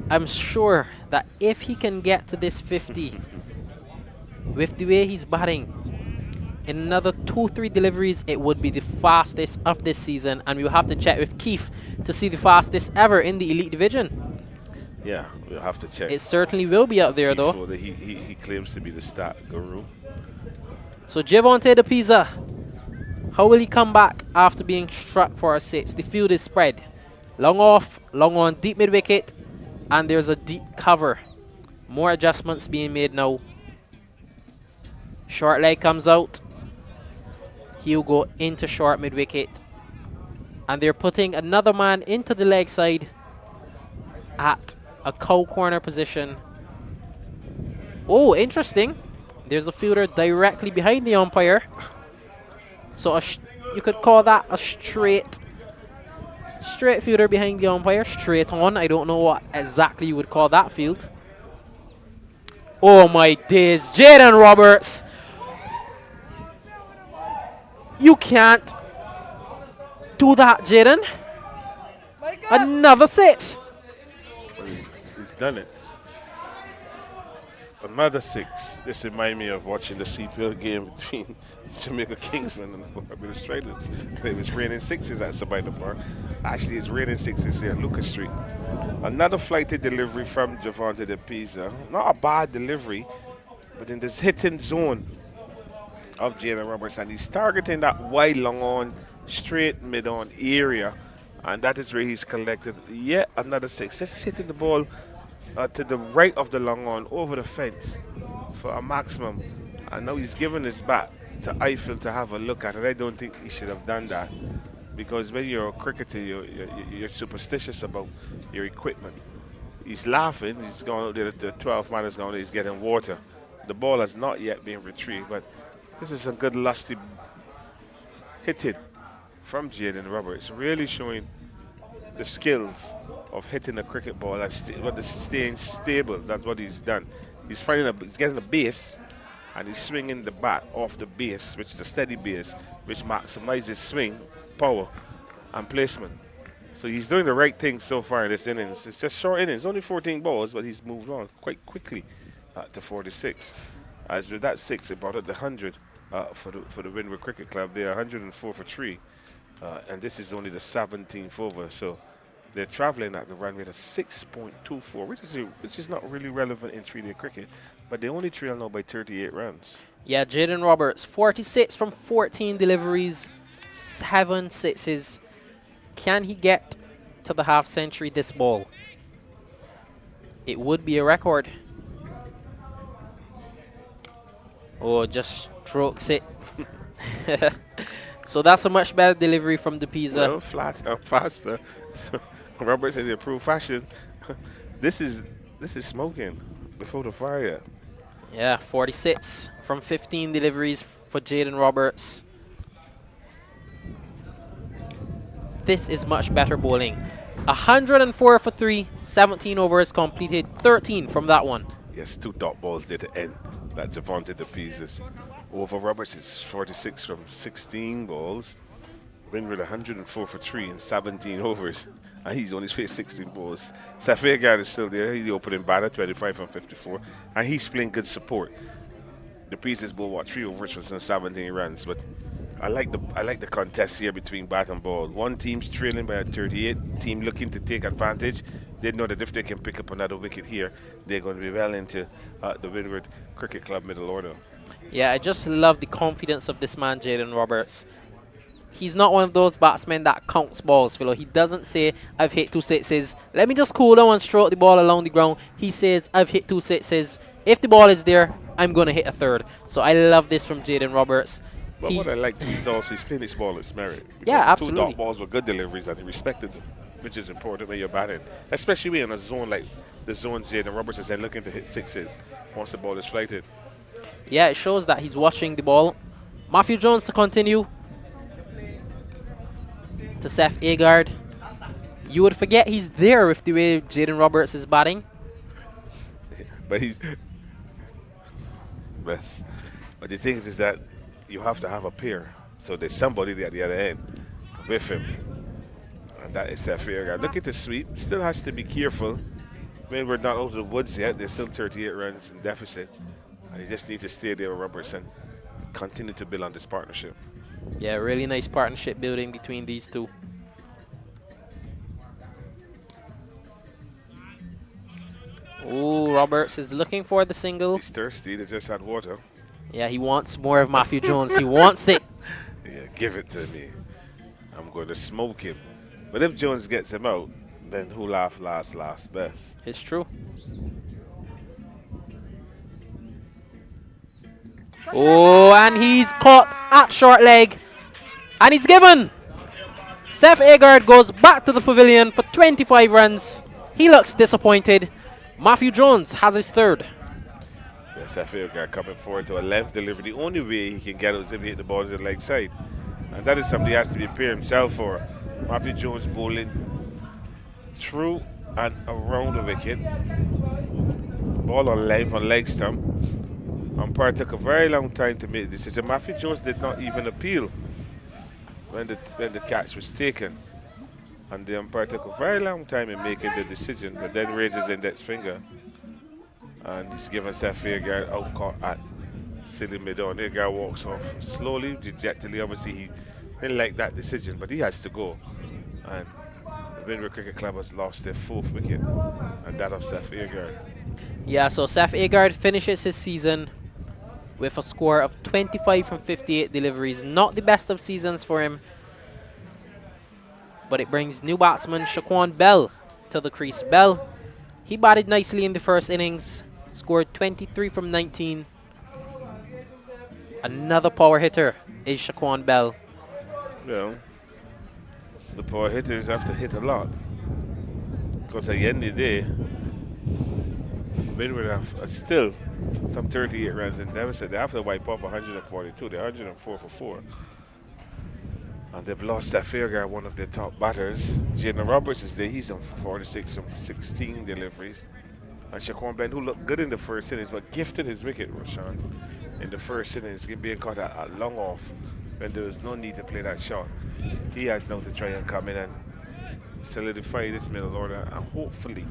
I'm sure that if he can get to this 50 with the way he's batting, in another 2-3 deliveries, it would be the fastest of this season, and we'll have to check with Keith to see the fastest ever in the Elite Division. Yeah, we'll have to check. It certainly will be up there, Keith, though. He claims to be the stat guru. So Javonte De Pisa, how will he come back after being struck for a 6? The field is spread. Long off, long on, deep mid-wicket, and there's a deep cover. More adjustments being made now. Short leg comes out. He'll go into short mid-wicket. And they're putting another man into the leg side at a cow corner position. Oh, interesting. There's a fielder directly behind the umpire. So you could call that a straight fielder behind the umpire. Straight on. I don't know what exactly you would call that field. Oh my days. Jaden Roberts. You can't do that, Jaden. Another 6. He's done it. Another 6. This reminds me of watching the CPL game between Jamaica Kingsland and the Barbados Australians. It was raining 6s at Sabina Park. Actually, it's raining 6s here at Lucas Street. Another flighted delivery from Javonte De Pisa. Not a bad delivery, but in this hitting zone of Jaden Roberts, and he's targeting that wide long on, straight mid on area, and that is where he's collected yet another 6. Just hitting the ball to the right of the long on, over the fence for a maximum, and now he's given his bat to Eiffel to have a look at it. I don't think he should have done that, because when you're a cricketer, you're superstitious about your equipment. He's laughing. He's gone out there. The 12th man is gone there. He's getting water. The ball has not yet been retrieved, but this is a good lusty hitting from Jaden Roberts, really showing the skills of hitting a cricket ball and staying stable. That's what he's done. He's getting a base, and he's swinging the bat off the base, which is a steady base, which maximizes swing, power, and placement. So he's doing the right thing so far in this innings. It's just short innings, only 14 balls, but he's moved on quite quickly to 46. As with that 6, it brought up the 100 for the Windward Cricket Club. They're 104 for 3, and this is only the 17th over. So they're traveling at the run rate of 6.24, which is not really relevant in 3-day cricket, but they only trail now by 38 runs. Yeah, Jaden Roberts, 46 from 14 deliveries, 7 sixes. Can he get to the half century this ball? It would be a record. Oh, just strokes it. So that's a much better delivery from the Pisa. Well, flat and faster. So Roberts in the approved fashion. This is smoking before the fire. Yeah, 46 from 15 deliveries for Jaden Roberts. This is much better bowling. 104 for 3, 17 overs completed, 13 from that one. Yes, 2 dot balls there to end that Javante the pieces. Over Roberts is 46 from 16 balls. Windward 104 for 3 in 17 overs. And he's only faced 16 balls. Safir is still there. He's the opening batter, 25 from 54. And he's playing good support. The pieces bowl, 3 overs for some 17 runs. But I like the contest here between bat and ball. One team's trailing by a 38, team looking to take advantage. They know that if they can pick up another wicket here, they're going to be well into the Windward Cricket Club middle order. Yeah, I just love the confidence of this man, Jaden Roberts. He's not one of those batsmen that counts balls, Philo. He doesn't say, I've hit 2 sixes. Let me just cool down and stroke the ball along the ground. He says, I've hit 2 sixes. If the ball is there, I'm going to hit a 3rd. So I love this from Jaden Roberts. But what I like is also he's playing his ball as merit. Yeah, absolutely. 2 dot balls were good deliveries and he respected them, which is important when you're batting. Especially when in a zone like the zones Jaden Roberts is then looking to hit 6s once the ball is flighted. Yeah, it shows that he's watching the ball. Matthew Jones to continue. To Seth Agard. You would forget he's there with the way Jaden Roberts is batting. But he's best. But the thing is that you have to have a pair. So there's somebody there at the other end with him. And that is Seth Agard. Look at the sweep. Still has to be careful. I mean, we're not out of the woods yet. There's still 38 runs in deficit. And he just needs to stay there with Roberts and continue to build on this partnership. Yeah, really nice partnership building between these two. Ooh, Roberts is looking for the single. He's thirsty. They just had water. Yeah, he wants more of Matthew Jones. He wants it. Yeah, give it to me. I'm going to smoke him. But if Jones gets him out, then who laughs last best? It's true. Oh, and he's caught at short leg. And he's given. Seth Agard goes back to the pavilion for 25 runs. He looks disappointed. Matthew Jones has his 3rd. Yeah, Seth Agard coming forward to a length delivery. The only way he can get it is if he hit the ball to the leg side. And that is something he has to prepare himself for. Matthew Jones bowling through and around the wicket. Ball on length on leg stump. Umpire took a very long time to make the decision. Matthew Jones did not even appeal when the catch was taken. And the umpire took a very long time in making the decision, but then raised his index finger. And he's given Seth Agard out caught at silly mid-on. Agard walks off slowly, dejectedly. Obviously, he didn't like that decision, but he has to go. And the Windward Cricket Club has lost their 4th wicket, and that of Seth Agard. Yeah, so Seth Agard finishes his season with a score of 25 from 58 deliveries. Not the best of seasons for him, but it brings new batsman Shaquan Bell to the crease. Bell, he batted nicely in the first innings, scored 23 from 19. Another power hitter is Shaquan Bell. Well, the power hitters have to hit a lot, because at the end of the day, Windward have still some 38 runs in deficit. They have to wipe off 142. They're 104 for 4. And they've lost that Fairguard, one of their top batters. Jaden Roberts is there. He's on 46 from 16 deliveries. And Shaquan Ben, who looked good in the first innings, but gifted his wicket, Roshan, in the first innings, being caught at long off when there was no need to play that shot. He has now to try and come in and solidify this middle order and hopefully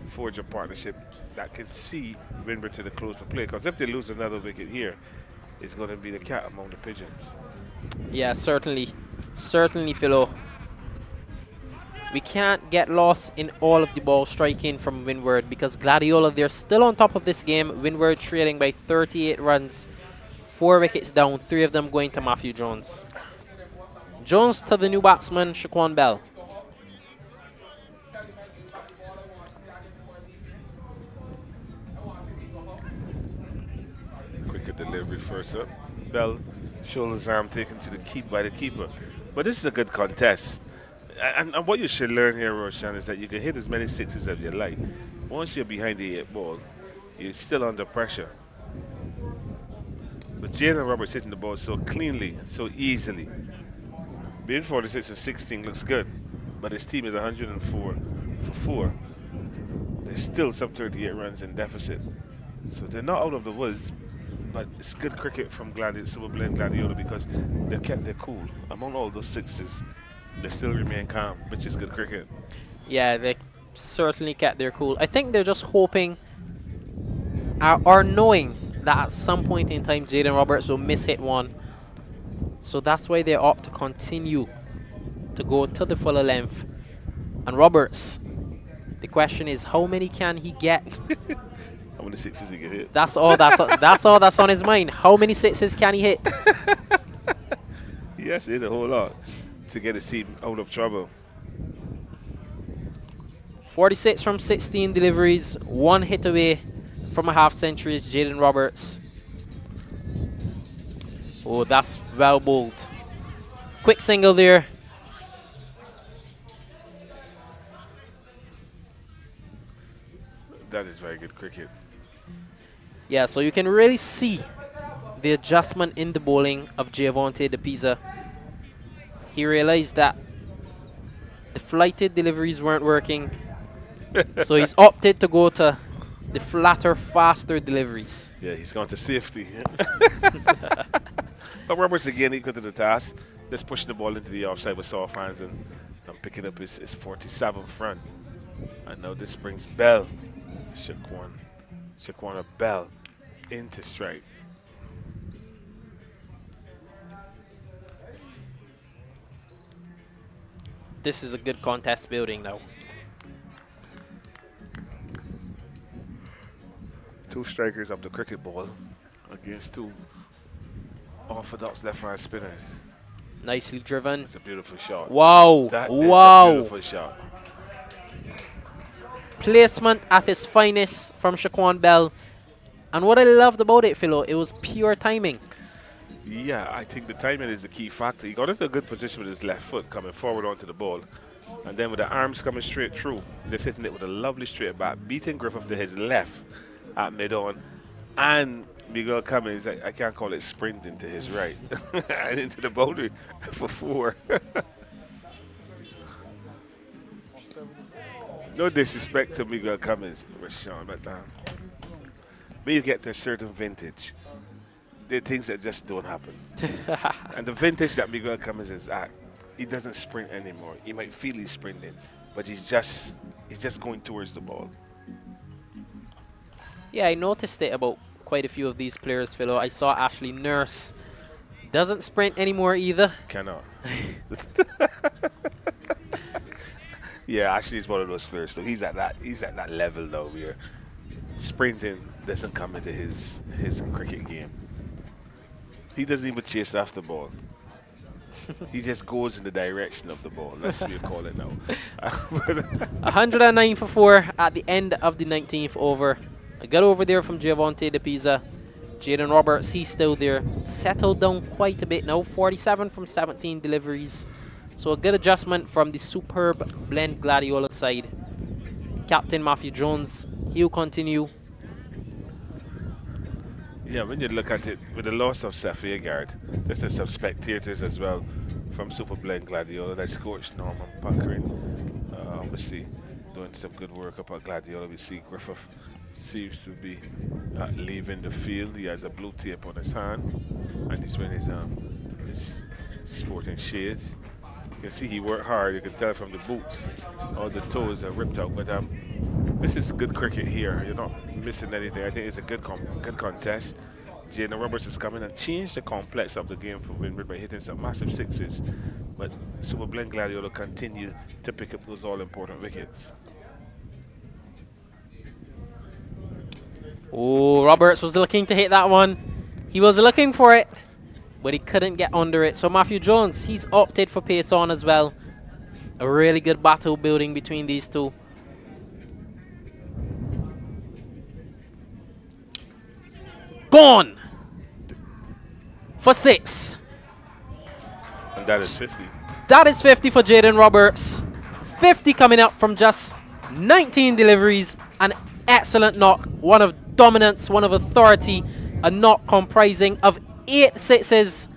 forge a partnership that can see Windward to the close of play. Because if they lose another wicket here, it's going to be the cat among the pigeons. Yeah, certainly. Certainly, Philo. We can't get lost in all of the ball striking from Windward because Gladiola, they're still on top of this game. Windward trailing by 38 runs. 4 wickets down, 3 of them going to Matthew Jones. Jones to the new batsman, Shaquan Bell. Quicker delivery first up. Bell, shoulders arm taken to the keep by the keeper. But this is a good contest. And what you should learn here, Roshan, is that you can hit as many sixes as you like. Once you're behind the 8 ball, you're still under pressure. But Jaden Roberts hitting the ball so cleanly and so easily. Being 46 and 16 looks good, but his team is 104 for 4. There's still some 38 runs in deficit. So they're not out of the woods, but it's good cricket from Super Blend Gladiola because they've kept their cool. Among all those sixes, they still remain calm, which is good cricket. Yeah, they certainly kept their cool. I think they're just hoping or knowing that at some point in time Jaden Roberts will miss-hit one. So that's why they opt to continue to go to the fuller length. And Roberts, the question is, how many can he get? How many sixes he can hit? That's all that's on his mind. How many sixes can he hit? He has to hit a whole lot to get his team out of trouble. 46 from 16 deliveries, 1 hit away from a half century is Jaden Roberts. Oh, that's well bowled. Quick single there. That is very good cricket. Yeah, so you can really see the adjustment in the bowling of Giovante De Pisa. He realized that the flighted deliveries weren't working, so he's opted to go to the flatter, faster deliveries. Yeah, he's gone to safety. But Roberts again equal to the task. Just pushing the ball into the offside with soft hands and picking up his 47th run. And now this brings Bell, Shaquan Bell into strike. This is a good contest building now. 2 strikers of the cricket ball against 2 orthodox left-hand spinners. Nicely driven. It's a beautiful shot. Wow. That wow. is a beautiful shot. Placement at its finest from Shaquan Bell. And what I loved about it, Philo, it was pure timing. Yeah, I think the timing is the key factor. He got into a good position with his left foot coming forward onto the ball. And then with the arms coming straight through, just hitting it with a lovely straight back, beating Griffith to his left at mid-on. And Miguel Cummins, I can't call it sprinting to his right. And into the boundary for 4. No disrespect to Miguel Cummins, Rashawn, but when you get to a certain vintage, there are things that just don't happen. And the vintage that Miguel Cummins is at, he doesn't sprint anymore. He might feel he's sprinting, but he's just going towards the ball. Yeah, I noticed it about quite a few of these players, Philo. I saw Ashley Nurse. Doesn't sprint anymore either. Cannot. Yeah, Ashley's one of those players. So he's at that level though, where sprinting doesn't come into his cricket game. He doesn't even chase after the ball. He just goes in the direction of the ball. That's what you call it now. 109 for 4 at the end of the 19th over. A good over there from Giovante De Pisa. Jaden Roberts, he's still there. Settled down quite a bit now. 47 from 17 deliveries. So a good adjustment from the superb blend Gladiola side. Captain Matthew Jones, he'll continue. Yeah, when you look at it, with the loss of Safiya Guard, there's some spectators as well from Super Blend Gladiola. That's Coach Norman Puckering, obviously doing some good work up at Gladiola. We see Griffith seems to be leaving the field. He has a blue tape on his hand, and he's wearing his sporting shades. You can see he worked hard. You can tell from the boots, all the toes are ripped out. But this is good cricket here. You're not missing anything. I think it's a good contest. Jaden Roberts has come in and changed the complex of the game for Windward by hitting some massive sixes. But Super Blend Gladiola continue to pick up those all-important wickets. Oh, Roberts was looking to hit that one. He was looking for it, but he couldn't get under it. So Matthew Jones, he's opted for pace on as well. A really good battle building between these two. Gone for 6. And that is 50. That is 50 for Jaden Roberts. 50 coming up from just 19 deliveries. An excellent knock. One of dominance, one of authority. A knock comprising of 8 sixes.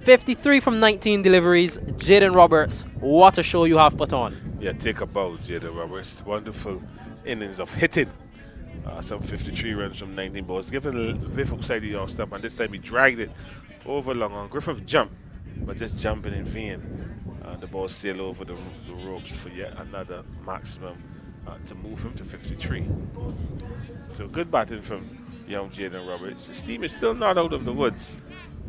53 from 19 deliveries. Jaden Roberts, what a show you have put on. Yeah, take a bow, Jaden Roberts. Wonderful innings of hitting. Some 53 runs from 19 balls. Given Viv upside the off stump, and this time he dragged it over long on. Griffith jumped, but just jumping in vain. The ball sailed over the ropes for yet another maximum to move him to 53. So good batting from young Jaden Roberts. His team is still not out of the woods,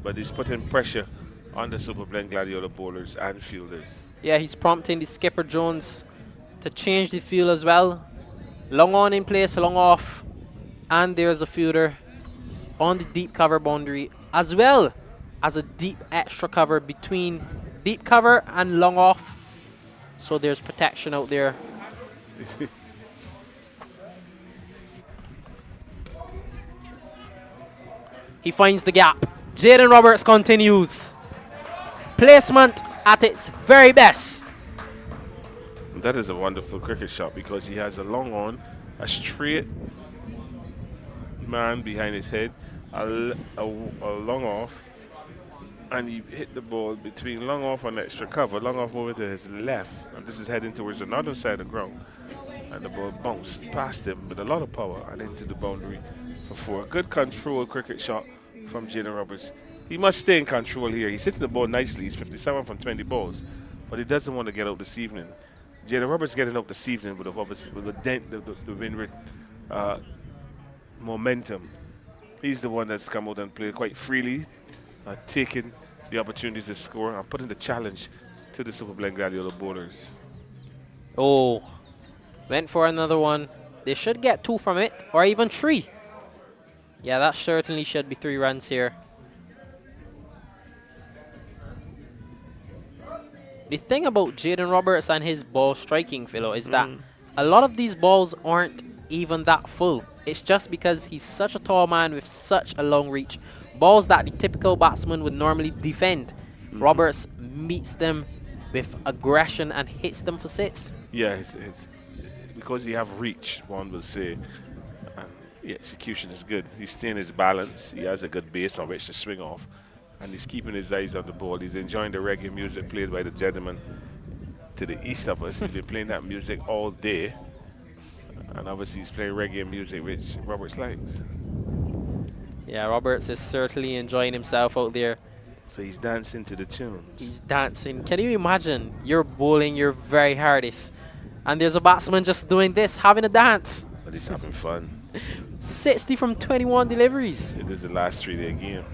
but he's putting pressure on the Super Blend Gladiola bowlers and fielders. Yeah, he's prompting the skipper Jones to change the field as well. Long on in place, long off, and there's a fielder on the deep cover boundary, as well as a deep extra cover between deep cover and long off. So there's protection out there. He finds the gap. Jaden Roberts continues. Placement at its very best. That is a wonderful cricket shot because he has a long on, a straight man behind his head, a long off, and he hit the ball between long off and extra cover. Long off moving to his left, and this is heading towards the northern side of the ground. And the ball bounced past him with a lot of power and into the boundary for 4. Good control cricket shot from Jaden Roberts. He must stay in control here. He's hitting the ball nicely. He's 57 from 20 balls, but he doesn't want to get out this evening. Jaden Roberts getting out this evening would have obviously dent the Windward momentum. He's the one that's come out and played quite freely, taking the opportunity to score and putting the challenge to the Super Blend Gladiola bowlers. Oh, went for another one. They should get 2 from it, or even 3. Yeah, that certainly should be 3 runs here. The thing about Jaden Roberts and his ball striking, Philo, is that a lot of these balls aren't even that full. It's just because he's such a tall man with such a long reach. Balls that the typical batsman would normally defend. Roberts meets them with aggression and hits them for 6. Yeah, because you have reach, one will say. The execution is good. He's staying his balance. He has a good base on which to swing off. And he's keeping his eyes on the ball. He's enjoying the reggae music played by the gentleman to the east of us. He's been playing that music all day. And obviously he's playing reggae music, which Roberts likes. Yeah, Roberts is certainly enjoying himself out there. So he's dancing to the tunes. He's dancing. Can you imagine? You're bowling your very hardest, and there's a batsman just doing this, having a dance. But he's having fun. 60 from 21 deliveries. It is the last 3-day game.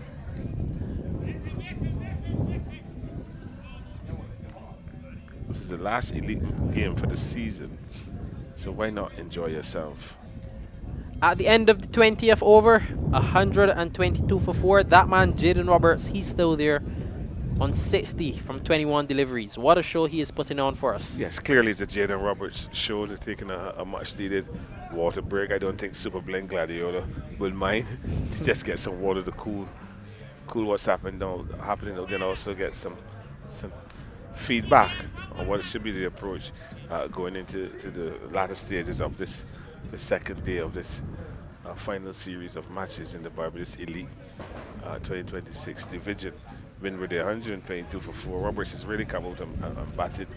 This is the last elite game for the season, so why not enjoy yourself? At the end of the 20th over, 122 for 4. That man, Jaden Roberts, he's still there on 60 from 21 deliveries. What a show he is putting on for us. Yes, clearly it's a Jaden Roberts show. They're taking a much-needed water break. I don't think Super Blend Gladiola will mind to just get some water to cool what's happening out there, and also get some feedback on what should be the approach going into the latter stages of the second day of this final series of matches in the Barbados Elite 2026 division. Windward there, 122 for 4. Roberts has really come out and batted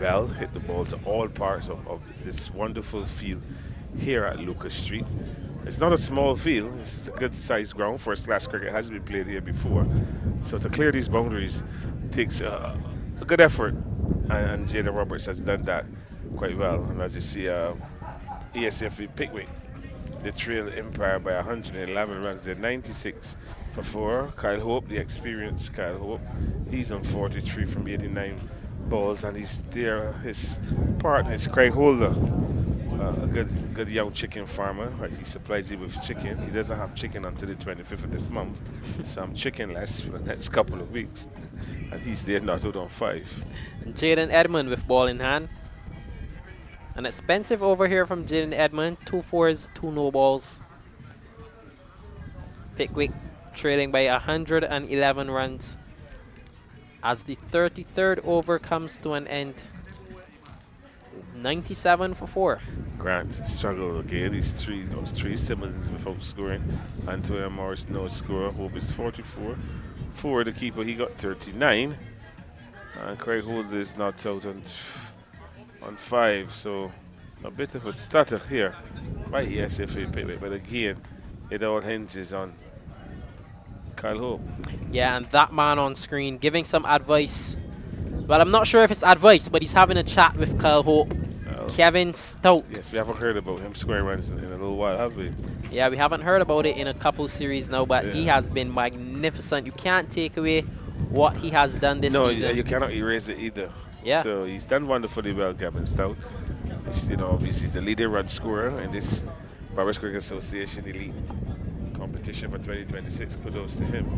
well, hit the ball to all parts of this wonderful field here at Lucas Street. It's not a small field, it's a good sized ground. First class cricket has been played here before. So to clear these boundaries takes a good effort, and Jaden Roberts has done that quite well. And as you see, ESFA Pickwick, they trail Empire by 111 runs. They're 96 for 4. Kyle Hope, the experienced Kyle Hope, he's on 43 from 89 balls, and he's there. His partner is Craig Holder, a good young chicken farmer. Right, he supplies you with chicken. He doesn't have chicken until the 25th of this month, so I'm chickenless for the next couple of weeks. And he's there not out on 5. Jaden Edmond with ball in hand. An expensive over here from Jaden Edmond. 2 fours, 2 no balls. Pickwick trailing by 111 runs as the 33rd over comes to an end. 97 for 4. Grant struggled again. Those three Simmons without scoring. Antoine Morris no score. Hope is 44. For the keeper, he got 39. And Craig Holder is not out on 5. So a bit of a stutter here by ESFA Pickwick. But again, it all hinges on Kyle Hope. Yeah, and that man on screen giving some advice. Well, I'm not sure if it's advice, but he's having a chat with Kyle Hope. Kevin Stout. Yes, we haven't heard about him scoring runs in a little while, have we? Yeah, we haven't heard about it in a couple series now, but he has been magnificent. You can't take away what he has done this season. No, you cannot erase it either. Yeah. So he's done wonderfully well, Kevin Stout. Obviously he's the leading run scorer in this Barbados Cricket Association Elite competition for 2026. Kudos to him.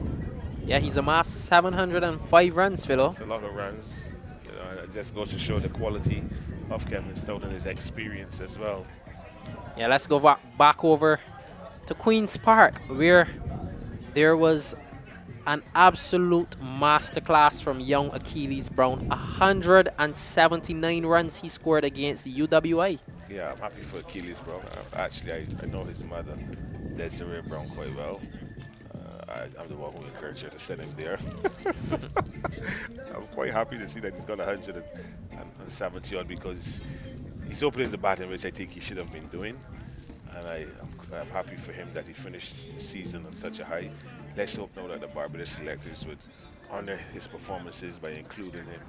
Yeah, he's amassed 705 runs, Philo. That's a lot of runs. It just goes to show the quality of Kevin Stout and his experience as well. Yeah, let's go back over to Queen's Park, where there was an absolute masterclass from young Achilles Brown. 179 runs he scored against the UWI. Yeah, I'm happy for Achilles Brown. Actually, I know his mother, Desiree Brown, quite well. I'm the one who encouraged her to send him there. So I'm quite happy to see that he's got 170 odd, because he's opening the batting, which I think he should have been doing. And I'm happy for him that he finished the season on such a high. Let's hope now that the Barbados selectors would honor his performances by including him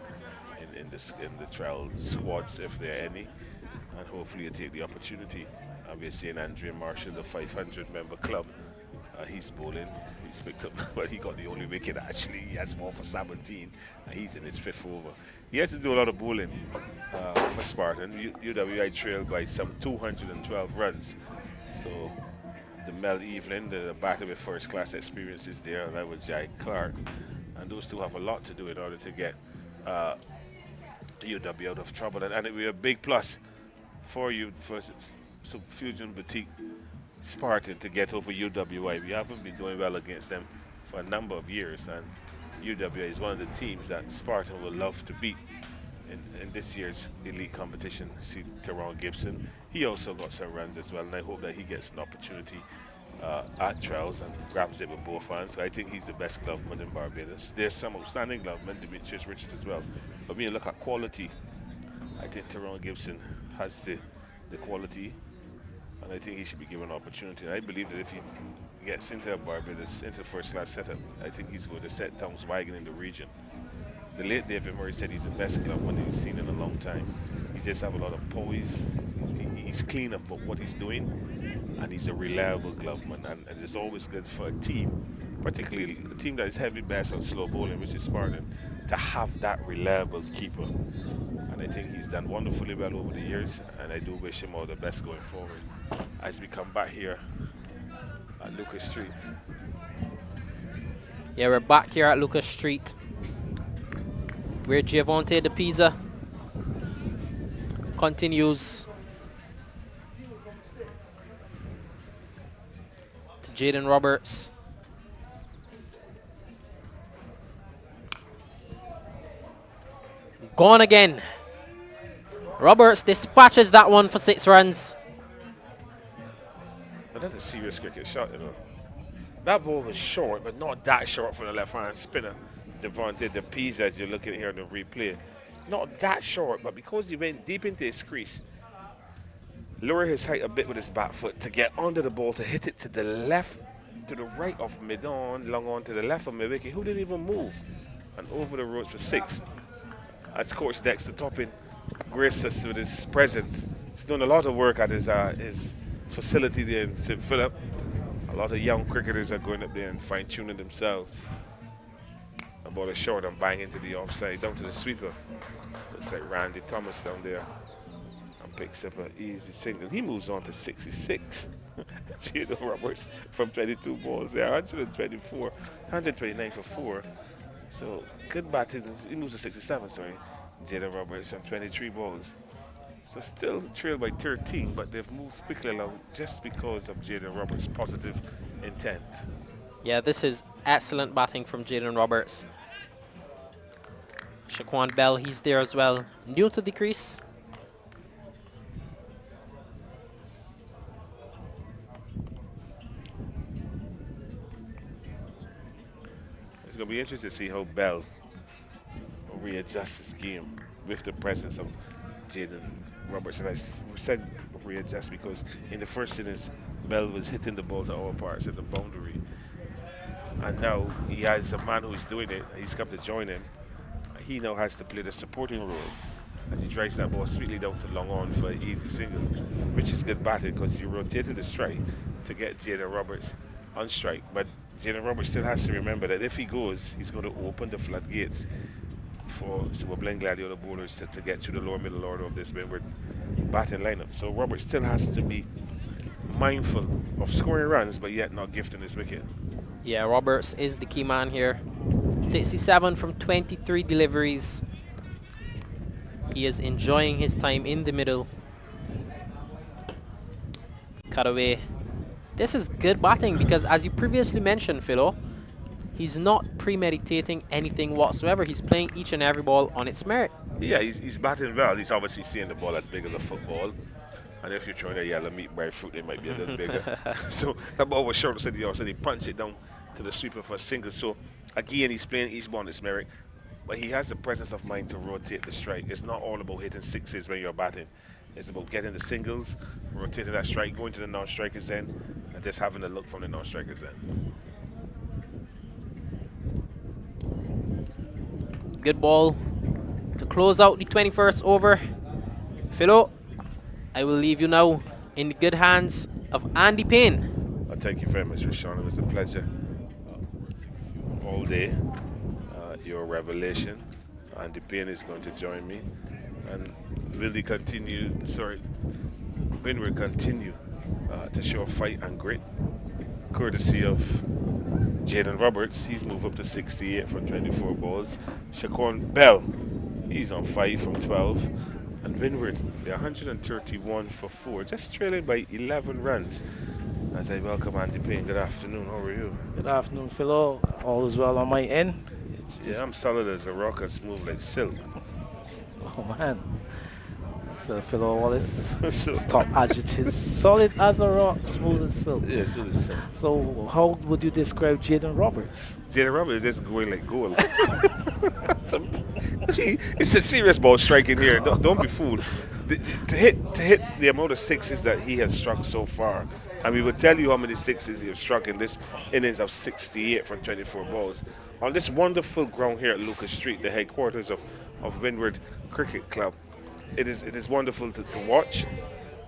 in the trial squads, if there are any, and hopefully he'll take the opportunity. We're seeing Andre Marshall, the 500 member club. He's bowling. He's picked up, but he got the only wicket actually. He has 4 for 17, and he's in his 5th over. He has to do a lot of bowling for Spartan. UWI trailed by some 212 runs. So the Mel Evelyn, the batter with first class experience, is there, and that was Jai Clark. And those two have a lot to do in order to get UW out of trouble. And it will be a big plus for you, for Fusion Boutique Spartan, to get over UWI. We haven't been doing well against them for a number of years, and UWI is one of the teams that Spartan will love to beat in this year's elite competition. See Tyrone Gibson, he also got some runs as well, and I hope that he gets an opportunity at trials and grabs it with both hands. So I think he's the best gloveman in Barbados. There's some outstanding glovemen, Demetrius Richards as well, but when you look at quality, I think Tyrone Gibson has the quality, and I think he should be given an opportunity. And I believe that if he gets into Barbados, into first class setup, I think he's going to set Tom's wagon in the region. The late David Murray said he's the best gloveman he's seen in a long time. He just have a lot of poise. He's clean about what he's doing, and he's a reliable gloveman. And it's always good for a team, particularly a team that is heavy bass on slow bowling, which is Spartan, to have that reliable keeper. And I think he's done wonderfully well over the years, and I do wish him all the best going forward as we come back here at Lucas Street. Yeah, we're back here at Lucas Street, where Giavonte De Pisa continues to Jaden Roberts. Gone again. Roberts dispatches that one for 6 runs. But that's a serious cricket shot, you know. That ball was short, but not that short for the left-hand spinner. Devontae, the piece as you're looking here on the replay, not that short, but because he went deep into his crease, lower his height a bit with his back foot to get under the ball, to hit it to the left, to the right of mid-on, long on to the left of mid-wicket, who didn't even move, and over the ropes for 6. As Coach Dexter Toppin graced us with his presence. He's done a lot of work at his facility there in St. Philip. A lot of young cricketers are going up there and fine-tuning themselves. The ball is short and bang into the offside, down to the sweeper. Looks like Randy Thomas down there. And picks up an easy single. He moves on to 66. Jaden Roberts from 22 balls there, 129 for 4. So good batting. He moves to 67, sorry. Jaden Roberts from 23 balls. So still trailed by 13, but they've moved quickly along just because of Jaden Roberts' positive intent. Yeah, this is excellent batting from Jaden Roberts. Shaquan Bell, he's there as well. New to the crease. It's going to be interesting to see how Bell readjusts his game with the presence of Jaden Roberts. And I said readjust because in the first innings, Bell was hitting the balls at all parts at the boundary. And now he has a man who's doing it. He's come to join him. He now has to play the supporting role as he drives that ball sweetly down to long on for an easy single, which is good batting because he rotated the strike to get Jaden Roberts on strike. But Jaden Roberts still has to remember that if he goes, he's going to open the floodgates for Super Blend Gladiola bowlers to get to the lower middle order of this Windward batting lineup. So Roberts still has to be mindful of scoring runs, but yet not gifting his wicket. Yeah, Roberts is the key man here. 67 from 23 deliveries. He is enjoying his time in the middle. Cut away. This is good batting because, as you previously mentioned, Philo, he's not premeditating anything whatsoever. He's playing each and every ball on its merit. Yeah, he's batting well. He's obviously seeing the ball as big as a football. And if you're throwing a yellow meat by fruit, it might be a little bigger. So that ball was short, so he punched it down to the sweeper for a single. So again, he's playing each ball on its merit, but he has the presence of mind to rotate the strike. It's not all about hitting sixes when you're batting. It's about getting the singles, rotating that strike, going to the non-striker's end, and just having a look from the non-striker's end. Good ball to close out the 21st over. Philo, I will leave you now in the good hands of Andy Payne. Well, thank you very much, Rashawn. It was a pleasure all day. Your revelation. Andy Payne is going to join me. And will they continue, Windward continue to show fight and grit, courtesy of Jaden Roberts. He's moved up to 68 from 24 balls. Shaquan Bell, he's on 5 from 12. And Windward, they're 131 for 4, just trailing by 11 runs. As I welcome Andy Payne. Good afternoon, how are you? Good afternoon, Philo. All is well on my end. Yeah, I'm solid as a rock and smooth like silk. Oh man, so Philo Wallace, top adjectives: solid as a rock, smooth as silk. Yeah, smooth as silk. So how would you describe Jaden Roberts? Jaden Roberts is just going like gold. It's a serious ball striking here. Don't be fooled. To hit the amount of sixes that he has struck so far, and we will tell you how many sixes he has struck in this innings of 68 from 24 balls. On this wonderful ground here at Lucas Street, the headquarters of Windward Cricket Club, it is wonderful to watch.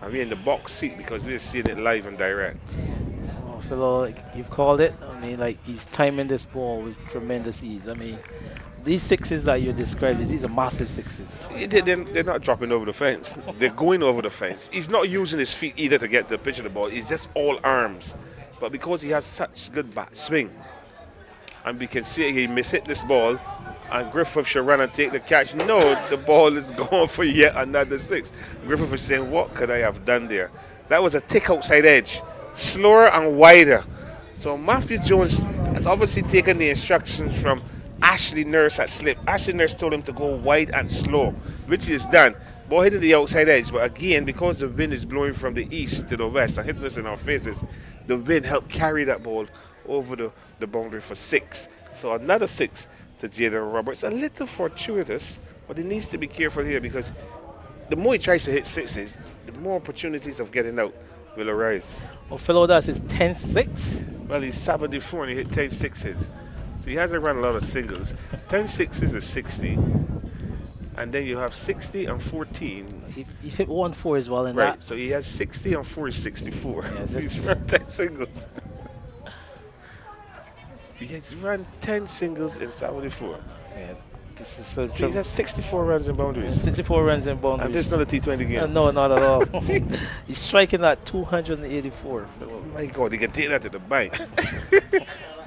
And we're in the box seat because we're seeing it live and direct. Oh, Philo, like you've called it. I mean, like he's timing this ball with tremendous ease. I mean, these sixes that you're describing, these are massive sixes. They're not dropping over the fence. They're going over the fence. He's not using his feet either to get the pitch of the ball. He's just all arms. But because he has such good bat swing, and we can see he mishit this ball, and Griffith should run and take the catch. No, the ball is gone for yet another 6. Griffith is saying, what could I have done there? That was a tick outside edge, slower and wider. So Matthew Jones has obviously taken the instructions from Ashley Nurse at slip. Ashley Nurse told him to go wide and slow, which he has done. Ball hitting the outside edge, but again, because the wind is blowing from the east to the west and hitting us in our faces, the wind helped carry that ball over the boundary for 6. So another 6 to Jaden Roberts. A little fortuitous, but he needs to be careful here because the more he tries to hit sixes, the more opportunities of getting out will arise. Well, Philo, that's his 10-6. Well, he's 74 and he hit 10 sixes. So he hasn't run a lot of singles. 10 sixes is 60. And then you have 60 and 14. He hit 1-4 as well in Right, that. so he has 60 and 4 is 64. Yeah, So he's run 10 singles. He's run 10 singles in 74. Yeah, this is So he has 64 runs in boundaries. 64 runs in boundaries. And this is not a T20 game. No, not at all. He's striking at 284. My God, he can take that to the bank.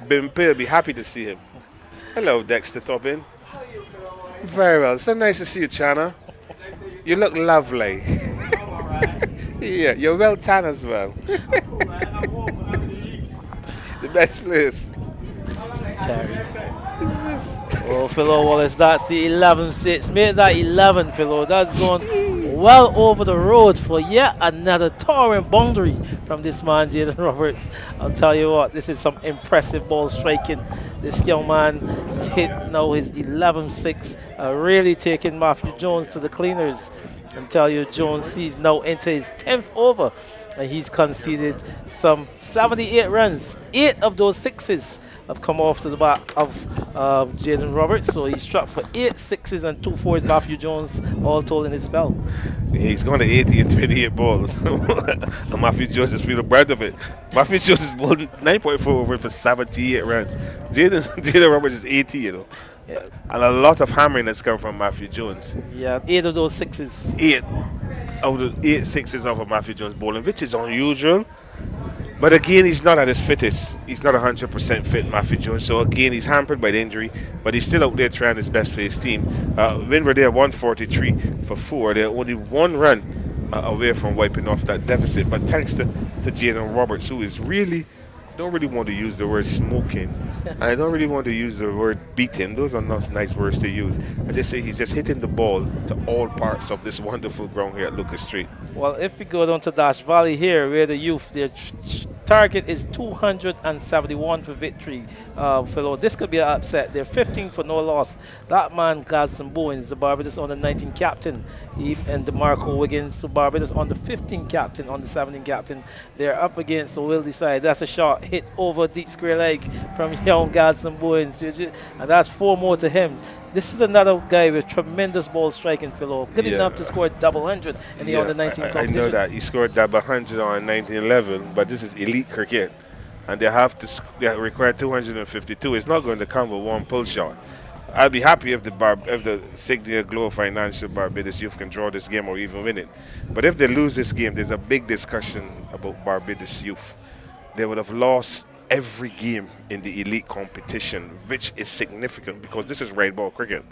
Bimpe will be happy to see him. Hello, Dexter Toppin. Very well. So nice to see you, Chana. You look lovely. Yeah, you're well tan as well. The best place. Oh, Philo Wallace, that's the 11-6. Made that 11, Philo. That's gone well over the road for yet another towering boundary from this man, Jaden Roberts. I'll tell you what, this is some impressive ball striking. This young man, he's hit now his 11-6, really taking Matthew Jones to the cleaners. And tell you, Jones, he's now into his 10th over, and he's conceded some 78 runs. 8 of those sixes have come off to the back of Jaden Roberts, so he struck for 8 sixes and 2 fours. Matthew Jones, all told in his spell. He's gone to 80 and 28 balls. And Matthew Jones is feeling proud of it. Matthew Jones is bowled 9.4 over for 78 runs. Jaden Roberts is 80, you know. Yeah. And a lot of hammering has come from Matthew Jones. Yeah, 8 of those sixes. 8 out of 8 sixes off of Matthew Jones bowling, which is unusual. But again, he's not at his fittest. He's not 100% fit, Matthew Jones. So again, he's hampered by the injury, but he's still out there trying his best for his team. Windward, they're 143 for 4. They're only 1 run away from wiping off that deficit. But thanks to Jaden Roberts, who is really, don't really want to use the word smoking. I don't really want to use the word beating. Those are not nice words to use. I just say he's just hitting the ball to all parts of this wonderful ground here at Lucas Street. Well, if we go down to Dash Valley here, where the youth, their target is 271 for victory. Philo, this could be an upset. They're 15 for no loss. That man, Gladson Bowens, the Barbados under 19 captain, and DeMarco Wiggins, the Barbados under 15 captain, under 17 captain. They're up against the Wildy side. That's a shot hit over deep square leg from young Gladson Bowens, and that's 4 more to him. This is another guy with tremendous ball striking, Philo. Good enough to score double 100 in the under 19 competition. I know that. He scored double 100 on 1911, but this is elite cricket. And they require 252. It's not going to come with 1 pull shot. I'd be happy if the Signia Glow Financial Barbados Youth can draw this game or even win it. But if they lose this game, there's a big discussion about Barbados Youth. They would have lost every game in the elite competition, which is significant because this is red ball cricket.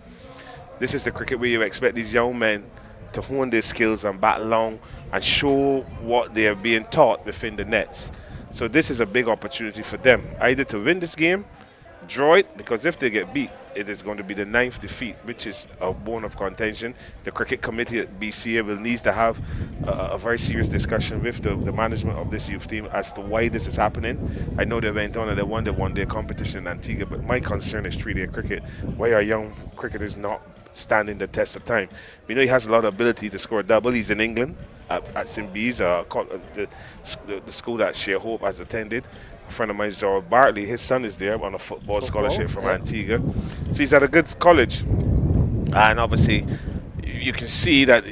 This is the cricket where you expect these young men to hone their skills and bat long and show what they are being taught within the nets. So this is a big opportunity for them, either to win this game, draw it, because if they get beat, it is going to be the 9th defeat, which is a bone of contention. The cricket committee at BCA will need to have a very serious discussion with the management of this youth team as to why this is happening. I know they went on and they won the one-day competition in Antigua, but my concern is 3-day cricket. Why are young cricketers not standing the test of time? We know he has a lot of ability to score double. He's in England at St. Bees, the school that Shea Hope has attended. A friend of mine, Gerald Bartley, his son is there on a football scholarship from Antigua. So he's at a good college. And obviously, you can see that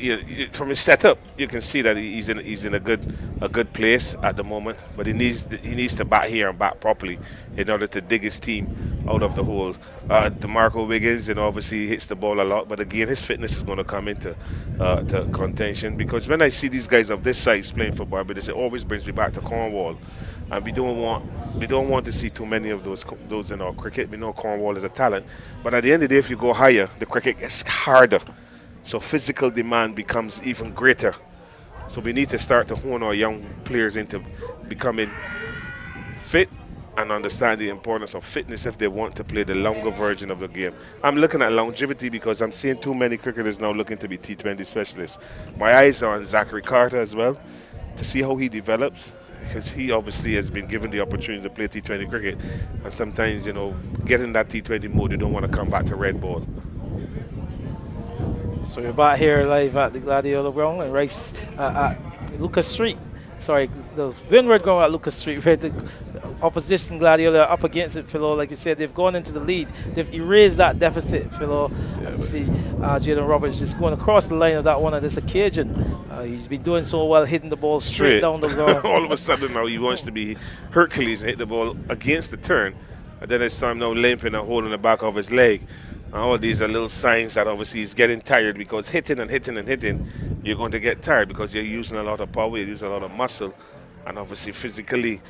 from his setup, you can see that he's in a good place at the moment. But he needs to bat here and bat properly in order to dig his team out of the hole. DeMarco Wiggins, obviously he hits the ball a lot, but again his fitness is going to come into to contention, because when I see these guys of this size playing for Barbados, it always brings me back to Cornwall. And we don't want to see too many of those in our cricket. We know Cornwall is a talent, but at the end of the day, if you go higher, the cricket gets harder. So physical demand becomes even greater. So we need to start to hone our young players into becoming fit and understand the importance of fitness if they want to play the longer version of the game. I'm looking at longevity because I'm seeing too many cricketers now looking to be T20 specialists. My eyes are on Zachary Carter as well, to see how he develops. because he obviously has been given the opportunity to play T20 cricket, and sometimes, you know, getting that T20 mode, you don't want to come back to red ball. So we're back here live at the Gladiola ground and Rice at Lucas Street. Sorry, the Windward going at Lucas Street, where the opposition Gladiola are up against it, Philo. Like you said, they've gone into the lead. They've erased that deficit, Philo. Yeah, See, Jaden Roberts just going across the line of that one on this occasion. He's been doing so well, hitting the ball straight down the ground. All of a sudden now he wants to be Hercules and hit the ball against the turn. And then it's time now limping and holding the back of his leg. And all these are little signs that obviously he's getting tired, because hitting and hitting and hitting, you're going to get tired because you're using a lot of power, you're using a lot of muscle, and obviously physically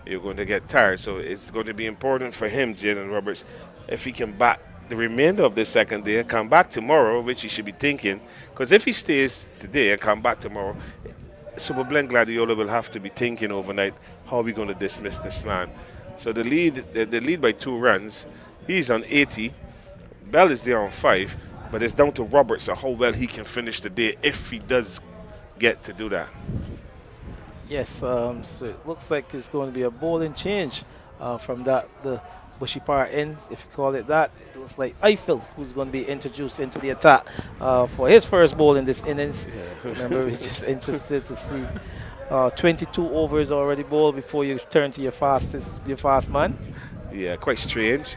you're going to get tired. So it's going to be important for him, Jaden Roberts, if he can bat the remainder of the second day and come back tomorrow, which he should be thinking, because if he stays today and come back tomorrow, Super Blend Gladiola will have to be thinking overnight, how are we going to dismiss this man? So the lead by 2 runs, he's on 80, Bell is there on 5, but it's down to Roberts how well he can finish the day if he does get to do that. Yes, so it looks like it's going to be a bowling change from the bushy part ends, if you call it that. It looks like Eiffel who's going to be introduced into the attack for his first bowl in this innings. Yeah. Remember, we're just interested to see 22 overs already bowled before you turn to your fast man. Yeah, quite strange.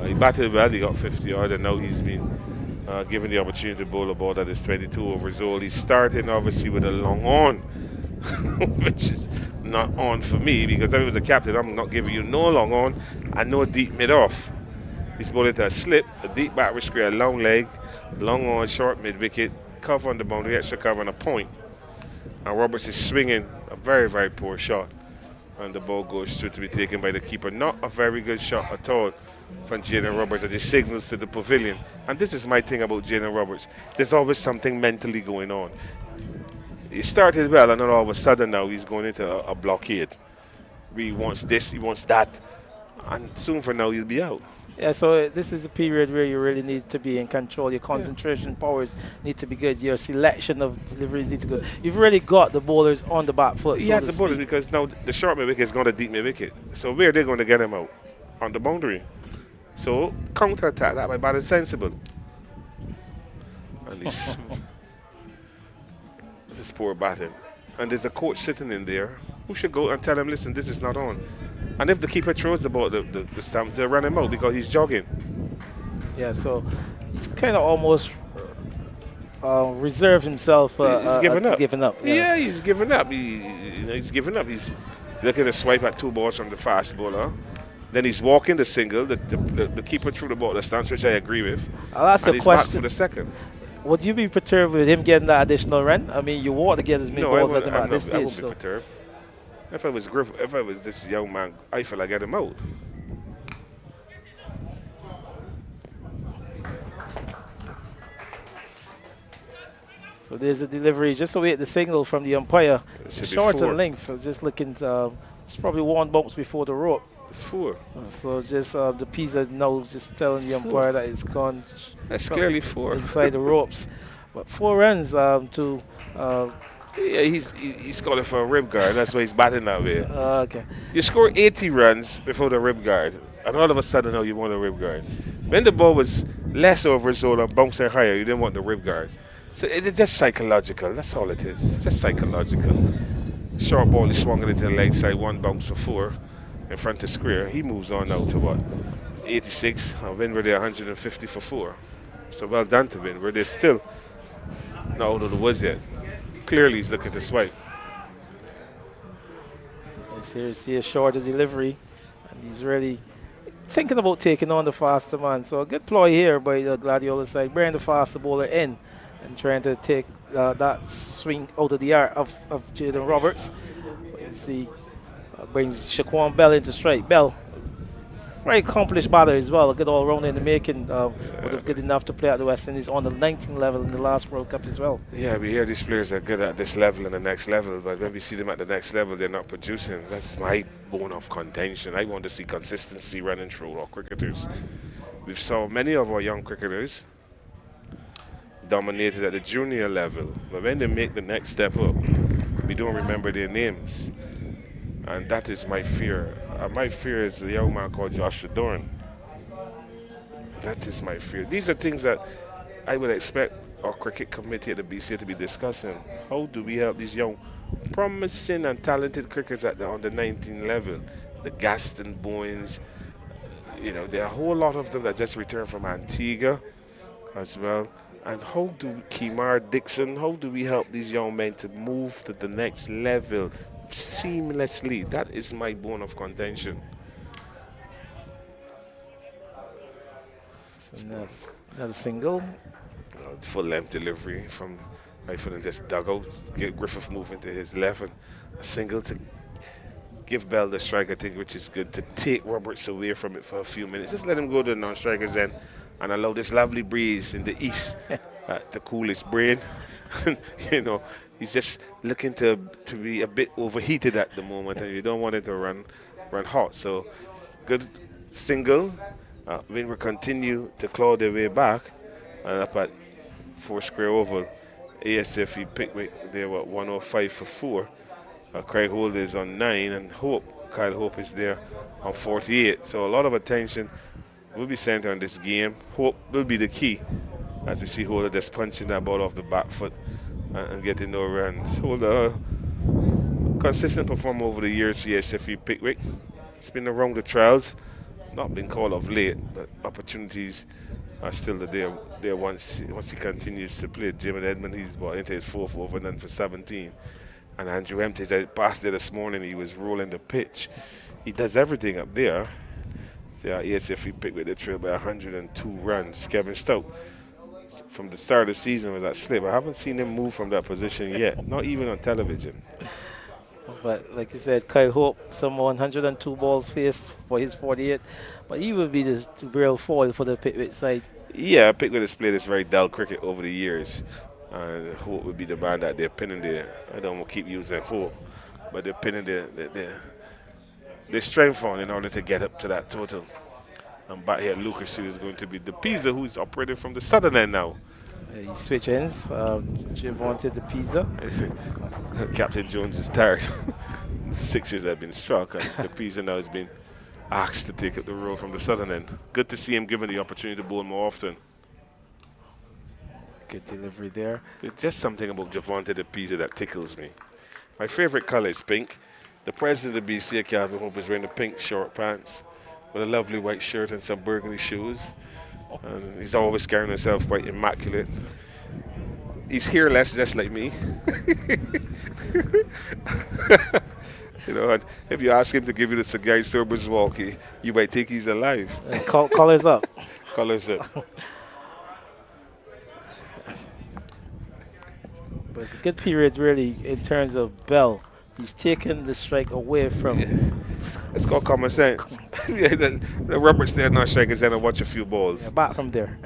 He batted well, he got 50 odd, and now he's been given the opportunity to bowl a ball that is 22 overs old. He's starting obviously with a long on, which is not on for me, because if I was a captain, I'm not giving you no long on and no deep mid off. He's bowling to a slip, a deep backward square, long leg, long on, short mid wicket, cover on the boundary, extra cover on a point. And Roberts is swinging a very, very poor shot, and the ball goes through to be taken by the keeper. Not a very good shot at all from Jaden Roberts, as he signals to the pavilion. And this is my thing about Jaden Roberts. There's always something mentally going on. He started well, and then all of a sudden now he's going into a blockade. He wants this, he wants that, and soon for now he'll be out. Yeah, so this is a period where you really need to be in control. Your concentration powers need to be good. Your selection of deliveries needs to be good. You've really got the bowlers on the back foot. He has the bowlers, because now the short mid wicket is going to deep mid wicket. So where are they going to get him out? On the boundary. So counter-attack that by batting sensible. And this is poor batting. And there's a coach sitting in there who should go and tell him, listen, this is not on. And if the keeper throws the ball, the stamp, they'll run him out because he's jogging. Yeah, so he's kind of almost reserved himself. He's given up. Yeah, he's given up. He's given up. He's looking to swipe at 2 balls from the fast bowler. Then he's walking the single. The keeper threw the ball at the stance, which I agree with. I'll ask you a question. Back for the second. Would you be perturbed with him getting that additional run? I mean, you want to get as many balls at him at this stage. I wouldn't be perturbed. If I was this young man, I feel like I get him out. So there's a delivery. Just await the signal from the umpire. Short in length. Just looking. It's probably 1 bounce before the rope. It's 4. So just the piece is now just telling the umpire that it's gone. That's clearly 4 inside the ropes. But 4 runs to. Yeah, he's calling for a rib guard. That's why he's batting that way. Okay. You score 80 runs before the rib guard, and all of a sudden now you want a rib guard. When the ball was less over his shoulder, bouncing higher, you didn't want the rib guard. So it's just psychological. That's all it is. It's just psychological. Short ball is swung into the leg side, 1 bounce for 4 in front of square. He moves on now to what? 86. And Windward there 150 for 4. So well done to Windward. They're still not out of the woods yet. Clearly he's looking to swipe. Here you see a shorter delivery, and he's really thinking about taking on the faster man. So a good ploy here by the Gladiola side, bringing the faster bowler in and trying to take that swing out of the air of Jaden Roberts. You see, brings Shaquan Bell into strike. Bell, very accomplished batter as well, a good all-rounder in the making. Would have good enough to play at the West Indies on the 19th level in the last World Cup as well. Yeah, we hear these players are good at this level and the next level, but when we see them at the next level, they're not producing. That's my bone of contention. I want to see consistency running through our cricketers. We've saw many of our young cricketers dominated at the junior level, but when they make the next step up, we don't remember their names. And that is my fear. My fear is the young man called Joshua Dorn. That is my fear. These are things that I would expect our cricket committee at the BCA to be discussing. How do we help these young, promising and talented cricketers at the under 19 level? The Gaston Bowens, there are a whole lot of them that just returned from Antigua as well. And how do Kimar Dixon, how do we help these young men to move to the next level seamlessly? That is my bone of contention. Another single. Full length delivery from Rifle and just dug out, get Griffith moving to his left, and a single to give Bell the strike, I think, which is good, to take Roberts away from it for a few minutes. Just let him go to the non-strikers end and allow this lovely breeze in the east to cool his brain. He's just looking to be a bit overheated at the moment, and you don't want it to run hot. So good single. Windward continue to claw their way back, and up at 4 square oval. ASFE Pickwick, they were 105 for 4. Craig Holder is on 9, and Kyle Hope is there on 48. So a lot of attention will be centered on this game. Hope will be the key, as we see Holder just punching that ball off the back foot and getting no runs. Holder, consistent performer over the years for ASFE Pickwick. It's been around the trials, not been called of late, but opportunities are still there once he continues to play. Jim Edmund, he's brought into his 4th over, done for 17. And Andrew Empties, I passed there this morning, he was rolling the pitch. He does everything up there. So ASFE Pickwick the trail by 102 runs. Kevin Stout, from the start of the season, was at slip. I haven't seen him move from that position yet, not even on television. But like you said, Kyle Hope, some 102 balls faced for his 48. But he will be the real foil for the Pickwick side. Yeah, Pickwick has played this very dull cricket over the years. And Hope would be the man that they're pinning there. I don't want to keep using Hope, but they're pinning their strength on in order to get up to that total. And back here, Lucas Street is going to be the Pisa, who's operating from the southern end now. He switch ends. Javonte the Pisa. Captain Jones is tired. 6 years have been struck, and the Pisa now has been asked to take up the role from the southern end. Good to see him given the opportunity to bowl more often. Good delivery there. There's just something about Javonte the Pisa that tickles me. My favorite color is pink. The president of the BCA, Calvin Hope, is wearing the pink short pants with a lovely white shirt and some burgundy shoes. And he's always carrying himself quite immaculate. He's hairless, just like me. And if you ask him to give you the Cigar Sober's walk, you might think he's alive. Colors up. Colors up. But a good period, really, in terms of Bell. He's taken the strike away from. It's called common sense. the Roberts there, not strike his head and watch a few balls. Yeah, back from there.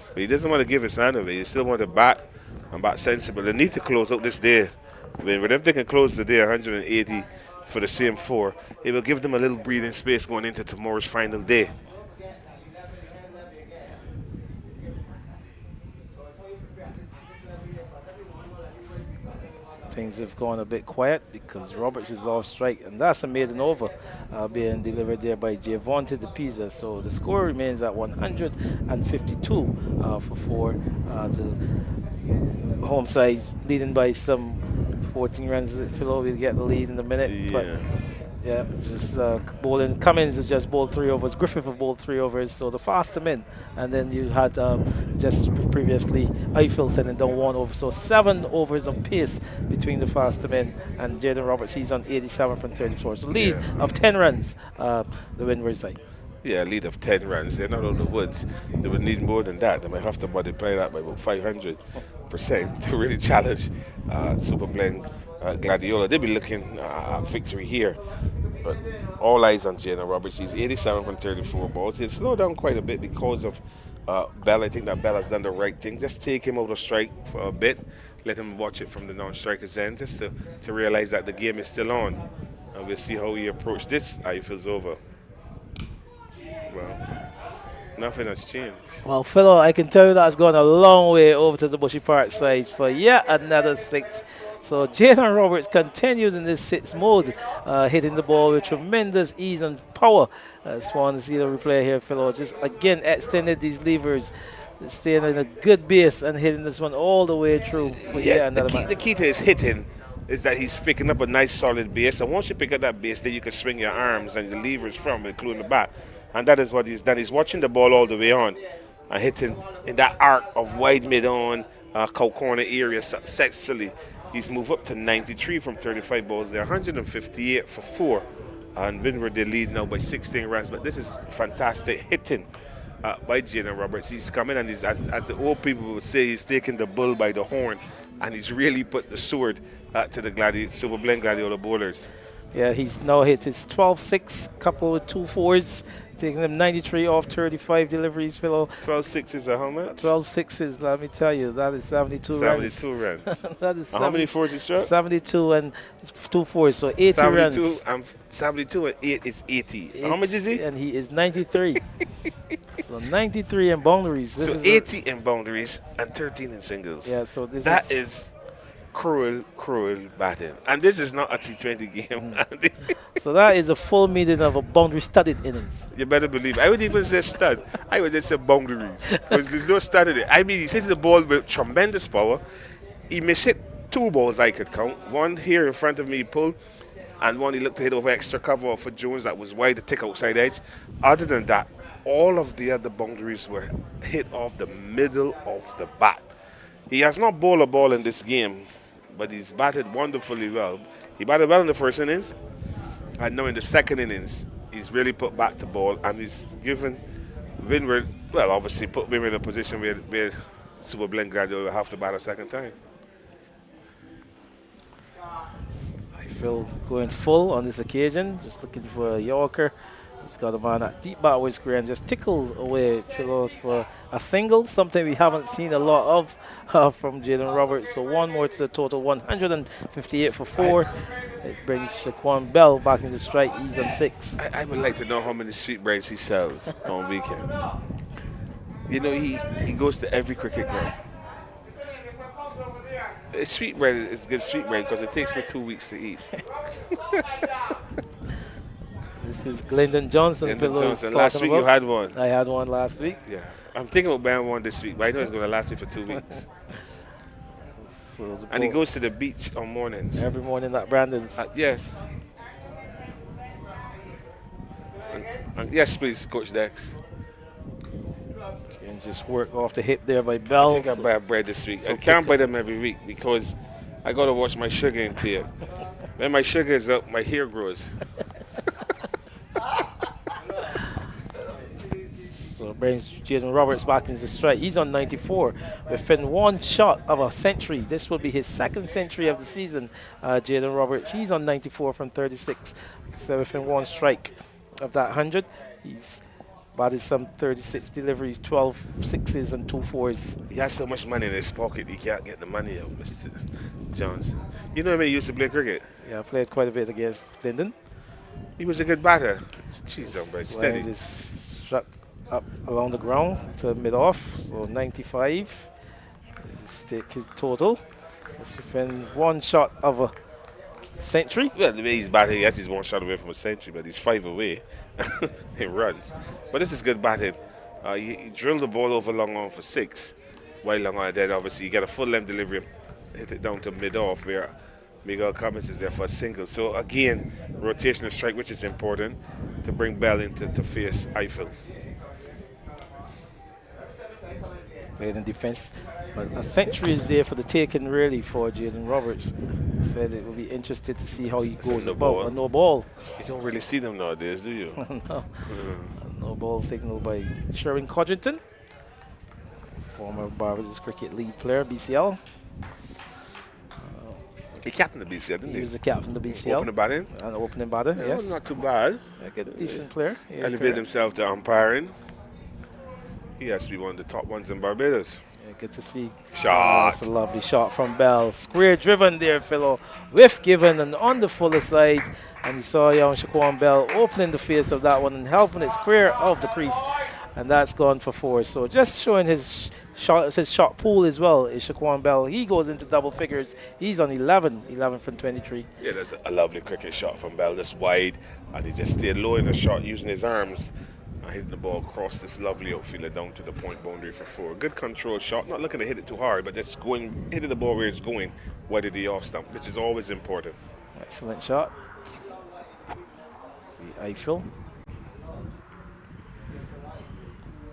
But he doesn't want to give his hand away. He still want to bat and bat sensible. They need to close out this day. But if they can close the day 180 for the same 4, it will give them a little breathing space going into tomorrow's final day. Things have gone a bit quiet because Roberts is off strike, and that's a maiden over being delivered there by Javonte de Pisa. So the score remains at 152 for 4. The home side leading by some 14 runs. Phil will get the lead in a minute. Yeah. But yeah, just bowling. Cummins has just bowled 3 overs. Griffith have bowled 3 overs. So the faster men. And then you had just previously Eiffel sending down 1 over. So 7 overs of pace between the faster men. And Jaden Roberts, he's on 87 from 34. So lead of 10 runs, the Windward side. Yeah, lead of 10 runs. They're not out of the woods. They would need more than that. They might have to multiply that by about 500% to really challenge Super Blend Gladiola. They'll be looking at victory here. But all eyes on Jaden Roberts. He's 87 from 34 balls. He's slowed down quite a bit because of Bell. I think that Bell has done the right thing. Just take him out of strike for a bit. Let him watch it from the non-striker's end just to realize that the game is still on. And we'll see how he approaches this. Eiffel's over. Well, Nothing has changed. Well, Philo, I can tell you that's gone a long way over to the Bushy Park side for yet another 6. So Jaden Roberts continues in this 6 mode, hitting the ball with tremendous ease and power. It's fun to see the replay here, Philo. Just again extended these levers, staying in a good base and hitting this one all the way through for yet another match. The key to his hitting is that he's picking up a nice solid base. And once you pick up that base, then you can swing your arms and the levers from, including the bat. And that is what he's done. He's watching the ball all the way on and hitting in that arc of wide mid-on, corner area successfully. He's moved up to 93 from 35 balls there, 158 for 4. And Windward, they lead now by 16 runs. But this is fantastic hitting by Jaden Roberts. He's coming and he's, as the old people would say, he's taking the bull by the horn. And he's really put the sword to the Super Blend Gladiola bowlers. Yeah, he's now hits his 12-6, couple with 2 4s. Taking them 93 off 35 deliveries, Philo. 12-6 is how much? 12-6 is, let me tell you, that is 72 runs. 72 runs. That is how many 4s he struck? 72 and 2 4s, so 80 72 runs. And 72 and 8 is 80. How much is he? And he is 93. So 93 in boundaries. This so is 80 in boundaries and 13 in singles. Yeah, so this that is cruel batting. And this is not a T20 game. So that is a full meaning of a boundary-studded innings. You better believe it. I would even say stud. I would just say boundaries. Because there's no stud in it. I mean, he's hitting the ball with tremendous power. He missed hit 2 balls I could count. One here in front of me, he pulled. And one he looked to hit over extra cover for Jones that was wide to take outside edge. Other than that, all of the other boundaries were hit off the middle of the bat. He has not bowled a ball in this game, but he's batted wonderfully well. He batted well in the first innings. And now in the second innings, he's really put back the ball and he's given Windward, well, obviously put Windward in a position where Super Blend Gladiola will have to bat a second time. I feel going full on this occasion, just looking for a Yorker. He's got a man at deep backward square and just tickles away for a single, something we haven't seen a lot of from Jaden Roberts. So one more to the total, 158 for 4. It brings Shaquan Bell back into strike. He's on 6. I would like to know how many sweetbreads he sells on weekends. You know, he goes to every cricket ground. Sweetbread is good sweetbread because it takes me 2 weeks to eat. This is Glendon Johnson. Last week you had one. I had one last week. Yeah. I'm thinking about buying one this week, but I know it's going to last me for 2 weeks. And he goes to the beach on mornings. Every morning at Brandon's. Yes. And yes, please, Coach Dex. Can just work off the hip there by Bell. I think I'll buy bread this week. I can't buy them every week because I got to watch my sugar intake. When my sugar is up, my hair grows. So brings Jaden Roberts back into strike. He's on 94 within 1 shot of a century. This will be his 2nd century of the season. Jaden Roberts, he's on 94 from 36. So within 1 strike of that 100. He's batted some 36 deliveries, 12 6s and 2 4s. He has so much money in his pocket, he can't get the money out, Mr. Johnson. You know him, he used to play cricket? Yeah, I played quite a bit against Linden. He was a good batter. Jeez, don't break steady. Just struck up along the ground to mid-off, so 95. Let's take his total. It's within 1 shot of a century. Well, the way he's batting, yes, he's 1 shot away from a century, but he's 5 away in runs. But this is good batting. He drilled the ball over long on for 6. While long on, then obviously you get a full length delivery, hit it down to mid-off where Miguel Cummins is there for a single. So again, rotational strike, which is important to bring Bell into to face Eiffel. Played in defense, but a century is there for the taking really for Jaden Roberts. Said it will be interested to see how he goes about a no ball. You don't really see them nowadays, do you? No. No ball signal by Sherwin Codrington, former Barbados cricket lead player, BCL. He captained the BCL, didn't he? He was the captain of the BCL. Opening batting? An opening batter, yeah, yes. Not too bad. Like a decent player. Yeah, elevated himself to umpiring. He has to be one of the top ones in Barbados. Yeah, good to see. Shot. That's a lovely shot from Bell. Square driven there, Philo. Whiff given and on the fuller side. And you saw young Shaquan Bell opening the face of that one and helping it square of the crease. and that's gone for 4. So just showing his shot pool as well is Shaquan Bell. He goes into double figures. He's on 11 from 23. Yeah, that's a lovely cricket shot from Bell, just wide, and he just stayed low in the shot using his arms and hitting the ball across this lovely outfielder down to the point boundary for 4. Good control shot, not looking to hit it too hard, but just hitting the ball where it's going, wide of the off stump, which is always important. Excellent shot. See Eiffel.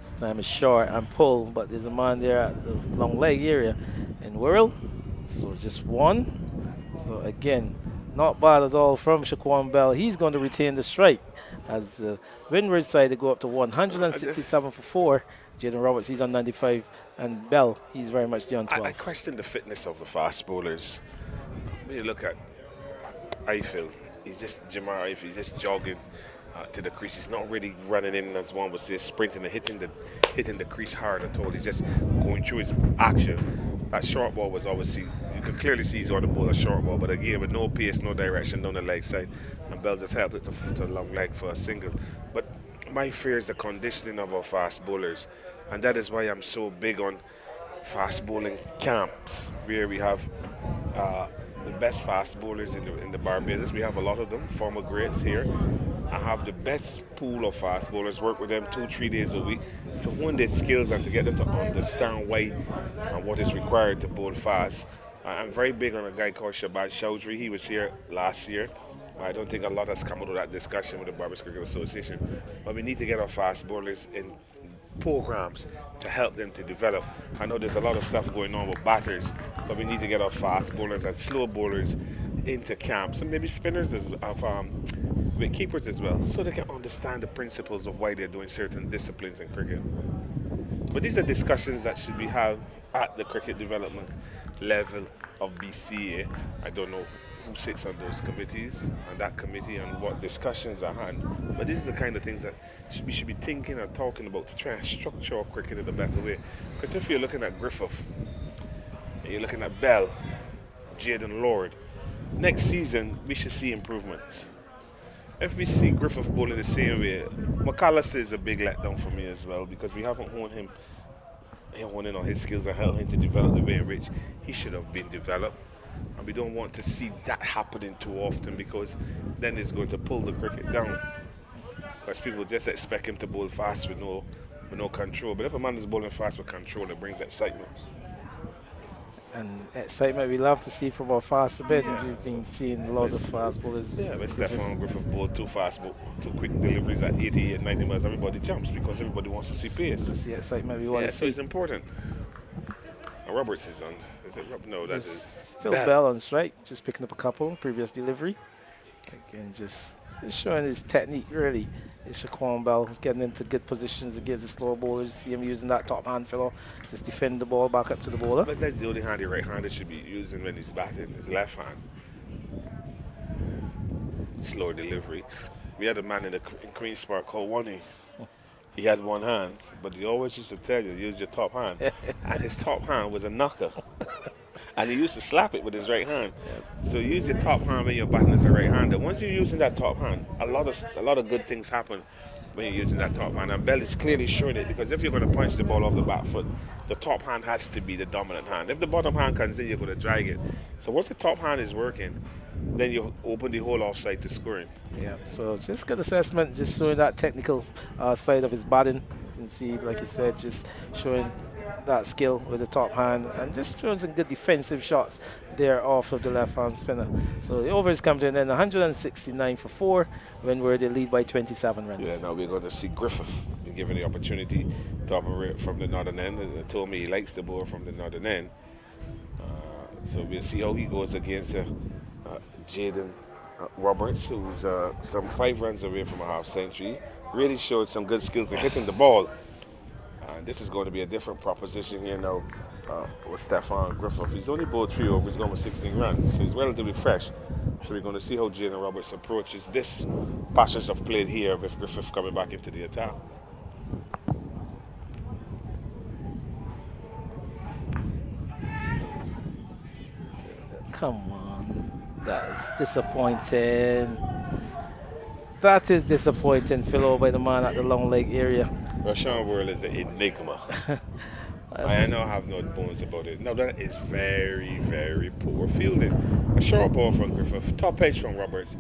This time is short and pull, but there's a man there at the long leg area in Wirral. So just 1. So again, not bad at all from Shaquan Bell. He's going to retain the strike as the Windward side to go up to 167 for 4. Jaden Roberts, he's on 95, and Bell, he's very much the on 12. I question the fitness of the fast bowlers. When you look at Eiffel, he's just Jamar Eiffel, he's just jogging to the crease. He's not really running in, as one would say, sprinting and hitting the crease hard at all. He's just going through his action. That short ball was obviously, you could clearly see he's on the ball a short ball, but again with no pace, no direction down the leg side, and Bell just helped it to long leg for a single. But my fear is the conditioning of our fast bowlers, and that is why I'm so big on fast bowling camps, where we have the best fast bowlers in the Barbados. We have a lot of them, former greats here. I have the best pool of fast bowlers, work with them 2-3 days a week to hone their skills and to get them to understand why and what is required to bowl fast. I'm very big on a guy called Shabazz Chowdhury. He was here last year. I don't think a lot has come out of that discussion with the Barbados Cricket Association. But we need to get our fast bowlers in programs to help them to develop. I know there's a lot of stuff going on with batters, but we need to get our fast bowlers and slow bowlers into camps, and maybe spinners with keepers as well, so they can understand the principles of why they're doing certain disciplines in cricket. But these are discussions that should be had at the cricket development level of BCA. I don't know who sits on those committees and that committee and what discussions are had, but this is the kind of things that we should be thinking and talking about to try and structure our cricket in a better way. Because if you're looking at Griffith, and you're looking at Bell, Jaden Lord, next season we should see improvements. If we see Griffith bowling the same way, McAllister is a big letdown for me as well, because we haven't honed in on his skills and helped him to develop the way in which he should have been developed. And we don't want to see that happening too often, because then it's going to pull the cricket down. Because people just expect him to bowl fast with no control. But if a man is bowling fast with control, it brings excitement. And excitement we love to see from our fast bid. We've been seeing lots of fast bowlers. Yeah, when Stefan Griffith bowled too quick deliveries at 80 and 90 miles, everybody jumps because everybody wants to see pace. That's the excitement we want to so see. it's important. And Roberts is on. Is it No, that is still Bell on strike, just picking up a couple previous delivery. Again, just showing his technique really. Is Shaquan Bell getting into good positions against the slow bowlers. See him using that top hand filler, just defend the ball back up to the bowler. But that's the only hand the right-hander should be using when he's batting, his left hand. Slow delivery. We had a man in Queen's Park called Wani. He had one hand, but he always used to tell you, use your top hand. And his top hand was a knocker. And he used to slap it with his right hand. So use your top hand when you're batting as a right-hander. Once you're using that top hand, a lot of good things happen when you're using that top hand. And Bell is clearly showing it, because if you're going to punch the ball off the back foot, the top hand has to be the dominant hand. If the bottom hand comes in, you're going to drag it. So once the top hand is working, then you open the whole offside to scoring. Yeah, so just good assessment, just showing that technical side of his batting. You can see, like you said, just showing that skill with the top hand and just showing some good defensive shots there off of the left arm spinner. So the over is coming to an end, 169 for 4, Windward they lead by 27 runs. Yeah, now we're going to see Griffith be given the opportunity to operate from the northern end. And he told me he likes the ball from the northern end. So we'll see how he goes against Jaden Roberts, who's some 5 runs away from a half century. Really showed some good skills in hitting the ball. And this is going to be a different proposition here now with Stefan Griffith. He's only bowled 3 overs, he's gone with 16 runs, so he's relatively fresh. So we're going to see how Jaden Roberts approaches this passage of play here with Griffith coming back into the attack. Come on, that is disappointing. That is disappointing, Philo, by the man at the long leg area. Rashawn World is an enigma. I know I have no bones about it. No, that is very, very poor fielding. A short ball from Griffith, top edge from Roberts.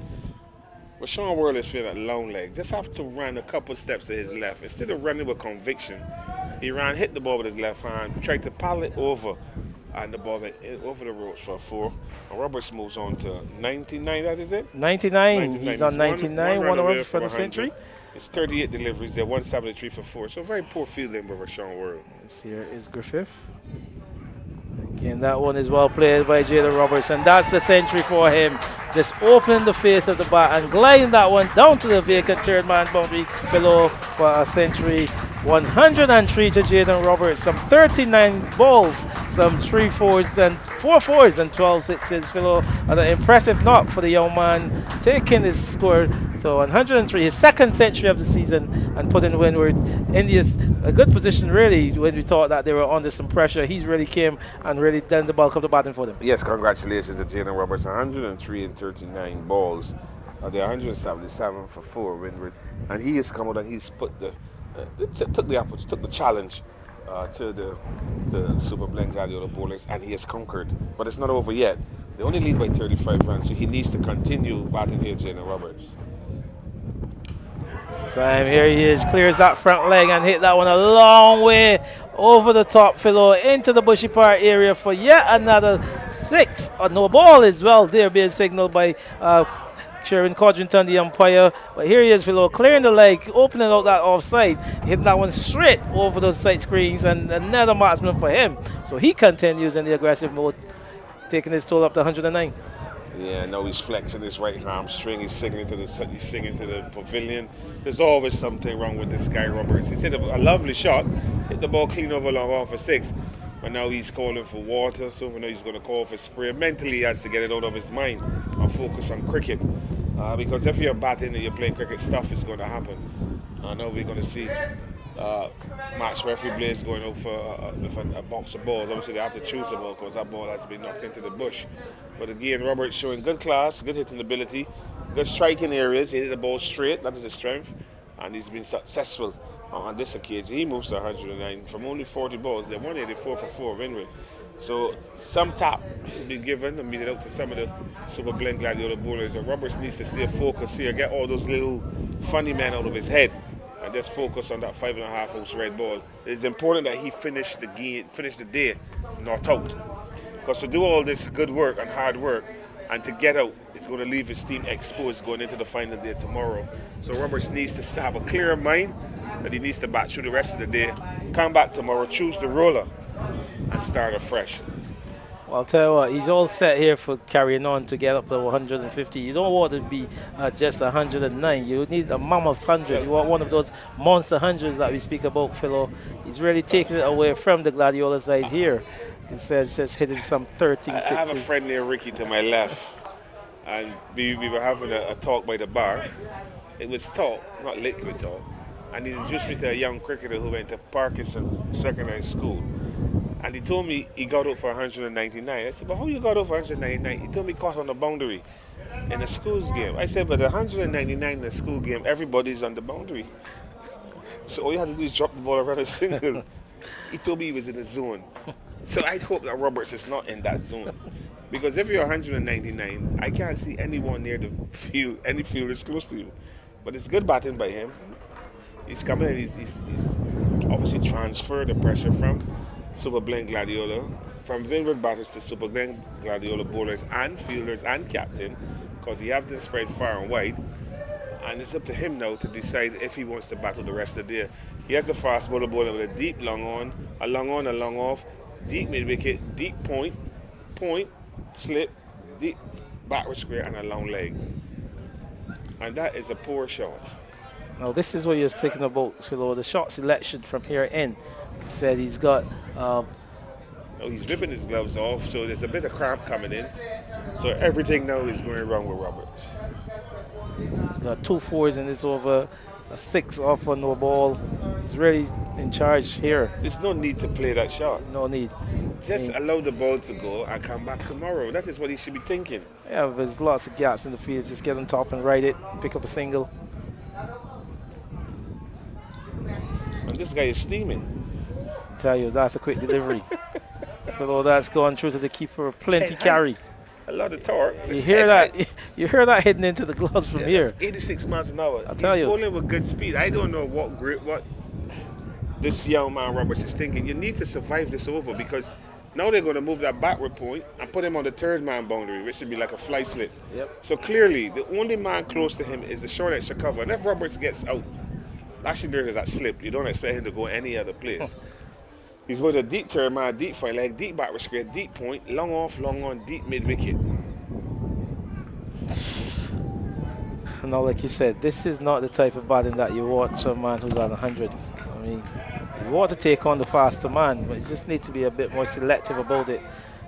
Rashawn World is feeling that long leg. Just have to run a couple steps to his left. Instead of running with conviction, he hit the ball with his left hand, tried to pile it over, and the ball went over the ropes for a 4. And Roberts moves on to 99, that is it? 99. He's on 99, one over for the 100. century. It's 38 deliveries there, 173 for 4. So very poor fielding by Rashawn World. This here is Griffith. Again, that one is well played by Jaden Roberts, and that's the century for him. Just opening the face of the bat and gliding that one down to the vacant third man boundary below for a century. 103 to Jaden Roberts, some 39 balls, some 3 4s and 4 4s and 12 6s. Philo, an impressive knock for the young man, taking his score to 103, his second century of the season, and putting Windward in a good position really when we thought that they were under some pressure. He's really came and really done the bulk of the batting for them. Yes, congratulations to Jaden Roberts, 103 and 39 balls. They're 177 for 4 Windward, and he has come out and he's put took the challenge to the Super Blend Gladiola bowlers, and he has conquered. But it's not over yet. They only lead by 35 runs, so he needs to continue batting here, Jaden Roberts. Time here he is, clears that front leg and hit that one a long way over the top, Philo, into the Bushy Park area for yet another 6. No ball as well there being signaled by Sharon Codrington, the umpire. But here he is, Philo, clearing the leg, opening out that offside, hitting that one straight over those side screens, and another marksman for him. So he continues in the aggressive mode, taking his total up to 109. Yeah, now he's flexing his right hamstring. He's singing to the pavilion. There's always something wrong with this guy, Roberts. He said a lovely shot, hit the ball clean over long off for 6. But now he's calling for water, so we know he's going to call for spray. Mentally, he has to get it out of his mind and focus on cricket. Because if you're batting and you're playing cricket, stuff is going to happen. I know we're going to see match referee Blaze going out for a box of balls. Obviously, they have to choose a ball because that ball has been knocked into the bush. But again, Roberts showing good class, good hitting ability, good striking areas. He hit the ball straight, that is his strength, and he's been successful on this occasion. He moves to 109 from only 40 balls. They're 184 for 4 Windward. So some tap will be given and meted out to some of the Super Blend Gladiola bowlers. And Roberts needs to stay focused here, get all those little funny men out of his head, and just focus on that 5.5 ounce red ball. It's important that he finish the day not out. Because to do all this good work and hard work and to get out, it's going to leave his team exposed going into the final day tomorrow. So Roberts needs to have a clearer mind that he needs to bat through the rest of the day, come back tomorrow, choose the roller, and start afresh. Well, I'll tell you what, he's all set here for carrying on to get up to 150. You don't want to be just 109. You need a mammoth 100. You want one of those monster hundreds that we speak about, Philo. He's really taking it away from the Gladiola side here. He says just hitting some 13 I have a friend named Ricky to my left, and we were having a talk by the bar. It was talk, not liquid talk. And he introduced me to a young cricketer who went to Parkinson Secondary School. And he told me he got out for 199. I said, but how you got out for 199? He told me caught on the boundary in a school's game. I said, but 199 in a school game, everybody's on the boundary. So all you had to do is drop the ball around a single. He told me he was in the zone. So I hope that Roberts is not in that zone. Because if you're 199, I can't see anyone near the field, any fielders close to you. But it's good batting by him. He's coming in, he's obviously transferred the pressure from Super Blend Gladiola, from Windward batters to Super Blend Gladiola bowlers and fielders and captain, because he have to spread far and wide. And it's up to him now to decide if he wants to battle the rest of the day. He has a fast bowler bowler with a deep long on, a long off, deep mid wicket, deep point, slip, deep backward square, and a long leg. And that is a poor shot. Now this is what you're thinking about, Philo, the shot selection from here in. He said he's got he's ripping his gloves off, so there's a bit of cramp coming in. So everything now is going wrong with Roberts. He's got 2 4s in this over, a 6 off for no ball. He's really in charge here. There's no need to play that shot. No need. Just allow the ball to go and come back tomorrow. That is what he should be thinking. Yeah, there's lots of gaps in the field. Just get on top and ride it, pick up a single. And this guy is steaming. I tell you, that's a quick delivery. Fellow that's gone through to the keeper, plenty carry. A lot of torque. You hear that? You hear that hitting into the gloves from here. That's 86 miles an hour. I'll tell He's you. bowling with good speed. I don't know what this young man Roberts is thinking. You need to survive this over because now they're going to move that backward point and put him on the third man boundary, which should be like a fly slip. Yep. So clearly, the only man close to him is the short extra cover. And if Roberts gets out, actually there is that slip. You don't expect him to go any other place. He's with a deep third man, deep fly leg, deep backward square, deep point, long off, long on, deep mid wicket. Now, like you said, this is not the type of batting that you watch a man who's on 100. I mean, you want to take on the faster man, but you just need to be a bit more selective about it.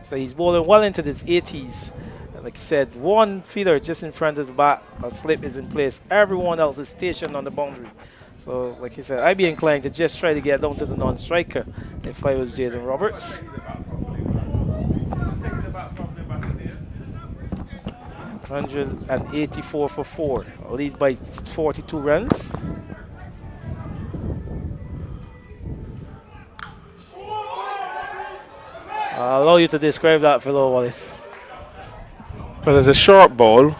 So he's bowling well into his 80s. And like you said, one feeder just in front of the bat, a slip is in place. Everyone else is stationed on the boundary. So, like you said, I'd be inclined to just try to get down to the non-striker if I was Jaden Roberts. 184 for 4, lead by 42 runs. I'll allow you to describe that, Philo Wallace. Well, there's a short ball,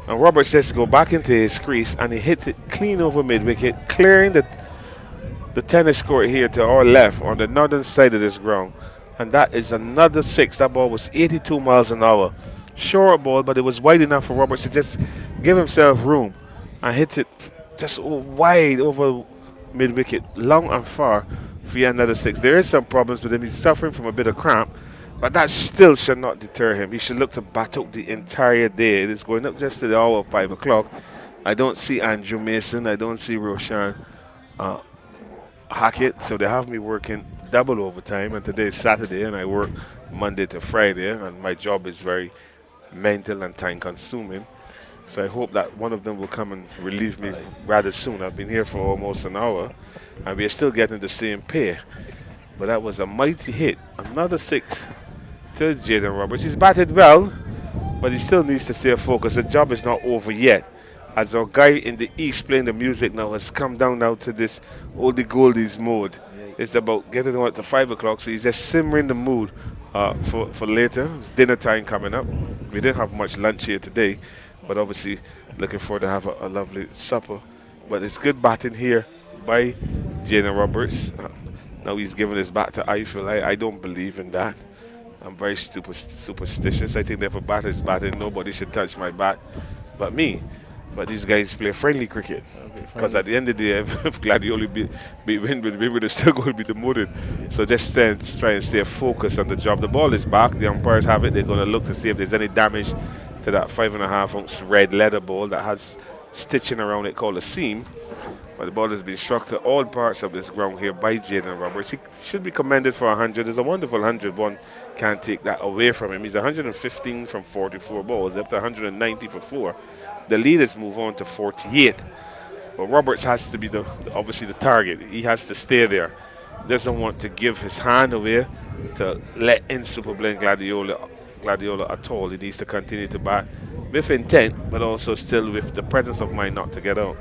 and Roberts just go back into his crease, and he hit it clean over mid-wicket, clearing the tennis court here to our left on the northern side of this ground. And that is another 6. That ball was 82 miles an hour. Short ball, but it was wide enough for Roberts to just give himself room and hit it just wide over mid-wicket, long and far for yet another 6. There is some problems with him. He's suffering from a bit of cramp, but that still should not deter him. He should look to bat out the entire day. It is going up just to the hour of 5 o'clock. I don't see Andrew Mason. I don't see Roshan Hackett, so they have me working double overtime, and today is Saturday, and I work Monday to Friday, and my job is very mental and time consuming. So I hope that one of them will come and relieve me rather soon. I've been here for almost an hour and we're still getting the same pay. But that was a mighty hit. Another 6 to Jaden Roberts. He's batted well, but he still needs to stay focused. The job is not over yet. As our guy in the east playing the music now has come down now to this oldie goldies mode. It's about getting on to 5 o'clock, so he's just simmering the mood for later. It's dinner time coming up. We didn't have much lunch here today, but obviously looking forward to have a lovely supper. But it's good batting here by Jaden Roberts. Now he's giving his bat to Eiffel. I don't believe in that. I'm very superstitious. I think that if a batter is batting, nobody should touch my bat but me. But these guys play friendly cricket. Because at the end of the day, if Gladiola beat Windward, Windward is still going to be demoted. So just try and stay focused on the job. The ball is back. The umpires have it. They're going to look to see if there's any damage to that 5.5 ounce red leather ball that has stitching around it called a seam. But the ball has been struck to all parts of this ground here by Jaden Roberts. He should be commended for 100. It's a wonderful 100. One can't take that away from him. He's 115 from 44 balls, up to 190 for 4. The leaders move on to 48. But Roberts has to be obviously the target. He has to stay there. Doesn't want to give his hand away to let in Super Blend Gladiola at all. He needs to continue to bat with intent, but also still with the presence of mind not to get out.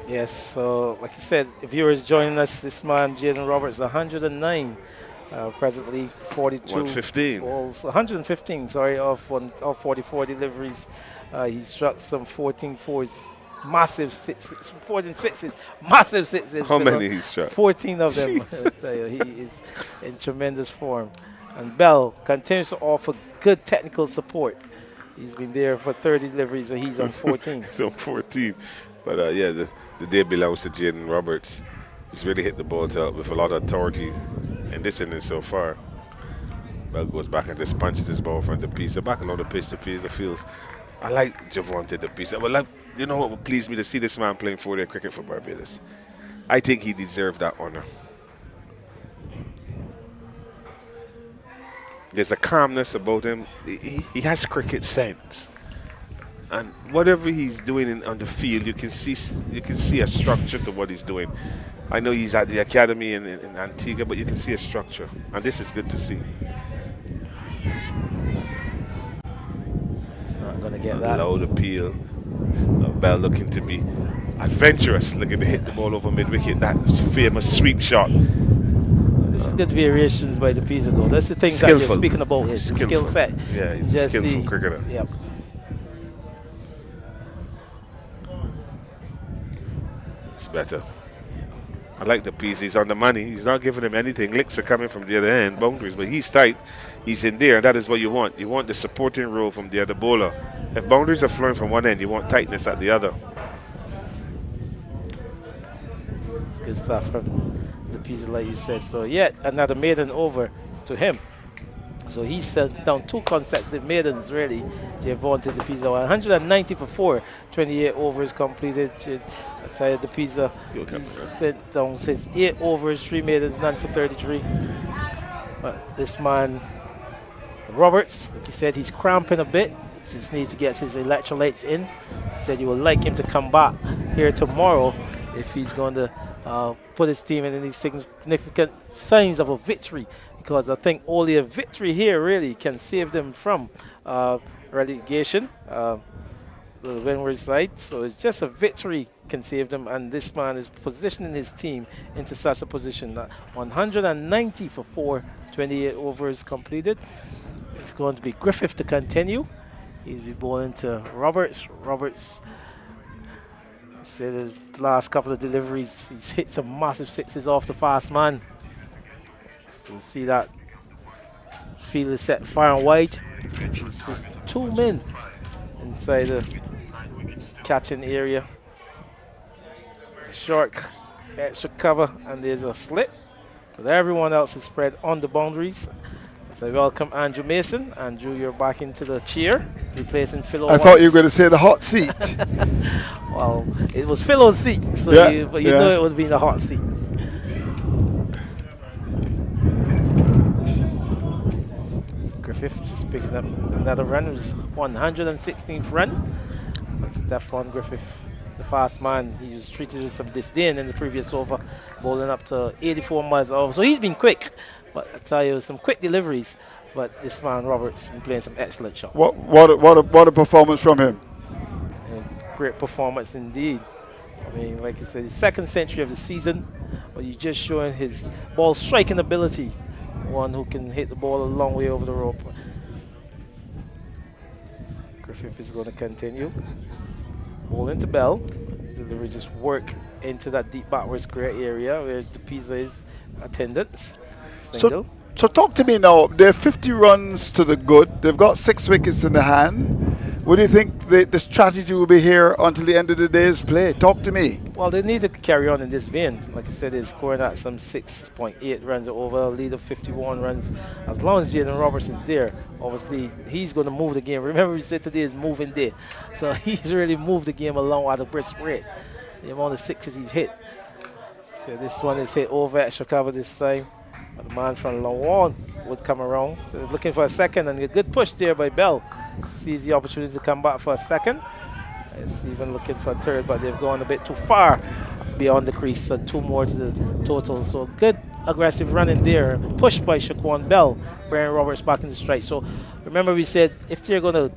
Yes, so like you said, viewers joining us, this man, Jaden Roberts, 109. Presently 42 115 balls, 115, sorry, of 44 deliveries. He struck some 14 fours, massive 14 sixes, massive sixes. How many he struck? 14 of them. He is in tremendous form. And Bell continues to offer good technical support. He's been there for 30 deliveries and he's on 14. He's on 14. But yeah, the day belongs to Jaden Roberts. He's really hit the ball with a lot of authority in this inning so far. Bell goes back and just punches his ball from the piece. Back along the pitch to the fields. I like Javonte the piece. You know what would please me to see this man playing 4-day cricket for Barbados. I think he deserved that honor. There's a calmness about him. He has cricket sense. And whatever he's doing on the field, you can see a structure to what he's doing. I know he's at the academy in Antigua, but you can see a structure, and this is good to see. He's not going to get that. Loud appeal. Bell looking to be adventurous, looking to hit the ball over mid-wicket. That famous sweep shot. This is good variations by the Pisa though. That's the thing that you're speaking about, his skill set. Yeah, he's a skillful cricketer. Yep. It's better. I like the piece. He's on the money. He's not giving him anything. Licks are coming from the other end, boundaries, but he's tight. He's in there, and that is what you want. You want the supporting role from the other bowler. If boundaries are flowing from one end, you want tightness at the other. It's good stuff from the piece, like you said. So yet another maiden over to him. So he sent down 2 consecutive maidens, really. Javon to the Pisa. 190 for 4. 28 overs completed. I tell you, the Pisa, he sent down since 8 overs, 3 maidens, none for 33. But this man, Roberts, like he said, he's cramping a bit. Just needs to get his electrolytes in. He said you would like him to come back here tomorrow if he's going to put his team in any significant signs of a victory. Because I think only a victory here really can save them from relegation, the Windward side. So it's just a victory can save them, and this man is positioning his team into such a position. 190 for 4, 28 overs completed. It's going to be Griffith to continue. He'll be bowling to Roberts. Roberts said the last couple of deliveries, he's hit some massive 6s off the fast man. So you see that field is set far and wide. It's just 2 men inside the catching area. It's a short extra cover, and there's a slip. But everyone else is spread on the boundaries. So I welcome Andrew Mason. Andrew, you're back into the chair, replacing Philo. I thought you were going to say the hot seat. Well, it was Philo's seat, so yeah, but you know it would be the hot seat. Griffith just picking up another run. It was 116th run. But Stephon Griffith, the fast man, he was treated with some disdain in the previous over, bowling up to 84 miles an hour. So he's been quick, but I tell you, some quick deliveries. But this man Roberts been playing some excellent shots. What a performance from him! Great performance indeed. I mean, like I said, his 2nd century of the season, but he's just showing his ball striking ability. One who can hit the ball a long way over the rope. Griffith is going to continue. Ball into Bell. Delivery just work into that deep backwards square area where the Pisa is attendance. Single. So talk to me now. They're 50 runs to the good. They've got 6 wickets in the hand. What do you think the strategy will be here until the end of the day's play? Talk to me. Well, they need to carry on in this vein. Like I said, they're scoring at some 6.8 runs over, lead of 51 runs. As long as Jaden Robertson's there, obviously, he's going to move the game. Remember, we said today is moving day. So he's really moved the game along at a brisk rate. The amount of 6s he's hit. So this one is hit over extra cover this time. But the man from Lawan would come around. So they're looking for a second, and a good push there by Bell. Sees the opportunity to come back for a second. It's even looking for a third, but they've gone a bit too far beyond the crease. So 2 more to the total. So good aggressive running there. Pushed by Shaquan Bell. Brian Roberts back in the strike. So remember we said if they're going to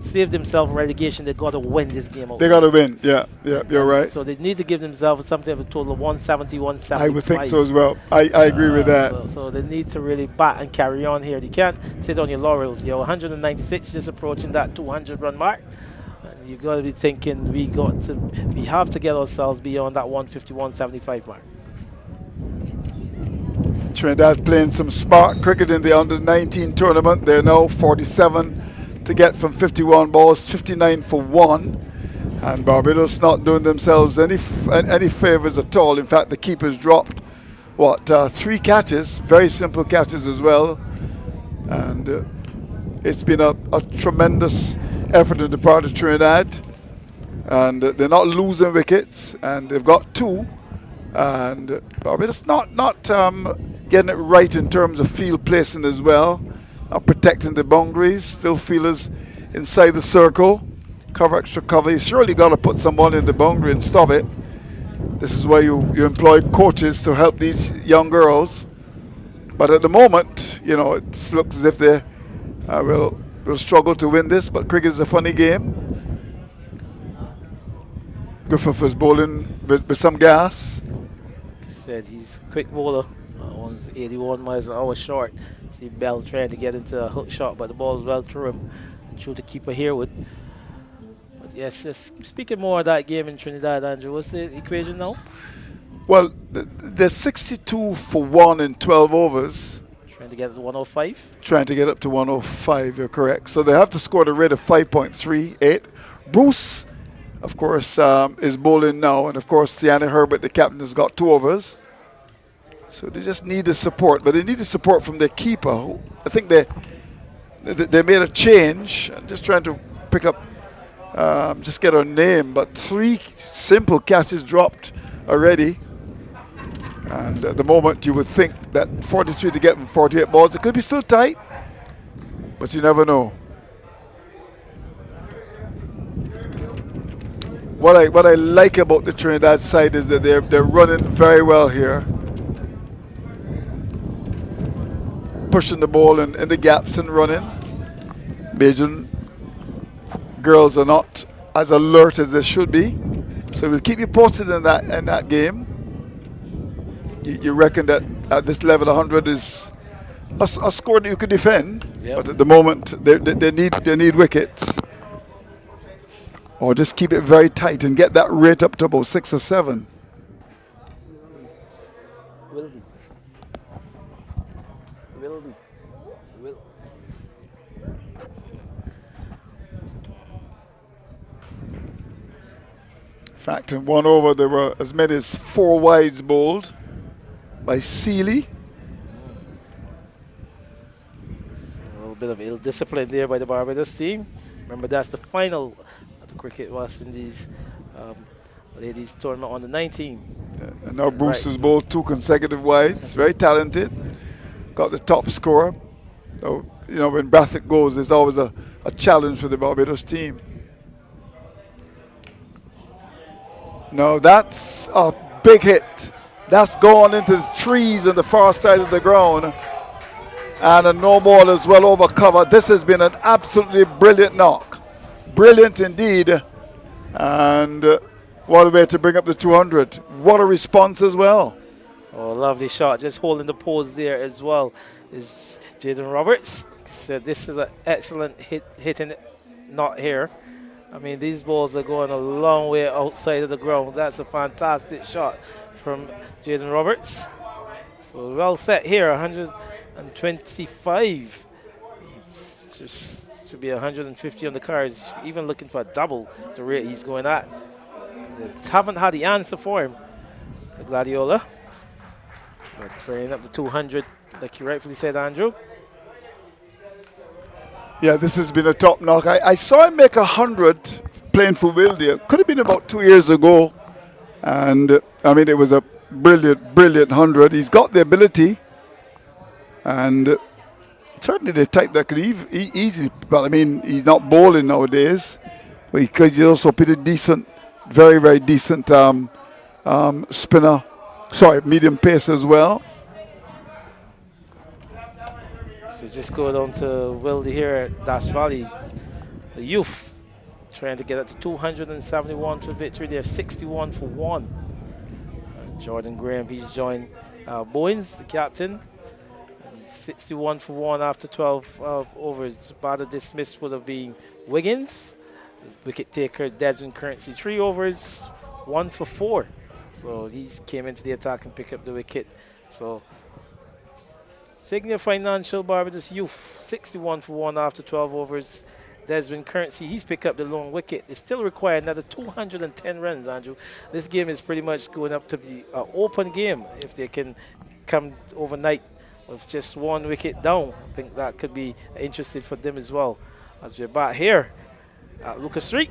save themselves relegation, they got to win this game out. They got to win. Yeah, you're right. So they need to give themselves something of a total of 170, 175. I would think so as well. I agree with that. So they need to really bat and carry on here. You can't sit on your laurels. You're 196, just approaching that 200 run mark. And you got to be thinking we have to get ourselves beyond that 150, 175 mark. Trinidad playing some smart cricket in the under-19 tournament. They're now 47 to get from 51 balls, 59 for 1, and Barbados not doing themselves any favors at all. In fact, the keepers dropped 3 catches, very simple catches as well, and it's been a tremendous effort on the part of Trinidad, and they're not losing wickets, and they've got 2, and Barbados not getting it right in terms of field placing as well. Protecting the boundaries, still feelers inside the circle, cover extra cover. You surely got to put someone in the boundary and stop it. This is why you employ coaches to help these young girls. But at the moment, it looks as if they will struggle to win this. But cricket is a funny game. Griffith is bowling with some gas. Said he's a quick bowler. One's 81 miles an hour short. See Bell trying to get into a hook shot, but the ball's well through him. Through the keeper here with. But yes, just speaking more of that game in Trinidad, Andrew, what's the equation now? Well, there's 62 for 1 in 12 overs. Trying to get it to 105. Trying to get up to 105, you're correct. So they have to score the rate of 5.38. Bruce, of course, is bowling now. And, of course, Tiani Herbert, the captain, has got 2 overs. So they just need the support. But they need the support from their keeper. Who I think they made a change. I'm just trying to pick up, just get her name. But 3 simple catches dropped already. And at the moment, you would think that 43 to get from 48 balls, it could be still tight, but you never know. What I like about the Trinidad side is that they're running very well here, pushing the ball in the gaps and running. Bajan girls are not as alert as they should be, so we'll keep you posted in that game. You reckon that at this level 100 is a score that you could defend, but at the moment they need wickets, or just keep it very tight and get that rate up to about 6 or 7. In fact, in 1 over there were as many as 4 wides bowled by Seeley. A little bit of ill discipline there by the Barbados team. Remember, that's the final of the Cricket West Indies ladies tournament on the 19th. Yeah, and now Bruce has bowled 2 consecutive wides. Very talented. Got the top score. So, you know, when Brathwaite goes, there's always a challenge for the Barbados team. No, that's a big hit. That's gone into the trees on the far side of the ground. And a no ball is well over cover. This has been an absolutely brilliant knock. Brilliant indeed. And what a way to bring up the 200. What a response as well. Oh, lovely shot. Just holding the pose there as well is Jaden Roberts. Said this is an excellent hitting knot here. I mean, these balls are going a long way outside of the ground. That's a fantastic shot from Jaden Roberts. So well set here, 125. Just should be 150 on the cards. Even looking for a double the rate he's going at. They haven't had the answer for him, the Gladiola. But bringing up the 200, like you rightfully said, Andrew. Yeah, this has been a top knock. I saw him make 100 playing for Wildia. Could have been about 2 years ago. And, I mean, it was a brilliant, brilliant 100. He's got the ability. And certainly the type that could easily, well, I mean, he's not bowling nowadays. Because he's also pretty decent, very, very decent spinner. Sorry, medium pace as well. So just go down to Wildy here at Dash Valley. The youth trying to get it to 271 for victory. They're 61 for 1. Jordan Graham, he's joined Bowens, the captain. 61 for 1 after 12 overs. Bather dismissed would have been Wiggins. Wicket taker Desmond Currency, 3 overs, 1 for 4. So he came into the attack and picked up the wicket. So Signia Financial Barbados Youth, 61 for 1 after 12 overs. Desmond Currency, he's picked up the lone wicket. They still require another 210 runs, Andrew. This game is pretty much going up to be an open game. If they can come overnight with just 1 wicket down, I think that could be interesting for them as well. As we're back here at Lucas Street.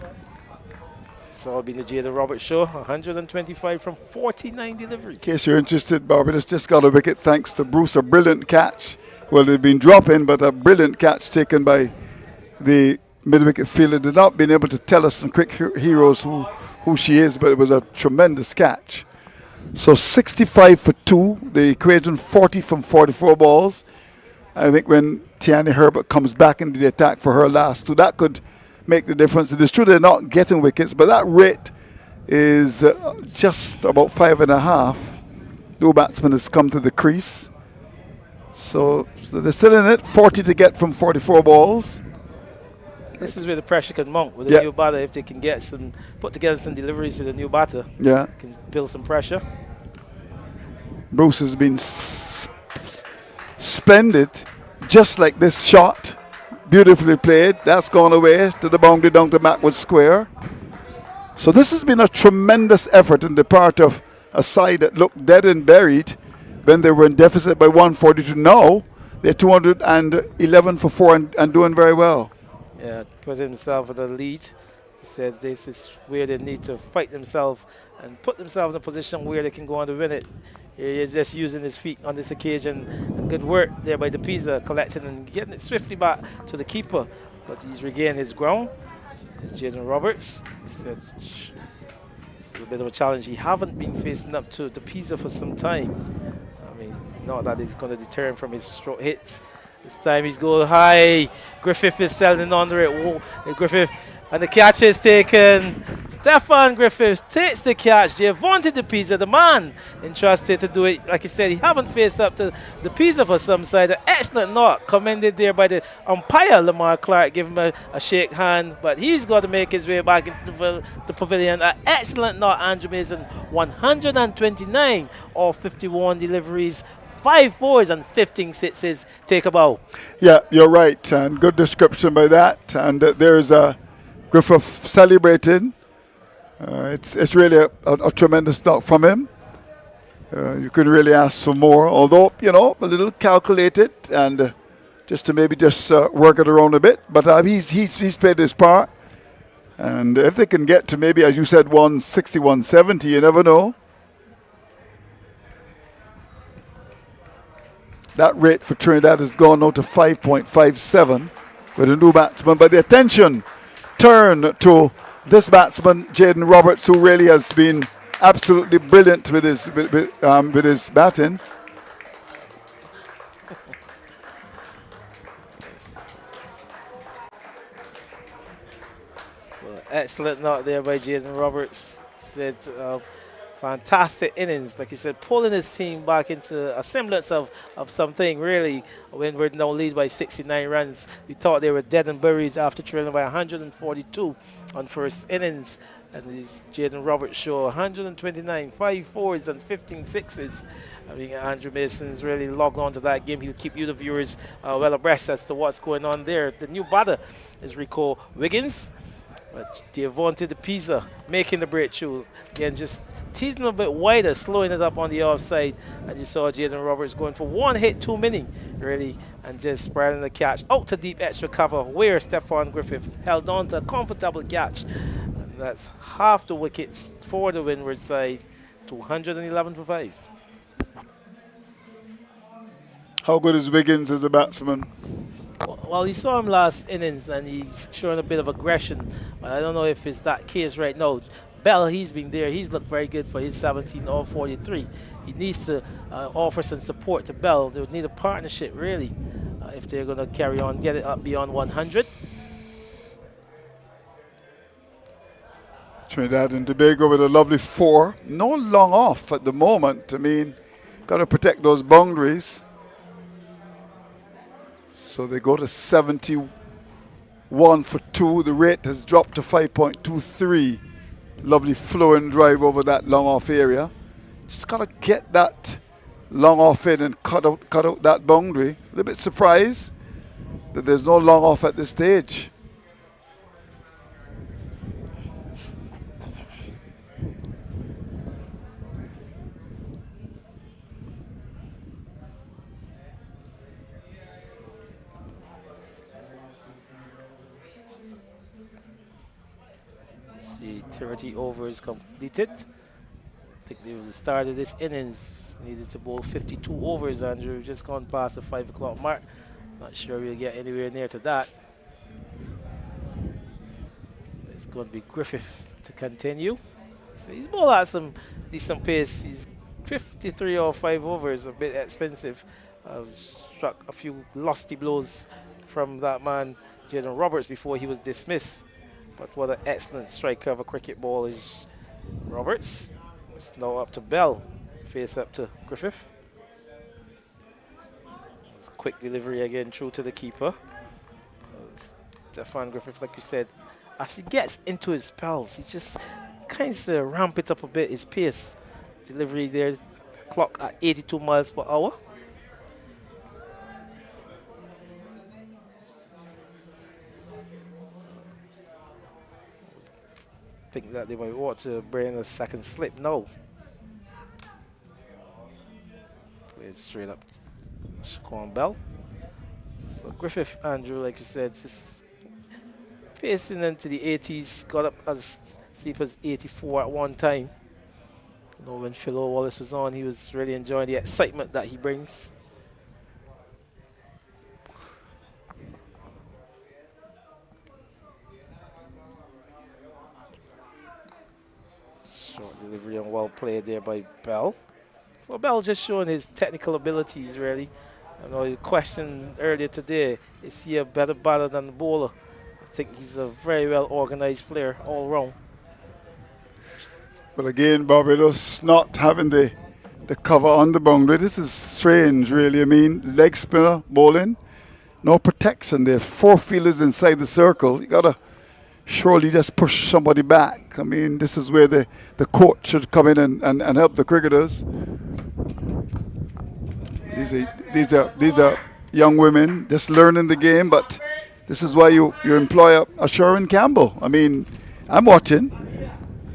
So it'll be the Jada Roberts show, 125 from 49 deliveries. In case you're interested, Barbados just got a wicket thanks to Bruce, a brilliant catch. Well, they've been dropping, but a brilliant catch taken by the mid-wicket fielder. They've not been able to tell us some quick heroes who she is, but it was a tremendous catch. So 65 for 2, the equation 40 from 44 balls. I think when Tiani Herbert comes back into the attack for her last 2, that could make the difference. It is true they're not getting wickets, but that rate is just about 5.5. No batsman has come to the crease. So they're still in it. 40 to get from 44 balls. This is where the pressure can mount with the Yeah. new batter. If they can put together some deliveries to the new batter, Yeah. can build some pressure. Bruce has been splendid, just like this shot. Beautifully played. That's gone away to the boundary down to backward square. So this has been a tremendous effort on the part of a side that looked dead and buried when they were in deficit by 142. Now they're 211 for 4 and doing very well. Yeah, put himself in the lead. He said this is where they need to fight themselves and put themselves in a position where they can go on to win it. He is just using his feet on this occasion. And good work there by the Pisa, collecting and getting it swiftly back to the keeper. But he's regained his ground. It's Jaden Roberts. He said it's a bit of a challenge. He haven't been facing up to the Pisa for some time. I mean, not that it's going to deter him from his stroke hits. This time he's going high. Griffith is selling under it. Whoa. Griffith, and the catch is taken. Stefan Griffiths takes the catch. Javonte De Pisa, the man entrusted to do it. Like I said, he haven't faced up to the Pisa for some side. An excellent knock commended there by the umpire, Lamar Clark. Give him a shake hand, but he's got to make his way back into the pavilion. An excellent knock, Andrew Mason. 129 of 51 deliveries. 5 fours and 15 sixes. Take a bow. Yeah, you're right, and good description by that. And there's Griffith celebrating. It's really a tremendous knock from him. You could really ask for more, although, a little calculated and just to maybe work it around a bit. But he's played his part. And if they can get to maybe, as you said, 160, 170, you never know. That rate for Trinidad has gone now to 5.57 with a new batsman. But the attention turned to this batsman, Jaden Roberts, who really has been absolutely brilliant with his batting. So excellent knock there by Jaden Roberts. Said fantastic innings, like he said, pulling his team back into a semblance of something, really. Windward now lead by 69 runs. We thought they were dead and buried after trailing by 142 on first innings. And these Jaden Roberts show 129, 5 fours and 15 sixes. I mean, Andrew Mason's really logged on to that game. He'll keep you, the viewers, well abreast as to what's going on there. The new batter is Rico Wiggins. But Devontae De Pisa making the breakthrough. Again, just teasing a bit wider, slowing it up on the offside. And you saw Jaden Roberts going for one hit too many, really, and just spreading the catch out to deep extra cover where Stefan Griffith held on to a comfortable catch. And that's half the wickets for the Windward side, 211 for 5. How good is Wiggins as a batsman? Well, we saw him last innings, and he's showing a bit of aggression. But I don't know if it's that case right now. Bell, he's been there. He's looked very good for his 17 or 43. He needs to offer some support to Bell. They would need a partnership, really, if they're going to carry on, get it up beyond 100. Trinidad and Tobago with a lovely 4. No long off at the moment. I mean, got to protect those boundaries. So they go to 71 for 2. The rate has dropped to 5.23. Lovely flowing drive over that long off area. Just got to get that long off in and cut out that boundary. A little bit surprised that there's no long off at this stage. See, 30 overs completed. I think they were the start of this innings. Needed to bowl 52 overs, Andrew. Just gone past the 5 o'clock mark. Not sure we'll get anywhere near to that. It's going to be Griffith to continue. So he's bowled at some decent pace. He's 53 or 5 overs, a bit expensive. Struck a few lusty blows from that man, Jaden Roberts, before he was dismissed. But what an excellent striker of a cricket ball is Roberts. It's now up to Bell. Face up to Griffith. It's a quick delivery again through to the keeper. Stefan Griffith, like you said, as he gets into his spells, he just kind of ramp it up a bit, his pace. Delivery there, clock at 82 miles per hour. Think that they might want to bring a second slip. No. Played straight up Shaquan Bell. So Griffith, Andrew, like you said, just pacing into the 80s, got up as steep as 84 at one time. You know, when Philo Wallace was on, he was really enjoying the excitement that he brings. Short delivery and well played there by Bell. So Bell just showing his technical abilities, really. I know you questioned earlier today, is he a better batter than the bowler? I think he's a very well organized player all round. But again, Barbados not having the cover on the boundary. This is strange, really. I mean, leg spinner bowling, no protection. There's 4 fielders inside the circle. You gotta surely just push somebody back. I mean, this is where the coach should come in and help the cricketers. These are young women just learning the game, but this is why you employ a Sharon Campbell. I mean, I'm watching,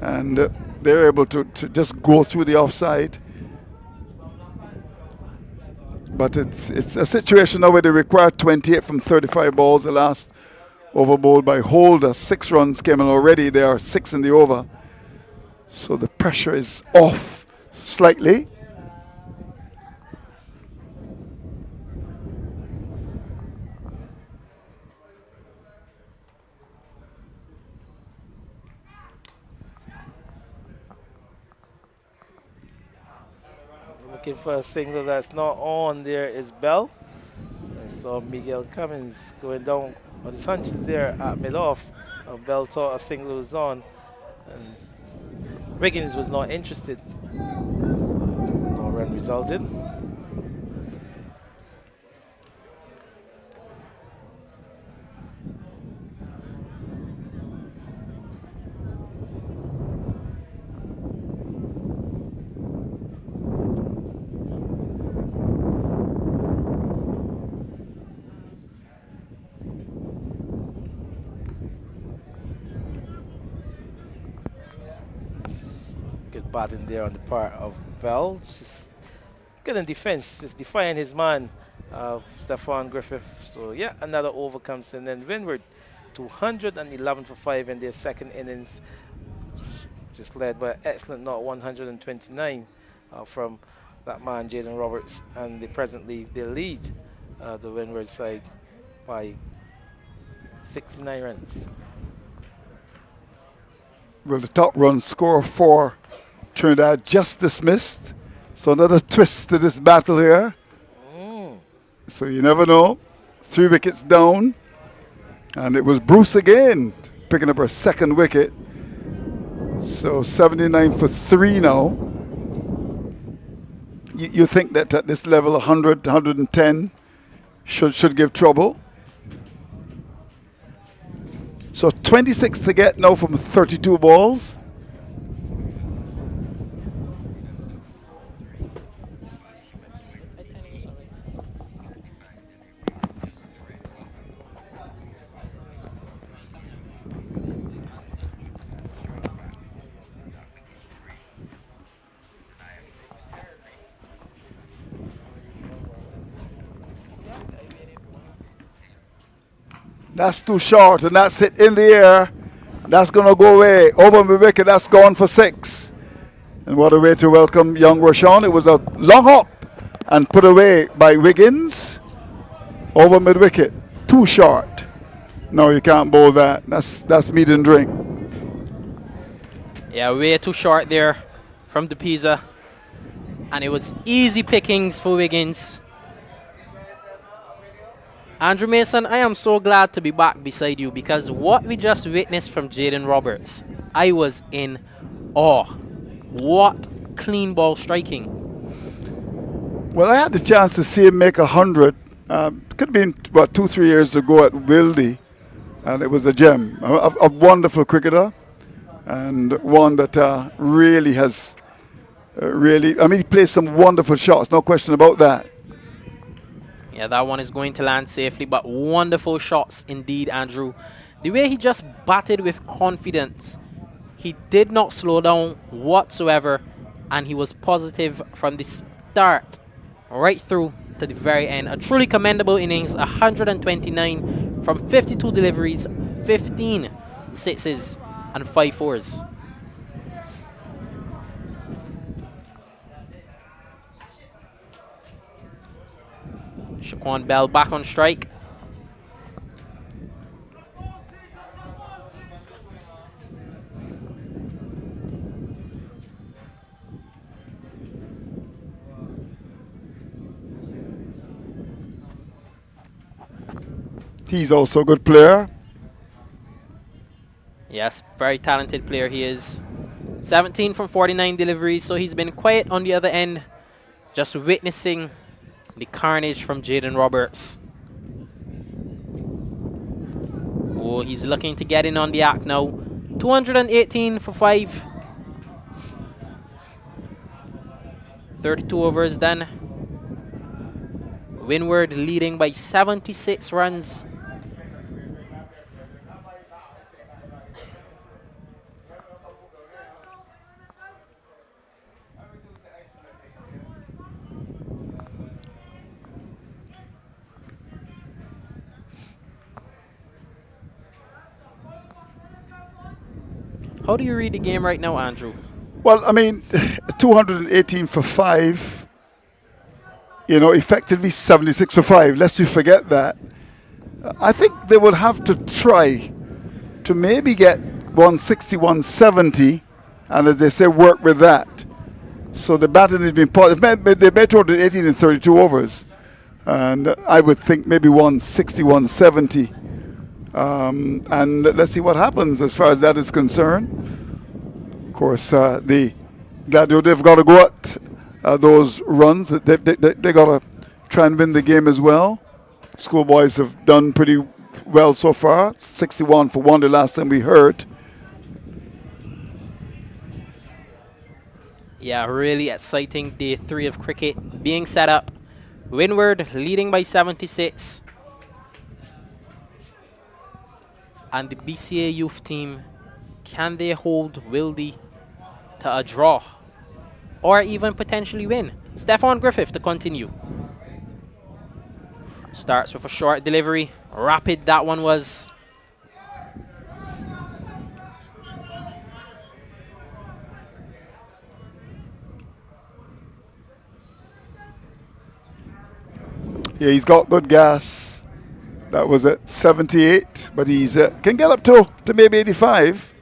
and they're able to just go through the offside. But it's a situation now where they require 28 from 35 balls. The last over bowled by Holder, 6 runs came in already. There are 6 in the over. So the pressure is off slightly. Looking for a single that's not on. There is Bell. I saw Miguel Cummins going down on his hunches there at mid-off. Bell thought a single was on, and Wiggins was not interested. So no run resulted. Batting there on the part of Bell, just good in defense, just defying his man, Stefan Griffith. So yeah, another over comes in. Then Windward, 211 for 5 in their second innings, just led by an excellent not 129 from that man Jaden Roberts, and they lead the Windward side by 69 runs. Well, the top run score for Trinidad just dismissed. So another twist to this battle here. So you never know. 3 wickets down. And it was Bruce again picking up her second wicket. So 79 for 3 now. You think that at this level 100, 110 should give trouble. So 26 to get now from 32 balls. That's too short, and that's hit in the air. That's going to go away. Over mid-wicket, that's gone for 6. And what a way to welcome young Rashawn. It was a long hop and put away by Wiggins. Over mid-wicket. Too short. No, you can't bowl that. That's meat and drink. Yeah, way too short there from DePisa. And it was easy pickings for Wiggins. Andrew Mason, I am so glad to be back beside you, because what we just witnessed from Jaden Roberts, I was in Oh, what clean ball striking. Well, I had the chance to see him make 100. Could have been about 2-3 years ago at Wildy, and it was a gem. A wonderful cricketer, and one that really has he plays some wonderful shots, no question about that. Yeah, that one is going to land safely, but wonderful shots indeed, Andrew. The way he just batted with confidence, he did not slow down whatsoever, and he was positive from the start right through to the very end. A truly commendable innings, 129 from 52 deliveries, 15 sixes and 5 fours. Shaquan Bell back on strike. He's also a good player. Yes, very talented player he is. 17 from 49 deliveries, so he's been quiet on the other end, just witnessing the carnage from Jaden Roberts. Oh, he's looking to get in on the act now. 218 for 5. 32 overs done. Windward leading by 76 runs. How do you read the game right now, Andrew? Well, I mean, 218 for 5, effectively 76 for 5. Lest we forget that. I think they would have to try to maybe get 160, 170, and as they say, work with that. So the batting has been positive. They made 218 in 32 overs, and I would think maybe 160, 170. And let's see what happens as far as that is concerned. Of course, the Gladiola, they've got to go at those runs. They got to try and win the game as well. Schoolboys have done pretty well so far. 61 for 1 the last time we heard. Yeah, really exciting day 3 of cricket being set up. Windward leading by 76. And the BCA youth team, can they hold Wildy to a draw? Or even potentially win? Stephon Griffith to continue. Starts with a short delivery. Rapid that one was. Yeah, he's got good gas. That was at 78, but he's can get up to maybe 85.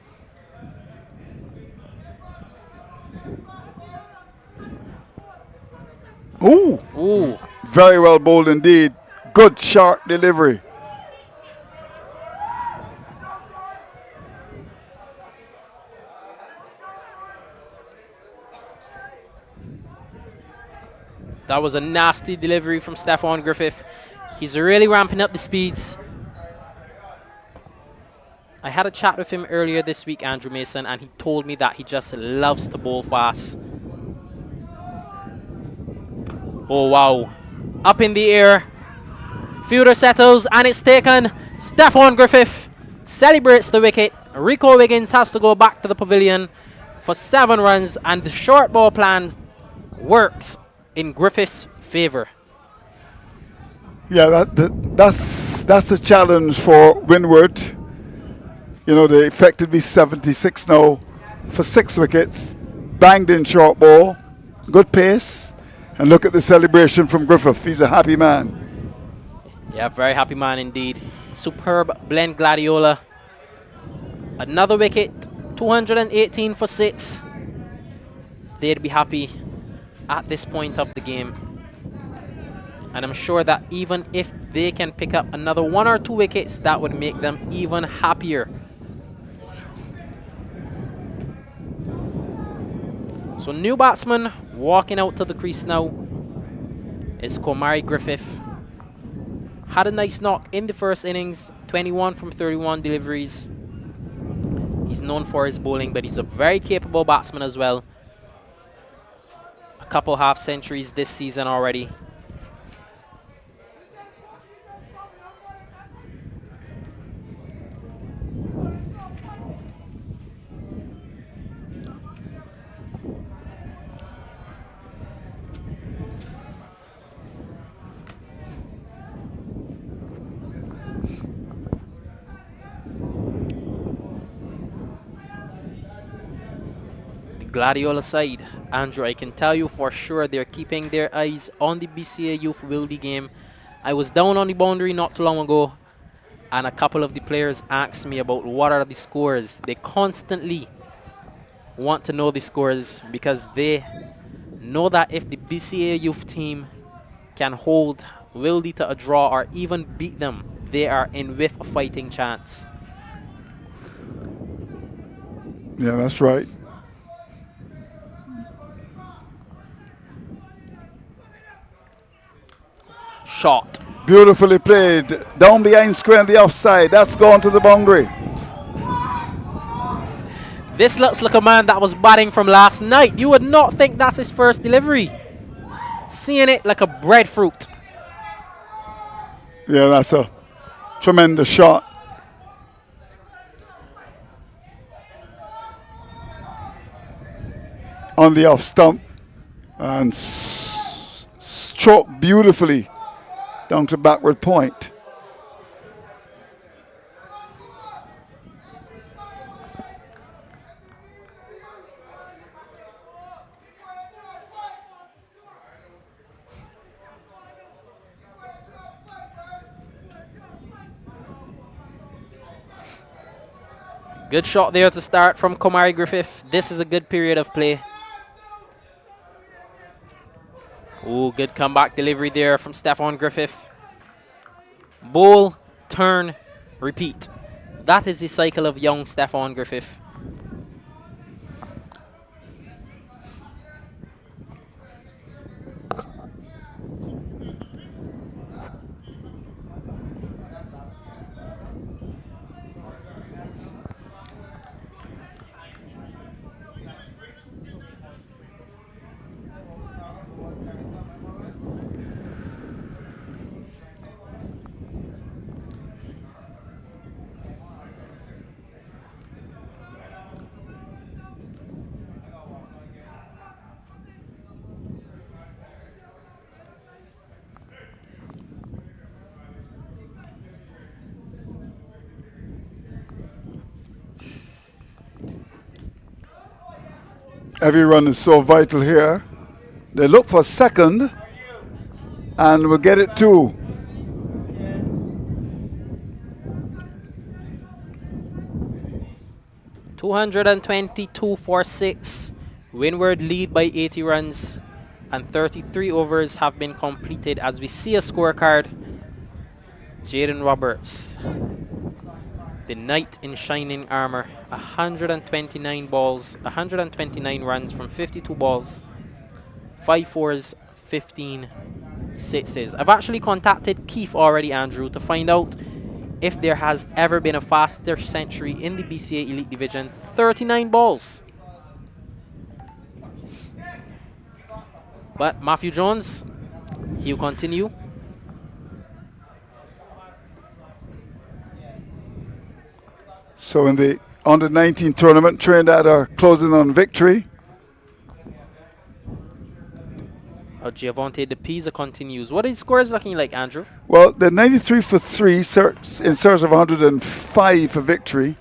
Ooh. Ooh. Very well bowled indeed. Good sharp delivery. That was a nasty delivery from Stephon Griffith. He's really ramping up the speeds. I had a chat with him earlier this week, Andrew Mason, and he told me that he just loves to bowl fast. Oh, wow. Up in the air. Fielder settles, and it's taken. Stephon Griffith celebrates the wicket. Rico Wiggins has to go back to the pavilion for 7 runs, and the short ball plan works in Griffith's favor. Yeah, that's the challenge for Windward. They effectively 76 now for 6 wickets. Banged in short ball. Good pace. And look at the celebration from Griffith. He's a happy man. Yeah, very happy man indeed. Superb blend Gladiola. Another wicket. 218 for 6. They'd be happy at this point of the game. And I'm sure that even if they can pick up another 1 or 2 wickets, that would make them even happier. So new batsman walking out to the crease now is Komari Griffith. Had a nice knock in the first innings, 21 from 31 deliveries. He's known for his bowling, but he's a very capable batsman as well. A couple half centuries this season already. Gladiola side, Andrew, I can tell you for sure they're keeping their eyes on the BCA Youth Wilby game. I was down on the boundary not too long ago, and a couple of the players asked me about what are the scores. They constantly want to know the scores because they know that if the BCA Youth team can hold Wilby to a draw or even beat them, they are in with a fighting chance. Yeah, that's right. Shot. Beautifully played. Down behind square in the offside. That's gone to the boundary. This looks like a man that was batting from last night. You would not think that's his first delivery. Seeing it like a breadfruit. Yeah, that's a tremendous shot. On the off stump. And stroke beautifully down to backward point. Good shot there to start from Komari Griffith. This is a good period of play. Ooh, good comeback delivery there from Stefan Griffith. Bowl, turn, repeat. That is the cycle of young Stefan Griffith. Every run is so vital here. They look for second and will get it too. .222 for 6. Windward lead by 80 runs and 33 overs have been completed as we see a scorecard. Jaden Roberts, the knight in shining armor, 129 balls, 129 runs from 52 balls, 5 fours, 15 sixes. I've actually contacted Keith already, Andrew, to find out if there has ever been a faster century in the BCA Elite Division. 39 balls. But Matthew Jones, he'll continue. So in the under-19 tournament, Trinidad are closing on victory. Giavonte De Pisa continues. What are the scores looking like, Andrew? Well, they're 93 for 3 in search of 105 for victory.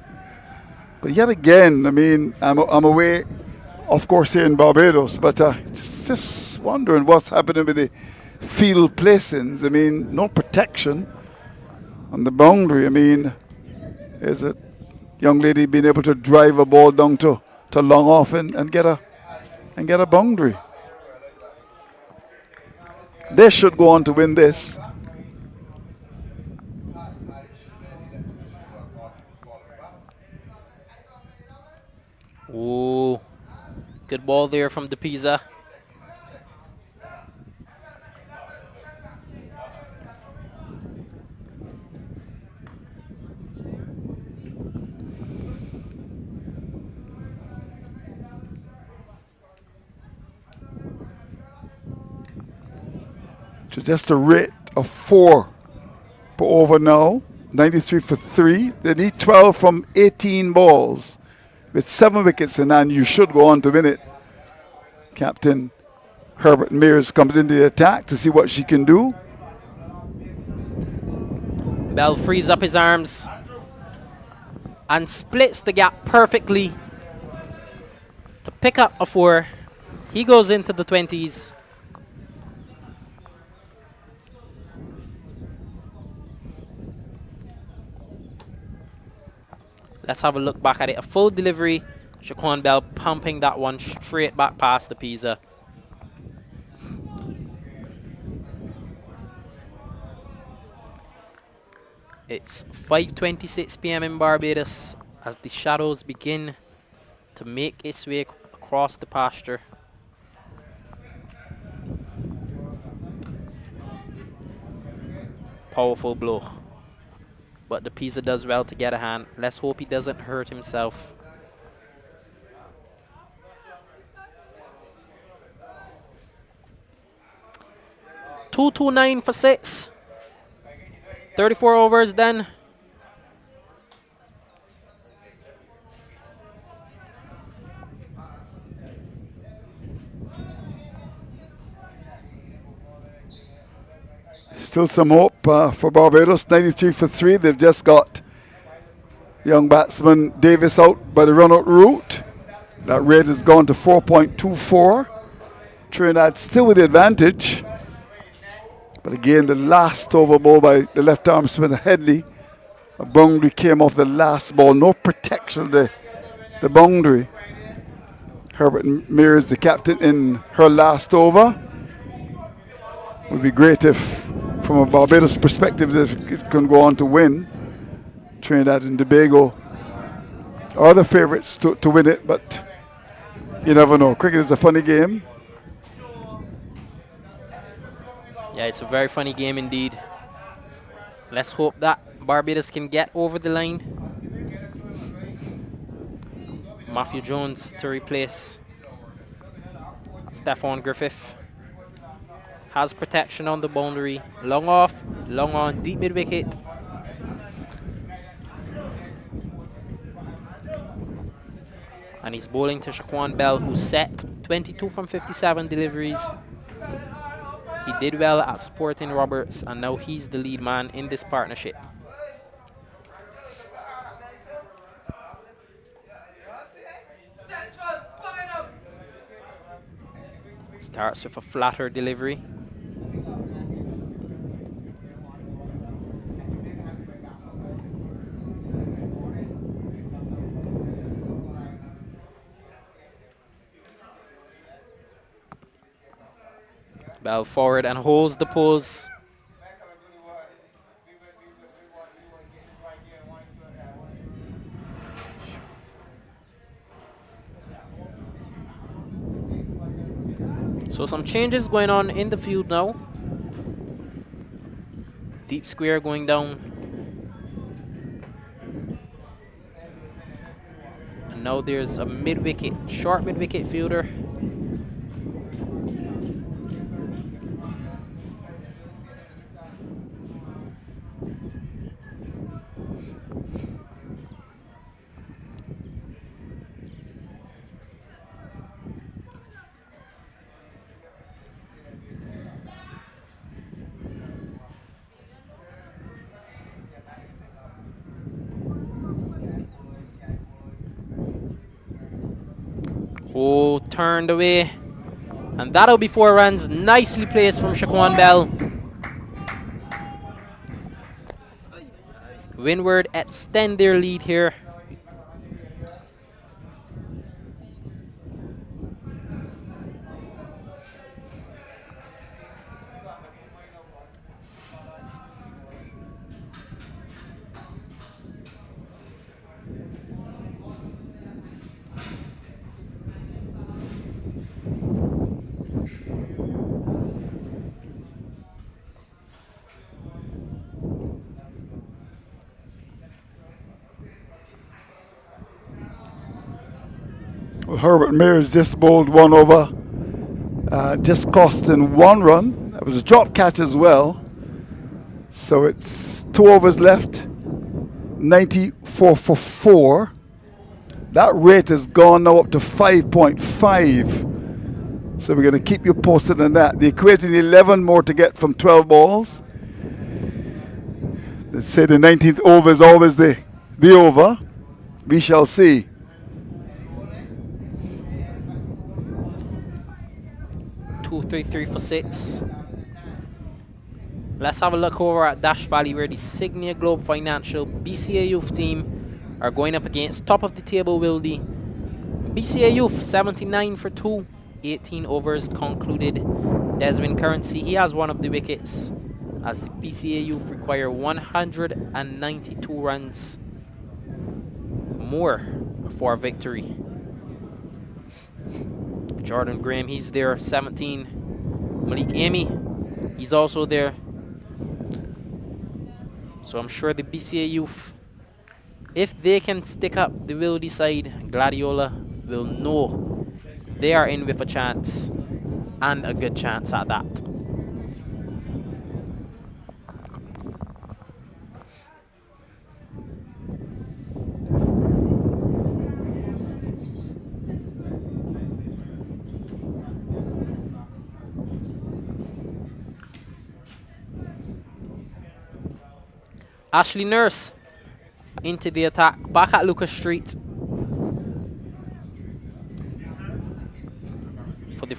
But yet again, I mean, I'm away, of course, here in Barbados, but just wondering what's happening with the field placings. I mean, no protection on the boundary. I mean, is it young lady being able to drive a ball down to long off and get a boundary? They should go on to win this. Ooh. Good ball there from De Pisa. To just a rate of 4 per over now. 93 for 3. They need 12 from 18 balls. With 7 wickets in hand, you should go on to win it. Captain Herbert Mears comes into the attack to see what she can do. Bell frees up his arms and splits the gap perfectly to pick up a 4. He goes into the 20s. Let's have a look back at it. A full delivery. Shaquan Bell pumping that one straight back past the Pisa. It's 5:26 p.m. in Barbados as the shadows begin to make its way across the pasture. Powerful blow. But the Pisa does well to get a hand. Let's hope he doesn't hurt himself. $229 for 6. 34 overs then. Still some hope for Barbados. 93 for 3. They've just got young batsman Davis out by the run-out route. That rate has gone to 4.24. Trinidad still with the advantage. But again, the last over ball by the left-arm spinner Headley. A boundary came off the last ball. No protection of the boundary. Herbert Mears, the captain, in her last over. Would be great if, from a Barbados perspective, it can go on to win. Trinidad and Tobago are the favourites to win it, but you never know. Cricket is a funny game. Yeah, it's a very funny game indeed. Let's hope that Barbados can get over the line. Matthew Jones to replace Stephon Griffith. Has protection on the boundary. Long off, long on, deep mid wicket. And he's bowling to Shaquan Bell, who's set 22 from 57 deliveries. He did well at supporting Roberts, and now he's the lead man in this partnership. Starts with a flatter delivery. Bell forward and holds the pose. So some changes going on in the field now. Deep square going down. And now there's a mid-wicket, short mid-wicket fielder. Oh, turned away. And that'll be 4 runs. Nicely placed from Shaquan Bell. Windward extend their lead here. Herbert Mears just bowled one over, just costing 1 run. That was a drop catch as well. So it's 2 overs left, 94 for 4. That rate has gone now up to 5.5. So we're going to keep you posted on that. The equating 11 more to get from 12 balls. They say the 19th over is always the over. We shall see. Two, 3 for 6. Let's have a look over at Dash Valley, where the Signia Globe Financial BCA Youth team are going up against top of the table Wildy. BCA Youth 79 for 2, 18 overs concluded. Desmond Currency, he has one of the wickets, as the BCA Youth require 192 runs more for victory. Jordan Graham, he's there, 17. Malik Amy, he's also there. So I'm sure the BCA Youth, if they can stick up the Wildy side, Gladiola will know they are in with a chance, and a good chance at that. Ashley Nurse into the attack, back at Lucas Street for the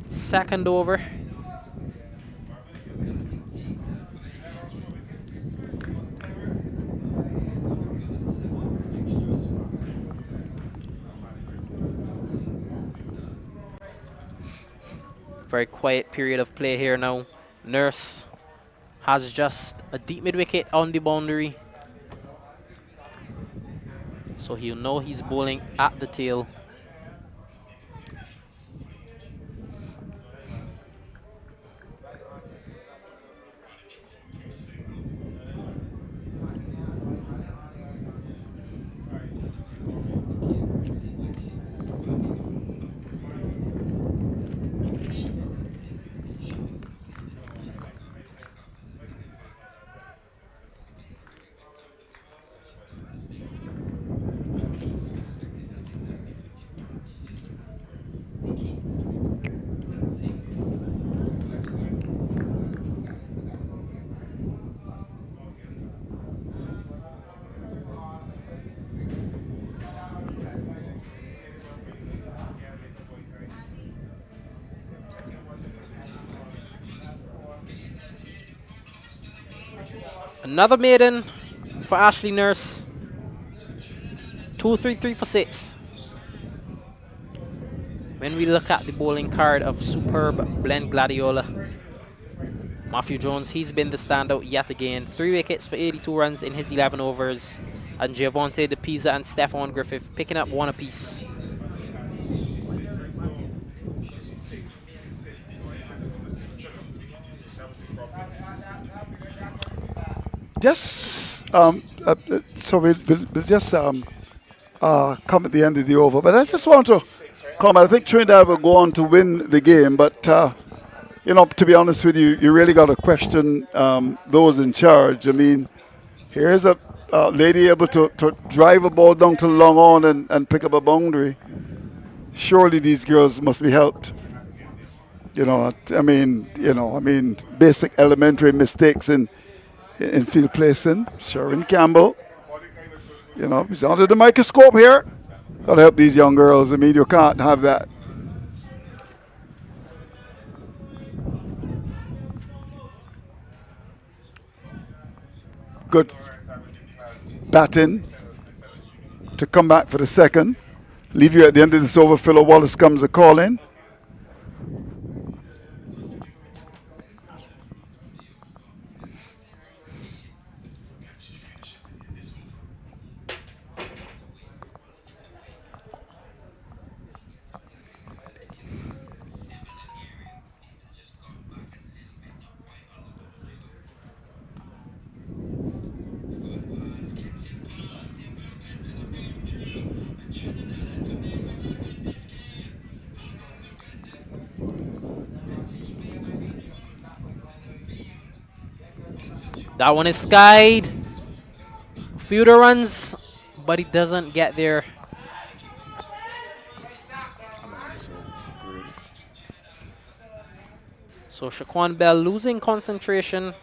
second over. Very quiet period of play here now. Nurse has just a deep mid wicket on the boundary, so he'll know he's bowling at the tail. Another maiden for Ashley Nurse. 2-3 for 6. When we look at the bowling card of superb Glenn Gladiola, Matthew Jones, he's been the standout yet again. 3 wickets for 82 runs in his 11 overs. And Giavonte De Pisa and Stefan Griffith picking up 1 apiece. Just so we'll just come at the end of the over. But I just want to comment. I think Trinidad will go on to win the game. But you know, to be honest with you, you really got to question those in charge. I mean, here's a lady able to drive a ball down to long on and pick up a boundary. Surely these girls must be helped. You know, I mean, basic elementary mistakes in field placing. Sharon Campbell, you know, he's under the microscope here. Got to help these young girls. I mean, you can't have that. Good batting to come back for the second. Leave you at the end of this over. Philo Wallace comes a call in. That one is skied. Feudor runs, but he doesn't get there. So Shaquan Bell losing concentration,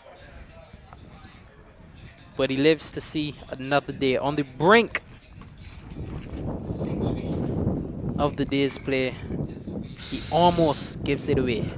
but he lives to see another day. On the brink of the day's play, he almost gives it away.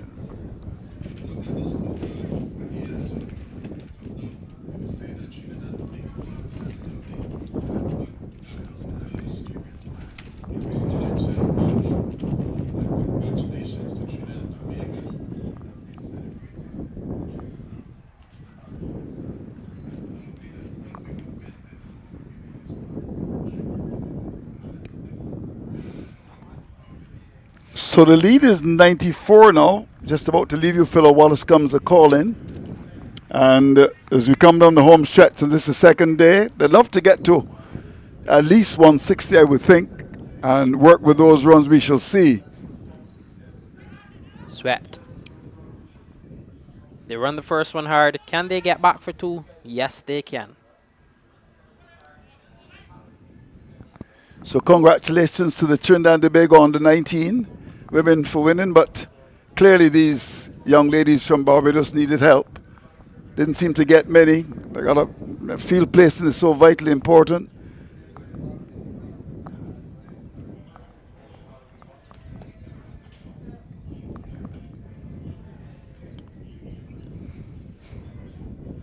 So the lead is 94 now. Just about to leave you, Philo Wallace comes a call in. And as we come down the home stretch, and this is the second day, they'd love to get to at least 160, I would think, and work with those runs we shall see. Swept. They run the first one hard. Can they get back for two? Yes, they can. So congratulations to the Trinidad and Tobago under 19 women for winning, but clearly these young ladies from Barbados needed help. Didn't seem to get many. They got a field placing is so vitally important.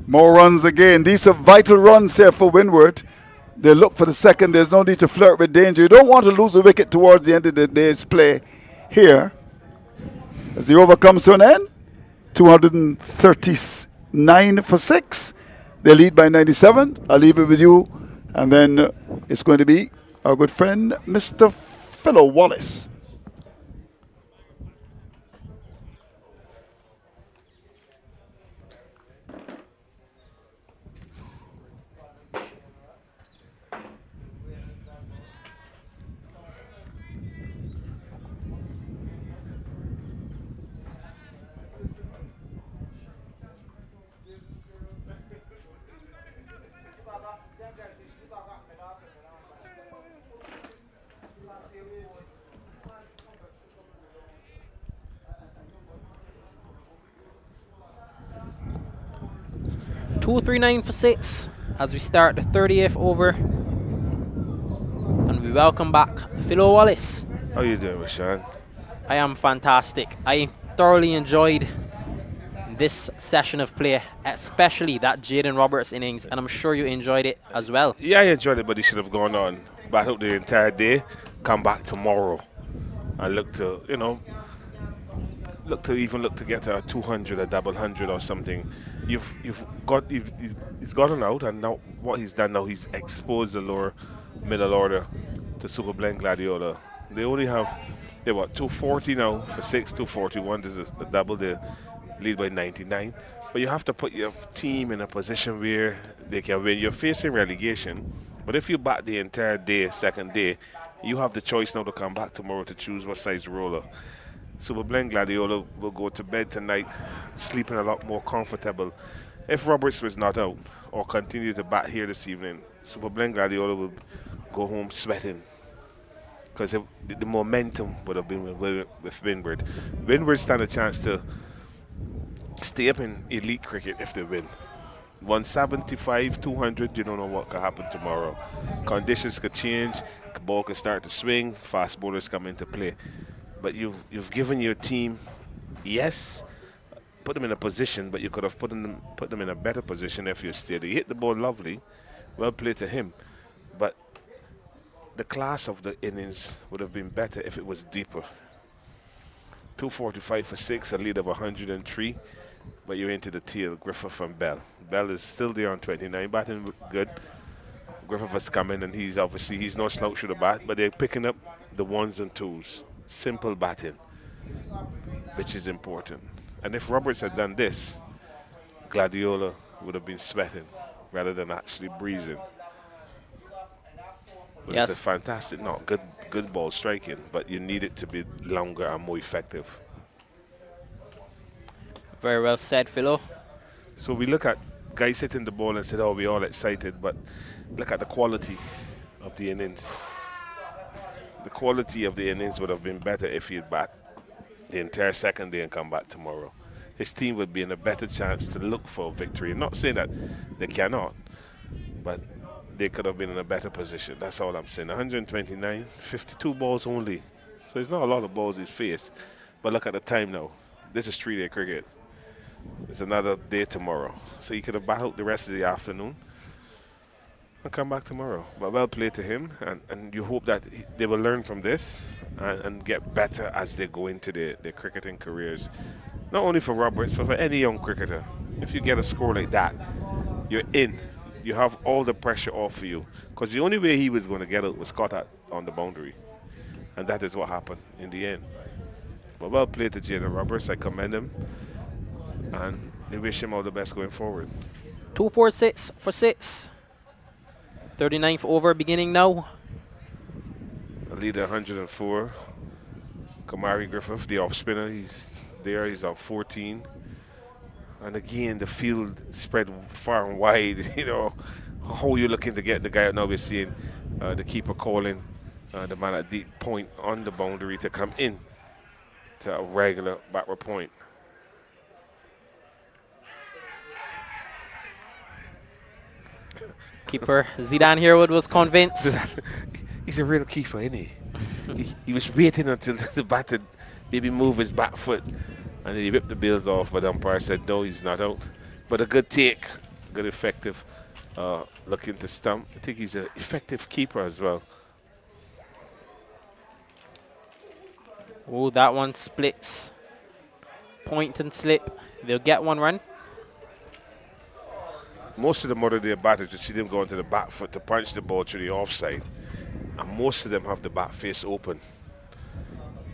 More runs again. These are vital runs here for Windward. They look for the second. There's no need to flirt with danger. You don't want to lose a wicket towards the end of the day's play here. As the over comes to an end, 239 for 6. They lead by 97. I'll leave it with you. And then it's going to be our good friend, Mr. Philo Wallace. Two 3-9 for 6 as we start the 30th over. And we welcome back Philo Wallace. How you doing, Rashan? I am fantastic. I thoroughly enjoyed this session of play, especially that Jaden Roberts innings, and I'm sure you enjoyed it as well. Yeah, I enjoyed it, but he should have gone on, battled the entire day, come back tomorrow, and look to, you know, look to get to a 200, a double hundred or something. He's gotten out, and now what he's done now, he's exposed the lower middle order to Super Blend Gladiola. They're 240 now for 6, 241. This is a double. They lead by 99. But you have to put your team in a position where they can win. You're facing relegation, but if you bat the entire day, second day, you have the choice now to come back tomorrow to choose what size roller. Super Blend Gladiola will go to bed tonight sleeping a lot more comfortable. If Roberts was not out or continue to bat here this evening, Super Blend Gladiola will go home sweating, because the momentum would have been with Windward. Windward stand a chance to stay up in elite cricket if they win. 175, 200, you don't know what could happen tomorrow. Conditions could change, the ball could start to swing, fast bowlers come into play. But you've given your team, yes, put them in a position, but you could have put them in a better position if you stayed. He hit the ball lovely, well played to him, but the class of the innings would have been better if it was deeper. 245 for 6, a lead of 103, but you're into the tail. Griffith and Bell. Bell is still there on 29, batting good. Griffith has come in, and he's no slouch to the bat, but they're picking up the ones and twos. Simple batting, which is important. And if Roberts had done this, Gladiola would have been sweating rather than actually breezing. But Yes. It's a fantastic, good ball striking, but you need it to be longer and more effective. Very well said, Philo. So we look at guys hitting the ball and said, oh, we're all excited, but look at the quality of the innings. The quality of the innings would have been better if he'd bat the entire second day and come back tomorrow. His team would be in a better chance to look for victory. I'm not saying that they cannot, but they could have been in a better position. That's all I'm saying. 129, 52 balls only. So it's not a lot of balls he's faced. But look at the time now. This is 3-day cricket. It's another day tomorrow. So he could have battled the rest of the afternoon and come back tomorrow. But well played to him. And you hope that they will learn from this and get better as they go into their cricketing careers. Not only for Roberts, but for any young cricketer. If you get a score like that, you're in. You have all the pressure off of you. Because the only way he was going to get it was caught on the boundary. And that is what happened in the end. But well played to Jaden Roberts. I commend him. And we wish him all the best going forward. 2-4-6 for 6. 39th over beginning now. A leader 104. Kamari Griffith, the off spinner, he's there. He's on 14. And again, the field spread far and wide. You know, how you're looking to get the guy out now. We're seeing the keeper calling the man at deep point on the boundary to come in to a regular backward point. Keeper Zidane Herwood was convinced. He's a real keeper, isn't he? He was waiting until the batter maybe move his back foot, and then he ripped the bails off, but the umpire said no, he's not out. But a good take, good effective looking to stump. I think he's an effective keeper as well. Oh, that one splits. Point and slip. They'll get one run. Most of the modern day batters, you see them going to the back foot to punch the ball through the offside, and most of them have the back face open.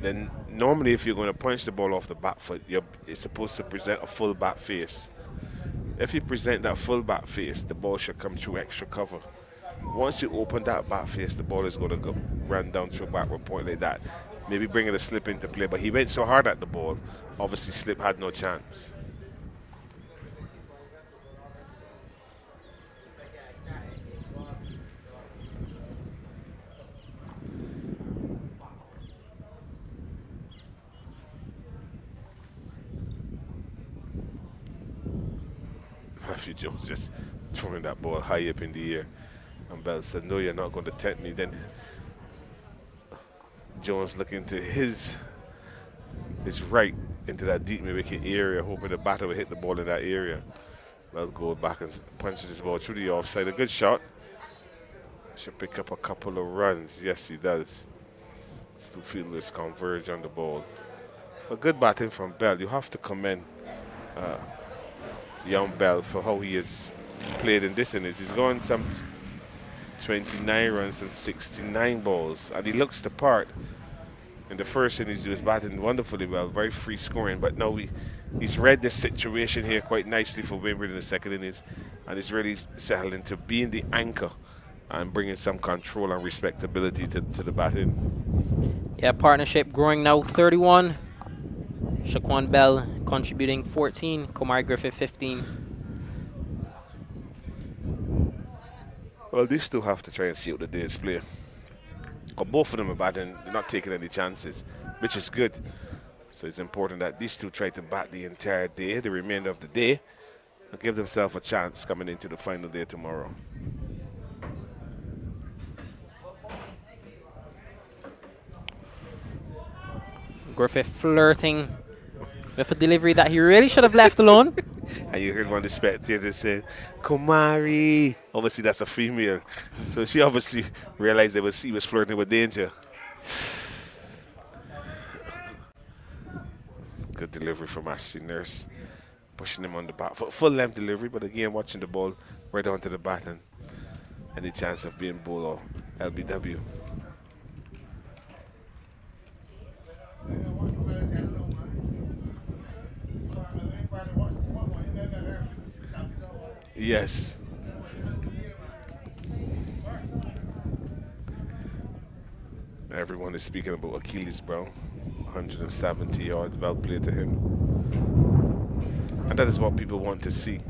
Then normally if you're going to punch the ball off the back foot, it's supposed to present a full back face. If you present that full back face, the ball should come through extra cover. Once you open that back face, the ball is going to run down through a backward point like that. Maybe bringing a slip into play, but he went so hard at the ball, obviously slip had no chance. Matthew Jones just throwing that ball high up in the air, and Bell said, no, you're not going to tempt me. Then Jones looking to his right into that deep wicket area, hoping the batter will hit the ball in that area. Bell goes back and punches his ball through the offside. A good shot. Should pick up a couple of runs. Yes, he does. Still fielders converge on the ball. A good batting from Bell. You have to commend young Bell for how he has played in this innings. He's gone some 29 runs and 69 balls, and he looks the part. In the first innings, he was batting wonderfully well, very free scoring, but now he's read the situation here quite nicely for Windward in the second innings, and he's really settled into being the anchor and bringing some control and respectability to the batting. Yeah, partnership growing now. 31. Shaquan Bell contributing 14. Kumar Griffith 15. Well, these two have to try and see out the day's play. But both of them are batting, they're not taking any chances, which is good. So it's important that these two try to bat the entire day, the remainder of the day, and give themselves a chance coming into the final day tomorrow. Griffith flirting with a delivery that he really should have left alone. And you heard one of the spectators say, Kumari. Obviously, that's a female. So she obviously realized he was flirting with danger. Good delivery from Ashley Nurse. Pushing him on the back foot. Full length delivery, but again, watching the ball right onto the bat and any chance of being bull or LBW. Yes. Everyone is speaking about Achilles Brown. 170 yards, well played to him. And that is what people want to see.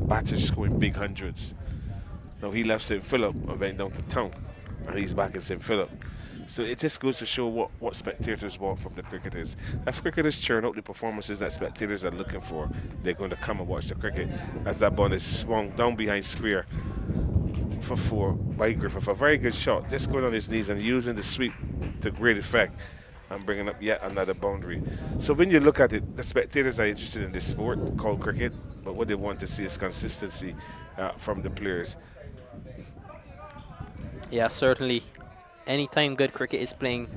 batters scoring big hundreds. Now he left St. Philip and went down to town, and he's back in St. Philip. So it just goes to show what spectators want from the cricketers. If cricketers churn out the performances that spectators are looking for, they're going to come and watch the cricket. As that ball is swung down behind square for 4 by Griffith. A very good shot, just going on his knees and using the sweep to great effect and bringing up yet another boundary. So when you look at it, the spectators are interested in this sport called cricket, but what they want to see is consistency from the players. Yeah, certainly. Anytime good cricket is playing,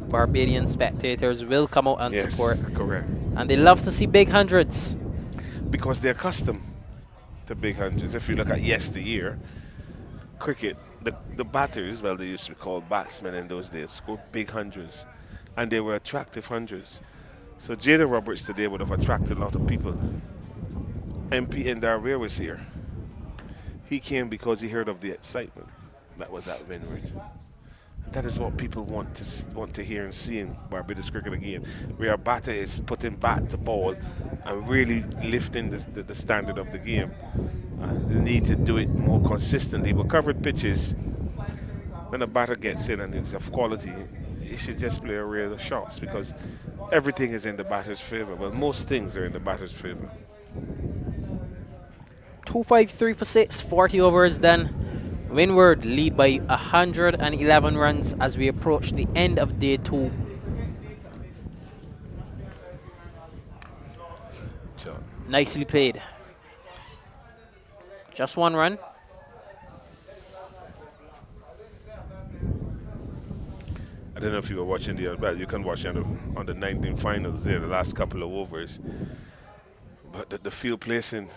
Barbadian spectators will come out and support. Correct. And they love to see big hundreds. Because they're accustomed to big hundreds. If you look at yesteryear, cricket, the batters, well, they used to be called batsmen in those days, scored big hundreds. And they were attractive hundreds. So Jaden Roberts today would have attracted a lot of people. MP Indarware was here. He came because he heard of the excitement that was at Windward. That is what people want to hear and see in Barbados cricket again, where a batter is putting bat to ball and really lifting the standard of the game. They need to do it more consistently. But covered pitches, when a batter gets in and it's of quality, he should just play a array of shots because everything is in the batter's favor. Well, most things are in the batter's favor. 253 for 6, 40 overs done. Windward lead by 111 runs as we approach the end of day 2. Nicely played. Just 1 run. I don't know if you were watching well, you can watch on the 19 finals there, the last couple of overs. But the field placing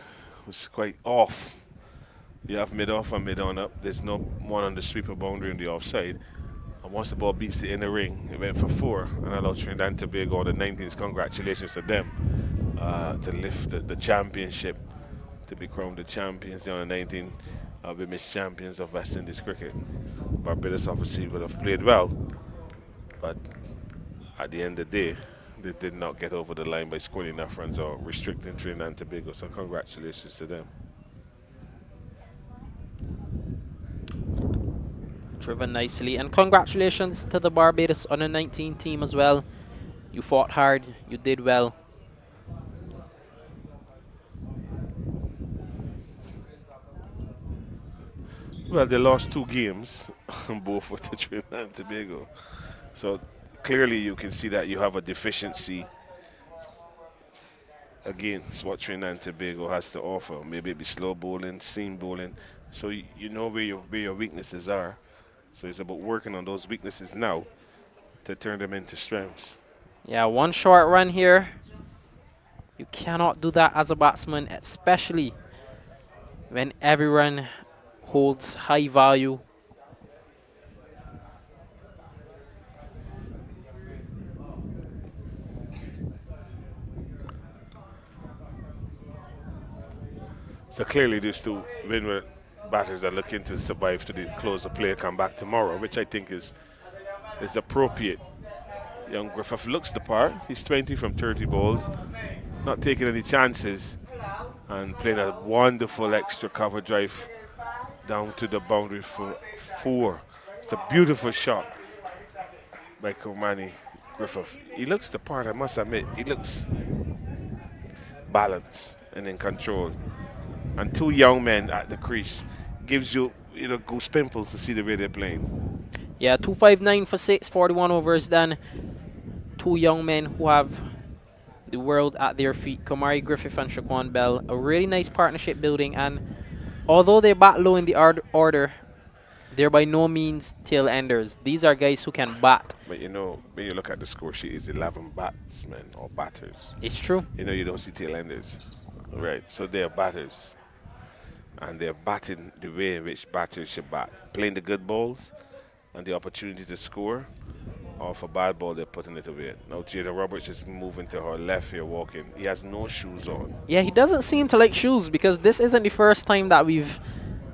was quite off. You have mid-off and mid-on up. There's no one on the sweeper boundary on the offside. And once the ball beats the inner ring, it went for 4 and allowed Trinidad and Tobago on the 19th. Congratulations to them to lift the championship, to be crowned the champions. They're on the 19 women's champions of West Indies cricket. Barbados obviously would have played well, but at the end of the day, they did not get over the line by scoring enough runs or restricting Trinidad and Tobago. So congratulations to them. Driven nicely, and congratulations to the Barbados under 19 team as well. You fought hard, you did well. Well, they lost 2 games, both with the Trinidad and Tobago. So clearly you can see that you have a deficiency against what Trinidad and Tobago has to offer. Maybe it be slow bowling, seam bowling. So you know where your weaknesses are. So it's about working on those weaknesses now to turn them into strengths. Yeah, 1 short run here. You cannot do that as a batsman, especially when every run holds high value. So clearly these 2 Windward batters are looking to survive to the close of play, come back tomorrow, which I think is appropriate. Young Griffith looks the part. He's 20 from 30 balls, not taking any chances, and playing a wonderful extra cover drive down to the boundary for 4. It's a beautiful shot by Komani Griffith. He looks the part, I must admit. He looks balanced and in control. And 2 young men at the crease gives you goose pimples to see the way they're playing. Yeah, 259 for 6, 41 overs done. 2 young men who have the world at their feet. Kamari Griffith and Shaquan Bell. A really nice partnership building, and although they bat low in the order, they're by no means tail enders. These are guys who can bat. But when you look at the score sheet, it's 11 batsmen or batters. It's true. You don't see tail enders. Right, so they're batters. And they're batting the way in which batters should bat. Playing the good balls and the opportunity to score, or for bad ball, they're putting it away. Now Jada Roberts is moving to her left here, walking. He has no shoes on. Yeah, he doesn't seem to like shoes, because this isn't the first time that we've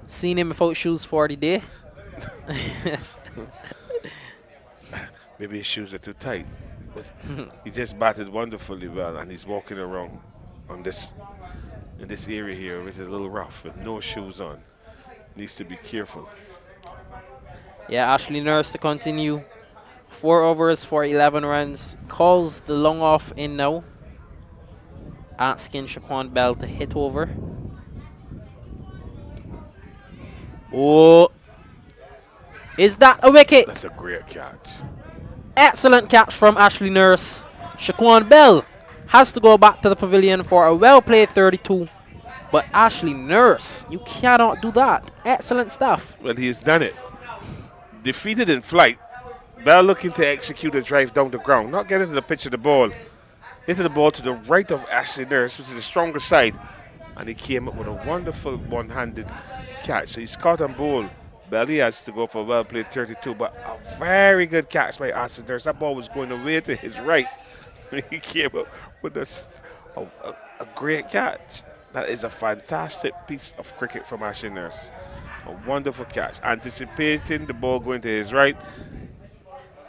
seen him without shoes for the day. Maybe his shoes are too tight. But he just batted wonderfully well, and he's walking around on this in this area here, which is a little rough with no shoes on. Needs to be careful. Yeah, Ashley Nurse to continue. 4 overs for 11 runs. Calls the long off in now. Asking Shaquan Bell to hit over. Oh. Is that a wicket? That's a great catch. Excellent catch from Ashley Nurse. Shaquan Bell has to go back to the pavilion for a well-played 32. But Ashley Nurse, you cannot do that. Excellent stuff. Well, he has done it. Defeated in flight. Bell looking to execute a drive down the ground, not getting to the pitch of the ball. Into the ball to the right of Ashley Nurse, which is the stronger side. And he came up with a wonderful one-handed catch. So he's caught on ball. Bell, he has to go for a well-played 32, but a very good catch by Ashley Nurse. That ball was going away to his right. He came up with a great catch. That is a fantastic piece of cricket from Ashley Nurse. A wonderful catch. Anticipating the ball going to his right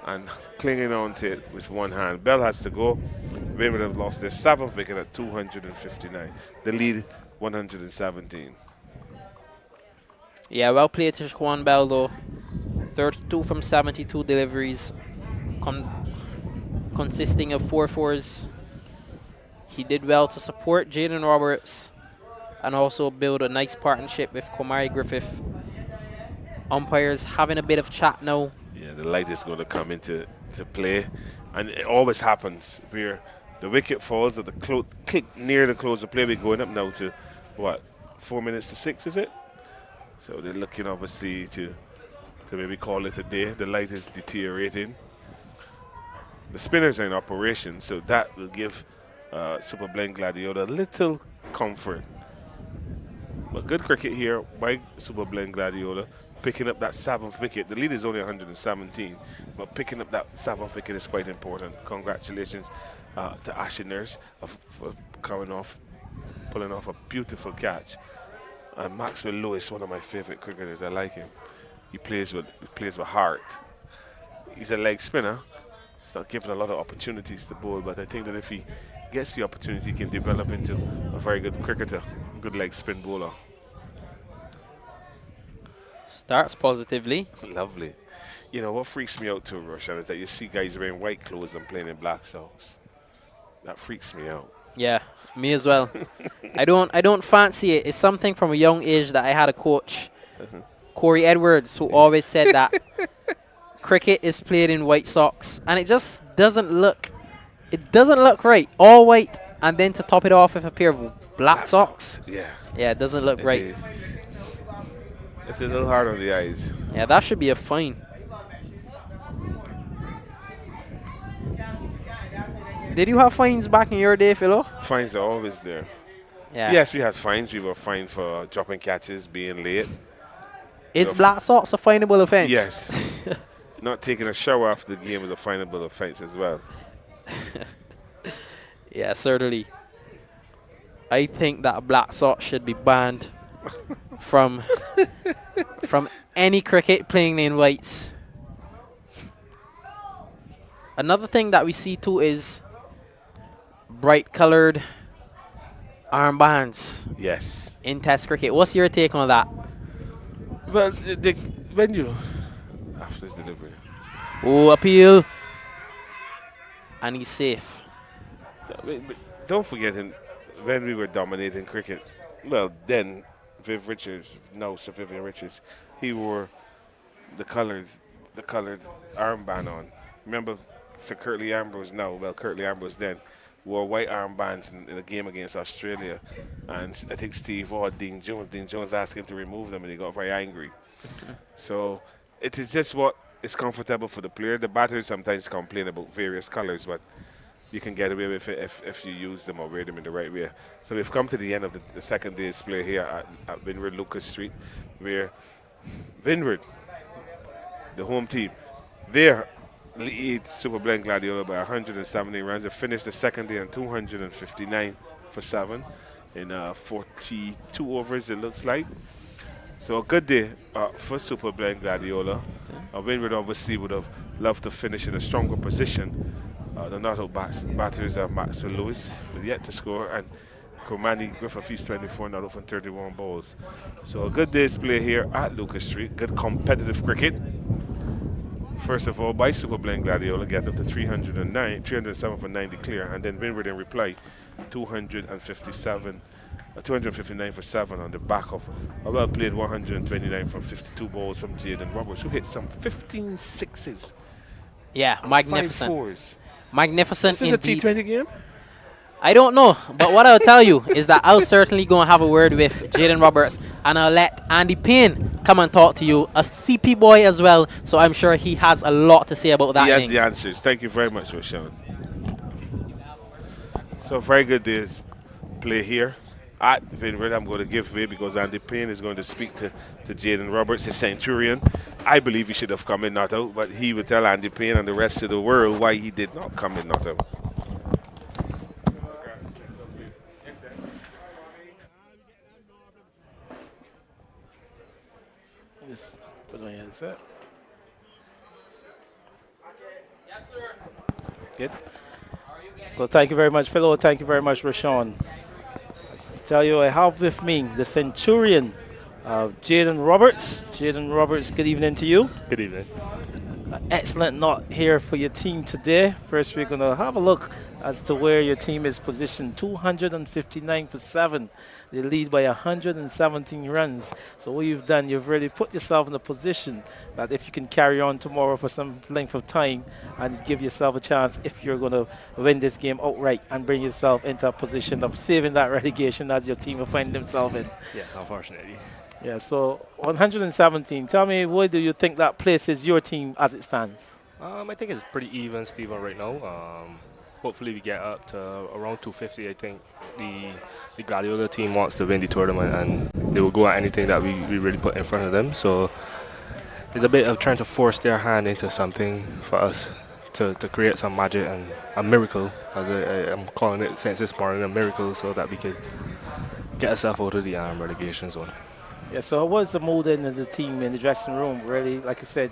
and clinging on to it with one hand. Bell has to go. Windward have lost their 7th wicket at 259. The lead 117. Yeah, well played to Shaquan Bell though. 32 from 72 deliveries, consisting of 4 fours. He did well to support Jaden Roberts and also build a nice partnership with Komari Griffith. Umpires having a bit of chat now. Yeah, the light is going to come into play, and it always happens where the wicket falls at the near the close of play. We're going up now to what, 4 minutes to 6, is it? So they're looking obviously to maybe call it a day. The light is deteriorating. The spinners are in operation, so that will give Super Blend Gladiola a little comfort. But good cricket here by Super Blend Gladiola, picking up that 7th wicket. The lead is only 117, but picking up that 7th wicket is quite important. Congratulations to Ashley Nurse for pulling off a beautiful catch. And Maxwell Lewis, one of my favorite cricketers. I like him. He plays with heart. He's a leg spinner. He's not given a lot of opportunities to bowl, but I think that if he gets the opportunity, he can develop into a very good cricketer, good leg spin bowler. Starts positively. Lovely. You know what freaks me out too, Roshan, is that you see guys wearing white clothes and playing in black socks. That freaks me out. Yeah, me as well. I don't fancy it. It's something from a young age that I had a coach, Corey Edwards, who always said that cricket is played in white socks, and it just doesn't look. It doesn't look right. All white, and then to top it off with a pair of black socks. Yeah. Yeah, it doesn't look right. It's a little hard on the eyes. Yeah, that should be a fine. Did you have fines back in your day, Philo? Fines are always there. Yeah. Yes, we had fines. We were fined for dropping catches, being late. Is black socks a finable offense? Yes. Not taking a shower after the game is a finable offense as well. Yeah, certainly. I think that black socks should be banned from any cricket playing in whites. Another thing that we see too is bright colored armbands. Yes. In Test cricket. What's your take on that? Well, when you after this delivery. Oh, appeal. And he's safe. Don't forget, when we were dominating cricket, well, then Viv Richards, now Sir Vivian Richards, he wore the colored armband on. Remember Sir Curtly Ambrose now, well, Curtly Ambrose then wore white armbands in a game against Australia. And I think Steve or Dean Jones asked him to remove them, and he got very angry. So it is just what is comfortable for the player. The batters sometimes complain about various colors, but you can get away with it if you use them or wear them in the right way. So we've come to the end of the second day's play here at Windward Lucas Street, where Windward, the home team, their lead Super Blend Gladiola by 170 runs. They finished the second day on 259 for 7 in 42 overs, it looks like. So a good day for Super Blend Gladiola. Windward obviously would have loved to finish in a stronger position. The not-out batters are Maxwell Lewis, with yet to score, and Komani with a feast 24 not out from 31 balls. So a good day's play here at Lucas Street. Good competitive cricket. First of all, by Super Blend Gladiola, getting up to 307 for 90 clear, and then Windward in reply, 259 for 7 on the back of a well played 129 from 52 balls from Jaden Roberts, who hit some 15 sixes. Yeah, and magnificent. 5 fours. Magnificent This is indeed. a T20 game? I don't know, but what I'll tell you is that I'll certainly go and have a word with Jaden Roberts, and I'll let Andy Payne come and talk to you, a CP boy as well, so I'm sure he has a lot to say about that. He has innings. the answers. Thank you very much, Roshan. So very good day's play here at Windward. I'm going to give way because Andy Payne is going to speak to Jaden Roberts, the Centurion. I believe he should have come in not out, but he would tell Andy Payne and the rest of the world why he did not come in not out. Just put on your headset. Yes, sir. Good. So thank you very much, Philo. Thank you very much, Rashawn. Tell you, I have with me the Centurion, Jaden Roberts. Jaden Roberts, good evening to you. Good evening. Excellent not here for your team today. First, we're going to have a look as to where your team is positioned. 259 for 7. They lead by 117 runs. So what you've done, you've really put yourself in a position that if you can carry on tomorrow for some length of time and give yourself a chance if you're going to win this game outright and bring yourself into a position of saving that relegation as your team will find themselves in. Yes, unfortunately. Yeah, so 117. Tell me, where do you think that places your team as it stands? I think it's pretty even, Stephen, right now. Hopefully we get up to around 250. I think the Gladiola team wants to win the tournament, and they will go at anything that we really put in front of them. So it's a bit of trying to force their hand into something for us to create some magic and a miracle, as I'm calling it since this morning, a miracle, so that we could get ourselves out of the relegation zone. Yeah, so what was the mood in the team in the dressing room? Really, like I said,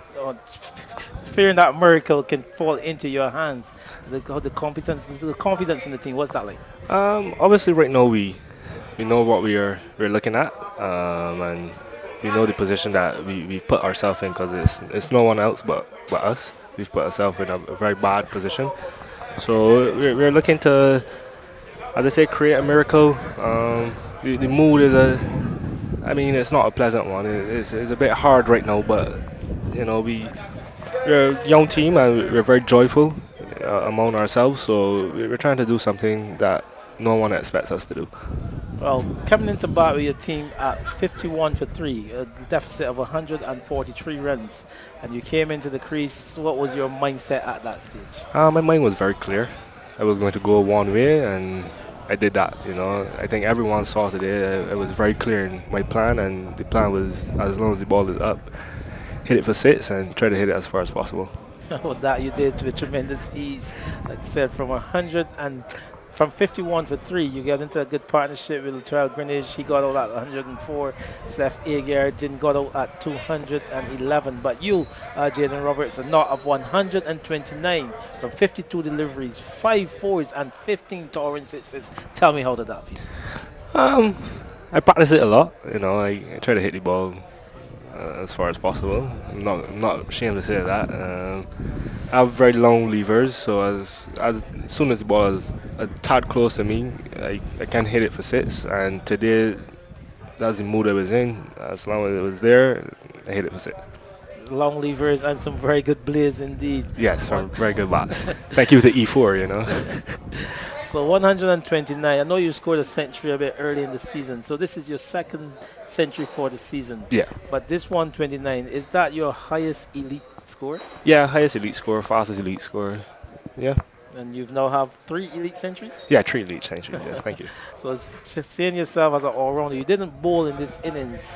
fearing that miracle can fall into your hands. The confidence in the team, what's that like? Obviously, right now we know what we're looking at, and we know the position that we've put ourselves in, because it's no one else but us. We've put ourselves in a very bad position. So we're looking to, as I say, create a miracle. The mood is it's not a pleasant one. It's a bit hard right now, but you know we're a young team and we're very joyful among ourselves. So we're trying to do something that no one expects us to do. Well, coming into bat with your team at 51 for 3, a deficit of 143 runs, and you came into the crease. What was your mindset at that stage? My mind was very clear. I was going to go one way, and I did that. I think everyone saw today. It was very clear in my plan, and the plan was, as long as the ball is up, hit it for 6 and try to hit it as far as possible. That you did with tremendous ease. Like I said, from 51 for 3, you got into a good partnership with Latrell Greenwich. He got out at 104. Seth Aguirre didn't got out at 211. But you, Jaden Roberts, a knot of 129 from 52 deliveries, 5 fours and 15 towering sixes. Tell me, how did that feel? I practice it a lot. I try to hit the ball as far as possible. I'm not ashamed to say that. I have very long levers, so as soon as the ball is a tad close to me, I can hit it for 6. And today, that's the mood I was in. As long as it was there, I hit it for 6. Long levers and some very good blades indeed. Yes, very good bats. Thank you to E4, So 129. I know you scored a century a bit early in the season. So this is your second century for the season. Yeah. But this 129, is that your highest elite score? Yeah, highest elite score, fastest elite score. Yeah. And you've now have 3 elite centuries? Yeah, 3 elite centuries. Yeah, thank you. So seeing yourself as an all-rounder, you didn't bowl in this innings.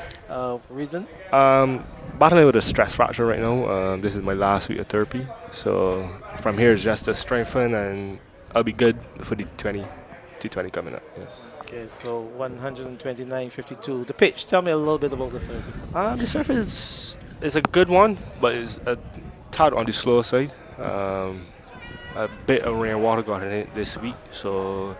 Reason? Battling with a stress fracture right now. This is my last week of therapy. So from here, it's just to strengthen, and I'll be good for the T20 coming up. Yeah. Okay, so 129.52. The pitch, tell me a little bit about the surface. The surface is a good one, but it's a tad on the slower side. A bit of rainwater got in it this week, so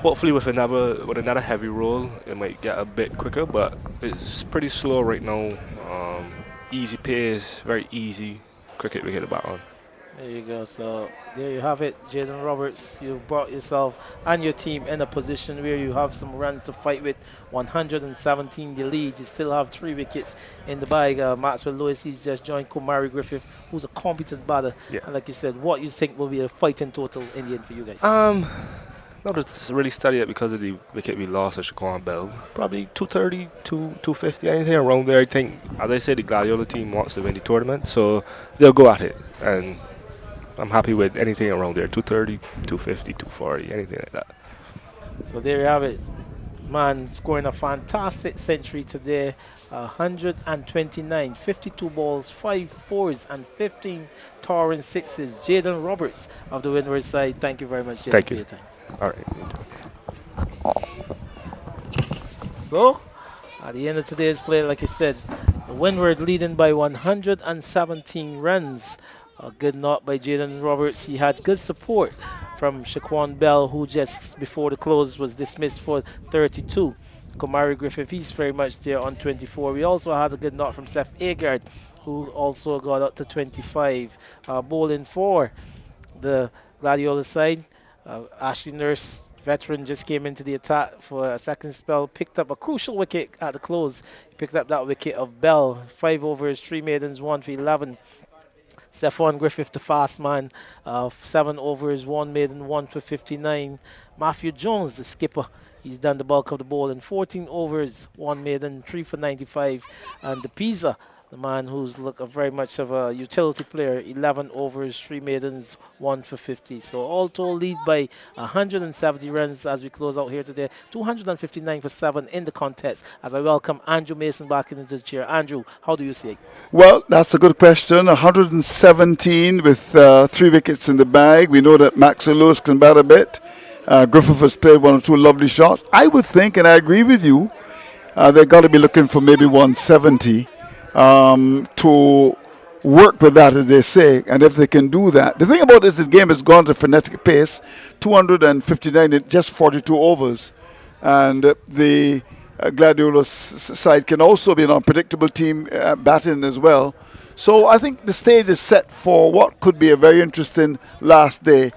hopefully with another heavy roll, it might get a bit quicker. But it's pretty slow right now. Easy pace, very easy cricket we hit the bat on. There you go. So there you have it, Jaden Roberts. You brought yourself and your team in a position where you have some runs to fight with. 117 the lead. You still have 3 wickets in the bag. Maxwell Lewis, he's just joined Kumari Griffith, who's a competent batter. Yeah. And like you said, what you think will be a fighting total in the end for you guys? Not to really study it because of the wicket we lost at Shaquan Bell. Probably 230, 250, anything around there. I think, as I said, the Gladiola team wants to win the tournament, so they'll go at it. And I'm happy with anything around there, 230, 250, 240, anything like that. So there you have it. Man scoring a fantastic century today. 129, 52 balls, 5 fours, and 15 towering sixes. Jaden Roberts of the Windward side. Thank you very much, Jaden, for your time. All right. So, at the end of today's play, like I said, the Windward leading by 117 runs. A good knock by Jaden Roberts. He had good support from Shaquan Bell, who just before the close was dismissed for 32. Kumari Griffith, he's very much there on 24. We also had a good knock from Seth Agard, who also got up to 25. Bowling for the Gladiola side. Ashley Nurse, veteran, just came into the attack for a second spell, picked up a crucial wicket at the close. He picked up that wicket of Bell. 5 overs, 3 maidens, 1 for 11. Stephon Griffith, the fast man, 7 overs, 1 maiden, 1 for 59. Matthew Jones, the skipper, he's done the bulk of the ball in 14 overs, 1 maiden, 3 for 95. And the Pisa, the man who's very much of a utility player, 11 overs, 3 maidens, 1 for 50. So all told, lead by 170 runs as we close out here today. 259 for 7 in the contest. As I welcome Andrew Mason back into the chair. Andrew, how do you see it? Well, that's a good question. 117 with 3 wickets in the bag. We know that Maxwell Lewis can bat a bit. Griffith has played 1 or 2 lovely shots. I would think, and I agree with you, they've got to be looking for maybe 170. To work with that, as they say, and if they can do that. The thing about this, the game has gone at a frenetic pace, 259 in just 42 overs, and the Gladiola side can also be an unpredictable team batting as well. So I think the stage is set for what could be a very interesting last day.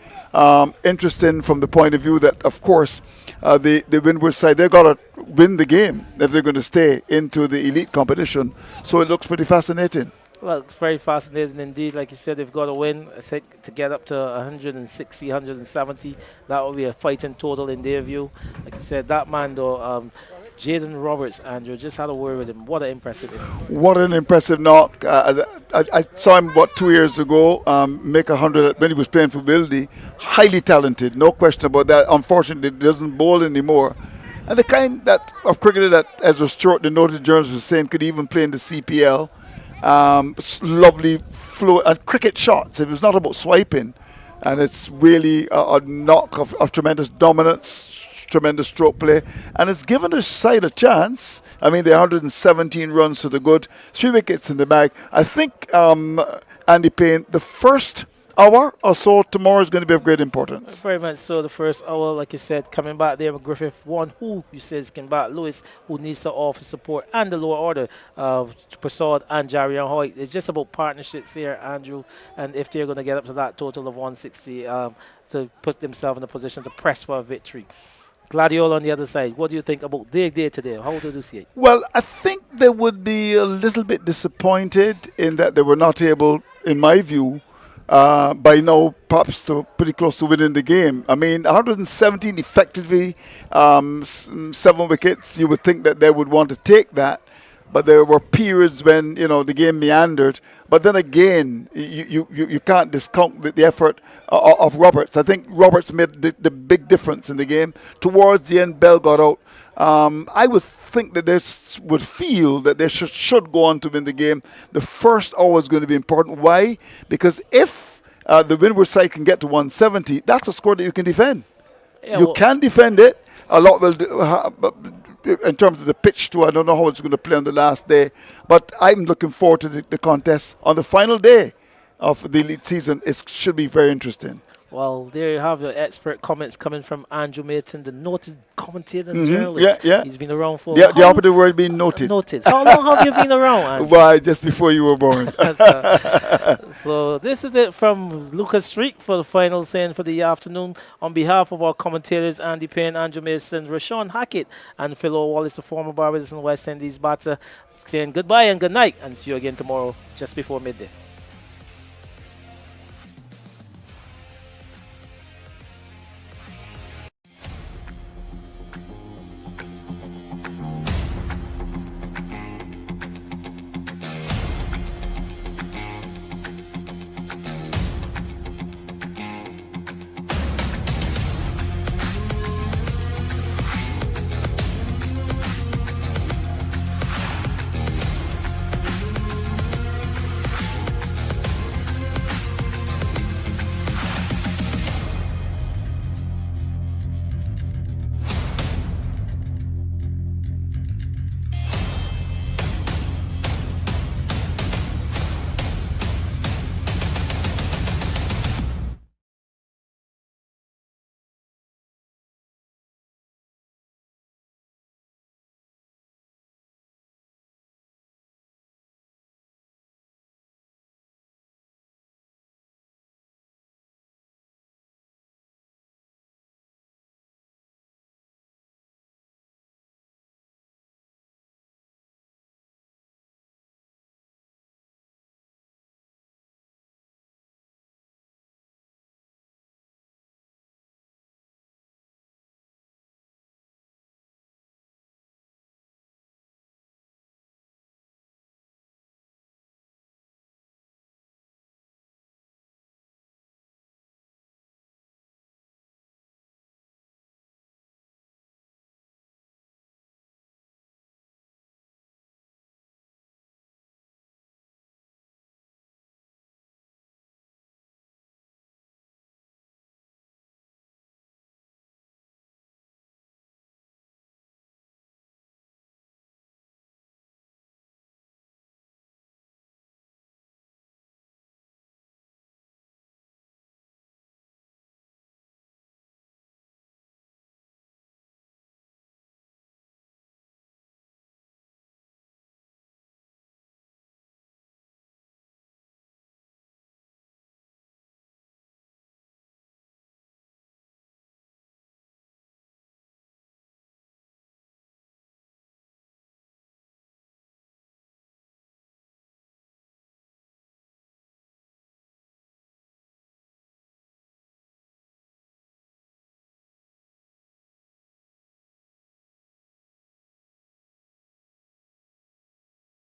Interesting from the point of view that, of course, the Windward side, they've got to win the game if they're going to stay into the elite competition. So it looks pretty fascinating. Well, it's very fascinating indeed. Like you said, they've got to win. I think to get up to 160, 170, that will be a fighting total in their view. Like you said, that man though, Jaden Roberts, Andrew, just had a word with him. What an impressive innings. What an impressive knock. I saw him, 2 years ago, make 100 when he was playing for Wildy. Highly talented, no question about that. Unfortunately, he doesn't bowl anymore. And the kind of cricketer that, as was Stewart, the noted journalist was saying, could even play in the CPL. Lovely flow and cricket shots. It was not about swiping. And it's really a knock of tremendous dominance, tremendous stroke play, and it's given his side a chance. I mean, they're 117 runs to the good, 3 wickets in the bag. I think, Andy Payne, the first hour or so tomorrow is going to be of great importance. Very much so. The first hour, like you said, coming back there with Griffith, one who you says can bat Lewis, who needs to offer support, and the lower order, Prasad and Jarian Hoyt. It's just about partnerships here, Andrew, and if they're going to get up to that total of 160 to put themselves in a position to press for a victory. Gladiola on the other side, what do you think about their day today? How do you see it? Well, I think they would be a little bit disappointed in that they were not able, in my view, by now perhaps to pretty close to winning the game. I mean, 117 effectively, 7 wickets. You would think that they would want to take that, but there were periods when the game meandered. But then again, you can't discount the effort of Roberts. I think Roberts made the big difference in the game. Towards the end, Bell got out. I would think that they would feel that they should go on to win the game. The first hour is going to be important. Why? Because if the Windward side can get to 170, that's a score that you can defend. Yeah, you can defend it. A lot will in terms of the pitch too. I don't know how it's going to play on the last day, but I'm looking forward to the contest on the final day of the elite season. It should be very interesting. Well, there you have your expert comments coming from Andrew Mayton, the noted commentator and journalist. Yeah, yeah. He's been around for... The opposite word being noted. Noted. How long have you been around, Andrew? Why, just before you were born. So this is it from Lucas Street for the final saying for the afternoon. On behalf of our commentators, Andy Payne, Andrew Mason, Rashawn Hackett, and Phil Wallace, the former Barbados and West Indies batter, saying goodbye and good night, and see you again tomorrow just before midday.